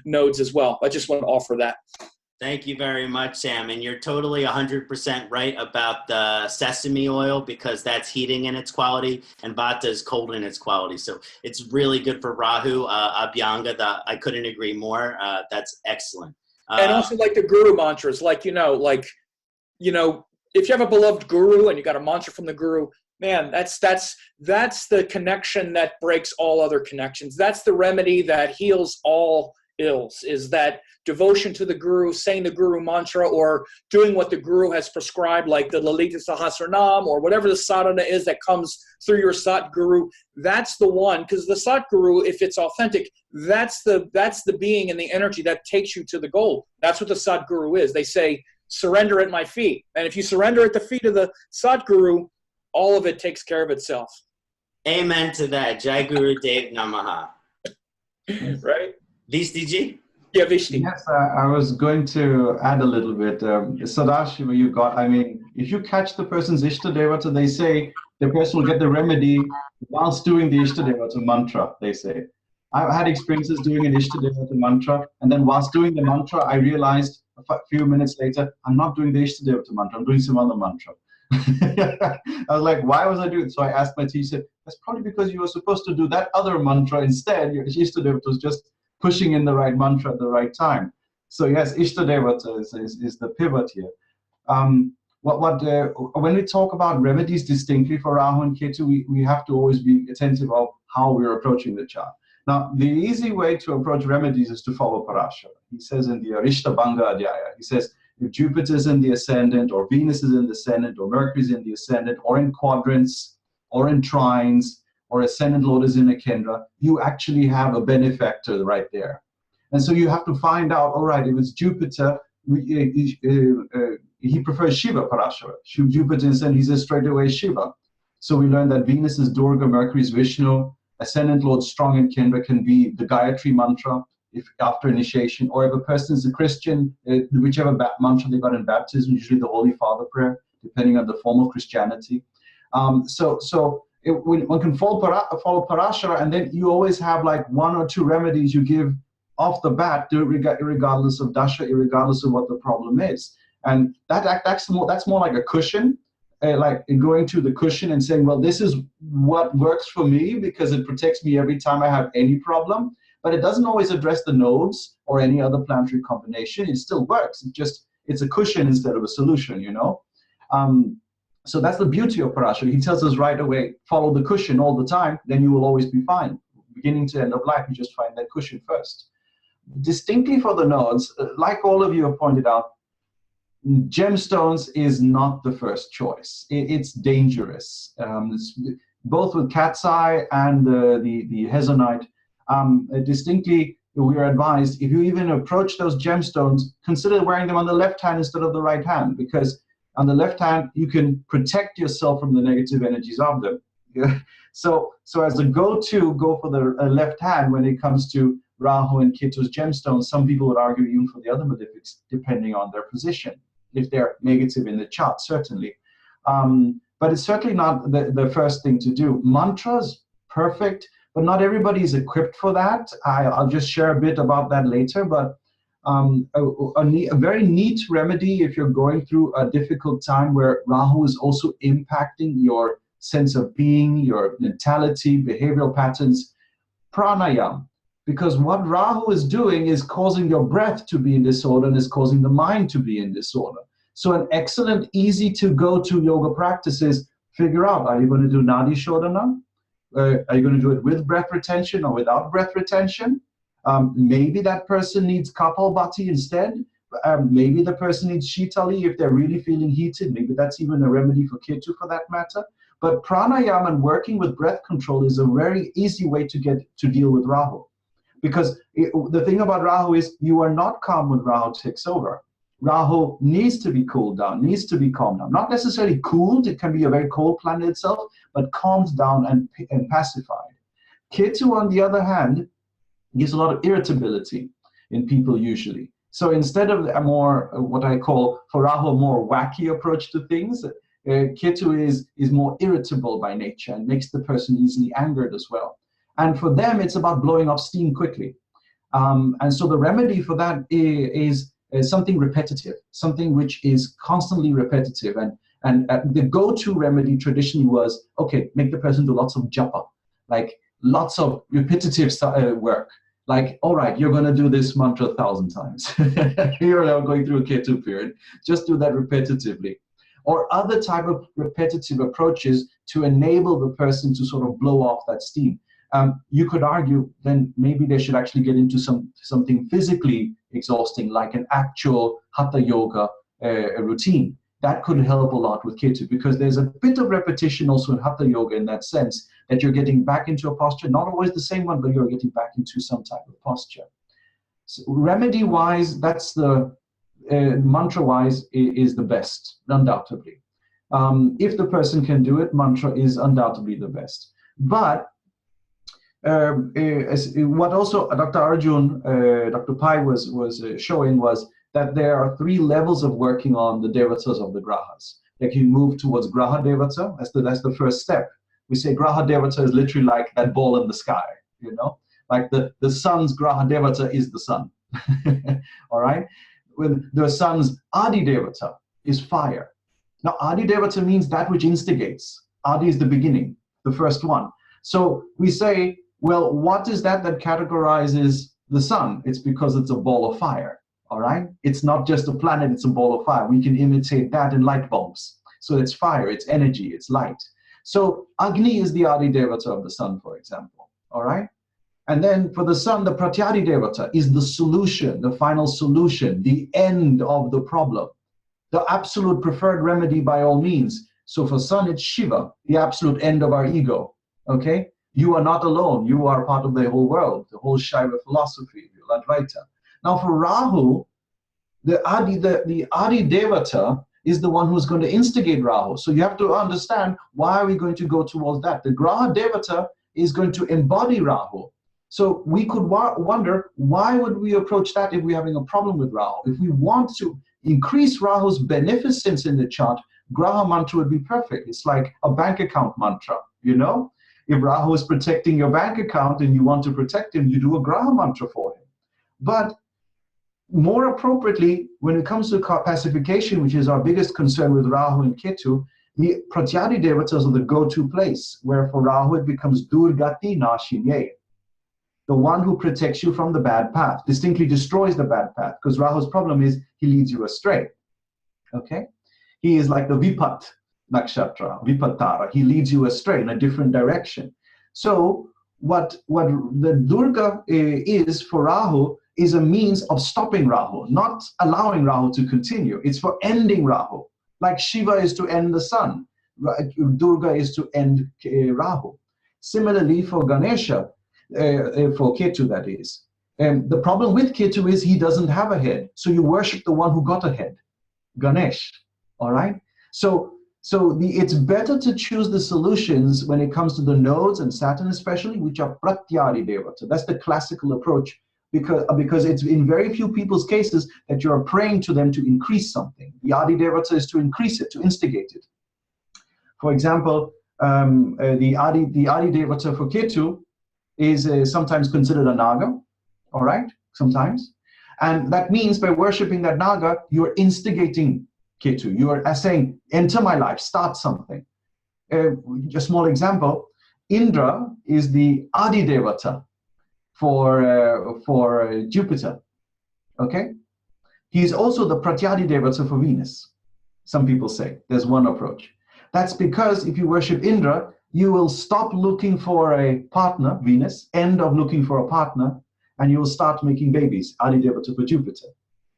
nodes as well. I just want to offer that. Thank you very much, Sam. And you're totally 100% right about the sesame oil, because that's heating in its quality and Vata is cold in its quality. So it's really good for Rahu. Abhyanga, I couldn't agree more. That's excellent. And also like the guru mantras, if you have a beloved guru and you got a mantra from the guru, man, that's the connection that breaks all other connections. That's the remedy that heals all ills, is that devotion to the guru, saying the guru mantra, or doing what the guru has prescribed, like the Lalita Sahasranam or whatever the sadhana is that comes through your Sat Guru. That's the one, because the Sat Guru, if it's authentic, that's the being and the energy that takes you to the goal. That's what the Sat Guru is. They say, surrender at my feet. And if you surrender at the feet of the Sat Guru, all of it takes care of itself. Amen to that. Jai Guru Dev Namaha. Right? Visti ji? Yeah, Visti. Yes, I was going to add a little bit. Sadashiva, you got, I mean, if you catch the person's Ishta Devata, they say the person will get the remedy whilst doing the Ishta Devata mantra, they say. I've had experiences doing an Ishta Devata mantra, and then whilst doing the mantra, I realized a few minutes later, I'm not doing the Ishta Devata mantra, I'm doing some other mantra. I was like, why was I doing it? So I asked my teacher, that's probably because you were supposed to do that other mantra instead. Your Ishta Devata was just pushing in the right mantra at the right time. So yes, Ishta Devata is the pivot here. When we talk about remedies distinctly for Rahu and Ketu, we have to always be attentive of how we're approaching the chart. Now, the easy way to approach remedies is to follow Parashara. He says in the Arishta Bhanga Adhyaya, he says, if Jupiter is in the ascendant, or Venus is in the ascendant, or Mercury is in the ascendant, or in quadrants, or in trines, or ascendant lord is in a Kendra, you actually have a benefactor right there. And so you have to find out, all right, if it's Jupiter, he prefers Shiva Parashara. Jupiter is, and he says straight away Shiva. So we learned that Venus is Durga, Mercury is Vishnu, ascendant lord strong in Kendra can be the Gayatri mantra if after initiation, or if a person is a Christian, whichever mantra they got in baptism, usually the Holy Father prayer, depending on the form of Christianity. One can follow Parashara, and then you always have like 1 or 2 remedies you give off the bat, regardless of Dasha, regardless of what the problem is. And that's more like a cushion, like going to the cushion and saying, well, this is what works for me because it protects me every time I have any problem. But it doesn't always address the nodes or any other planetary combination. It still works. It's a cushion instead of a solution, you know. So that's the beauty of Parashara. He tells us right away, follow the cushion all the time, then you will always be fine. Beginning to end of life, you just find that cushion first. Distinctly for the nodes, like all of you have pointed out, gemstones is not the first choice. It's dangerous. Both with cat's eye and the hezonite, distinctly we are advised, if you even approach those gemstones, consider wearing them on the left hand instead of the right hand, because on the left hand you can protect yourself from the negative energies of them. Yeah? So as a go-to, go for the left hand when it comes to Rahu and Ketu's gemstones. Some people would argue even for the other malefics, depending on their position, if they're negative in the chart, certainly. But it's certainly not the first thing to do. Mantras, perfect, but not everybody is equipped for that. I'll just share a bit about that later, but a very neat remedy if you're going through a difficult time where Rahu is also impacting your sense of being, your mentality, behavioral patterns, pranayam. Because what Rahu is doing is causing your breath to be in disorder and is causing the mind to be in disorder. So an excellent, easy to go to yoga practice is figure out, are you going to do Nadi Shodhana? Are you going to do it with breath retention or without breath retention? Maybe that person needs Kapalbhati instead. Maybe the person needs Shitali if they're really feeling heated. Maybe that's even a remedy for Ketu for that matter. But pranayama and working with breath control is a very easy way to deal with Rahu. Because the thing about Rahu is you are not calm when Rahu takes over. Rahu needs to be cooled down, needs to be calmed down. Not necessarily cooled, it can be a very cold planet itself, but calmed down and pacified. Ketu, on the other hand, gives a lot of irritability in people usually. So instead of a more, what I call, for Rahu, a more wacky approach to things, Ketu is more irritable by nature and makes the person easily angered as well. And for them, it's about blowing off steam quickly. And so the remedy for that is something repetitive, something which is constantly repetitive. And the go-to remedy traditionally was, okay, make the person do lots of japa, like lots of repetitive work. Like, all right, you're going to do this mantra 1,000 times. You're now going through a Ketu period. Just do that repetitively. Or other type of repetitive approaches to enable the person to sort of blow off that steam. You could argue then maybe they should actually get into something physically exhausting, like an actual Hatha Yoga routine. That could help a lot with Ketu, because there's a bit of repetition also in Hatha Yoga in that sense, that you're getting back into a posture, not always the same one, but you're getting back into some type of posture. So remedy-wise, that's the, mantra-wise, is the best, undoubtedly. If the person can do it, mantra is undoubtedly the best. But what also Dr. Arjun, Dr. Pai was showing was that there are 3 levels of working on the devatas of the grahas. Like you move towards graha devata, that's the first step. We say graha devata is literally like that ball in the sky, you know? Like the sun's graha devata is the sun, all right? When the sun's adi devata is fire. Now adi devata means that which instigates. Adi is the beginning, the first one. So we say, well, what is that categorizes the sun? It's because it's a ball of fire, all right? It's not just a planet, it's a ball of fire. We can imitate that in light bulbs. So it's fire, it's energy, it's light. So Agni is the Adi Devata of the sun, for example, all right? And then for the sun, the Pratyadi Devata is the solution, the final solution, the end of the problem, the absolute preferred remedy by all means. So for sun, it's Shiva, the absolute end of our ego, okay? You are not alone. You are part of the whole world, the whole Shaiva philosophy, the Advaita. Now for Rahu, the Adi Devata is the one who's going to instigate Rahu. So you have to understand, why are we going to go towards that? The Graha Devata is going to embody Rahu. So we could wonder, why would we approach that if we're having a problem with Rahu? If we want to increase Rahu's beneficence in the chart, Graha mantra would be perfect. It's like a bank account mantra, you know? If Rahu is protecting your bank account and you want to protect him, you do a Graha mantra for him. But more appropriately, when it comes to pacification, which is our biggest concern with Rahu and Ketu, the Pratyadi Devatas are the go-to place, where for Rahu it becomes Durgati Nashinye, the one who protects you from the bad path, distinctly destroys the bad path, because Rahu's problem is he leads you astray. Okay? He is like the Vipat Nakshatra, Vipatara. He leads you astray in a different direction. So what the Durga is for Rahu is a means of stopping Rahu, not allowing Rahu to continue. It's for ending Rahu. Like Shiva is to end the sun, Durga is to end Rahu. Similarly for Ganesha, for Ketu that is. The problem with Ketu is he doesn't have a head. So you worship the one who got a head, Ganesh, all right? So it's better to choose the solutions when it comes to the nodes and Saturn especially, which are Pratyadi Devata. That's the classical approach, because it's in very few people's cases that you're praying to them to increase something. The Adi Devata is to increase it, to instigate it. For example, the Adi Devata for Ketu is sometimes considered a Naga, all right, sometimes. And that means by worshipping that Naga, you're instigating Ketu. You are saying, enter my life, start something. A small example, Indra is the Adi Devata for Jupiter, okay? He's also the Pratyadi Devata for Venus, some people say. There's one approach. That's because if you worship Indra, you will stop looking for a partner, Venus, end of looking for a partner, and you will start making babies, Adi Devata for Jupiter.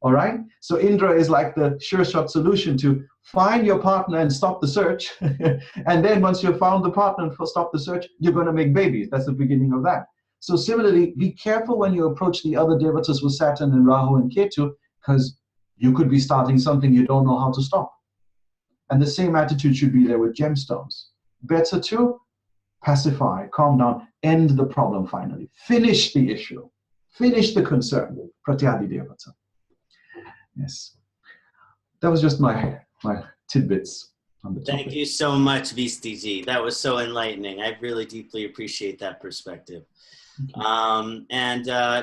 All right? So Indra is like the sure shot solution to find your partner and stop the search. And then once you've found the partner and stop the search, you're going to make babies. That's the beginning of that. So similarly, be careful when you approach the other devatas with Saturn and Rahu and Ketu, because you could be starting something you don't know how to stop. And the same attitude should be there with gemstones. Better to pacify, calm down, end the problem finally. Finish the issue. Finish the concern. Pratyadi Devata. Yes. That was just my tidbits on the topic. Thank you so much, Visti ji. That was so enlightening. I really deeply appreciate that perspective.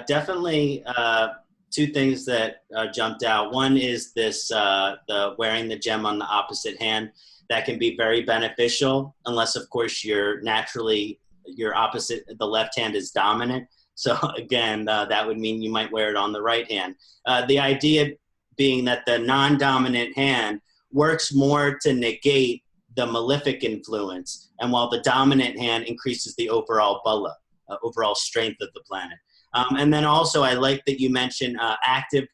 Definitely two things that jumped out. One is this, the wearing the gem on the opposite hand. That can be very beneficial, unless of course you're naturally, your opposite, the left hand is dominant. So again, that would mean you might wear it on the right hand. The idea being that the non-dominant hand works more to negate the malefic influence, and while the dominant hand increases the overall bala, overall strength of the planet. And then also, I like that you mentioned active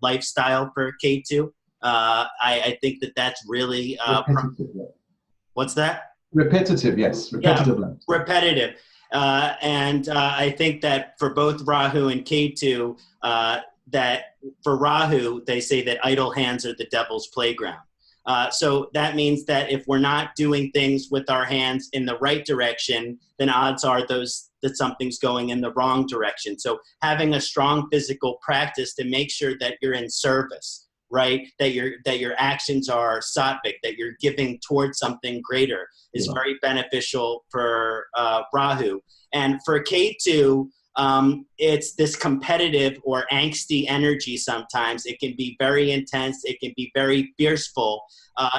lifestyle for Ketu. I think that that's really... what's that? Repetitive, yes. Repetitive. Yeah, repetitive. I think that for both Rahu and Ketu, that for Rahu, they say that idle hands are the devil's playground. So that means that if we're not doing things with our hands in the right direction, then odds are that something's going in the wrong direction. So having a strong physical practice to make sure that you're in service, right? That your actions are sattvic, that you're giving towards something greater is very beneficial for Rahu. And for Ketu, it's this competitive or angsty energy sometimes. It can be very intense. It can be very fearful.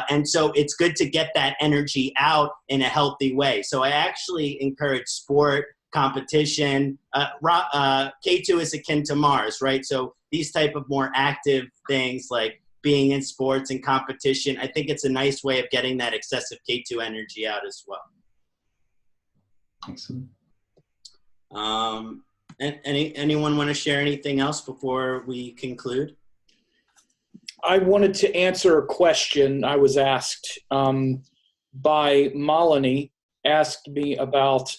And so it's good to get that energy out in a healthy way. So I actually encourage sport, competition. Ketu is akin to Mars, right? So these type of more active things like being in sports and competition, I think it's a nice way of getting that excessive Ketu energy out as well. Excellent. Anyone want to share anything else before we conclude? I wanted to answer a question I was asked by Malini asked me about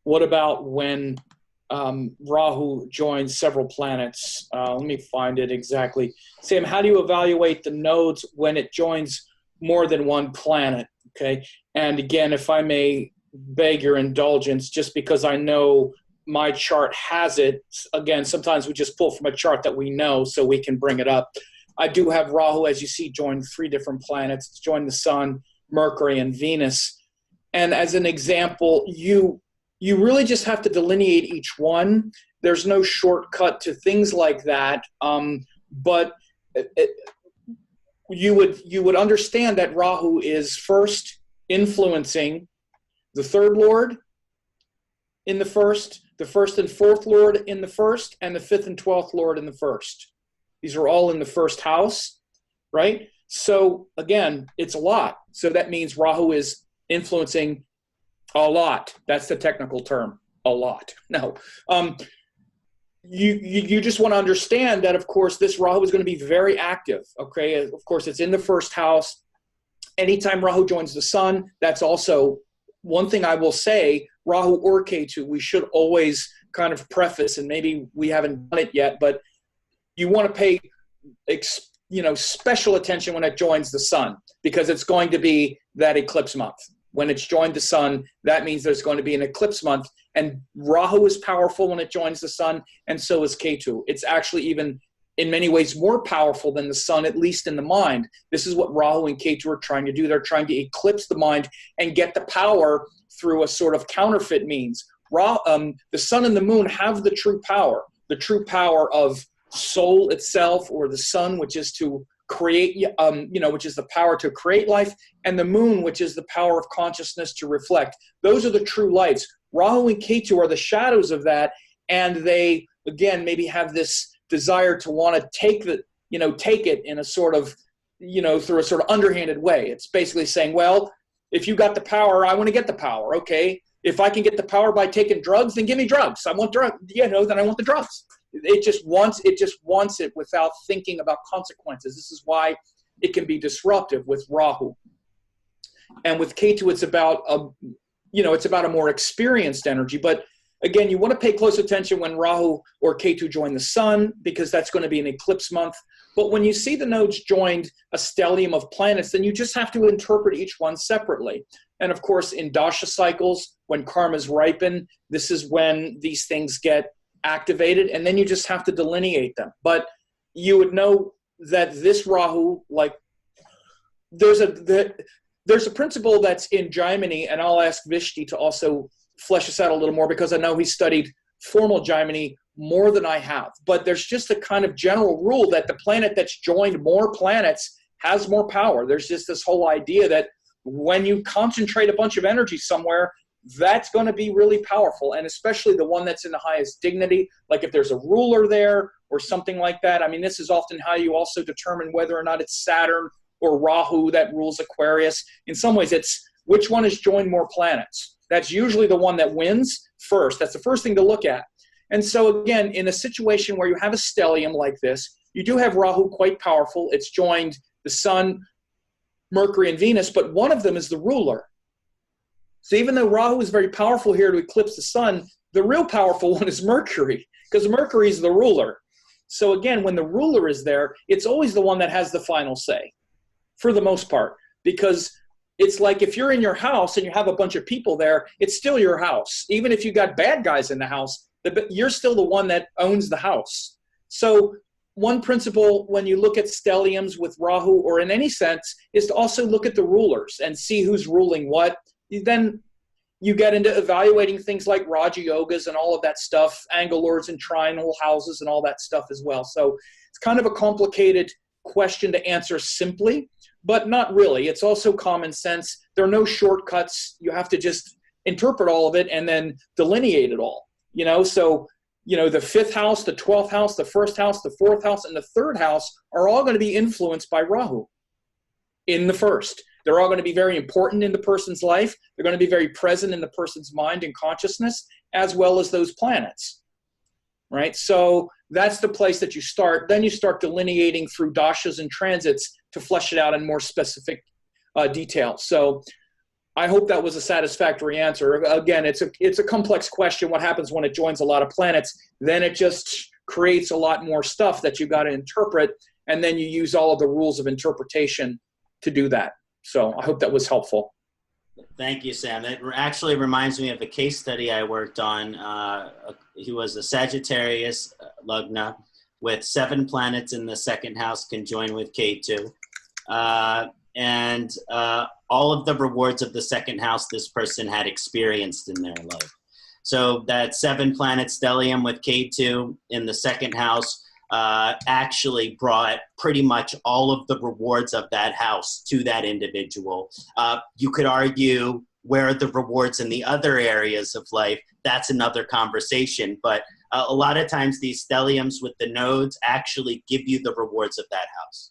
what about when Rahu joins several planets. Let me find it exactly. Sam, how do you evaluate the nodes when it joins more than one planet? Okay, and again, if I may beg your indulgence, just because I know my chart has it, again, sometimes we just pull from a chart that we know so we can bring it up. I do have Rahu, as you see, join 3 different planets. It's joined the Sun, Mercury, and Venus. And as an example, you really just have to delineate each one. There's no shortcut to things like that. But you would understand that Rahu is first influencing the 3rd lord in the 1st, the 1st and 4th lord in the 1st, and the 5th and 12th lord in the 1st. These are all in the 1st house, right? So again, it's a lot. So that means Rahu is influencing a lot. That's the technical term, a lot. No, you just want to understand that, of course, this Rahu is going to be very active. Okay, of course, it's in the 1st house. Anytime Rahu joins the Sun, that's also one thing I will say. Rahu or Ketu, we should always kind of preface, and maybe we haven't done it yet, but you want to pay special attention when it joins the Sun, because it's going to be that eclipse month. When it's joined the Sun, that means there's going to be an eclipse month, and Rahu is powerful when it joins the Sun, and so is Ketu. It's actually even in many ways more powerful than the Sun, at least in the mind. This is what Rahu and Ketu are trying to do. They're trying to eclipse the mind and get the power through a sort of counterfeit means. The Sun and the Moon have the true power of soul itself, or the Sun, which is to create, which is the power to create life, and the Moon, which is the power of consciousness to reflect. Those are the true lights. Rahu and Ketu are the shadows of that, and they, again, maybe have this desire to want to take it in a sort of, through a sort of underhanded way. It's basically saying, well, if you got the power, I want to get the power. Okay, if I can get the power by taking drugs, then give me drugs. I want drugs. Then I want the drugs. It just wants it without thinking about consequences. This is why it can be disruptive with Rahu. And with Ketu, it's about a more experienced energy. But again, you want to pay close attention when Rahu or Ketu join the Sun, because that's going to be an eclipse month. But when you see the nodes joined a stellium of planets, then you just have to interpret each one separately. And of course, in Dasha cycles, when karmas ripen, this is when these things get activated, and then you just have to delineate them. But you would know that this Rahu, like, there's a principle that's in Jaimini, and I'll ask Visti to also flesh this out a little more, because I know he studied formal Jaimini more than I have. But there's just a kind of general rule that the planet that's joined more planets has more power. There's just this whole idea that when you concentrate a bunch of energy somewhere, that's going to be really powerful, and especially the one that's in the highest dignity, like if there's a ruler there or something like that. I mean, this is often how you also determine whether or not it's Saturn or Rahu that rules Aquarius. In some ways, it's which one has joined more planets. That's usually the one that wins first. That's the first thing to look at. And so again, in a situation where you have a stellium like this, you do have Rahu quite powerful. It's joined the Sun, Mercury, and Venus, but one of them is the ruler. So even though Rahu is very powerful here to eclipse the Sun, the real powerful one is Mercury, because Mercury is the ruler. So again, when the ruler is there, it's always the one that has the final say, for the most part, because it's like if you're in your house and you have a bunch of people there, it's still your house. Even if you got bad guys in the house, you're still the one that owns the house. So one principle when you look at stelliums with Rahu, or in any sense, is to also look at the rulers and see who's ruling what. Then you get into evaluating things like Raja Yogas and all of that stuff, angle lords and trinal houses and all that stuff as well. So it's kind of a complicated question to answer simply, but not really. It's also common sense. There are no shortcuts. You have to just interpret all of it and then delineate it all. So the 5th house, the 12th house, the 1st house, the 4th house, and the 3rd house are all going to be influenced by Rahu in the 1st. They're all going to be very important in the person's life. They're going to be very present in the person's mind and consciousness, as well as those planets, right? So that's the place that you start. Then you start delineating through dashas and transits to flesh it out in more specific detail. So I hope that was a satisfactory answer. Again, it's a complex question. What happens when it joins a lot of planets? Then it just creates a lot more stuff that you got to interpret, and then you use all of the rules of interpretation to do that. So I hope that was helpful. Thank you, Sam. It actually reminds me of a case study I worked on. He was a Sagittarius Lugna with 7 planets in the second house conjoined with Ketu. And all of the rewards of the second house this person had experienced in their life. So that 7 planet stellium with Ketu in the second house actually brought pretty much all of the rewards of that house to that individual. You could argue where are the rewards in the other areas of life? That's another conversation. But a lot of times these stelliums with the nodes actually give you the rewards of that house.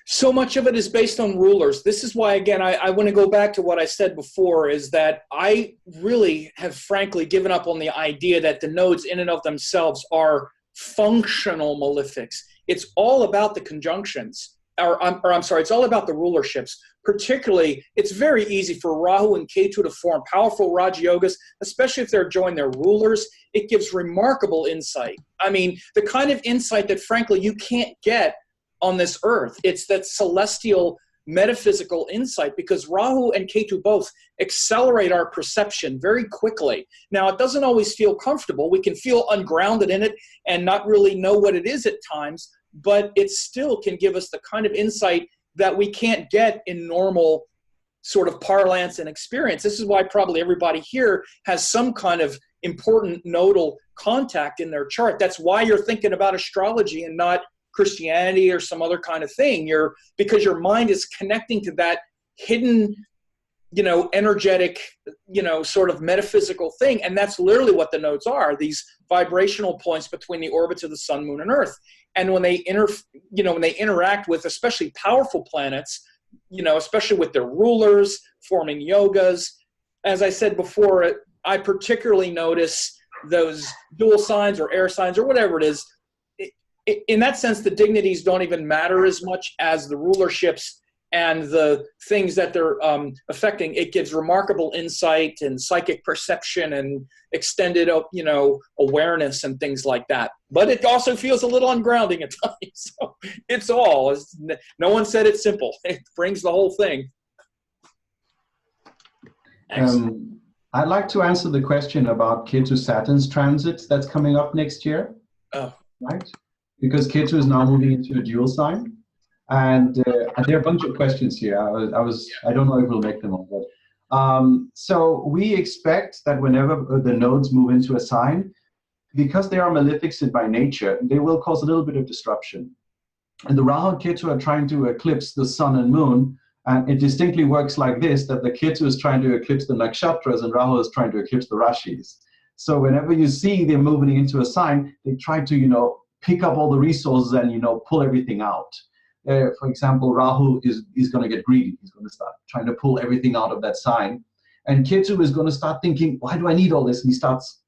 So much of it is based on rulers. This is why, again, I want to go back to what I said before, is that I really have frankly given up on the idea that the nodes in and of themselves are functional malefics. It's all about the conjunctions, I'm sorry, it's all about the rulerships. Particularly, it's very easy for Rahu and Ketu to form powerful Raj Yogas, especially if they're joined their rulers. It gives remarkable insight. I mean, the kind of insight that frankly you can't get on this earth. It's that celestial metaphysical insight, because Rahu and Ketu both accelerate our perception very quickly. Now, it doesn't always feel comfortable. We can feel ungrounded in it and not really know what it is at times, but it still can give us the kind of insight that we can't get in normal sort of parlance and experience. This is why probably everybody here has some kind of important nodal contact in their chart. That's why you're thinking about astrology and not Christianity or some other kind of thing. Because your mind is connecting to that hidden, energetic, sort of metaphysical thing. And that's literally what the nodes are, these vibrational points between the orbits of the sun, moon, and earth. And when they when they interact with especially powerful planets, especially with their rulers, forming yogas, as I said before, I particularly notice those dual signs or air signs or whatever it is. In that sense, the dignities don't even matter as much as the rulerships and the things that they're affecting. It gives remarkable insight and psychic perception and extended, awareness and things like that. But it also feels a little ungrounding at times. So no one said it's simple. It brings the whole thing. I'd like to answer the question about Ketu Saturn's transits that's coming up next year. Oh. Right? Because Ketu is now moving into a dual sign. And there are a bunch of questions here. I don't know if we'll make them all, but so we expect that whenever the nodes move into a sign, because they are malefics by nature, they will cause a little bit of disruption. And the Rahu and Ketu are trying to eclipse the sun and moon, and it distinctly works like this, that the Ketu is trying to eclipse the nakshatras and Rahu is trying to eclipse the rashis. So whenever you see them moving into a sign, they try to, pick up all the resources and, pull everything out. For example, Rahu is going to get greedy. He's going to start trying to pull everything out of that sign. And Ketu is going to start thinking, why do I need all this? And he starts,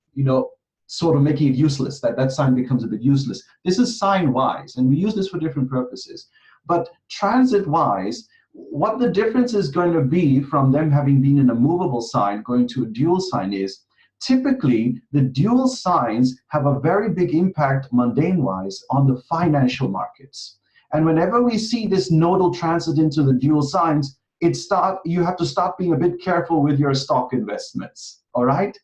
sort of making it useless, that sign becomes a bit useless. This is sign-wise, and we use this for different purposes. But transit-wise, what the difference is going to be from them having been in a movable sign going to a dual sign is, typically, the dual signs have a very big impact, mundane-wise, on the financial markets. And whenever we see this nodal transit into the dual signs, you have to start being a bit careful with your stock investments, all right?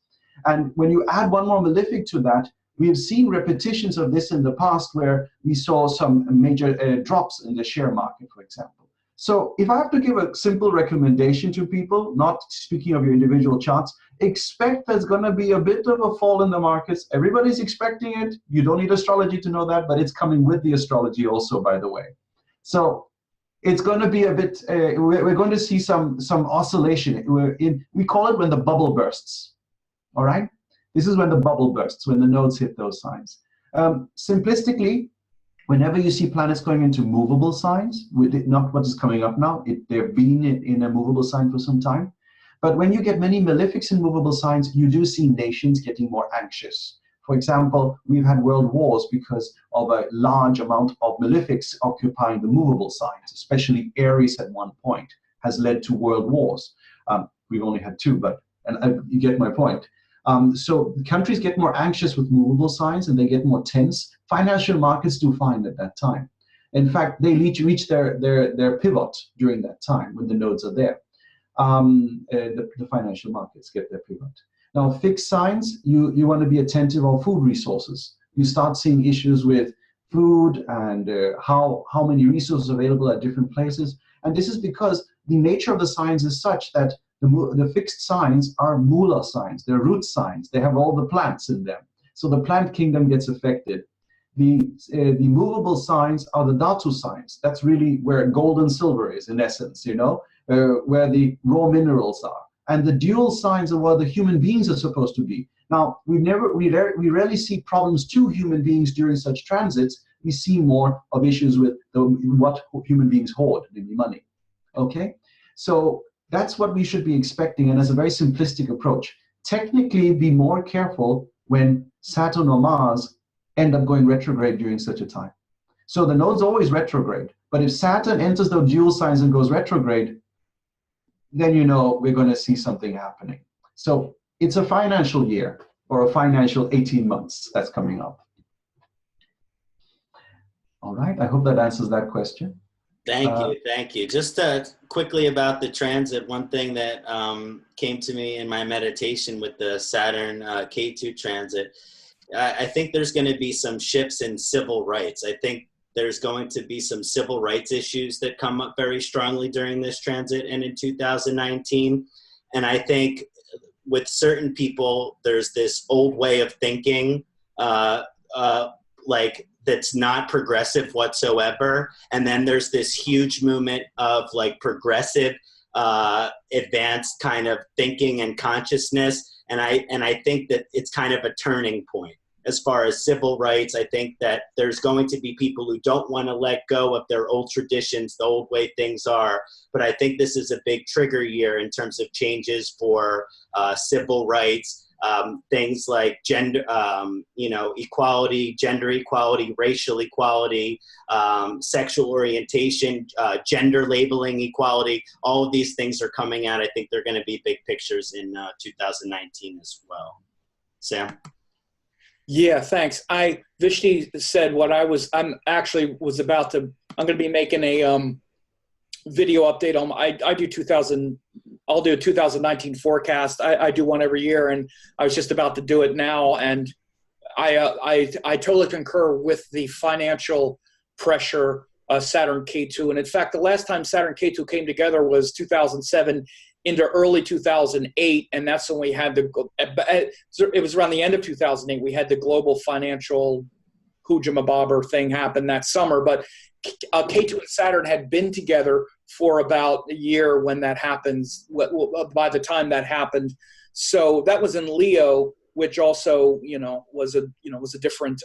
And when you add one more malefic to that, we have seen repetitions of this in the past where we saw some major drops in the share market, for example. So if I have to give a simple recommendation to people, not speaking of your individual charts, expect there's going to be a bit of a fall in the markets. Everybody's expecting it. You don't need astrology to know that, but it's coming with the astrology also, by the way. So it's going to be a bit, we're going to see some oscillation. We call it when the bubble bursts, all right? This is when the bubble bursts, when the nodes hit those signs. Simplistically, whenever you see planets going into movable signs, not what is coming up now, they've been in a movable sign for some time. But when you get many malefics in movable signs, you do see nations getting more anxious. For example, we've had world wars because of a large amount of malefics occupying the movable signs, especially Aries at one point has led to world wars. We've only had two, but you get my point. So countries get more anxious with movable signs, and they get more tense. Financial markets do fine at that time. In fact, they reach their pivot during that time when the nodes are there. The financial markets get their pivot. Now, fixed signs, you want to be attentive on food resources. You start seeing issues with food and how many resources are available at different places. And this is because the nature of the signs is such that the fixed signs are mula signs. They're root signs. They have all the plants in them. So the plant kingdom gets affected. The movable signs are the dhatu signs. That's really where gold and silver is, in essence, where the raw minerals are. And the dual signs are where the human beings are supposed to be. Now, we rarely see problems to human beings during such transits. We see more of issues with what human beings hoard, namely money. Okay? So that's what we should be expecting, and as a very simplistic approach. Technically, be more careful when Saturn or Mars end up going retrograde during such a time. So the node's always retrograde, but if Saturn enters the dual signs and goes retrograde, then we're going to see something happening. So it's a financial year, or a financial 18 months that's coming up. All right, I hope that answers that question. Thank you. Just quickly about the transit, one thing that came to me in my meditation with the Saturn Ketu transit, I think there's going to be some shifts in civil rights. I think there's going to be some civil rights issues that come up very strongly during this transit and in 2019. And I think with certain people, there's this old way of thinking, like that's not progressive whatsoever. And then there's this huge movement of like progressive, advanced kind of thinking and consciousness. And I think that it's kind of a turning point. As far as civil rights, I think that there's going to be people who don't want to let go of their old traditions, the old way things are. But I think this is a big trigger year in terms of changes for civil rights, things like gender, equality, gender equality, racial equality, sexual orientation, gender labeling equality. All of these things are coming out. I think they're going to be big pictures in 2019 as well. Sam? Yeah, thanks. Visti said what I'm going to be making a video update on, I'll do a 2019 forecast. I do one every year, and I was just about to do it now. And I totally concur with the financial pressure Saturn Ketu. And in fact, the last time Saturn Ketu came together was 2007 into early 2008, and that's when we had it was around the end of 2008, we had the global financial hujamabobber thing happen that summer. But Ketu and Saturn had been together for about a year when that happens, by the time that happened. So that was in Leo, which also, was a different,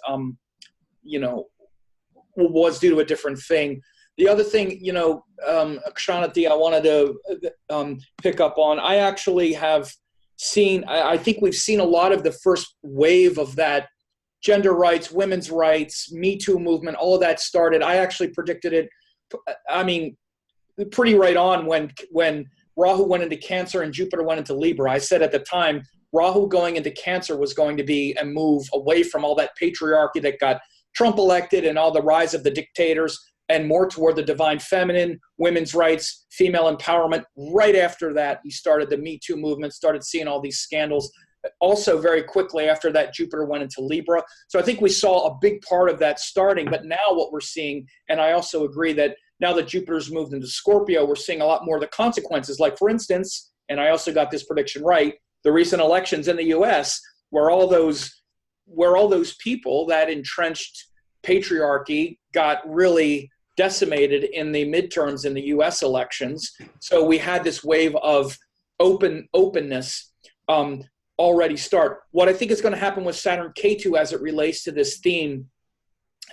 was due to a different thing. The other thing, Ksanati, I wanted to pick up on, I actually have seen, I think we've seen a lot of the first wave of that gender rights, women's rights, Me Too movement, all of that started. I actually predicted it, pretty right on when Rahu went into Cancer and Jupiter went into Libra. I said at the time, Rahu going into Cancer was going to be a move away from all that patriarchy that got Trump elected and all the rise of the dictators, and more toward the divine feminine, women's rights, female empowerment. Right after that, he started the Me Too movement, started seeing all these scandals. Also, very quickly after that, Jupiter went into Libra. So I think we saw a big part of that starting. But now what we're seeing, and I also agree that now that Jupiter's moved into Scorpio, we're seeing a lot more of the consequences. Like, for instance, and I also got this prediction right, the recent elections in the U.S., where all those people that entrenched patriarchy got really decimated in the midterms in the U.S. elections. So we had this wave of openness already start. What I think is going to happen with Saturn Ketu as it relates to this theme,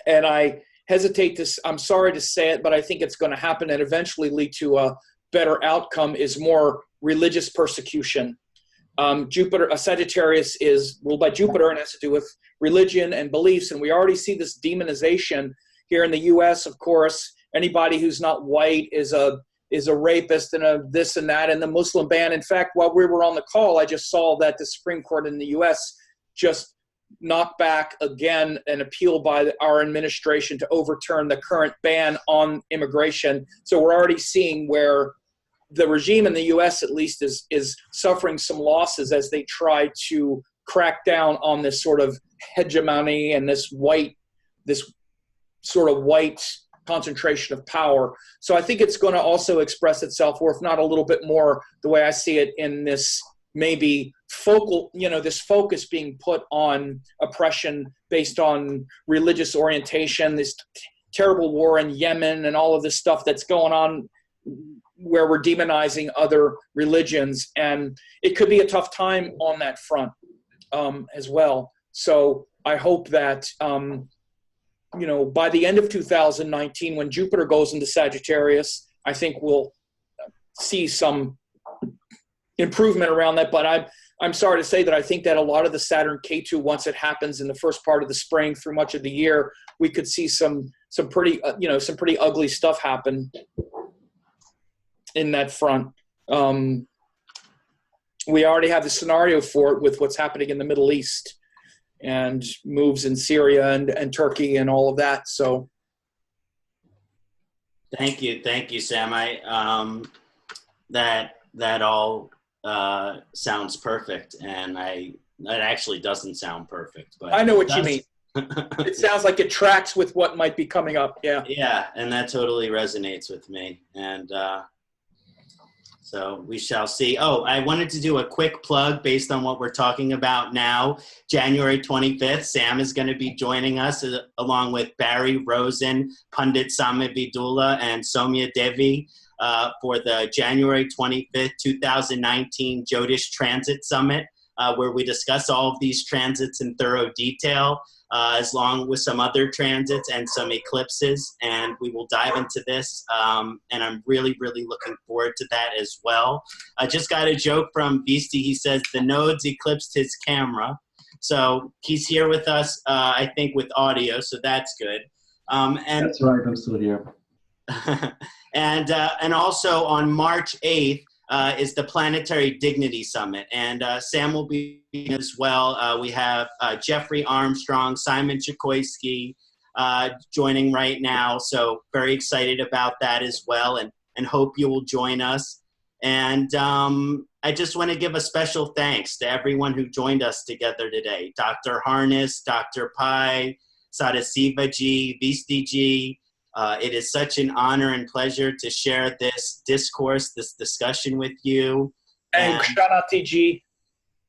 and I hesitate to, I'm sorry to say it, but I think it's going to happen and eventually lead to a better outcome, is more religious persecution. Jupiter, Sagittarius is ruled by Jupiter and has to do with religion and beliefs. And we already see this demonization here in the U.S. Of course, anybody who's not white is a is a rapist and a this and that, and the Muslim ban. In fact, while we were on the call, I just saw that the Supreme Court in the U.S. just knocked back again an appeal by our administration to overturn the current ban on immigration. So we're already seeing where the regime in the U.S. at least is suffering some losses as they try to crack down on this sort of hegemony and this sort of white concentration of power. So I think it's going to also express itself, or if not a little bit more, the way I see it, in this maybe focal, this focus being put on oppression based on religious orientation, this terrible war in Yemen and all of this stuff that's going on where we're demonizing other religions. And it could be a tough time on that front as well. So I hope that, by the end of 2019, when Jupiter goes into Sagittarius, I think we'll see some improvement around that. But I'm sorry to say that I think that a lot of the Saturn Ketu, once it happens in the first part of the spring through much of the year, we could see some pretty ugly stuff happen in that front. We already have the scenario for it with what's happening in the Middle East and moves in Syria and Turkey and all of that. So, thank you, Sam. That all sounds perfect, and that actually doesn't sound perfct, but I know what you mean. It sounds like it tracks with what might be coming up. Yeah, and that totally resonates with me, and so we shall see. Oh, I wanted to do a quick plug based on what we're talking about now. January 25th, Sam is going to be joining us along with Barry Rosen, Pundit Samit Vidula, and Soumya Devi for the January 25th, 2019 Jyotish Transit Summit, where we discuss all of these transits in thorough detail, as long with some other transits and some eclipses, and we will dive into this, and I'm really, really looking forward to that as well. I just got a joke from Visti. He says the nodes eclipsed his camera, so he's here with us, I think, with audio, so that's good. And that's right, I'm still here. and also on March 8th, is the Planetary Dignity Summit, and Sam will be as well. We have Jeffrey Armstrong, Simon Chikoisky joining right now, so very excited about that as well, and hope you will join us. And I just want to give a special thanks to everyone who joined us together today. Dr. Harness, Dr. Pai, Sadasiva-ji, Visti-ji. It is such an honor and pleasure to share this discourse, this discussion with you. And Ksanati-ji,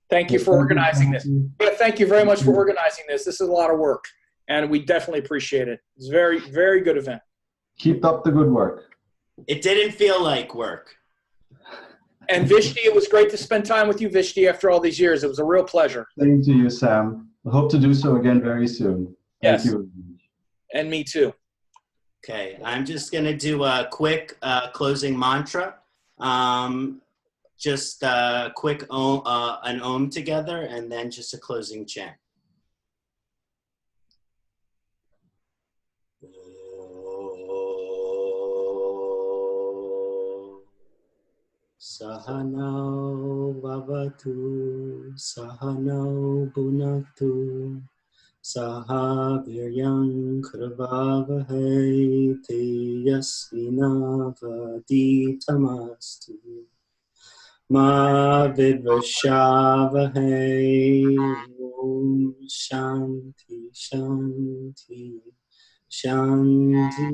thank you for organizing this. Yeah, thank you very much for organizing this. This is a lot of work, and we definitely appreciate it. It's a very, very good event. Keep up the good work. It didn't feel like work. And Visti, it was great to spend time with you, Visti, after all these years. It was a real pleasure. Same to you, Sam. I hope to do so again very soon. Thank you. And me too. Okay, I'm just going to do a quick closing mantra. Just a quick an Om together, and then just a closing chant. Sahano Vavatu, Sahano Bunatu, Saha Viryam Krvavahai Teyasvinavaditamastu Ma Vidvashavahai Om Shanti Shanti Shanti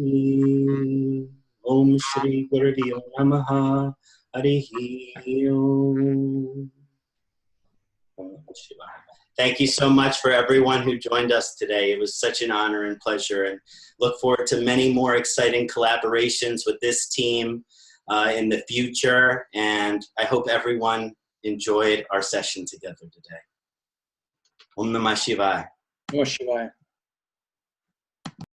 Om Shri Guruvyo Namaha Harihi Om. Thank you so much for everyone who joined us today. It was such an honor and pleasure, and look forward to many more exciting collaborations with this team in the future. And I hope everyone enjoyed our session together today. Om Namah Shivaya. Namah Shivaya.